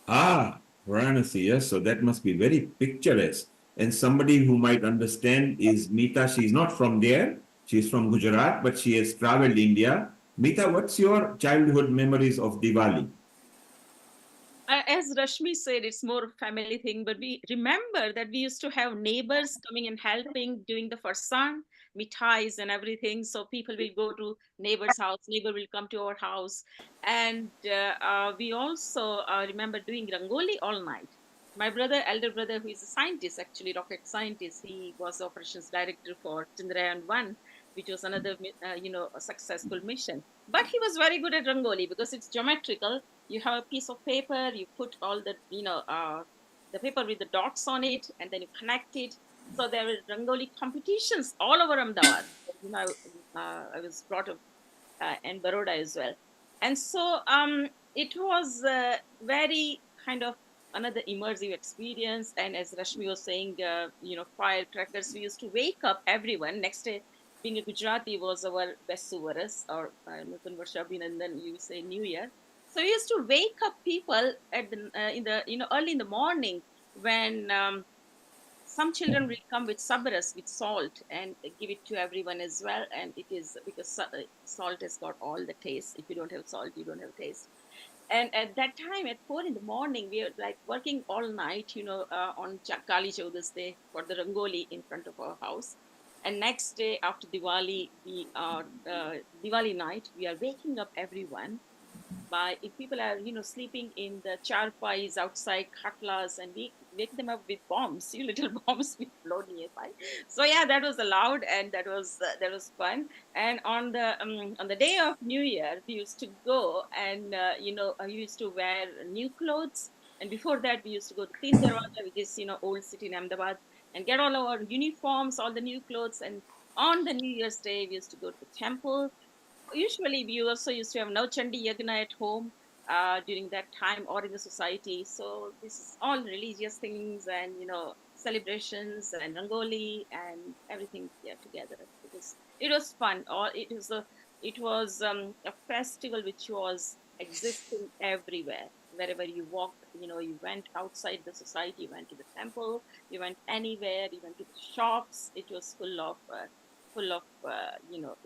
D: Ah, Varanasi, yes. So that must be very picturesque. And somebody who might understand is Mita. She's not from there. She's from Gujarat, but she has traveled India. Mita, what's your childhood memories of Diwali?
A: As Rashmi said, it's more a family thing, but we remember that we used to have neighbors coming and helping doing the farsan, mithais and everything. So people will go to neighbor's house, neighbor will come to our house. And we also remember doing rangoli all night. My elder brother, who is a scientist, actually rocket scientist, he was the operations director for Chandrayaan-1, which was another, a successful mission. But he was very good at rangoli because it's geometrical. You have a piece of paper, you put all the the paper with the dots on it, and then you connect it. So there were rangoli competitions all over Ahmedabad. I was brought up in Baroda as well, and so it was very kind of another immersive experience. And as Rashmi was saying, firecrackers, we used to wake up everyone next day. Being a Gujarati was our best Varas or Natan Varsha, and then you say New Year. So we used to wake up people at the early in the morning when some children will come with sabras with salt and give it to everyone as well. And it is because salt has got all the taste. If you don't have salt, you don't have taste. And at that time, at 4 in the morning, we were like working all night, on Kali Chaudas Day for the rangoli in front of our house. And next day after Diwali, Diwali night, we are waking up everyone by if people are sleeping in the charpais outside khatlas, and we wake them up with bombs, little bombs we blow nearby. So yeah, that was allowed, and that was fun. And on the day of New Year, we used to go and I used to wear new clothes. And before that, we used to go to Teen Darwaza, which is old city in Ahmedabad, and get all our uniforms, all the new clothes. And on the New Year's Day, we used to go to the temple. Usually we also used to have Navchandi Yagna at home during that time or in the society. So this is all religious things and celebrations and rangoli and everything together, because it was fun. Or it was a festival which was existing everywhere. Wherever you walked, you went outside the society, you went to the temple, you went anywhere, you went to the shops. It was full of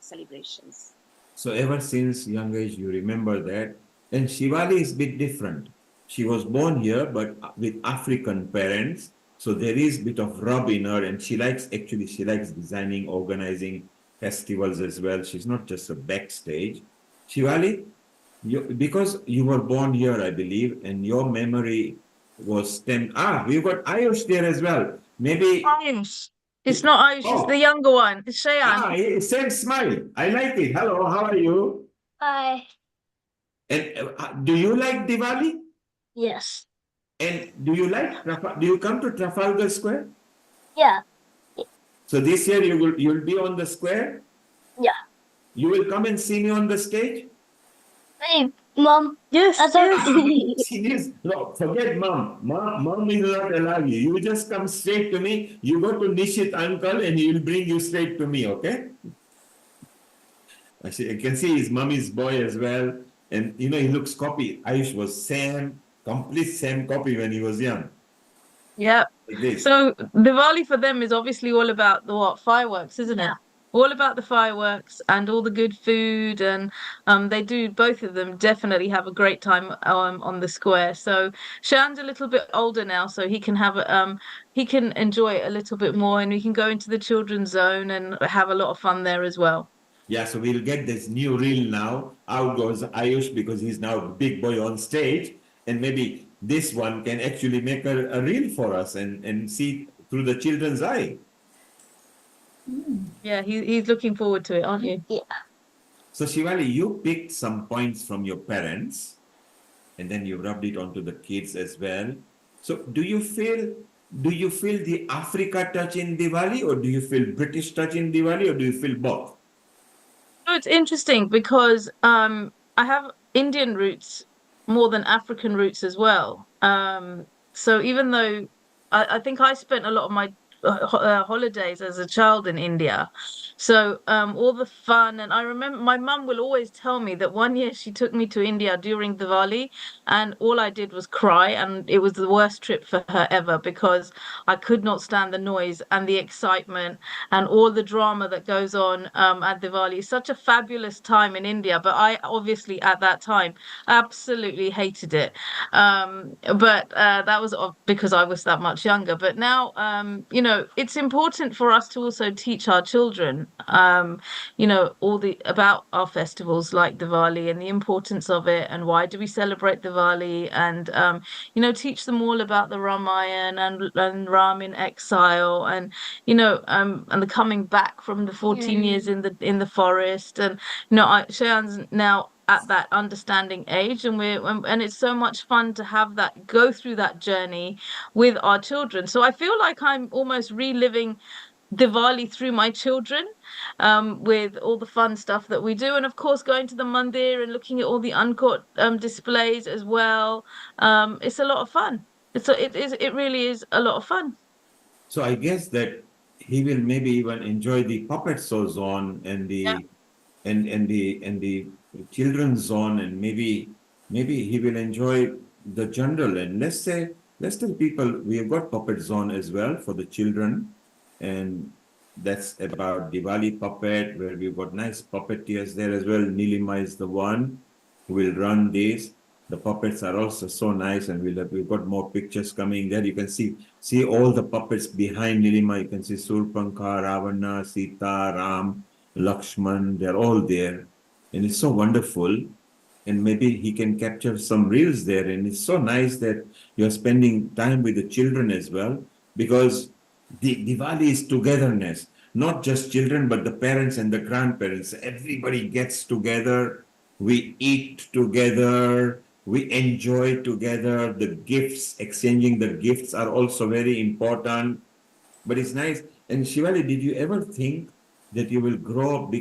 A: celebrations.
D: So ever since young age, you remember that. And Shivali is a bit different. She was born here, but with African parents. So there is a bit of rub in her, and she likes designing, organizing festivals as well. She's not just a backstage. Shivali, because you were born here, I believe, and your memory was stemmed. We've got Ayush there as well. Maybe
L: Ayush. It's not Ayush, it's the younger one. It's Shayan.
D: Same smile. I like it. Hello, how are you?
J: Hi.
D: And do you like Diwali?
J: Yes.
D: And do you come to Trafalgar Square?
J: Yeah.
D: So this year you'll be on the square?
J: Yeah.
D: You will come and see me on the stage?
J: Hey, Mom.
L: Yes,
D: She needs, no, forget mom. Mom will not allow you. You just come straight to me. You go to Nishit uncle and he will bring you straight to me, okay? I can see his mommy's boy as well. And he looks copy. Ayush was complete same copy when he was young.
L: Yeah.
D: Like this.
L: So Diwali for them is obviously all about the fireworks, isn't it? All about the fireworks and all the good food, and they do, both of them definitely have a great time on the square. So Shan's a little bit older now, so he can enjoy it a little bit more, and we can go into the children's zone and have a lot of fun there as well.
D: Yeah, so we'll get this new reel now. Out goes Ayush because he's now a big boy on stage, and maybe this one can actually make a reel for us and see through the children's eye.
L: Yeah, he's looking forward to it, aren't you?
J: Yeah.
D: So Shivali, you picked some points from your parents, and then you rubbed it onto the kids as well. So do you feel the Africa touch in Diwali, or do you feel British touch in Diwali, or do you feel both?
L: So it's interesting because I have Indian roots more than African roots as well. So even though I think I spent a lot of my holidays as a child in India, so all the fun, and I remember my mum will always tell me that one year she took me to India during Diwali, and all I did was cry, and it was the worst trip for her ever because I could not stand the noise and the excitement and all the drama that goes on at Diwali. It's such a fabulous time in India, but I obviously at that time absolutely hated it. But that was because I was that much younger. But now, it's important for us to also teach our children, about our festivals like Diwali and the importance of it, and why do we celebrate Diwali, and teach them all about the Ramayana and Ram in exile, and and the coming back from the 14 years in the forest, and Shayan's now at that understanding age, and it's so much fun to have that, go through that journey with our children. So I feel like I'm almost reliving Diwali through my children, with all the fun stuff that we do, and of course going to the mandir and looking at all the uncut displays as well. It's a lot of fun. It really is a lot of fun.
D: So I guess that he will maybe even enjoy the puppet show zone and the and the children's zone, and maybe he will enjoy the general. And let's tell people we have got puppet zone as well for the children, and that's about Diwali puppet, where we've got nice puppeteers there as well. Nilima is the one who will run this. The puppets are also so nice, and we've got more pictures coming there. You can see all the puppets behind Nilima. You can see Surpankha, Ravana, Sita, Ram, Lakshman. They're all there, and it's so wonderful. And maybe he can capture some reels there. And it's so nice that you're spending time with the children as well, because the Diwali is togetherness, not just children, but the parents and the grandparents. Everybody gets together. We eat together. We enjoy together. The gifts, exchanging the gifts are also very important. But it's nice. And Shivali, did you ever think that you will grow up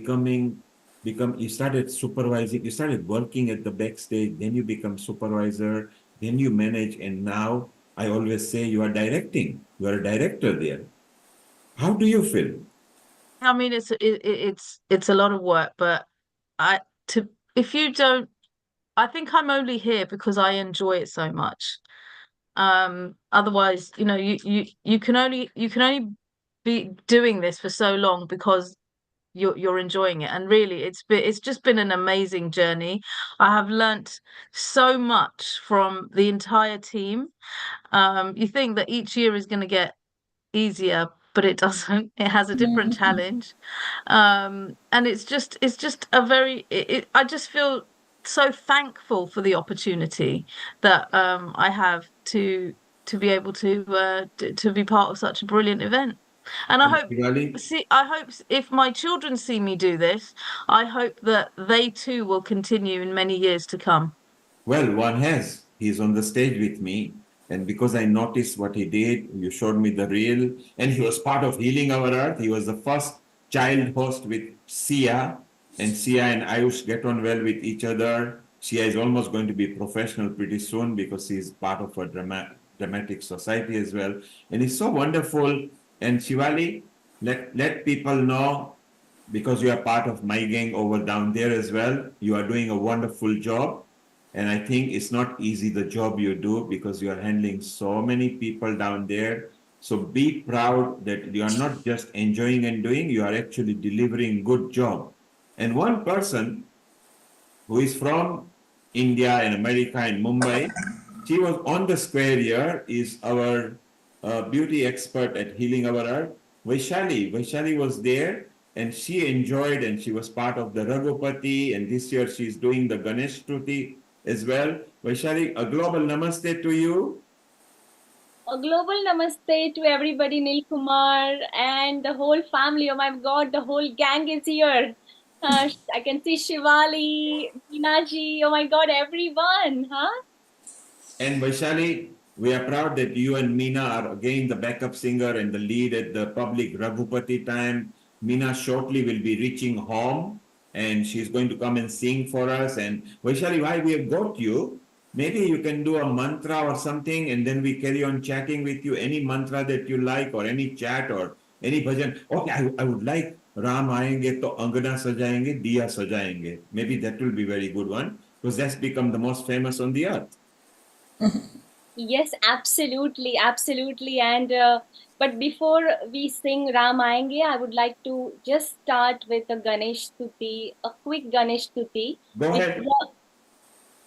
D: you started supervising, you started working at the backstage, then you become supervisor, then you manage, and now I always say you are directing. You are a director there. How do you feel?
L: I mean, it's a lot of work, but if you don't, I think I'm only here because I enjoy it so much. Otherwise, you can only be doing this for so long because you're enjoying it, and really it's just been an amazing journey. I have learnt so much from the entire team. You think that each year is going to get easier, but it doesn't. It has a different challenge, and it's just I just feel so thankful for the opportunity that I have to be able to be part of such a brilliant event. And I hope if my children see me do this, I hope that they too will continue in many years to come.
D: Well, one has. he's on the stage with me. And because I noticed what he did, you showed me the reel, and he was part of Healing Our Earth. He was the first child host with Sia, and Sia and Ayush get on well with each other. Sia is almost going to be professional pretty soon because she's part of a dramatic society as well. And it's so wonderful. And Shivali, let people know, because you are part of my gang over down there as well. You are doing a wonderful job. And I think it's not easy the job you do because you are handling so many people down there. So be proud that you are not just enjoying and doing, you are actually delivering good job. And one person who is from India and America and Mumbai, she was on the square here, is our beauty expert at Healing Our Earth, Vaishali. Vaishali was there and she enjoyed, and she was part of the Raghupati, and this year she's doing the Ganesh Stuti as well. Vaishali, a global namaste to you.
C: A global namaste to everybody, Nil Kumar, and the whole family. Oh my God, the whole gang is here. I can see Shivali, Meenaji. Oh my God, everyone, huh?
D: And Vaishali, we are proud that you and Meena are again the backup singer and the lead at the public Raghupati time. Meena shortly will be reaching home and she's going to come and sing for us. And Vaishali, why we have got you, maybe you can do a mantra or something and then we carry on chatting with you. Any mantra that you like, or any chat or any bhajan. Okay, I would like Ram aayenge to angana sajayenge, diya sajayenge. Maybe that will be very good one because that's become the most famous on the earth.
C: Yes, absolutely, absolutely. And but before we sing Ram Aayenge, I would like to just start with a Ganesh Stuti, a quick Ganesh Stuti,
D: Go
C: which
D: ahead.
C: is a,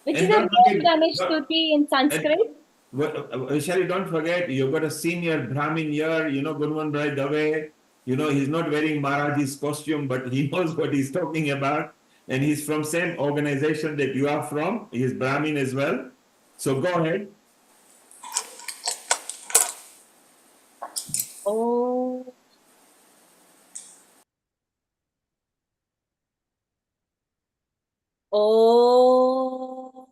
C: which
D: And
C: is a
D: don't
C: good
D: forget,
C: Ganesh Stuti in Sanskrit.
D: Shari, don't forget, you've got a senior Brahmin here, Gunwan Bhai Dave. He's not wearing Maharaji's costume, but he knows what he's talking about. And he's from same organization that you are from. He's Brahmin as well. So go ahead.
C: Oh. Oh.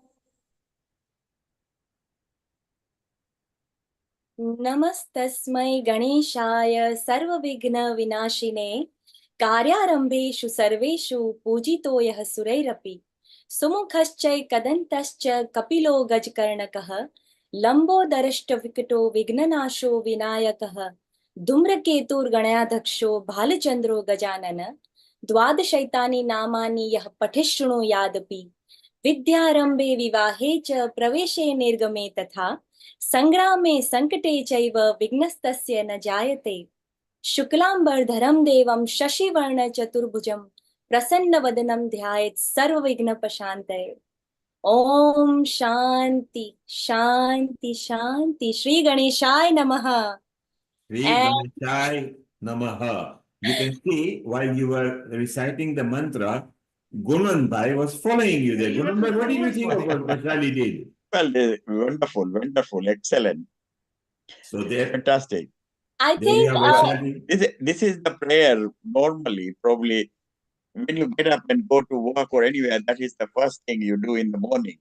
C: नमस्तस्मै गणेशाय सर्वविघ्नविनाशिने कार्यारम्भेषु सर्वेषु पूजितो यः सुरैरपि सुमुखश्चैकदन्तश्च कपिलो गजकर्णकः लम्बोदरश्च विघ्ननाशो विनायकः धूम्रकेतुर्गणयाध्यक्षो भालचन्द्रो गजानन द्वादशैतानि नामानि यः पठिशृणुयादपि विद्यारम्भे विवाहे च प्रवेशे निर्गमे तथा संग्रामे संकटे चैव विघ्नस्तस्य न जायते शुक्लांबरधरं देवं शशिवर्ण चतुर्भुजं प्रसन्नवदनं ध्यायेत् सर्वविघ्नोपशान्तये ओम शांति शांति शांति श्री गणेशाय नमः.
D: Sri Ganeshai Namaha. You can see while you were reciting the mantra, Gunan Bhai was following you there. Gunan Bhai, what did you think of what Vaishali did?
O: Well, wonderful, wonderful, excellent.
D: So there,
O: fantastic.
C: I think
O: this is the prayer normally, probably when you get up and go to work or anywhere, that is the first thing you do in the morning.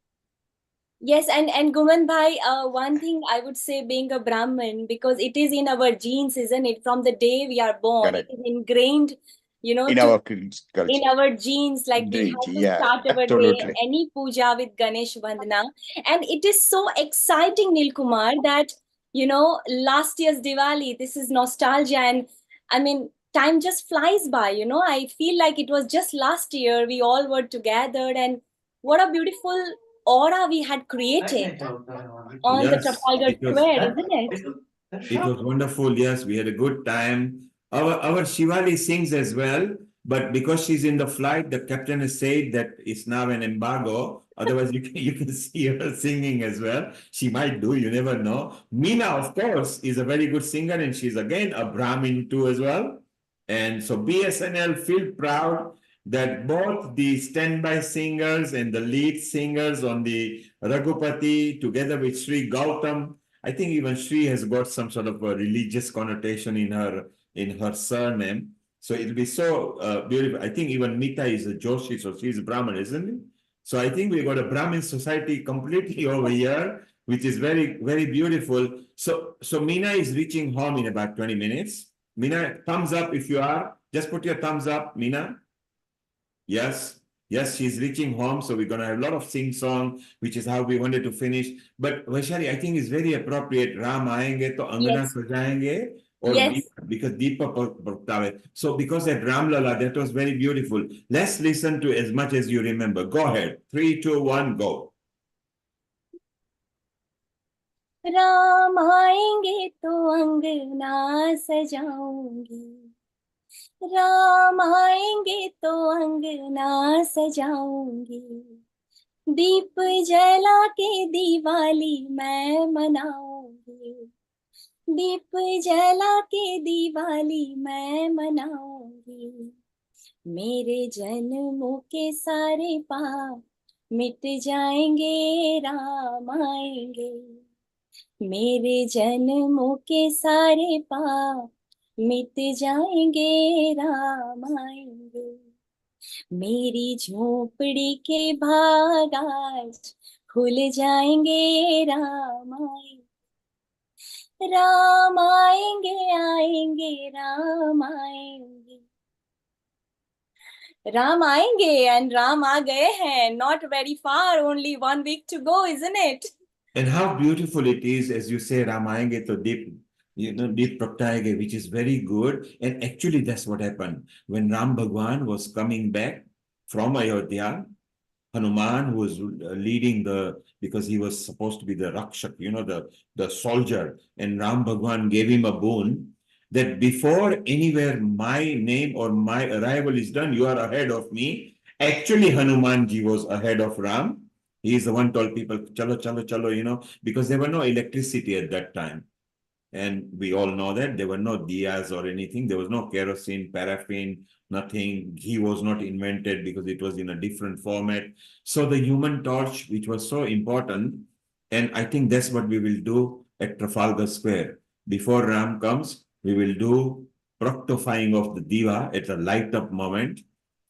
C: Yes, and Guman Bhai, one thing I would say, being a Brahmin, because it is in our genes, isn't it? From the day we are born,
O: Correct.
C: it is ingrained,
O: In our culture.
C: in our genes, like we have to
O: Yeah,
C: start our
O: absolutely.
C: day, any puja with Ganesh Vandana. And it is so exciting, Nil Kumar, that, last year's Diwali, this is nostalgia. And I mean, time just flies by, I feel like it was just last year we all were together, and what a beautiful aura we had created on the
D: Yes,
C: Trafalgar Square, isn't it?
D: it was wonderful. Yes, we had a good time. Our Shivali sings as well, but because she's in the flight, the captain has said that it's now an embargo. Otherwise, you can see her singing as well. She might do, you never know. Meena, of course, is a very good singer, and she's again a Brahmin too as well. And so BSNL feel proud that both the standby singers and the lead singers on the Raghupati, together with Sri Gautam, I think even Sri has got some sort of a religious connotation in her surname. So it'll be so beautiful. I think even Mita is a Joshi, so she's Brahmin, isn't it? So I think we got a Brahmin society completely over here, which is very, very beautiful. So Meena is reaching home in about 20 minutes. Meena, thumbs up if you are. Just put your thumbs up, Meena. Yes. Yes, she's reaching home, so we're going to have a lot of sing-song, which is how we wanted to finish. But Vaishali, I think it's very appropriate. Ram aayenge to angana sajayenge, or
C: Yes.
D: because Deepa Pragtave. So because that Ram Lala, that was very beautiful. Let's listen to as much as you remember. Go ahead. 3, 2, 1, go.
C: Ram आएंगे तो अंगना सजाऊंगी, राम आएंगे तो अंगना सजाऊंगी, दीप जला के दिवाली मैं मनाऊंगी, दीप जला के दिवाली मैं मनाऊंगी, मेरे जन्मों के सारे पाप मिट जाएंगे, राम आएंगे, मेरे जन्मों के सारे पाप मिट जाएंगे, राम आएंगे, मेरी झोपड़ी के भाग आज खुल जाएंगे, राम आएंगे, राम आएंगे आएंगे राम आएंगे, राम आएंगे and राम आ गए हैं. Not very far, only 1 week to go, isn't it?
D: And how beautiful it is, as you say, Ramayenge to Deep, Deep Pragtayage, which is very good. And actually, that's what happened. When Ram Bhagwan was coming back from Ayodhya, Hanuman, who was leading because he was supposed to be the Rakshak, the soldier, and Ram Bhagwan gave him a boon that before anywhere my name or my arrival is done, you are ahead of me. Actually, Hanumanji was ahead of Ram. He is the one told people, chalo, chalo, chalo, because there were no electricity at that time. And we all know that there were no diyas or anything. There was no kerosene, paraffin, nothing. Ghee was not invented because it was in a different format. So the human torch, which was so important, and I think that's what we will do at Trafalgar Square. Before Ram comes, we will do proctifying of the diva at a light up moment.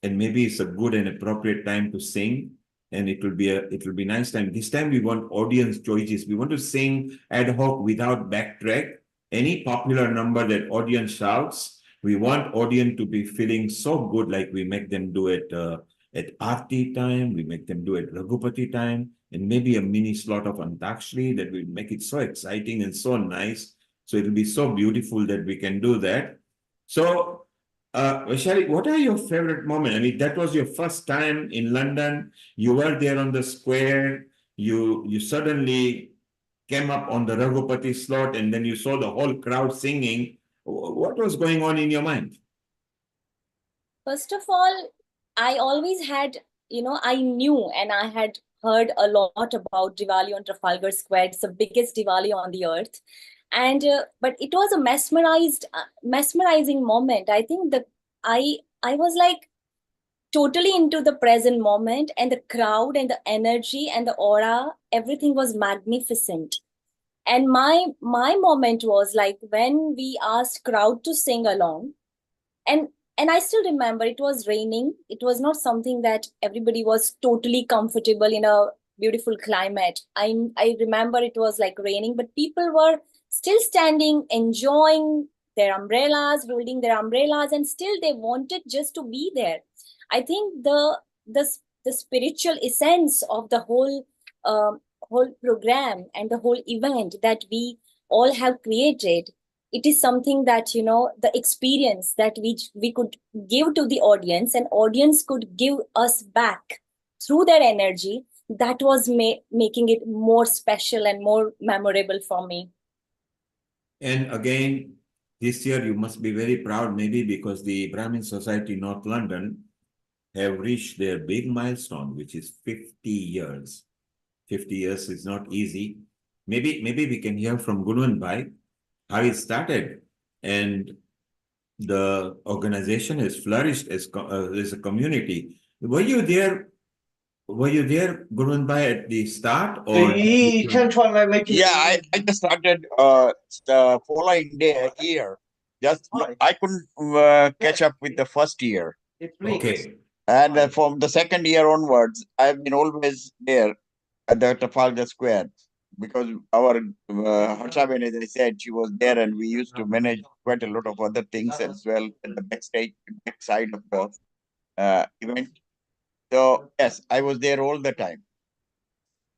D: And maybe it's a good and appropriate time to sing. And it will be nice time. This time we want audience choices. We want to sing ad hoc without backtrack. Any popular number that audience shouts, we want audience to be feeling so good, like we make them do it at Aarti time, we make them do it Raghupati time, and maybe a mini slot of Antakshri that will make it so exciting and so nice. So it'll be so beautiful that we can do that. So Vaishali, what are your favorite moments? I mean, that was your first time in London. You were there on the square. You suddenly came up on the Raghupati slot, and then you saw the whole crowd singing. What was going on in your mind?
C: First of all, I always had, I knew and I had heard a lot about Diwali on Trafalgar Square. It's the biggest Diwali on the earth. And but it was a mesmerizing moment. I think that I was like totally into the present moment, and the crowd and the energy and the aura, everything was magnificent. And my moment was like when we asked crowd to sing along, and I still remember it was raining. It was not something that everybody was totally comfortable in a beautiful climate. I remember it was like raining, but people were still standing, enjoying their umbrellas, holding their umbrellas, and still they wanted just to be there. I think the spiritual essence of the whole program and the whole event that we all have created, it is something that the experience that we could give to the audience, and audience could give us back through their energy, that was making it more special and more memorable for me.
D: And again, this year you must be very proud, maybe because the Brahmin Society North London have reached their big milestone, which is 50 years. 50 years is not easy. Maybe we can hear from Gunwan Bhai how it started, and the organization has flourished as a community. Were you there, Gunwan Bhai, at the start, or?
O: Yeah, I just started the following day here. I couldn't catch up with the first year.
D: Okay.
O: And from the second year onwards, I've been always there at the Trafalgar Square because our Harshaben, as I said, she was there, and we used to manage quite a lot of other things as well at the backside of the event. So yes, I was there all the time.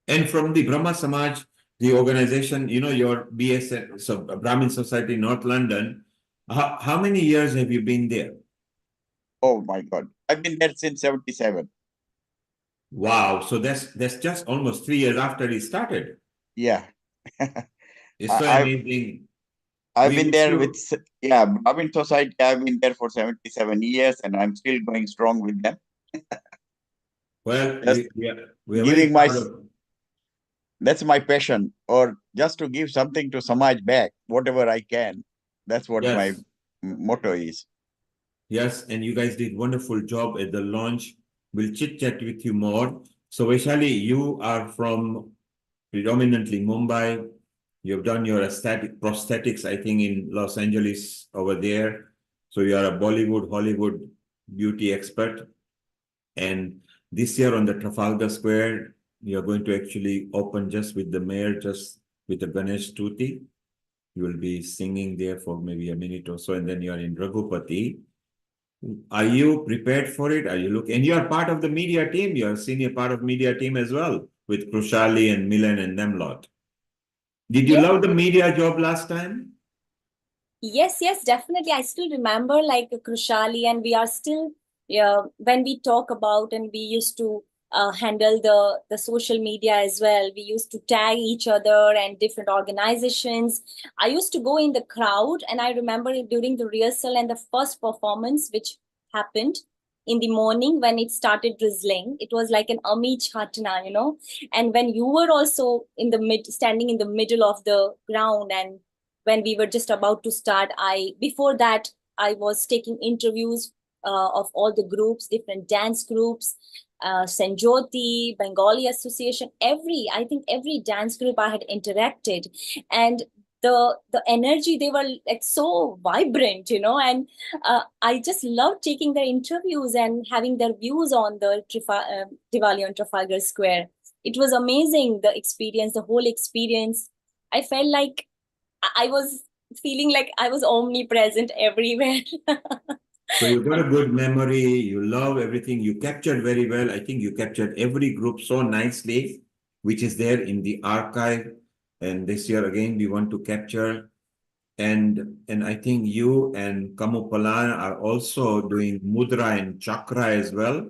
D: And from the Brahma Samaj, the organization, your BSN, so Brahmin Society, North London, how many years have you been there?
O: Oh my God, I've been there since 77.
D: Wow, so that's just almost 3 years after it started.
O: Yeah.
D: It's so amazing.
O: I've been there with, Brahmin Society. I've been there for 77 years, and I'm still going strong with them.
D: Well, we are very
O: giving my,
D: proud of.
O: that's my passion, or just to give something to Samaj back, whatever I can. That's what my
D: Yes.
O: motto is.
D: Yes, and you guys did wonderful job at the launch. We'll chit chat with you more. So Vaishali, you are from predominantly Mumbai. You've done your aesthetic prosthetics, I think, in Los Angeles over there. So you are a Bollywood, Hollywood beauty expert. And this year on the Trafalgar Square, you're going to actually open just with the mayor, just with the Ganesh Stuti. You will be singing there for maybe a minute or so, and then you're in Raghupati. Are you prepared for it? Are you looking? And you are part of the media team. You are senior part of media team as well with Krushali and Milan and them lot. Did you love the media job last time?
C: Yes, definitely. I still remember like Krushali, and we are still, when we talk about, and we used to handle the social media as well. We used to tag each other and different organizations. I used to go in the crowd, and I remember during the rehearsal and the first performance, which happened in the morning when it started drizzling. It was like an Ami Chatna, and when you were also standing in the middle of the ground, and when we were just about to start, before that I was taking interviews of all the groups, different dance groups, Sanjoti, Bengali Association, I think every dance group I had interacted, and the energy, they were like so vibrant, and I just loved taking their interviews and having their views on the Diwali on Trafalgar Square. It was amazing, the experience, the whole experience. I felt like I was feeling like I was omnipresent everywhere.
D: So you got a good memory. You love everything. You captured very well. I think you captured every group so nicely, which is there in the archive. And this year again, we want to capture. And I think you and Kamupalan are also doing mudra and chakra as well,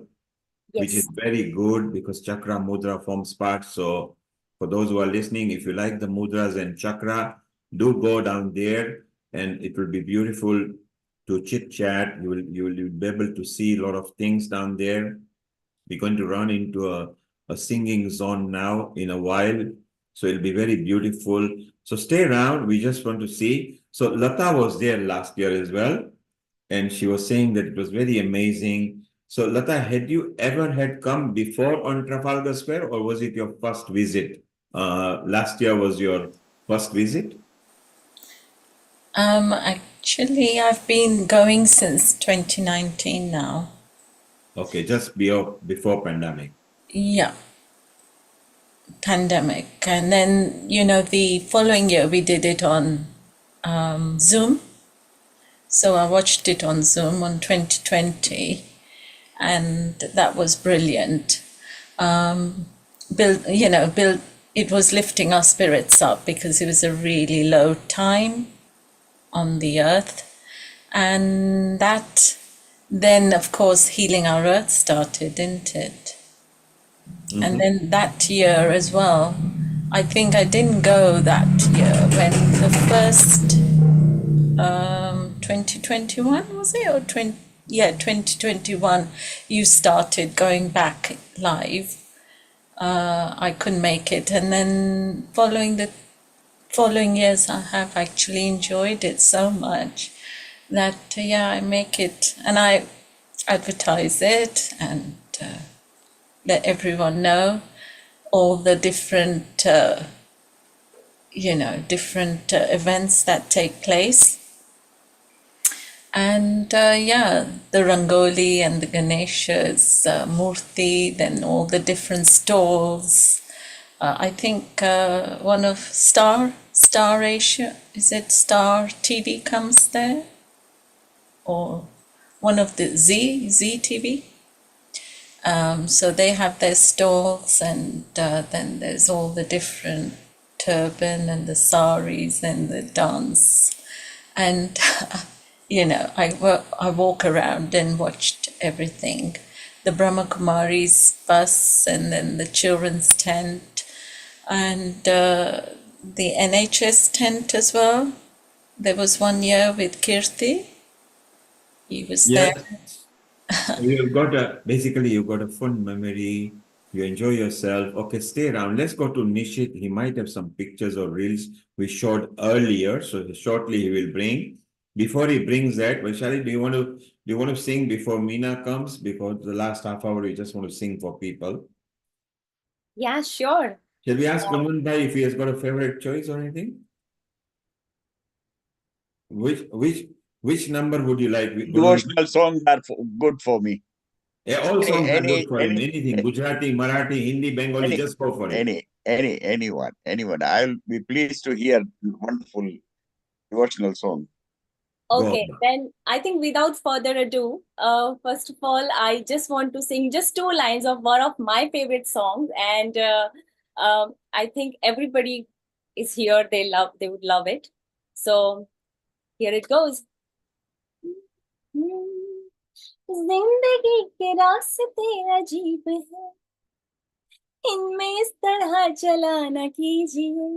D: which is very good because chakra mudra forms part. So for those who are listening, if you like the mudras and chakra, do go down there, and it will be beautiful to chit chat. You will be able to see a lot of things down there. We're going to run into a singing zone now in a while. So it'll be very beautiful. So stay around. We just want to see. So Lata was there last year as well, and she was saying that it was very amazing. So Lata, had you ever had come before on Trafalgar Square, or was it your first visit? Last year was your first visit?
B: Actually, I've been going since 2019 now.
D: Okay, just before pandemic.
B: Yeah, pandemic. And then, the following year we did it on Zoom. So I watched it on Zoom on 2020, and that was brilliant. It was lifting our spirits up because it was a really low time on the earth. And that then, of course, Healing Our Earth started, didn't it? Mm-hmm. And then that year as well, I think I didn't go that year when the first 2021, was it? Or 2021, you started going back live. I couldn't make it. And then following years, I have actually enjoyed it so much that, I make it and I advertise it and let everyone know all the different, different events that take place. And yeah, the Rangoli and the Ganesha's Murti, then all the different stalls. I think one of Star Asia, is it Star TV comes there? Or one of the Z TV? So they have their stalls, and then there's all the different turban and the saris and the dance. And, you know, I walk around and watched everything. The Brahma Kumari's bus, and then the children's tent, and the NHS tent as well. There was one year with Kirti. He was there.
D: Yes. You've got a fun memory. You enjoy yourself. Okay, stay around. Let's go to Nishit. He might have some pictures or reels we showed earlier. So shortly he will bring. Before he brings that, Vaishali, do you want to sing before Meena comes? Because the last half hour we just want to sing for people.
C: Yeah, sure.
D: Shall we ask Kunwan Bhai if he has got a favorite choice or anything? Which number would you like?
O: Devotional songs are good for me.
D: Yeah, all songs are good for him.
O: Any,
D: Anything, Gujarati, Marathi, Hindi, Bengali, just go for it.
O: anyone. I'll be pleased to hear wonderful devotional song.
C: Okay, then I think without further ado, first of all, I just want to sing just 2 lines of one of my favorite songs, and I think everybody is here. They would love it. So here it goes. जिंदगी के रास्ते अजीब है, इनमें इस तरह चला न कीजिए.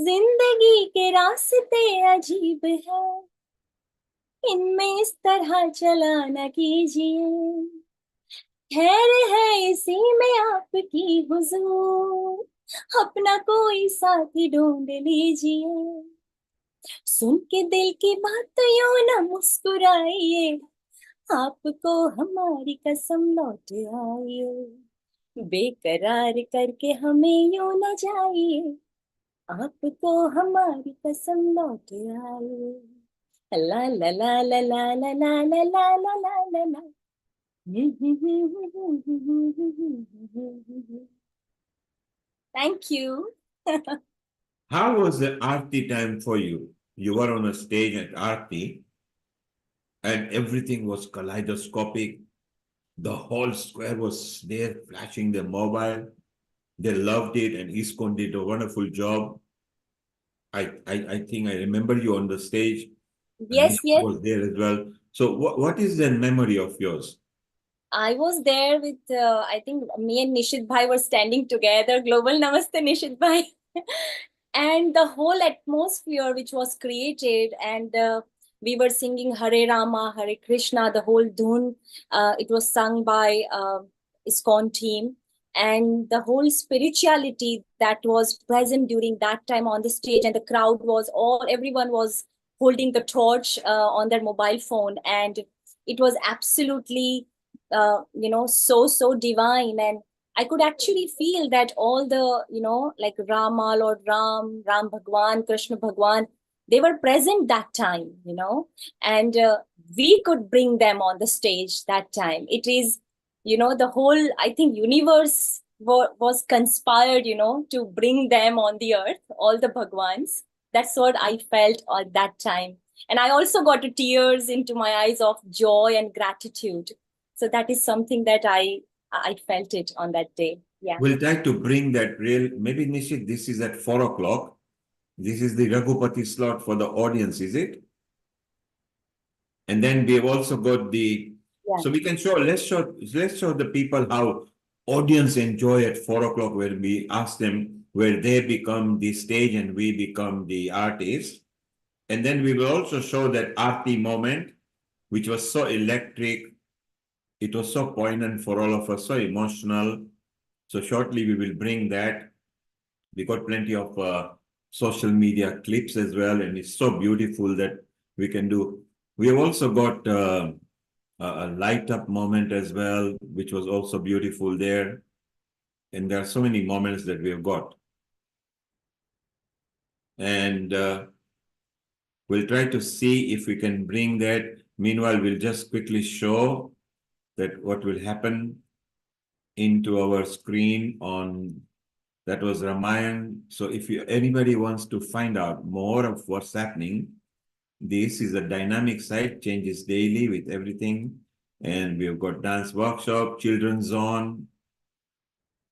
C: जिंदगी के रास्ते अजीब है, इनमें इस तरह चला न कीजिए. खैर है इसी में आपकी हुजूर, अपना कोई साथी ढूंढ लीजिए. सुन के दिल की बात यूं न मुस्कुराइए, आपको हमारी कसम लौट आइए. बेकरार करके हमें यूं न जाइए, आपको हमारी कसम लौट आइए. ला ला ला ला ला ला ला ला ला ला ला ला ला. Thank you.
D: How was the Aarti time for you? You were on a stage at Aarti and everything was kaleidoscopic. The whole square was there flashing their mobile. They loved it, and ISKCON did a wonderful job. I think I remember you on the stage.
C: Yes, yes.
D: Was there as well. So what is the memory of yours?
C: I was there with, I think me and Nishit Bhai were standing together. Global Namaste, Nishit Bhai. And the whole atmosphere which was created, and we were singing Hare Rama, Hare Krishna, the whole dhun. It was sung by ISKCON team. And the whole spirituality that was present during that time on the stage, and the crowd was everyone was holding the torch on their mobile phone. And it was absolutely so divine. And I could actually feel that all the like Rama, Lord Ram Bhagwan, Krishna Bhagwan, they were present that time, and we could bring them on the stage that time. It is the whole, I think, universe was conspired to bring them on the earth, all the Bhagwans. That's what I felt at that time. And I also got tears into my eyes of joy and gratitude. So that is something that I felt it on that day. Yeah.
D: We'll try to bring that maybe Nishit, this is at 4 o'clock. This is the Raghupati slot for the audience, is it? And then we have also got so we can let's show the people how audience enjoy at 4 o'clock, where we ask them where they become the stage and we become the artist. And then we will also show that Aarti moment, which was so electric. It was so poignant for all of us, so emotional. So shortly we will bring that. We got plenty of social media clips as well, and it's so beautiful that we can do. We have also got a light up moment as well, which was also beautiful there. And there are so many moments that we have got. And We'll try to see if we can bring that. Meanwhile, we'll just quickly show that what will happen into our screen on, that was Ramayan. So if anybody wants to find out more of what's happening, this is a dynamic site, changes daily with everything. And we've got dance workshop, children's zone.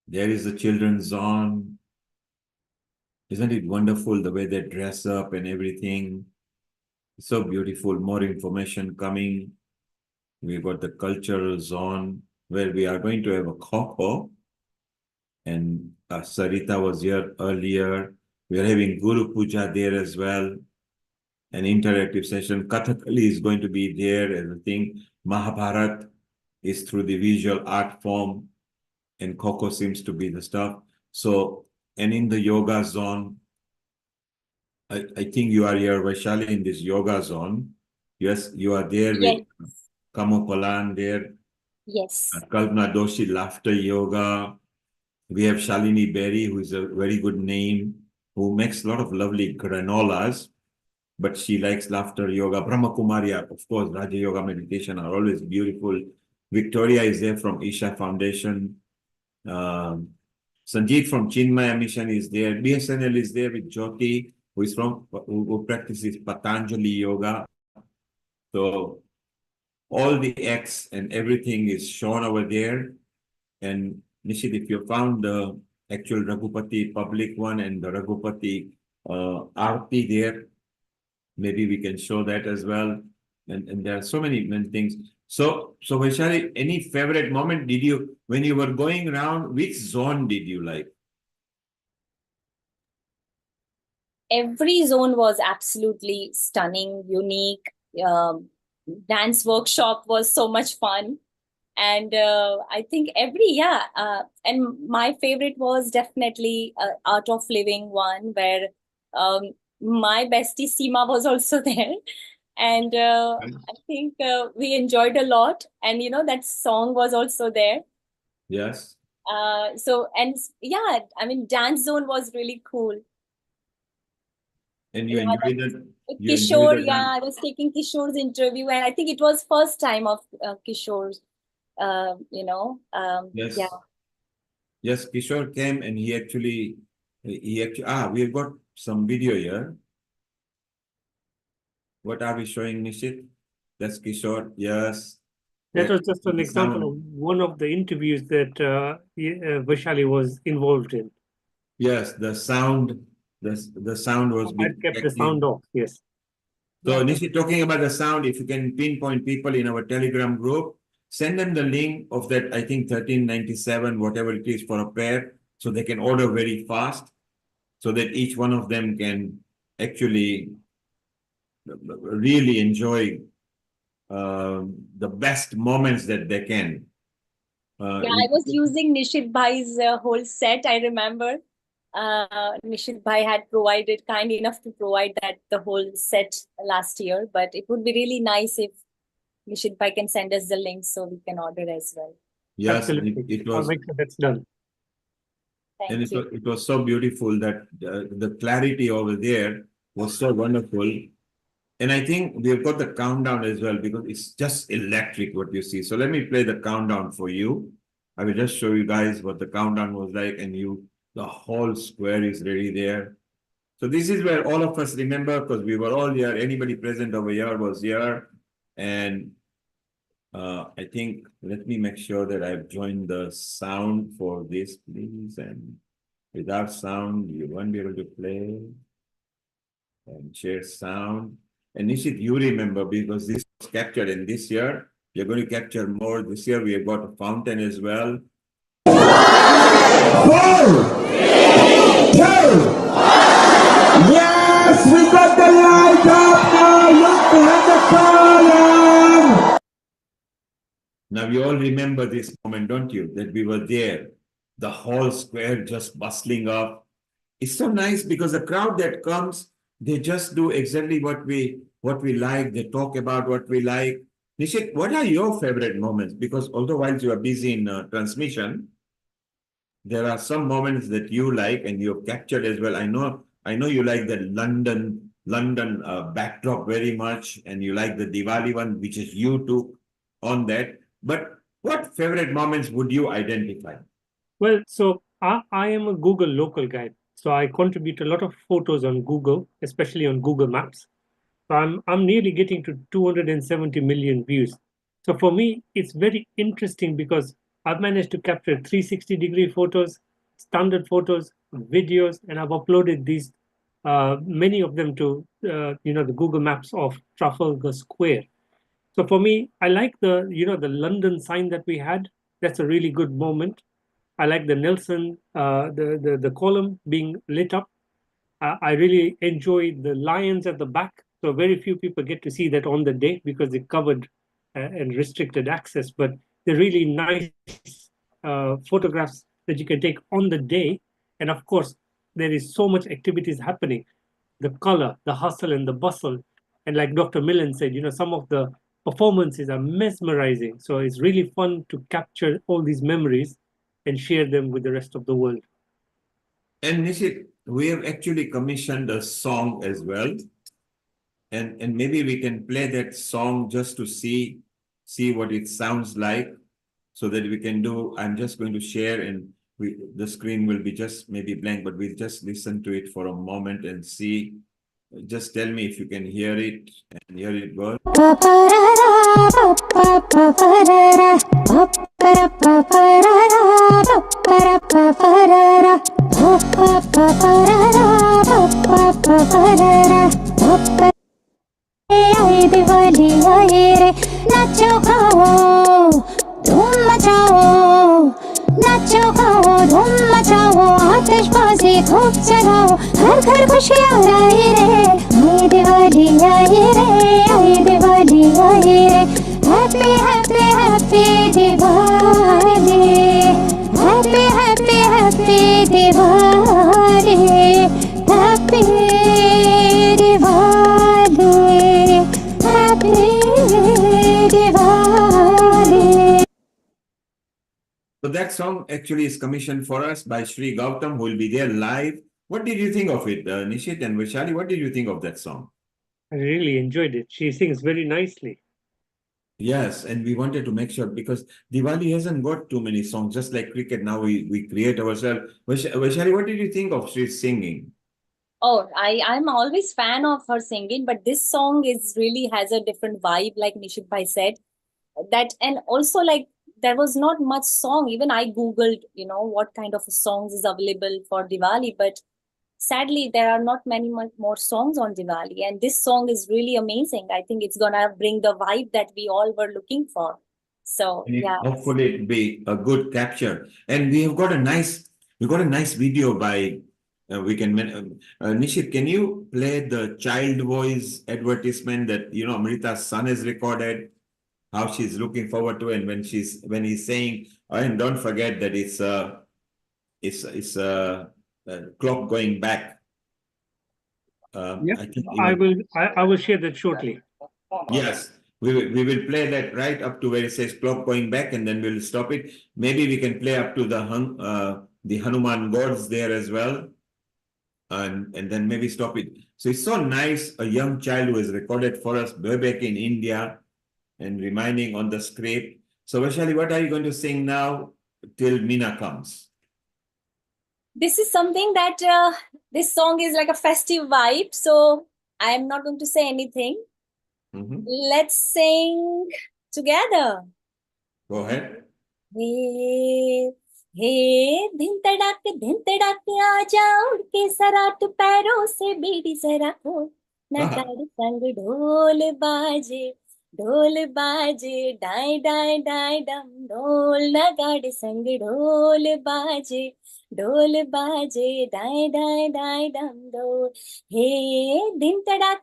D: There is a children's zone. Isn't it wonderful the way they dress up and everything? So beautiful, more information coming. We've got the cultural zone where we are going to have a kho. And Sarita was here earlier. We are having Guru Puja there as well. An interactive session. Kathakali is going to be there as a thing. Mahabharat is through the visual art form. And Kho seems to be the stuff. So, and in the yoga zone, I think you are here, Vaishali, in this yoga zone. Yes, you are there
C: Yes.
D: with Kamo Palan there.
C: Yes.
D: Kalpana Doshi, Laughter Yoga. We have Shalini Berry, who is a very good name, who makes a lot of lovely granolas, but she likes laughter yoga. Brahma Kumari, of course, Raja Yoga meditation are always beautiful. Victoria is there from Isha Foundation. Sanjeev from Chinmaya Mission is there. BSNL is there with Jyoti, who practices Patanjali Yoga. So all the X and everything is shown over there. And Nishit, if you found the actual Raghupati public one and the Raghupati Aarti there, maybe we can show that as well. And there are so many things. So Vaishali, any favorite moment when you were going around, which zone did you like?
C: Every zone was absolutely stunning, unique. Dance workshop was so much fun. And I think and my favorite was definitely Art of Living one, where my bestie Seema was also there. And I think we enjoyed a lot. And, that song was also there.
D: Yes.
C: Dance zone was really cool.
D: And you enjoyed it?
C: Kishore, I was taking Kishore's interview, and I think it was first time of Kishore's,
D: Yes.
C: Yeah.
D: Yes, Kishore came and he actually, we've got some video here. What are we showing, Nishit? That's Kishore, yes.
G: That was just an example of one of the interviews that Vaishali was involved in.
D: Yes, the sound was
G: I kept the sound off, yes.
D: So Nishit, talking about the sound, if you can pinpoint people in our Telegram group, send them the link of that, I think 1397, whatever it is for a pair, so they can order very fast, so that each one of them can actually really enjoy the best moments that they can.
C: I was using Nishit Bhai's whole set, I remember. Nishit Bhai had kind enough to provide the whole set last year, but it would be really nice if Nishit Bhai can send us the link so we can order as well.
D: Yes, it was.
G: I'll make sure that's done.
C: Thank you.
D: It was so beautiful that the clarity over there was so wonderful. And I think we've got the countdown as well, because it's just electric what you see. So let me play the countdown for you. I will just show you guys what the countdown was like, and the whole square is ready there. So this is where all of us remember, because we were all here. Anybody present over here was here. And I think, let me make sure that I've joined the sound for this, please. And without sound, you won't be able to play. And share sound. And Nishit, you remember, because this was captured in this year, you're going to capture more. This year we have got a fountain as well. 4, 3, 2, 1. Yes, we got the light up now. Look behind the column. Now you all remember this moment, don't you? That we were there, the whole square just bustling up. It's so nice because the crowd that comes, they just do exactly what we like. They talk about what we like. Nishit, what are your favorite moments? Because although while you are busy in transmission, there are some moments that you like and you have captured as well. I know you like the London London backdrop very much, and you like the Diwali one, which is you took on that. But what favorite moments would you identify?
G: Well, so I am a Google local guy. So I contribute a lot of photos on Google, especially on Google Maps. So I'm nearly getting to 270 million views. So for me, it's very interesting because I've managed to capture 360-degree photos, standard photos, videos, and I've uploaded these many of them to the Google Maps of Trafalgar Square. So for me, I like the London sign that we had. That's a really good moment. I like the Nelson the column being lit up. I really enjoy the lions at the back. So very few people get to see that on the day because they covered and restricted access. But they're really nice photographs that you can take on the day. And of course, there is so much activities happening. The color, the hustle, and the bustle. And like Dr. Millen said, some of the performances are mesmerizing. So it's really fun to capture all these memories and share them with the rest of the world.
D: And Nishit, we have actually commissioned a song as well. And maybe we can play that song just to see what it sounds like, so that we can do. I'm just going to share, and the screen will be just maybe blank, but we'll just listen to it for a moment and see. Just tell me if you can hear it, and here it goes.
F: आए दिवाली आए रे नाचो खाओ धूम मचाओ नाचो खाओ धूम मचाओ आतिशबाजी खूब जलाओ घर घर खुशियाँ आए रे आए दिवाली आए रे आए दिवाली आए रे happy happy happy Diwali happy happy happy Diwali happy Diwali
D: So that song actually is commissioned for us by Sri Gautam, who will be there live. What did you think of it, Nishit and Vaishali? What did you think of that song?
G: I really enjoyed it. She sings very nicely.
D: Yes, and we wanted to make sure, because Diwali hasn't got too many songs, just like cricket. Now we create ourselves. Vaishali, what did you think of Sri's singing?
C: Oh, I'm always fan of her singing, but this song is really has a different vibe, like Nishit Bhai said. That, and also like there was not much song. Even I googled, what kind of songs is available for Diwali, but sadly there are not many much more songs on Diwali. And this song is really amazing. I think it's gonna bring the vibe that we all were looking for. So yeah.
D: Hopefully it'll be a good capture. And we got a nice video by Nishit, can you play the child voice advertisement that Amrita's son has recorded? How she's looking forward to it, and when he's saying, and don't forget that it's clock going back.
G: Yep. I will share that shortly.
D: Yes, we will play that right up to where it says clock going back, and then we'll stop it. Maybe we can play up to the Hanuman gods there as well, and then maybe stop it. So it's so nice, a young child who has recorded for us way back in India and reminding on the script. So Vaishali, what are you going to sing now till Meena comes?
C: This is something that this song is like a festive vibe, so I am not going to say anything. Let's sing together.
D: Go ahead.
C: हे दिन तड़क आ जाओ उड़ के सराट पैरों से बीड़ी जरा खोल नगाड़े संग ढोल बाजे डाय डाय डाय डम ढोल नगाड़े संग ढोल बाजे डाय डाय डाय डम ढोल हे दिन तड़क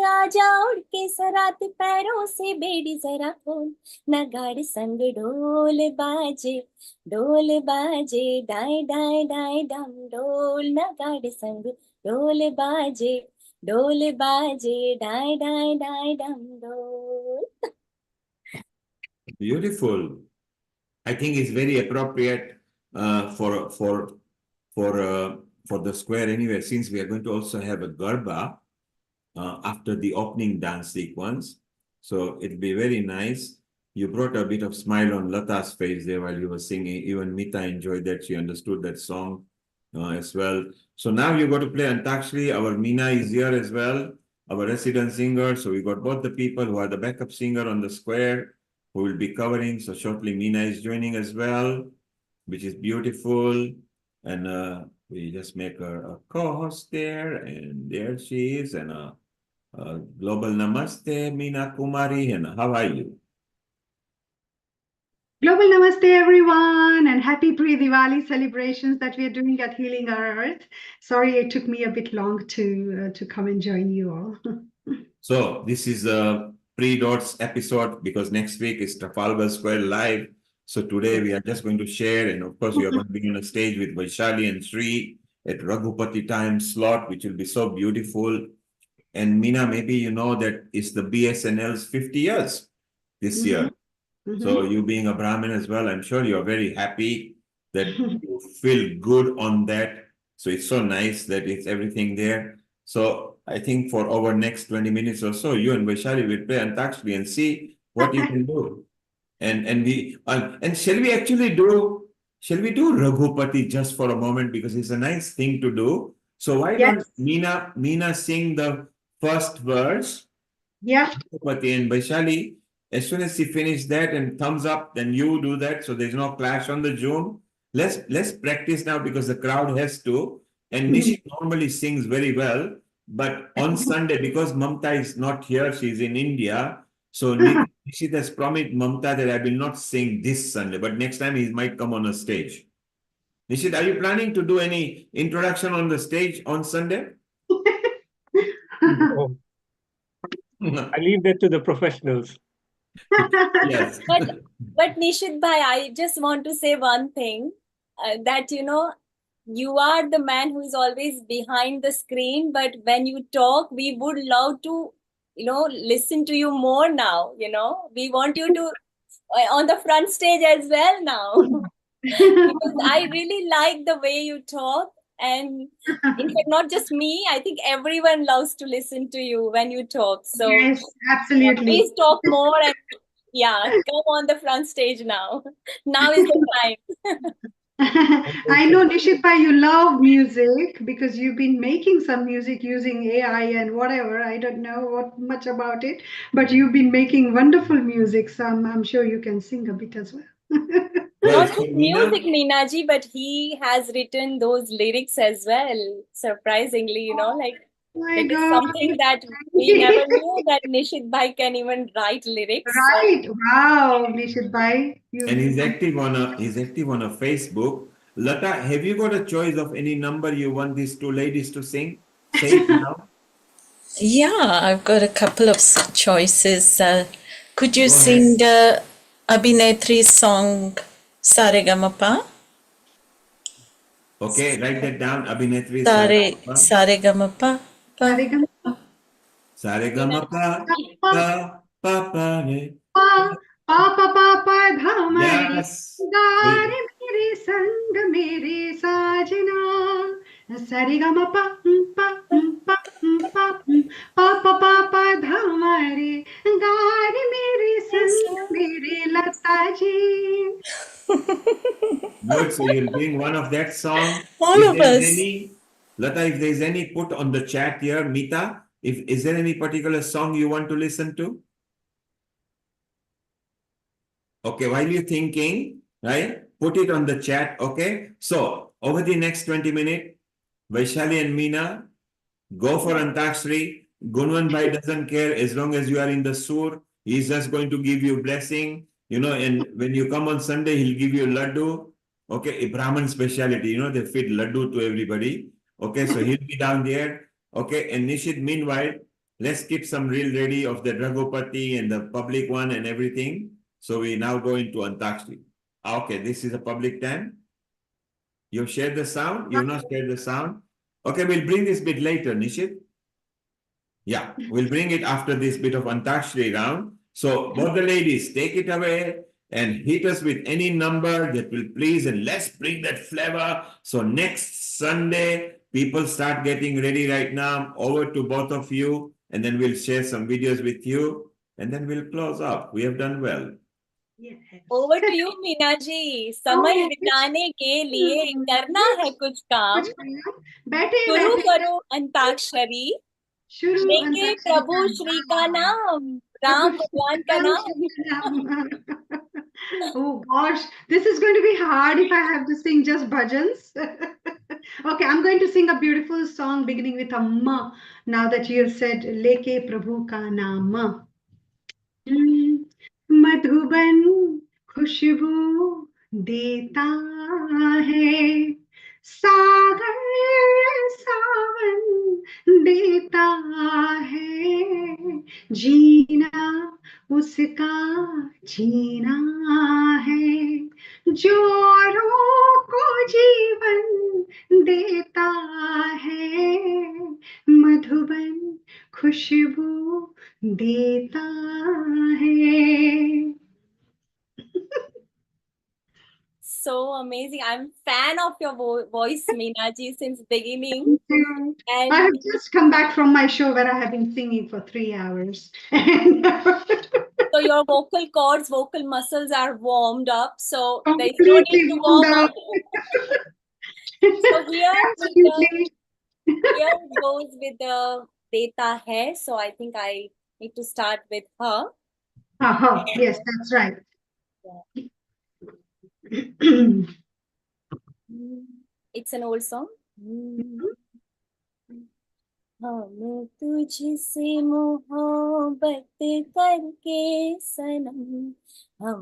C: आ जाओ उड़ के सरात पैरों से बेड़ी जरा खोल नगाड़े संग ढोल बाजे डाय डाय डाय डम ढोल नगाड़े संग ढोल बाजे डाय डाय डाय डम ढोल.
D: Beautiful. I think it's very appropriate for the square anyway, since we are going to also have a garba. after the opening dance sequence. So it'll be very nice. You brought a bit of smile on Lata's face there while you were singing. Even Mita enjoyed that. She understood that song as well. So now you got to play Antakshari. Our Meena is here as well, our resident singer. So we got both the people who are the backup singer on the square who will be covering. So shortly Meena is joining as well, which is beautiful. And we just make her a co-host there, and there she is. And global namaste, Meena Kumari. And how are you?
H: Global Namaste, everyone, and happy pre-Diwali celebrations that we are doing at Healing Our Earth. Sorry it took me a bit long to come and join you all.
D: So this is a pre-dots episode because next week is Trafalgar Square live. So today we are just going to share, and of course we are going to be on a stage with Vaishali and Sri at Raghupati time slot, which will be so beautiful. And Meena, maybe you know that it's the BSNL's 50 years this year. So you being a Brahmin as well, I'm sure you're very happy that you feel good on that. So it's so nice that it's everything there. So I think for our next 20 minutes or so, you and Vaishali will play Antakshari and see what you can do. And shall we do Raghupati just for a moment, because it's a nice thing to do. So why don't Meena sing the first verse?
H: Yeah.
D: Raghupati, and Vaishali, as soon as she finishes that and thumbs up, then you do that. So there's no clash on the Zoom. Let's practice now because the crowd has to. And Nishi normally sings very well, but on Sunday, because Mamta is not here, she's in India. So Nishit has promised Mamta that I will not sing this Sunday, but next time he might come on a stage. Nishit, are you planning to do any introduction on the stage on Sunday?
G: No. I leave that to the professionals.
D: Yes.
C: But Nishit bhai, I just want to say one thing, that you are the man who is always behind the screen, but when you talk, we would love to listen to you more now. We want you to on the front stage as well now. Because I really like the way you talk, and in fact, not just me, I think everyone loves to listen to you when you talk. So
H: Yes, absolutely.
C: Please talk more, and come on the front stage now. Now is the time.
H: I know, Nishit bhai, you love music because you've been making some music using AI and whatever. I don't know what much about it, but you've been making wonderful music. So I'm sure you can sing a bit as well.
C: Not just music, Neenaji, but he has written those lyrics as well. Surprisingly, it is something that we never knew that Nishit bhai can even write lyrics.
H: Right. Wow, Nishit bhai.
D: And he's active on a Facebook. Lata, have you got a choice of any number you want these two ladies to sing? Say it now.
B: Yeah, I've got a couple of choices. Could you sing Abhinetri's song Saregamapa?
D: Okay, write that down. Abhinetri
B: Saregamapa.
D: Saregamapa. Pa pa pa re.
H: Papa papa dhamare
D: Yes.
H: gaare mere sang mere sajna sarigama pa pa pa pa papa papa dhamare gaare mere sang mere lataji.
D: Good. So you'll bring one of that song.
B: All of us.
D: Lata, if there's any, put on the chat here. Mita, is there any particular song you want to listen to? Okay, while you're thinking, right, put it on the chat, okay? So, over the next 20 minutes, Vaishali and Meena, go for Antakshari. Gunwan Bhai doesn't care as long as you are in the sur. He's just going to give you blessing, and when you come on Sunday, he'll give you laddu. Okay, a Brahman speciality, they feed laddu to everybody. Okay, so he'll be down there. Okay, and Nishit, meanwhile, let's keep some reel ready of the Raghupati and the public one and everything. So we now go into Antakshari. Okay, this is a public time. You've shared the sound? You've not shared the sound? Okay, we'll bring this bit later, Nishit. Yeah, we'll bring it after this bit of Antakshari round. So both the ladies, take it away and hit us with any number that will please, and let's bring that flavor. So next Sunday, people start getting ready right now. Over to both of you. and then we'll share some videos with you, and then we'll close up. We have done well.
H: Yes.
C: Over to you, Meena ji. समय बिताने के लिए करना है कुछ काम.
H: बैठे
C: शुरू
H: बैठे
C: करो अंताक्षरी.
H: शुरू
C: लेके
H: अंताक्षरी
C: प्रभु श्री का नाम, राम भगवान का नाम.
H: Oh gosh, this is going to be hard if I have to sing just bhajans. Okay, I'm going to sing a beautiful song beginning with a ma. Now that you have said Leke Prabhu ka naam. Madhuban खुशबू देता है, सागर सावन देता है, जीना उसका जीना है, जोरों को जीवन देता है, मधुबन खुशबू देता है.
C: So amazing. I'm fan of your voice, Meena ji, since beginning.
H: Thank you.
C: And
H: I have just come back from my show where I have been singing for 3 hours.
C: so your vocal cords, vocal muscles are warmed up. So there is no
H: Completely
C: need to
H: warmed
C: warm
H: up.
C: up. So
H: Absolutely.
C: here it goes with the Deta Hai. So I think I need to start with her.
H: Yes, that's right.
C: It's an old song. हम तुझसे मोहब्बत करके सनम, हम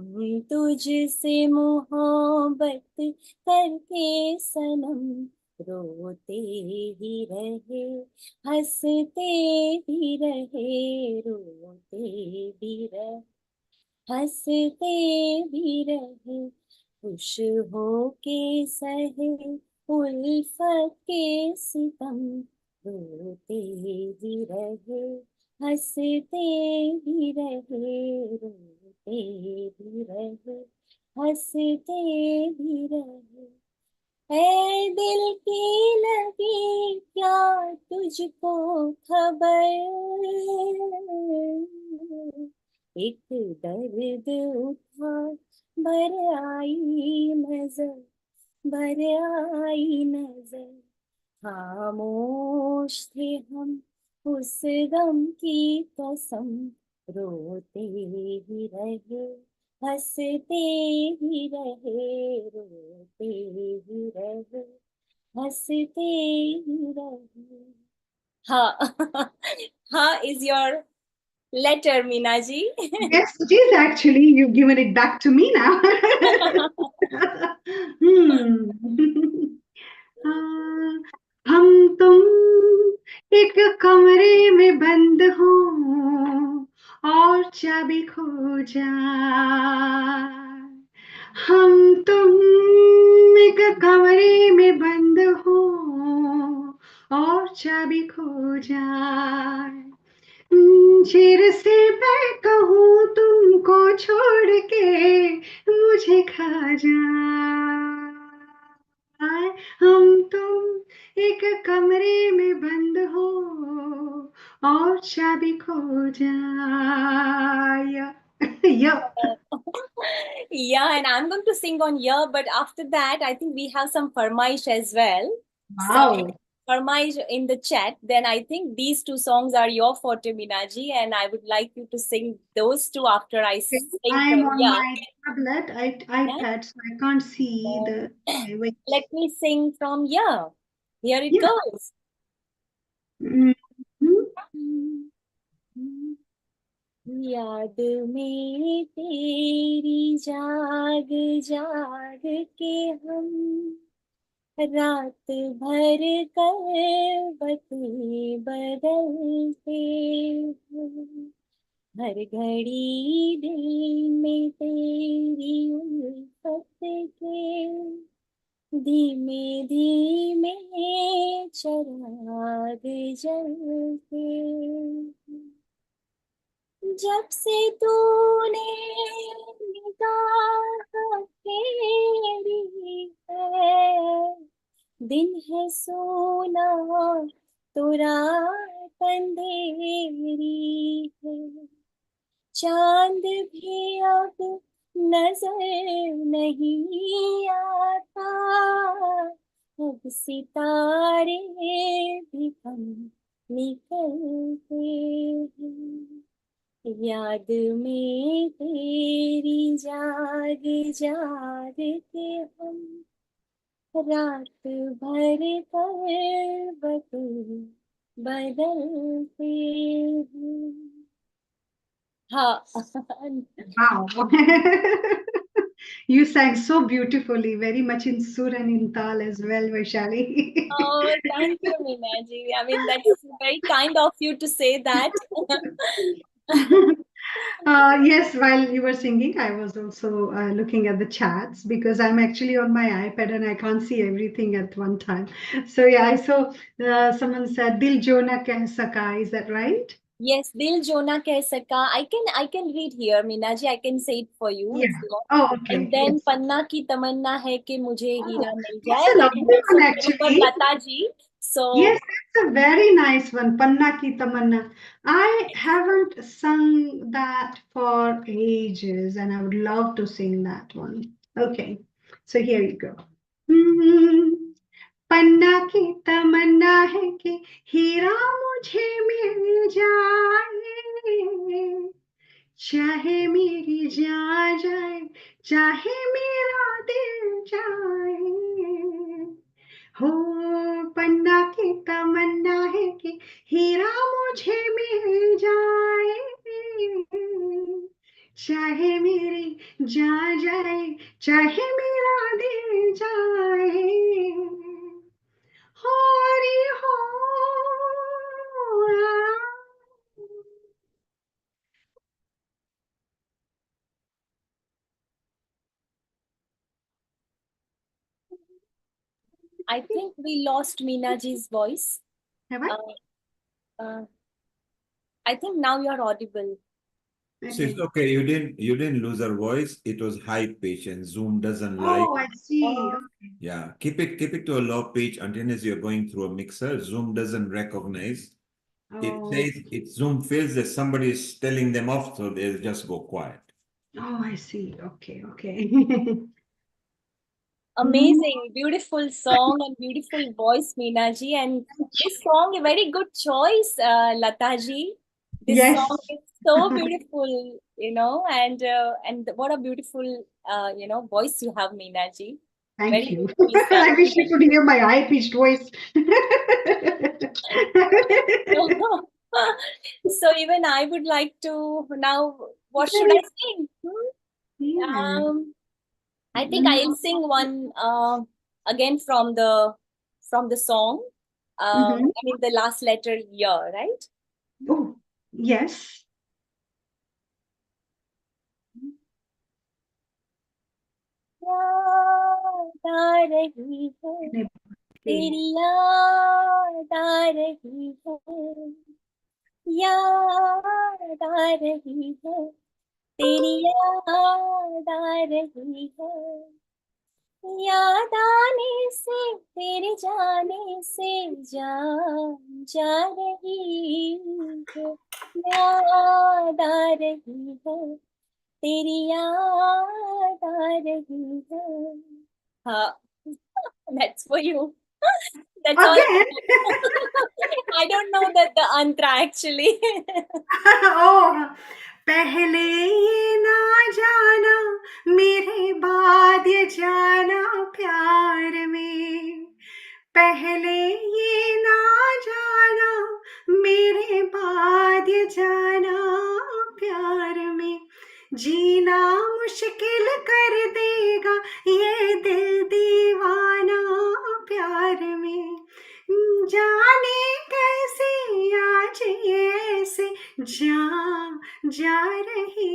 C: तुझसे मोहब्बत करके सनम, रोते ही रहे हंसते भी रहे, रोते भी रहे हंसते भी रहे, खुश हो के सहे उल्फत के सितम, रोते भी रहे हंसते भी रहे, रोते भी रहे हंसते भी रहे. ऐ दिल की लगी क्या तुझको खबर, एक दर्द उठा बर आई नजर, बर आई नजर, खामोश थे हम उस गम की कसम, रोते ही रहे हंसते ही रहे, रोते ही रहे हंसते ही रहे. Ha. Ha is your letter, Meena ji.
H: Yes, it is actually. You've given it back to me now. हम तुम एक कमरे में बंद हो और चाबी खो जाए, हम तुम एक कमरे में बंद हो और चाबी खो जाए, चिर से मैं कहूँ तुमको छोड़ के मुझे खा जाए, हम तुम एक कमरे में बंद हो और चाबी खो जाए. Yeah.
C: Yeah, and I'm going to sing on yeah, but after that, I think we have some farmaish as well.
H: Wow.
C: So, farmaish in the chat. Then I think these two songs are your forte, Minaji, and I would like you to sing those two after I sing
H: I am
C: from
H: on
C: yeah.
H: my tablet, iPad, so I can't see the. Wait.
C: Let me sing from yeah. Here it
H: Yeah.
C: goes. याद में तेरी जाग जाग के हम रात भर करवटें बदलते हैं, हर घड़ी दिल में तेरी उल्फत के धीमे धीमे चिराग जलते हैं. जब से तूने निगाह फेरी है, दिन है सोना तो रात अंधेरी है, चांद भी अब नजर नहीं आता, अब सितारे भी कम निकलते हैं, याद में तेरी जाग जाग के हम रात भर करवट बदलते हैं. हाँ.
H: Wow. You sang so beautifully, very much in sur and in tal as well, Vaishali.
C: Oh, thank you, Meena ji. I mean, that's very kind of you to say that.
H: Yes, while you were singing, I was also looking at the chats because I'm actually on my iPad and I can't see everything at one time. So yeah, I saw someone said Dil Jo Na Keh Saka. Is that right?
C: Yes, Dil Jo Na Keh Saka. I can read here, Meena ji. I can say it for you
H: Yeah.
C: if you want.
H: Oh, okay.
C: And then
H: Yes.
C: पन्ना की तमन्ना है कि मुझे
H: Oh,
C: Heera mill
H: it's
C: जाए.
H: a
C: That is
H: lovely
C: also
H: one
C: given for
H: actually.
C: Lata ji. So
H: Yes, that's a very nice one. Panna ki tamanna. I haven't sung that for ages and I would love to sing that one. Okay, so here you go. Hmm. पन्ना की तमन्ना है कि हीरा मुझे मिल जाए, चाहे मेरी जान जाए, चाहे मेरा दिल जाए, हो पन्ना की तमन्ना है कि हीरा मुझे मिल जाए, चाहे मेरी जान जाए, चाहे मेरा दिल जाए, हो रे हो.
C: I think we lost Meena ji's voice.
H: Have I?
C: Uh, I think now you're audible.
D: So it's okay. You didn't lose her voice. It was high pitch, and Zoom doesn't like.
H: Oh, I see.
C: Oh,
H: Okay.
D: Yeah, keep it to a low pitch until as you're going through a mixer. Zoom doesn't recognize. It
H: Oh,
D: says it Zoom feels that somebody is telling them off, so they'll just go quiet.
H: oh, I see. Okay, okay.
C: amazing, beautiful song and beautiful voice, Meena ji. And this song, a very good choice, Lata ji. This song
H: Yes.
C: is so beautiful, and what a beautiful, voice you have, Meena ji.
H: Thank
C: Very
H: you.
C: beautifully sung.
H: I wish you could hear my high-pitched voice.
C: So even I would like to now. What should I sing?
H: Yeah.
C: I think I'll sing one again from the song.
H: Mm-hmm.
C: I mean the last letter year, right?
H: Oh, yes.
C: याद आ रही है, तेरी याद आ रही है, याद आ रही है, तेरी याद आ रही है, याद आने से तेरे जाने से जान जा रही है, याद आ रही है, तेरी याद आ रही है. हाँ. That's for you. That's all.
H: Again?
C: I don't know the antra actually.
H: Oh, पहले ये ना जाना, मेरे बाद ये जाना प्यार में. पहले ये ना जाना, मेरे बाद ये जाना प्यार में. जीना मुश्किल कर देगा ये दिल दीवाना प्यार में. जाने कैसे आज ये ऐसे जा रही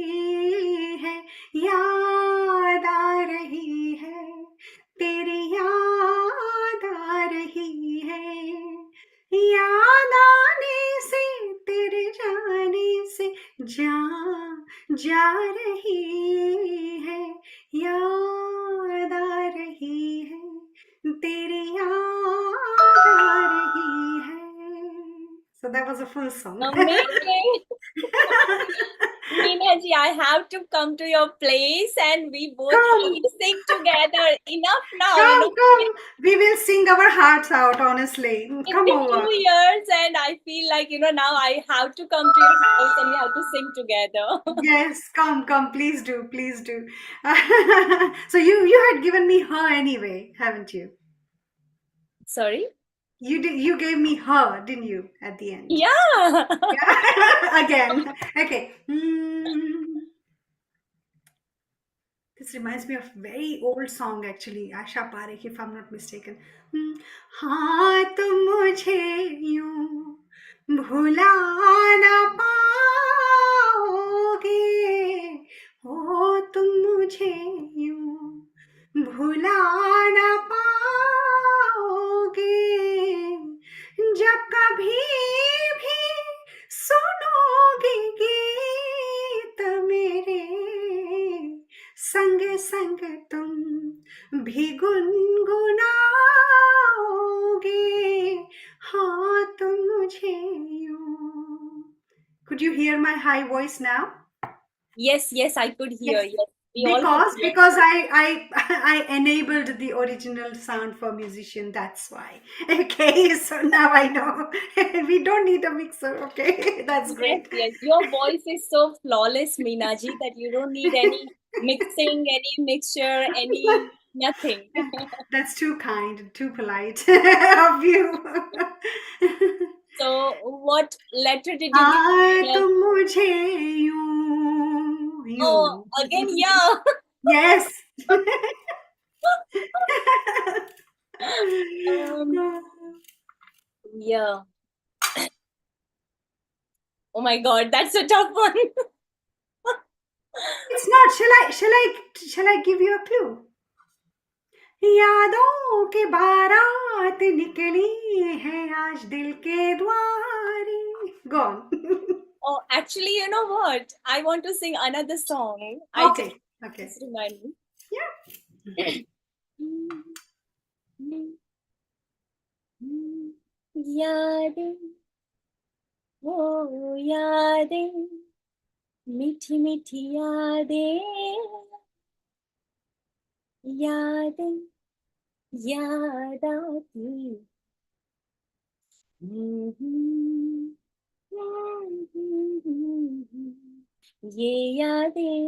H: है, याद आ रही है, तेरी याद आ रही है, याद आने से तेरे जाने से जा रही है, याद आ रही है, तेरी याद आ रही है. So that was a full song.
C: Amazing. Meena ji, I have to come to your place and we both have
H: Come.
C: to sing together. Enough now,
H: Come. We will sing our hearts out, honestly.
C: It's
H: Come
C: been
H: over.
C: 2 years and I feel like, now I have to come to your house and we have to sing together.
H: Yes, come, please do, please do. So you had given me her anyway, haven't you?
C: Sorry?
H: You gave me her, didn't you, at the end?
C: Yeah.
H: Yeah. Again. Okay. This reminds me of a very old song actually, Asha Parekh, if I'm not mistaken. हाँ तुम मुझे यूं भुला ना पाओगे, हो तुम मुझे यूं भुला ना पाओगे, जब कभी भी सुनोगे गीत मेरे, संग संग तुम भी गुनगुनाओगे, हाँ तुम मुझे यूं. Could you hear my high voice now?
C: Yes, I could hear.
H: Yes.
C: Yes, we all could hear.
H: Because I enabled the original sound for musician, that's why. Okay, so now I know. We don't need a mixer, okay? That's great.
C: Yes. Your voice is so flawless, Meena ji, that you don't need any mixing, any mixture, any nothing.
H: That's too kind, too polite of you.
C: So, what letter did you
H: हाँ
C: give?
H: तुम मुझे यूं
C: Oh,
H: यूं.
C: again, yeah.
H: Yes.
C: Yeah. Oh my God, that's a tough one.
H: It's not. Shall I give you a clue? यादों के बारात निकली है आज दिल के द्वारे. Go on.
C: Oh, actually, you know what? I want to sing another song.
H: Okay.
C: Just remind me.
H: Yeah.
C: यादें, वो यादें, मीठी मीठी यादें, यादें याद आती. ये यादें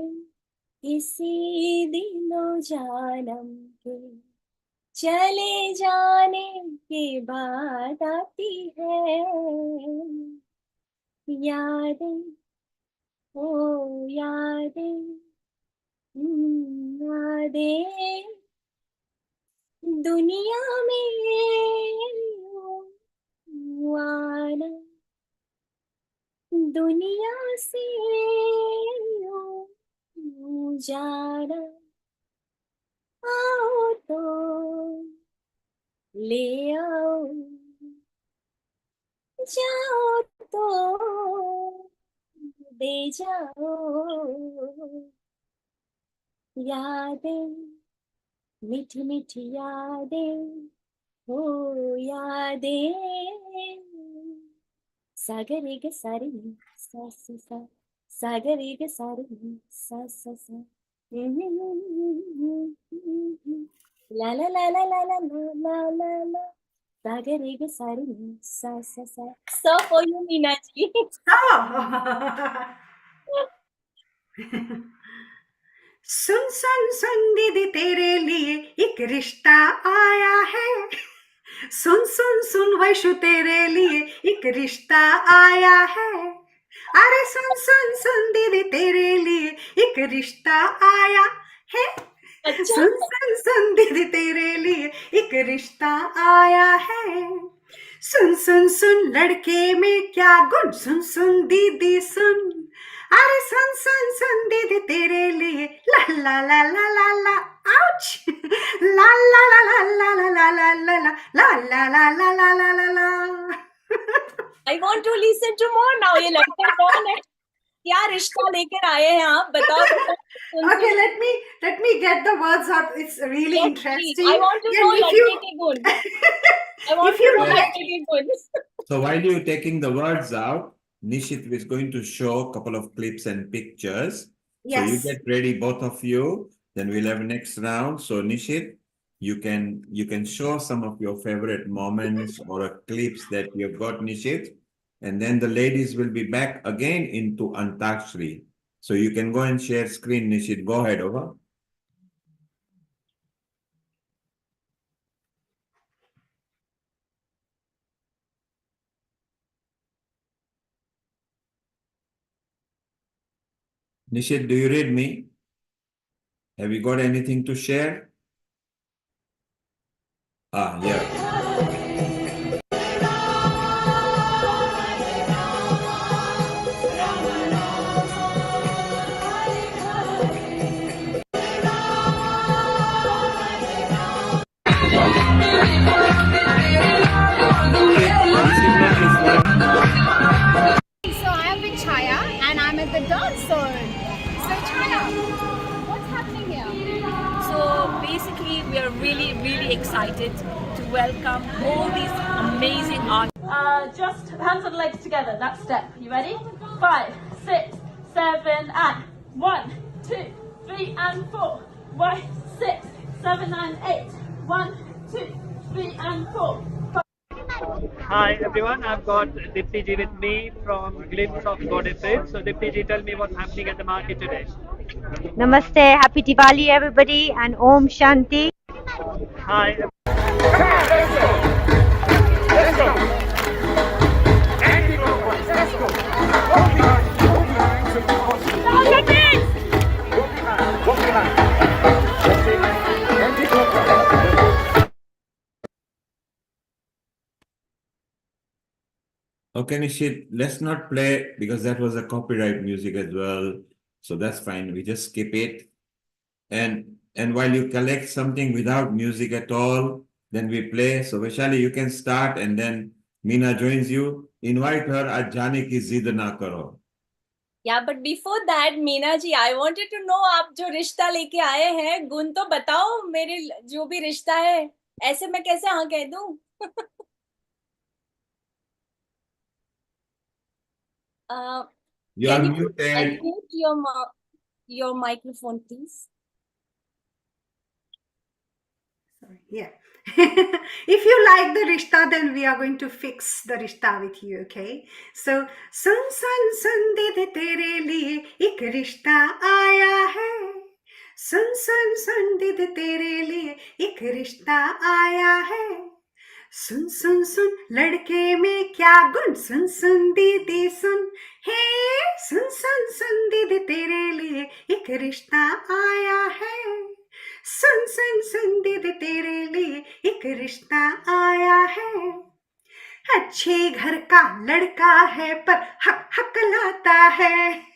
C: किसी दिलो जानम के चले जाने के बाद आती है. यादें, ओ यादें, यादें, दुनिया में आना, दुनिया से जाना, आओ तो ले आओ, जाओ तो दे जाओ. यादें, मीठी मीठी यादें, हो यादें. सागरे ग सारे सा सा सा, सागरे ग सारे सा सा सा. La la la la la la la la la. Sagare ga sare sa sa sa. So for you, Meena ji.
H: सुन सुन सुन दीदी तेरे लिए एक रिश्ता आया है. सुन सुन सुन वैशु तेरे लिए एक रिश्ता आया है. अरे सुन सुन सुन दीदी तेरे लिए एक रिश्ता आया है. सुन सुन सुन दीदी तेरे लिए एक रिश्ता आया है. सुन सुन सुन लड़के में क्या गुण, सुन सुन दीदी सुन. अरे सुन सुन सुन दीदी तेरे लिए ला ला ला ला ला ला. Ouch! La la la la la la la la la la la la la la la la la la.
C: I want to listen to more now. ये लड़के कौन है? क्या रिश्ता लेकर आए हैं आप? बताओ.
H: Okay, let me get the words up. It's really interesting.
C: I want to know लड़के के गुण. I want to know लड़के के गुण.
D: So while you're taking the words out, Nishit is going to show a couple of clips and pictures. So you
M: Yes.
D: get ready, both of you. Then we'll have next round. So Nishit, you can show some of your favorite moments or clips that you've got, Nishit. And then the ladies will be back again into Antakshri. So you can go and share screen, Nishit. Go ahead, over. Nishit, do you read me? Have you got anything to share? Yeah.
V: So I am with Chaya and I'm at the dance zone. So Chaya, what's happening here?
W: So basically, we are really, really excited to welcome all these amazing artists.
X: Just hands and legs together, that step. You ready? 5, 6, 7, and 1, 2, 3, and 4. 1, 6, 7, and 8. 1, 2, 3, and 4.
Y: Hi everyone, I've got Dipti ji with me from Glimpse of Goddesses. So Dipti ji, tell me what's happening at the market today.
Z: Namaste, happy Diwali everybody and Om Shanti.
Y: Hi.
D: Okay, Nishit, let's not play because that was a copyright music as well. So that's fine. We just skip it. And while you collect something without music at all, then we play. So Vaishali, you can start and then Meena joins you. Invite her at Jane ki zid na karo.
C: Yeah, but before that, Meena ji, I wanted to know आप जो रिश्ता लेके आए हैं, गुण तो बताओ मेरे जो भी रिश्ता है, ऐसे मैं कैसे हाँ कह दूं?
D: You
C: Can
D: are
C: you
D: muted.
C: unmute your microphone, please?
H: Yeah. If you like the rishta, then we are going to fix the rishta with you, okay? So, sun de tere liye ek rishta aaya hai. Sun de tere liye ek rishta aaya hai. सुन लड़के में क्या गुण सुन दीदी सुन हे सुन दीदी तेरे लिए एक रिश्ता आया है सुन दीदी तेरे लिए एक रिश्ता आया है अच्छे घर का लड़का है पर हक लाता है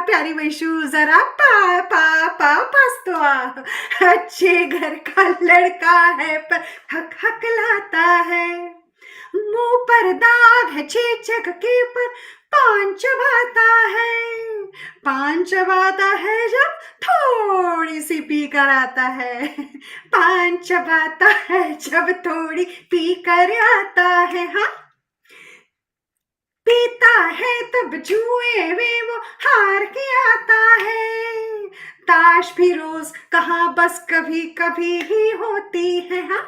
H: प्यारी वैशु जरा पास तो आ अच्छे घर का लड़का है पर हक लाता है मुंह पर दाग है चेचक के पर पान चबाता है जब थोड़ी सी पी कर आता है पान चबाता है जब थोड़ी पी कर आता है हाँ पीता है तब जुए में वो हार के आता है ताश भी रोज कहाँ बस कभी कभी ही होती है हाँ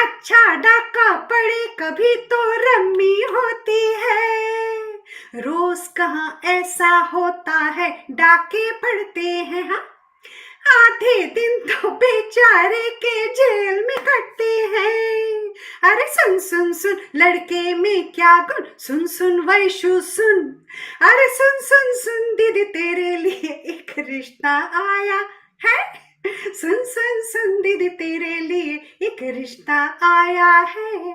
H: अच्छा डाका पड़े कभी तो रम्मी होती है रोज कहाँ ऐसा होता है डाके पड़ते हैं हाँ आधे दिन तो बेचारे के जेल में कटते हैं अरे सुन लड़के में क्या गुण सुन वैशु सुन अरे सुन दीदी तेरे लिए एक रिश्ता आया है सुन दीदी तेरे लिए एक रिश्ता आया है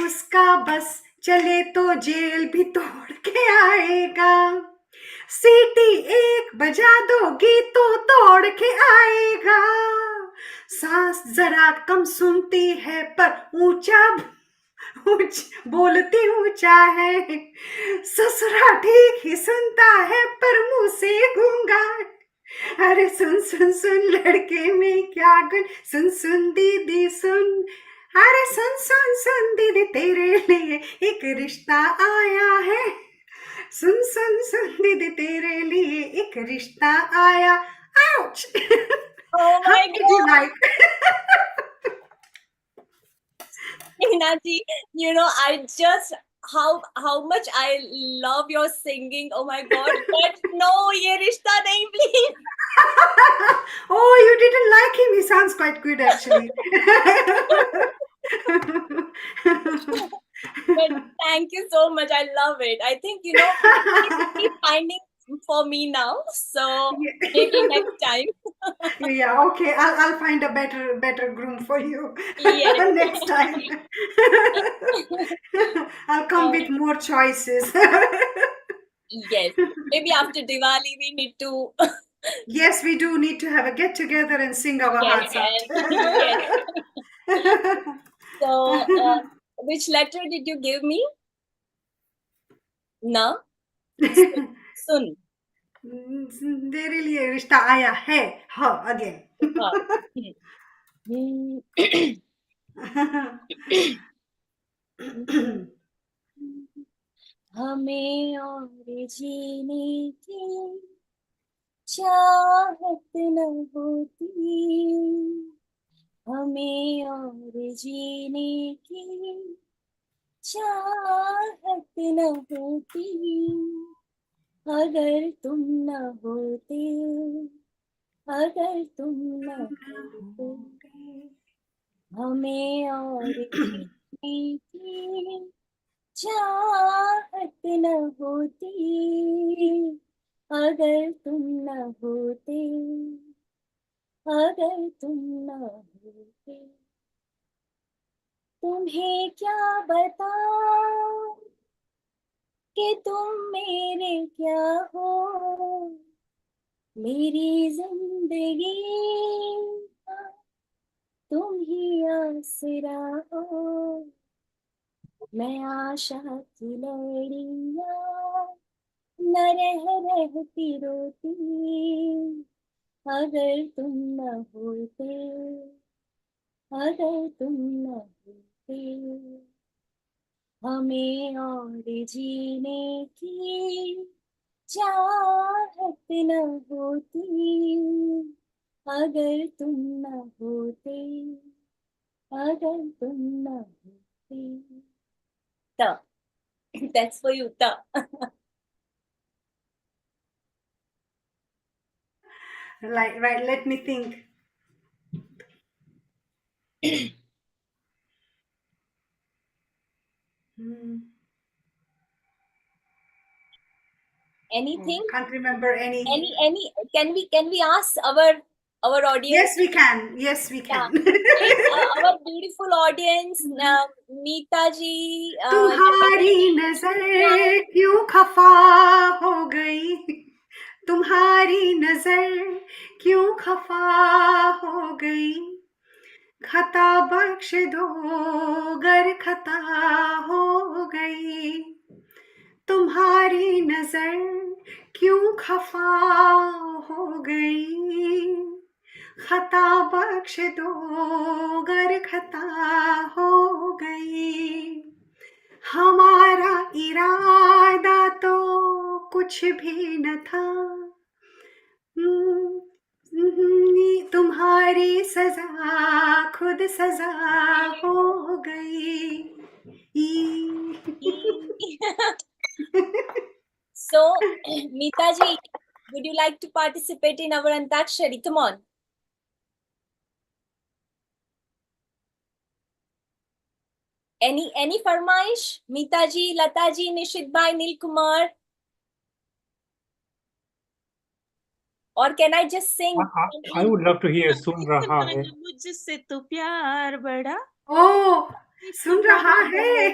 H: उसका बस चले तो जेल भी तोड़ के आएगा सीटी एक बजा दोगी तो तोड़ के आएगा सांस जरा कम सुनती है पर बोलती ऊंचा है ससुरा ठीक ही सुनता है पर मुंह से गूंगा अरे सुन लड़के में क्या गुण सुन दीदी सुन अरे सुन सुन सुन दीदी तेरे लिए एक रिश्ता आया है सुन सुन सुन दीदी तेरे लिए एक रिश्ता आया ouch
C: Oh
H: how
C: my
H: did you
C: God,
H: like
C: Hinaji, I just how much I love your singing. Oh my God, but no, ye rishta nahi, please.
H: oh you didn't like him he sounds quite good actually
C: But thank you so much. I love it. I think keep finding for me now. So maybe next time.
H: yeah okay I'll find a better groom for you
C: Yes.
H: next time I'll come with more choices
C: Yes. Maybe after Diwali we need to.
H: yes we do need to have a get together and sing our
C: Yes.
H: hearts out
C: Yes. So which letter did you give me? Na? Sun.
H: तेरे लिए रिश्ता आया है हाँ again
C: हमें और जीने की चाहत न होती हमें और जीने की चाहत न होती अगर तुम न होते अगर तुम न होते हमें और जीने की चाहत न होती अगर तुम न होते अगर तुम न होते तुम्हें क्या बताऊं कि तुम मेरे क्या हो मेरी जिंदगी का तुम ही आसरा हो मैं आशा की लड़ियां न रहती रोती अगर तुम न होते अगर तुम न होते हमें और जीने की चाहत न होती अगर तुम न होते अगर तुम न होते Ta. That's for you, Ta.
H: right let me think
C: Anything?
H: can't remember any
C: Can we ask our audience?
H: yes we can yes we can
C: Please, our beautiful audience, Meeta ji.
H: तुम्हारी नजर क्यों खफा हो गई तुम्हारी नजर क्यों खफा हो गई खता बख्श दो गर खता हो गई तुम्हारी नजर क्यों खफा हो गई खता बख्श दो गर खता हो गई हमारा इरादा तो कुछ भी न था तुम्हारी सजा खुद सजा हो गई
C: So, Meeta ji, would you like to participate in our Antakshari? Come on. Any farmaish? Meeta ji, Lata ji, Nishit bhai, Nil Kumar? Or can I just sing?
G: I would love to hear Sun Raha Hai.
A: मुझसे तो प्यार बड़ा
H: ओ सुन रहा है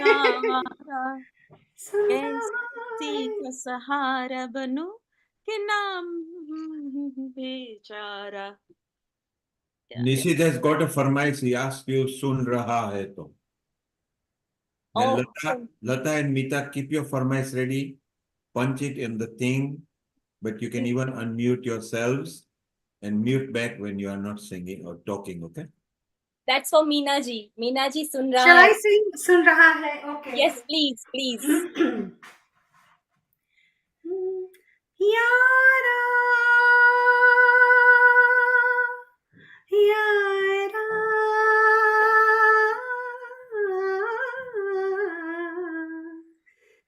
A: कैसी का सहारा बनूं के नाम बेचारा
D: Nishit has got a farmaish. He asked you sun raha hai to. Then Lata and Mita, keep your farmaish ready. Punch it in the thing, but you can even unmute yourselves and mute back when you are not singing or talking, okay?
C: That's for Meena ji. Meena ji sun raha
H: Shall I
C: hai.
H: sing Sun Raha Hai? Okay.
C: Yes, please, please.
H: Yara, yara,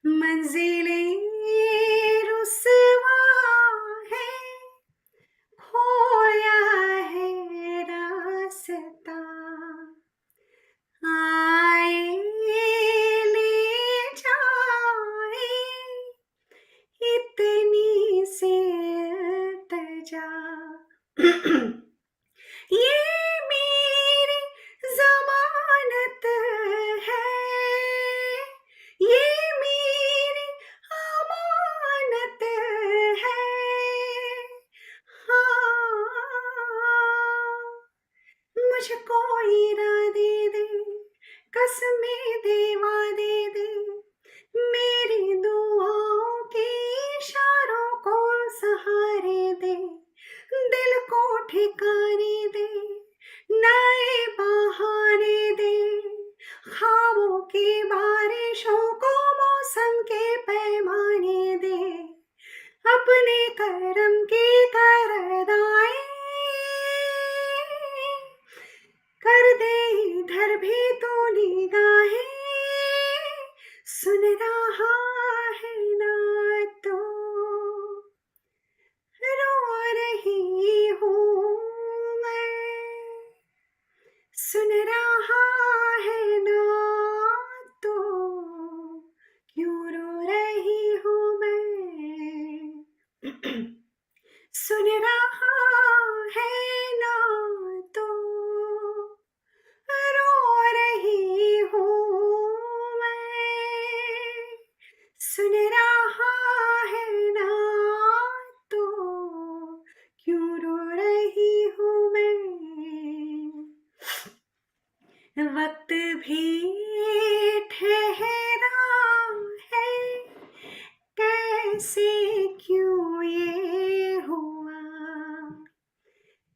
H: मंजिलें रुसवा है, खोया है रास्ता, आए ले जाए इतनी सी इल्तिजा, ये मेरी जमानत है, ये मेरी अमानत है, हाँ मुझको हीरा दे दे, कसमें देवा दे दे, मेरी दुआओं के इशारों को सहारे दे, दिल को ठिकाने दे, नए बहाने दे, ख्वाबों की बारिशों को मौसम के पैमाने दे, अपने करम की करदाएं कर दे इधर भी तो निगाहें, सुन रहा है ना तो रो रही हूँ मैं, सुन रहा है ना तो क्यों रो रही हूँ मैं, सुन रहा है ना तो रो रही हूँ मैं, सुन रहा है ना तो क्यों रो रही हूँ मैं, वक्त भी ठहरा है, कैसे क्यों ये हुआ,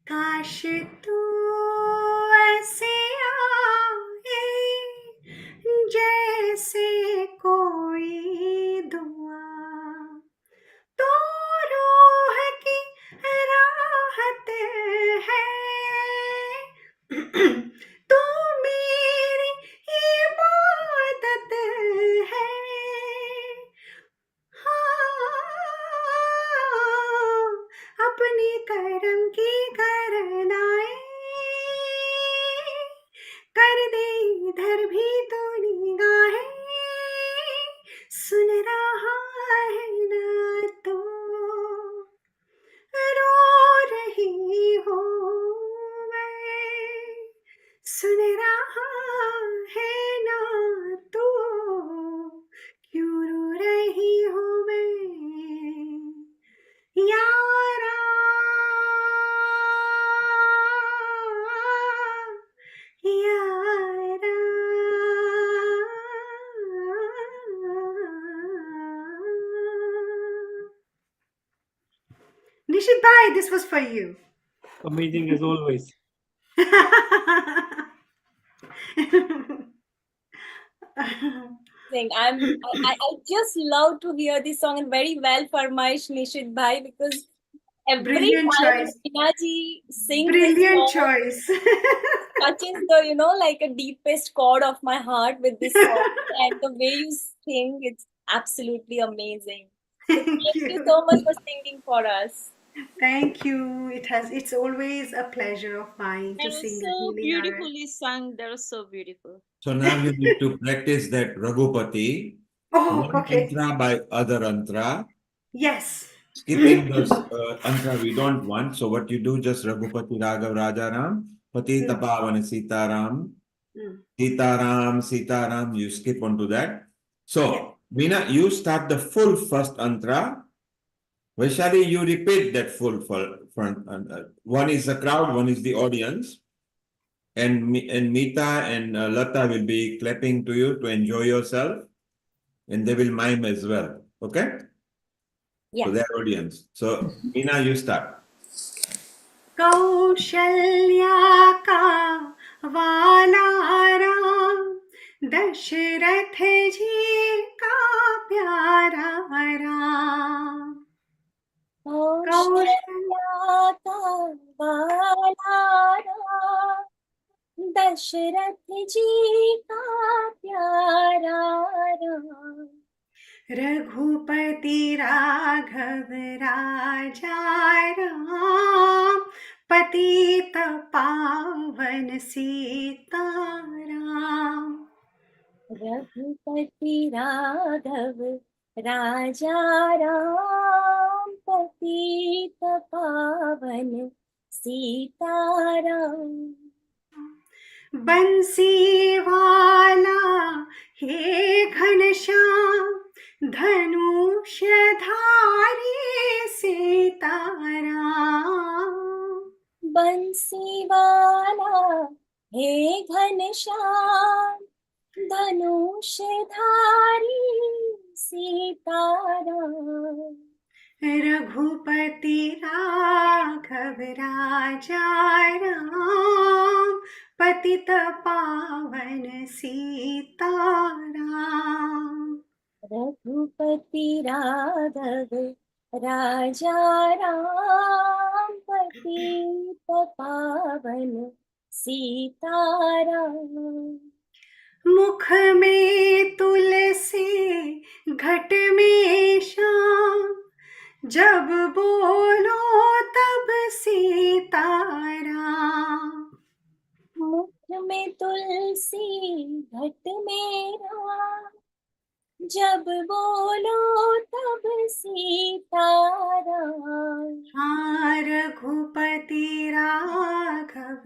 H: काश तू ऐसे आए जैसे कोई दुआ, तो रूह की राहत है, तो मेरी इबादत है, हाँ अपने करम की करनाए कर दे इधर भी तो निगाहें, सुन रहा है ना तो रो रही हूँ मैं, सुन रहा है ना तो क्यों रो रही हूँ मैं, यारा यारा, Nishit bhai, this was for you.
G: Amazing as always.
C: I just love to hear this song, and very well Farmaish Nishit bhai, because every
H: Brilliant
C: time
H: choice.
C: Meena ji sings
H: Brilliant
C: this song,
H: choice.
C: touches the like a deepest chord of my heart with this song, and the way you sing, it's absolutely amazing. So thank you so much for singing for us.
H: Thank you. It's always a pleasure of mine to
A: They're
H: sing
A: so
H: at Neeli Narayan.
A: beautifully sung. They're so beautiful.
D: So now you need to practice that Raghupati.
H: Oh,
D: One
H: okay.
D: antra by other antra.
H: Yes.
D: Skipping those antra we don't want. So what you do, just Raghupati Raghav Rajaram, Patita Pavana Sitaram, Sitaram, Sitaram, you skip onto that. So, Veena, you start the full first antra. Vaishali, you repeat that full front. One is the crowd, one is the audience. And Meeta and Lata will be clapping to you to enjoy yourself. And they will mime as well. Okay?
C: Yeah.
D: So their audience. So, Meena, you start.
H: Kaushalya का वाला राम दशरथ जी का प्यारा राम
C: कौशल्या का वाला राम दशरथ जी का प्यारा राम
H: रघुपति राघव राजा राम पतित पावन सीताराम
C: रघुपति राघव राजा राम पतित पावन सीताराम
H: बंसी वाला हे घनश्याम धनुष धारी सीताराम
C: बंसी वाला हे घनश्याम धनुष धारी सीताराम
H: रघुपति राघव राजा राम पतित पावन सीताराम
C: रघुपति राघव राजा राम पतित पावन सीताराम
H: मुख में तुलसी घट में श्याम जब बोलो तब सीताराम
C: मुख में तुलसी घट में राम जब बोलो तब सीताराम
H: हाँ रघुपति राघव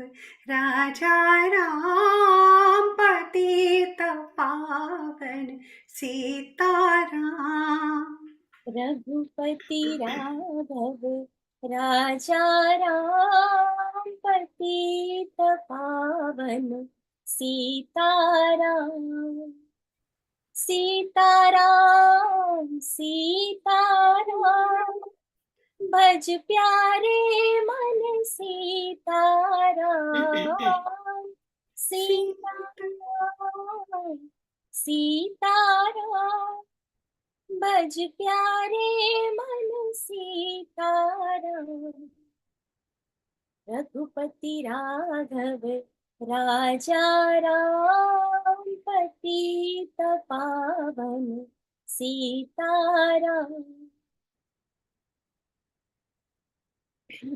H: राजा राम पतित पावन सीताराम
C: रघुपति राघव राजा राम पतित पावन सीताराम सीताराम सीताराम भज प्यारे मन सीताराम सीताराम सीताराम भज प्यारे मन सीताराम रघुपति राघव राजा राम पतित पावन Sitaram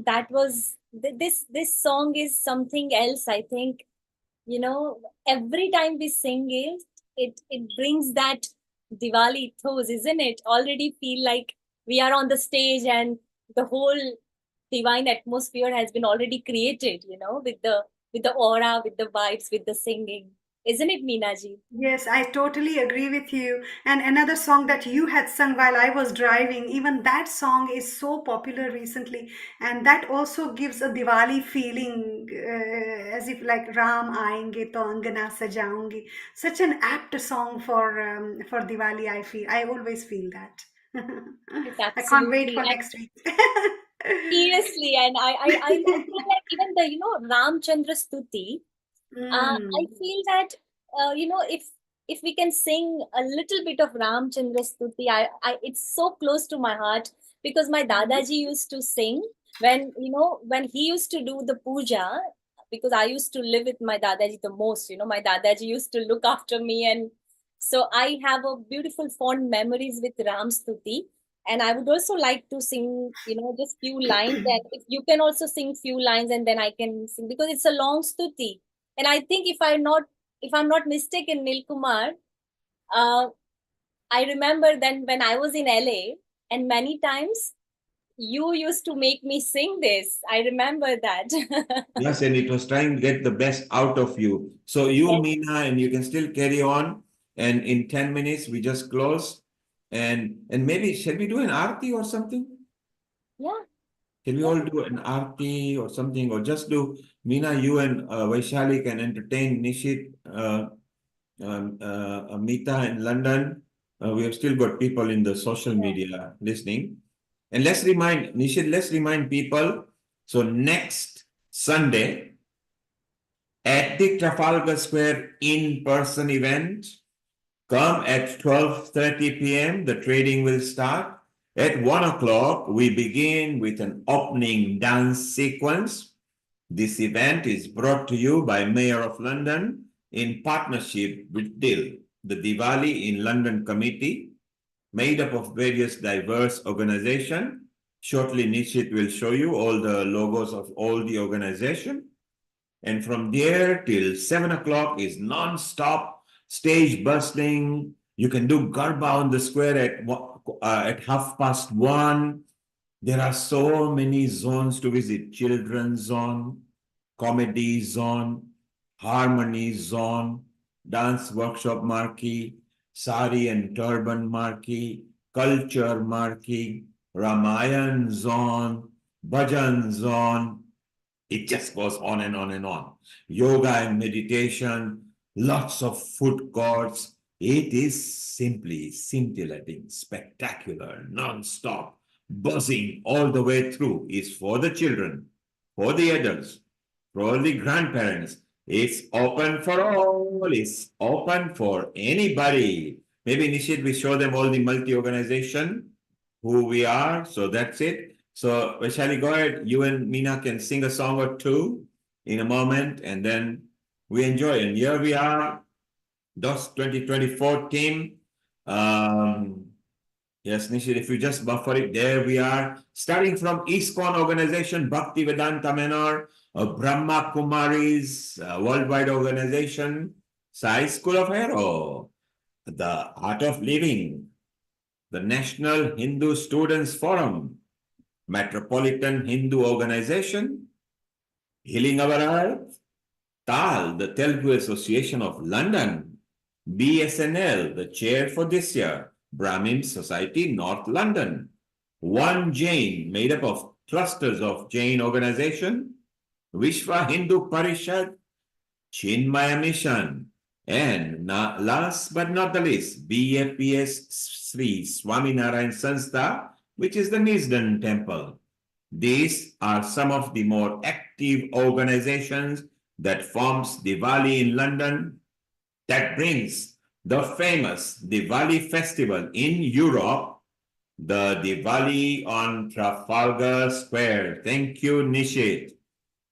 C: that was this song is something else. I think, you know, every time we sing it brings that Diwali ethos, isn't it? Already feel like we are on the stage and the whole divine atmosphere has been already created, you know, with the aura, with the vibes, with the singing. Isn't it, Meenaji?
H: Yes, I totally agree with you. And another song that you had sung while I was driving, even that song is so popular recently. And that also gives a Diwali feeling, as if like Ram aayenge to angana sajaungi. Such an apt song for Diwali, I feel. I always feel that.
C: Yes,
H: I can't wait
C: absolutely.
H: for
C: And
H: next week.
C: seriously, and I feel like even the, you know, Ramchandra Stuti, I feel that, you know, if we can sing a little bit of Ramchandra Stuti, it's so close to my heart because my Dadaji used to sing when, you know, when he used to do the puja, because I used to live with my Dadaji the most, you know, my Dadaji used to look after me, and so I have a beautiful fond memories with Ram Stuti. And I would also like to sing, you know, just few lines. And if you can also sing few lines, and then I can sing because it's a long stuti. And I think if I'm not mistaken, Nilkumar, I remember then when I was in LA, and many times you used to make me sing this. I remember that.
D: Yes, and it was trying to get the best out of you. So you,
C: Yes.
D: Meena, and you can still carry on. And in 10 minutes, we just close. And maybe, shall we do an aarti or something?
C: Yeah.
D: Can we all do an aarti or something? Or just do, Meena, you and Vaishali can entertain Nishit, Meeta in London. We have still got people in the social media listening. And let's remind, Nishit, let's remind people. So next Sunday at the Trafalgar Square in-person event. Come at 12:30 p.m. The trading will start. At 1 o'clock, we begin with an opening dance sequence. This event is brought to you by Mayor of London in partnership with DIL, the Diwali in London Committee, made up of various diverse organizations. Shortly, Nishit will show you all the logos of all the organizations. And from there till 7 o'clock is non-stop stage bustling. You can do Garba on the square at 1:30. There are so many zones to visit. Children's zone, comedy zone, harmony zone, dance workshop marquee, sari and turban marquee, culture marquee, Ramayan zone, bhajan zone. It just goes on and on and on. Yoga and meditation, lots of food courts. It is simply scintillating, spectacular, non-stop, buzzing all the way through. It's for the children, for the adults, for the grandparents. It's open for all. It's open for anybody. Maybe Nishit, we show them all the multi-organization, who we are. So that's it. So Vaishali, go ahead. You and Meena can sing a song or two in a moment, and then we enjoy. And here we are, DOS 2024 team. Yes, Nishit, if you just buffer it, there we are. Starting from ISKCON organization, Bhaktivedanta Manor, Brahma Kumaris, worldwide organization, Sai School of Hero, the Art of Living, the National Hindu Students Forum, Metropolitan Hindu Organization, Healing Our Earth, TAL, the Telugu Association of London, BSNL, the chair for this year, Brahmin Society, North London, One Jain, made up of clusters of Jain organization, Vishwa Hindu Parishad, Chinmaya Mission, and last but not the least, BAPS Sri Swaminarayan Sanstha, which is the Nisdan Temple. These are some of the more active organizations that forms Diwali in London, that brings the famous Diwali festival in Europe, the Diwali on Trafalgar Square. Thank you, Nishit.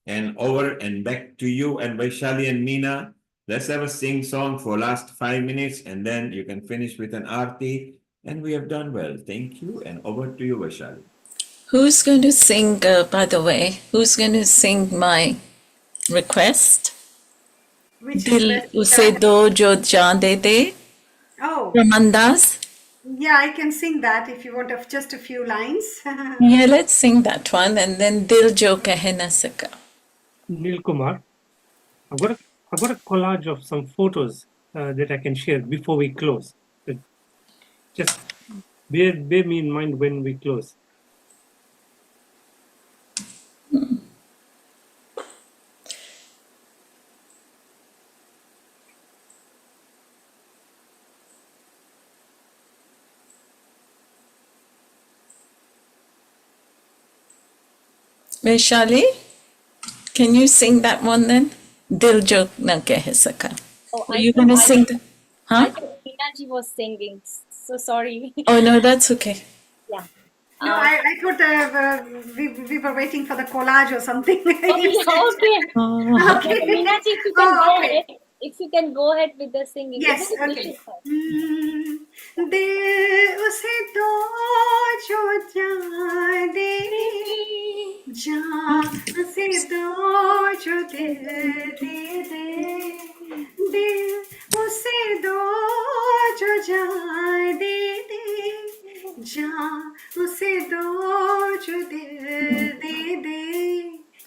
D: And over and back to you and Vaishali and Meena. Let's have a sing song for last 5 minutes, and then you can finish with an aarti. And we have done well. Thank you. And over to you, Vaishali.
B: Who's going to sing, by the way, who's going to sing my request?
H: Which
B: Dil
H: request?
B: Use Do Jo Jaan De De
H: Oh,
B: from Andaz.
H: yeah, I can sing that if you want just a few lines.
B: Yeah, let's sing that one, and then Dil Jo Kahe Na Saka.
G: Neil Kumar, I've got a collage of some photos that I can share before we close. But just bear me in mind when we close.
B: Vaishali, can you sing that one then? Dil Jo Na Kahe Saka.
C: Oh,
B: Are you going to sing that?
C: I
B: Huh?
C: thought Meenaji was singing. So sorry.
B: Oh, no, that's okay.
C: Yeah.
H: No, I thought we were waiting for the collage or something.
C: Oh, yeah, okay.
B: Oh.
H: Okay.
C: Meenaji, if you can go
H: okay.
C: ahead. If you can go ahead with the singing.
H: Yes,
C: Isn't it
H: okay.
C: Nishit?
H: दिल उसे दो जो जान दे जान उसे दो जो दिल दे दे दिल उसे दो जो जान दे दे जान उसे दो जो दिल दे दे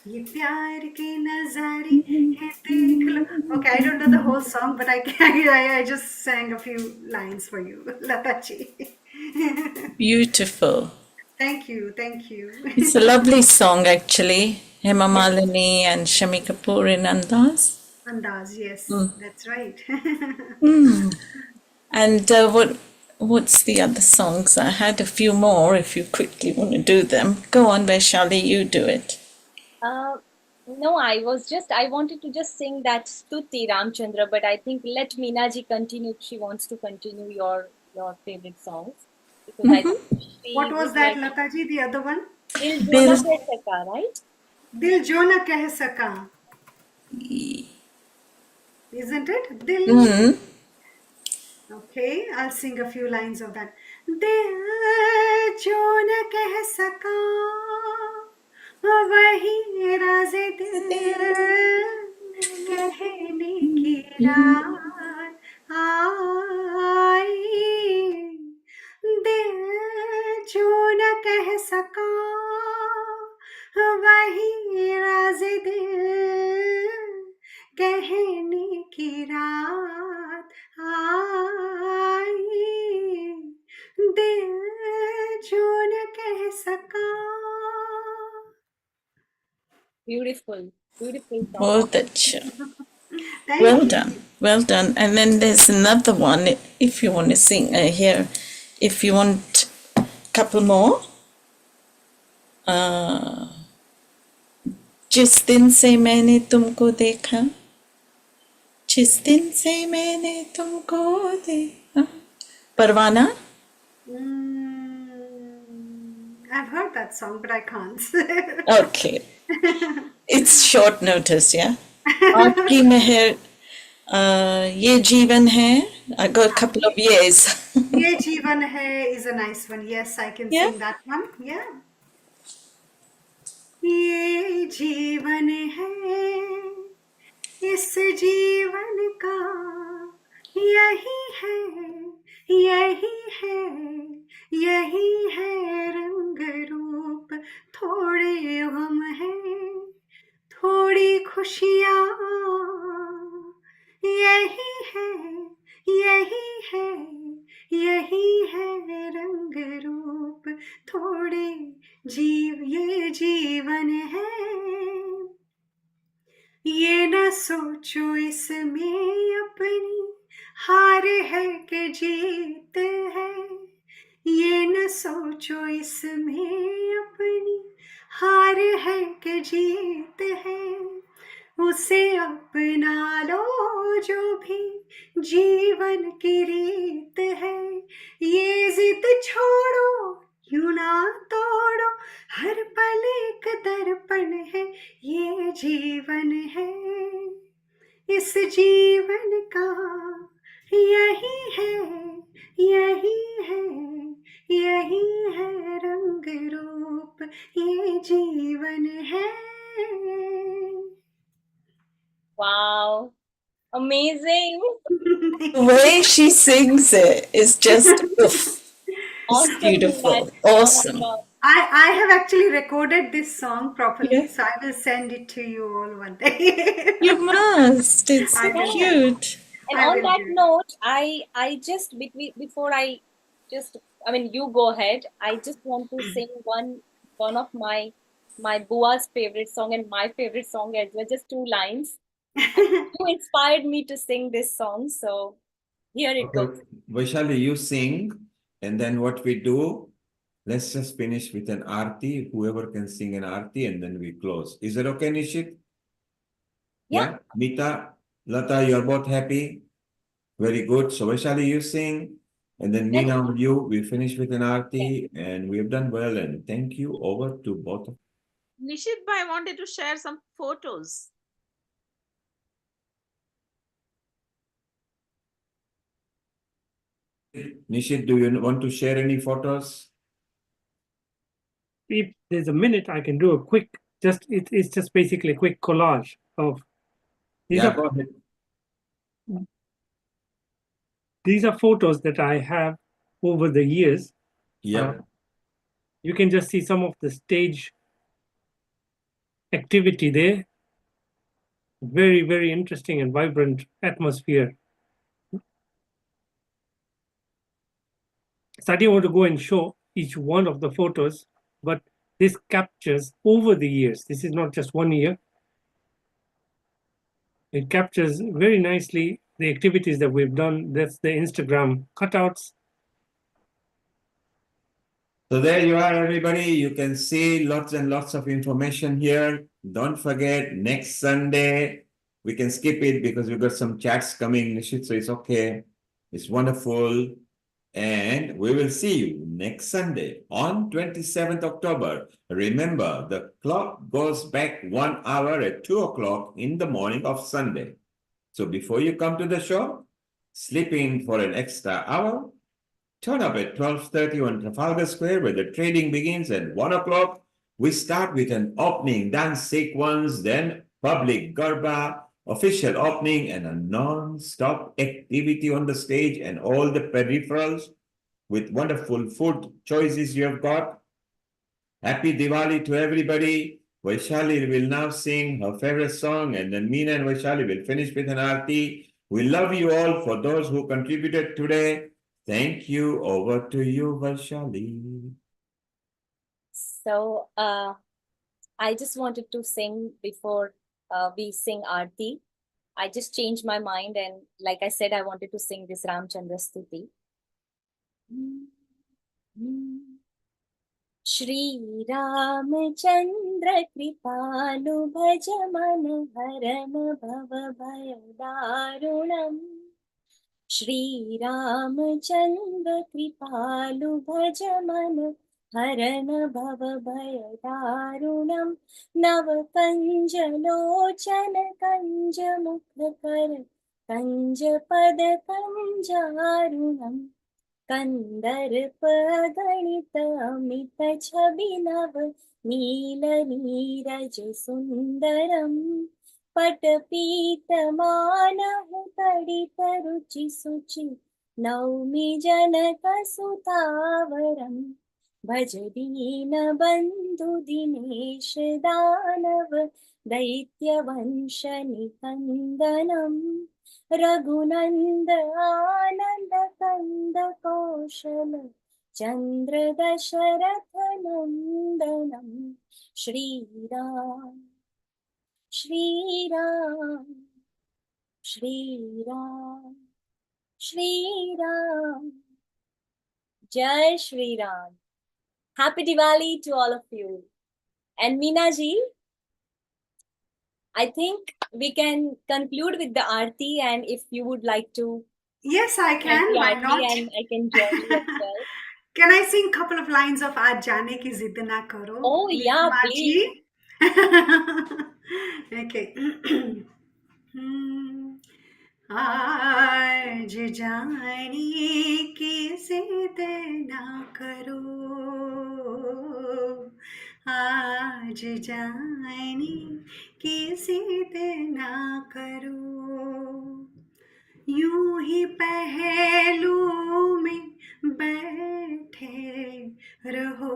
H: ये प्यार के नजारे है देख लो. Okay, I don't know the whole song, but I just sang a few lines for you, Lataji.
B: Beautiful.
H: Thank you.
B: It's a lovely song, actually. Hema Malini and Shami Kapoor in Andaz.
H: Andaz, yes, that's right.
B: And what's the other songs? I had a few more if you quickly want to do them. Go on, Vaishali, you do it.
C: No, I wanted to just sing that Stuti Ramchandra, but I think let Meenaji continue if she wants to continue your favorite songs. Because I think
H: What
C: she
H: was
C: would
H: that,
C: like
H: Lataji, the other one?
C: Dil Jo
B: Dil,
C: Na Keh Saka, right?
H: Dil Jo Na Keh Saka. Isn't it? Dil.
B: mm,
H: Okay, I'll sing a few lines of that. दिल जो न कह सका वही राज़ दिल कहने की रात आई दिल जो न कह सका वही राज़ दिल कहने की रात आई दिल जो न कह सका.
C: Beautiful, beautiful song.
B: बहुत अच्छा.
H: Thank
B: Well
H: you.
B: done, well done. And then there's another one if you want to sing here. If you want a couple more. जिस दिन से मैंने तुमको देखा जिस दिन से मैंने तुमको देखा परवाना.
H: I've heard that song, but I can't.
B: Okay. It's short notice, yeah. आपकी मेहर ये जीवन है. I got a couple of years.
H: Ye Jeevan Hai is a nice one. Yes, I can
B: Yeah.
H: sing that one. Yeah. ये जीवन है इस जीवन का यही है यही है यही है रंग रूप थोड़े गम है थोड़ी खुशियाँ यही है यही है यही है रंग रूप थोड़े ये जीवन है ये न सोचो इसमें अपनी हार है कि जीत है ये न सोचो इसमें अपनी हार है कि जीत है उसे अपना लो जो भी जीवन की रीत है ये जिद छोड़ो यूं ना तोड़ो हर पल एक दर्पण है ये जीवन है इस जीवन का यही है यही है यही है रंग रूप ये जीवन है.
C: Wow, amazing.
B: The way she sings it is just oof. It's
C: Awesome,
B: beautiful.
C: Meenaji. Oh my
B: Awesome.
C: God.
H: I have actually recorded this song properly,
B: Yeah.
H: so I will send it to you all one day.
B: You must. It's
H: I
B: so
H: will.
B: cute.
C: And
H: I
C: on
H: will
C: that
H: do.
C: note, I just before I just I mean you go ahead. I just want to sing one of my bua's favorite song and my favorite song as well. Just two lines. You inspired me to sing this song, so here it goes.
D: Okay, Vaishali, you sing, and then what we do, let's just finish with an arti. Whoever can sing an arti, and then we close. Is that okay, Nishit?
C: Yeah.
D: Mita, Lata, you're both happy? Very good. So Vaishali, you sing, and then me now you. We finish with an arti, and we have done well. And thank you. Over to both of
A: Nishit bhai wanted to share some photos.
D: Nishit, do you want to share any photos?
G: If there's a minute, I can do a quick, it's just basically a quick collage of these
D: Yeah,
G: are
D: go ahead.
G: these are photos that I have over the years.
D: Yeah.
G: You can just see some of the stage activity there. Very, very interesting and vibrant atmosphere. So I didn't want to go and show each one of the photos, but this captures over the years. This is not just 1 year. It captures very nicely the activities that we've done. That's the Instagram cutouts.
D: So there you are, everybody. You can see lots and lots of information here. don't forget next Sunday. We can skip it because we've got some chats coming, Nishit, so it's okay. It's wonderful. And we will see you next Sunday on 27th October. Remember, the clock goes back 1 hour at 2 o'clock in the morning of Sunday. So before you come to the show, sleep in for an extra hour. Turn up at 12:30 on Trafalgar Square where the trading begins at 1 o'clock. We start with an opening dance sequence, then public garba, official opening, and a non-stop activity on the stage and all the peripherals with wonderful food choices you have got. Happy Diwali to everybody. Vaishali will now sing her favorite song, and then Meena and Vaishali will finish with an aarti. We love you all for those who contributed today. Thank you. Over to you, Vaishali.
C: So I just wanted to sing before we sing Aarti. I just changed my mind, and like I said, I wanted to sing this Ramchandra Stuti. Shri Ramchandra Kripalu Bhaja Man Haran Bhava Bhaya Darunam. Shri Ramchandra Kripalu Bhaja Man Haran Bhava Bhaya Darunam. Nav Kanja Lochana Kanja Mukha Kanja Pada Kanjarunam. कंदर्प गणित अमित छवि नव नील नीरज सुंदरम पटपीत मानहु तडित रुचि सुचि नौमि जनक सुतावरम भज दीन बंधु दिनेश दानव दैत्य वंश निकंदनम रघुनंद आनंद कंद कौशल चंद्र दशरथ नंदनम श्री राम श्री राम श्री राम श्री राम जय Shri Ram. Happy Diwali to all of you. And Meena ji, I think we can conclude with the Aarti, and if you would like to.
H: Yes, I can. Why not?
C: And I can join you as well.
H: Can I sing a couple of lines of Aaj Jaane Ki Zidd Na Karo?
C: Oh, yeah, please.
H: Okay. आज जाने की जिद ना करो, आज जाने की जिद ना करो, यूं ही पहलू में बैठे रहो,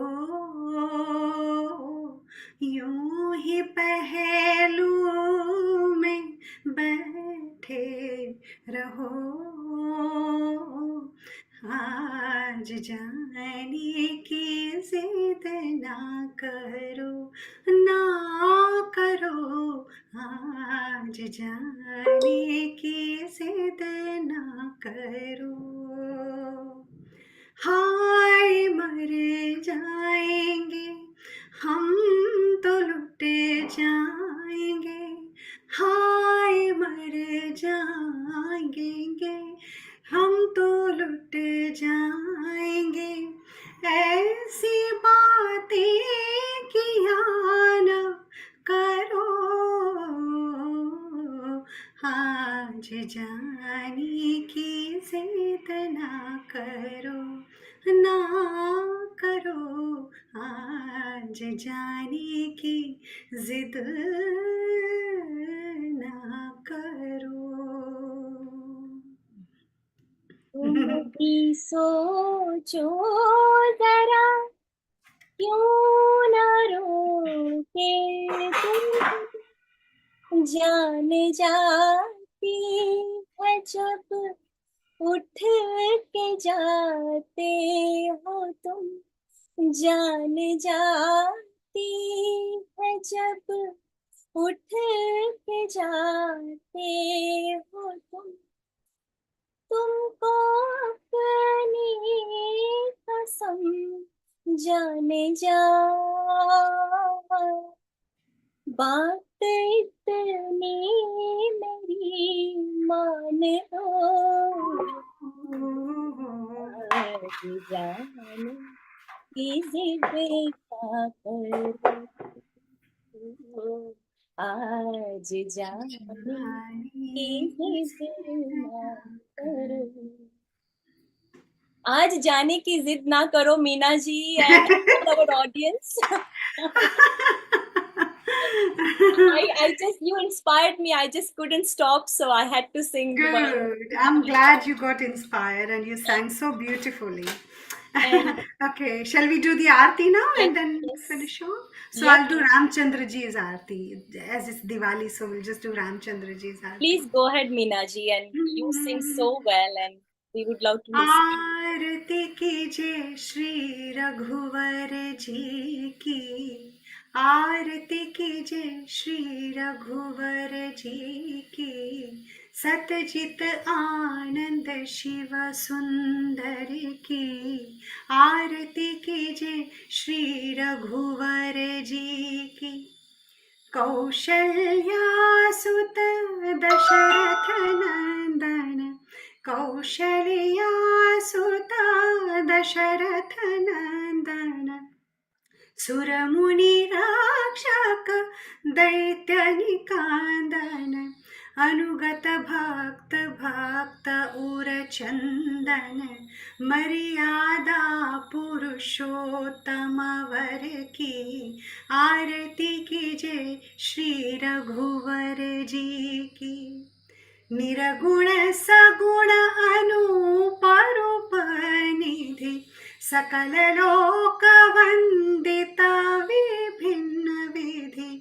H: यूं ही पहलू में बैठे रहो, आज जाने की जिद ना करो, ना करो, आज जाने की जिद ना करो, हाय मर जाएंगे हम तो लुटे जाएंगे, हाय मर जाएंगे हम तो लुट जाएंगे, ऐसी बातें किया न करो, आज जाने की जिद ना करो, ना करो, आज जाने की जिद ना करो.
C: तुम भी सोचो जरा क्यों न रोके तुम, जान जाती है जब उठ के जाते हो तुम, जान जाती है जब उठ के जाते हो तुम, तुमको अपनी कसम जाने जा बातें इतनी मेरी मान लो, आज जाने की जिद क्या करूं, आज जाने की जिद ना करो, आज जाने की जिद ना करो Meena ji and all our audience. I just, you inspired me. I just couldn't stop, so I had to sing.
H: Good. I'm glad you got inspired and you sang so beautifully.
C: And
H: Okay, shall we do the Aarti now
C: yes,
H: and then
C: yes.
H: finish off? So
C: Yep.
H: I'll do Ramchandra Ji's Aarti. As it's Diwali, so we'll just do Ramchandra Ji's Aarti.
C: Please go ahead, Meena ji, and you sing so well, and we would love to listen.
H: आरती कीजिए श्री रघुवर जी की, आरती कीजिए श्री रघुवर जी की, सतजित आनंद शिव सुंदर की, आरती कीजिए श्री रघुवर जी की। कौशल्यासुत दशरथ नंदन, कौशल्यासुत दशरथ नंदन, सुरमुनि रक्षक दैत्य निकांदन, अनुगत भक्त भक्त उर चंदन, मर्यादा पुरुषोत्तम वर की, आरती कीजिए श्री रघुवर जी की। निरगुण सगुण अनूप रूप निधि, सकल लोक वंदिता विभिन्न विधि,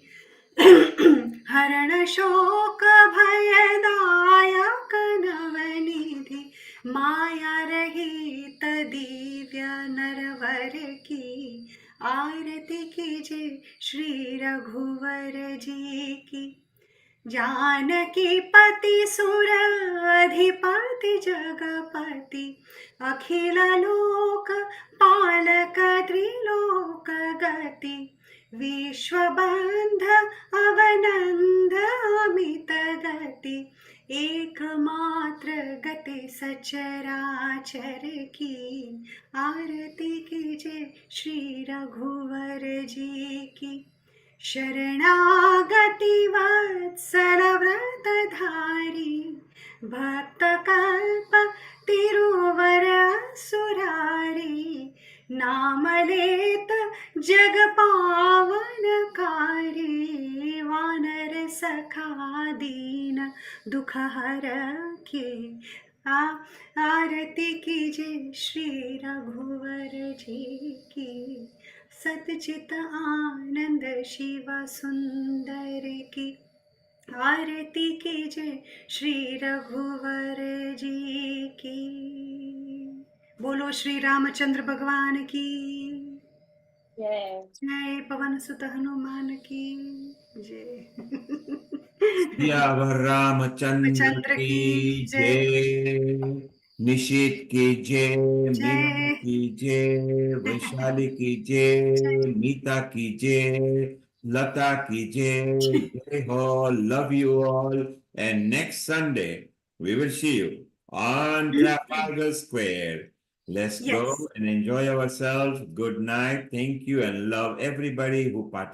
H: हरण शोक भयदायक नवनिधि, माया रहित दिव्य नरवर की, आरती कीजिए श्री रघुवर जी की। जानकी पति सुर अधिपति जगपति, अखिल लोक पालक त्रिलोक गति, विश्वबंध अवनंद अमित गति, एकमात्र गति सचराचर की, आरती कीजिए श्री रघुवर जी की। शरणागति वत्सल व्रतधारी, भक्त कल्प तिरुवर सुरारी, नाम लेत जग पावनकारी, वानर सखा दीन दुख हरखे, आरती कीजिए श्री रघुवर जी की। सतचित आनंद शिव सुंदर की, आरती कीजिए श्री रघुवर जी की। बोलो श्री रामचंद्र भगवान की जय, पवन सुत हनुमान की जय।
D: सियावर रामचंद्र की जय, निशित की जय, मीना की जय, वैशाली की जय, नीता की जय, लता की जय, जय हो, love you all, and next Sunday we will see you on Trafalgar Square. Let's go and enjoy ourselves. Good night. Thank you and love everybody who participated.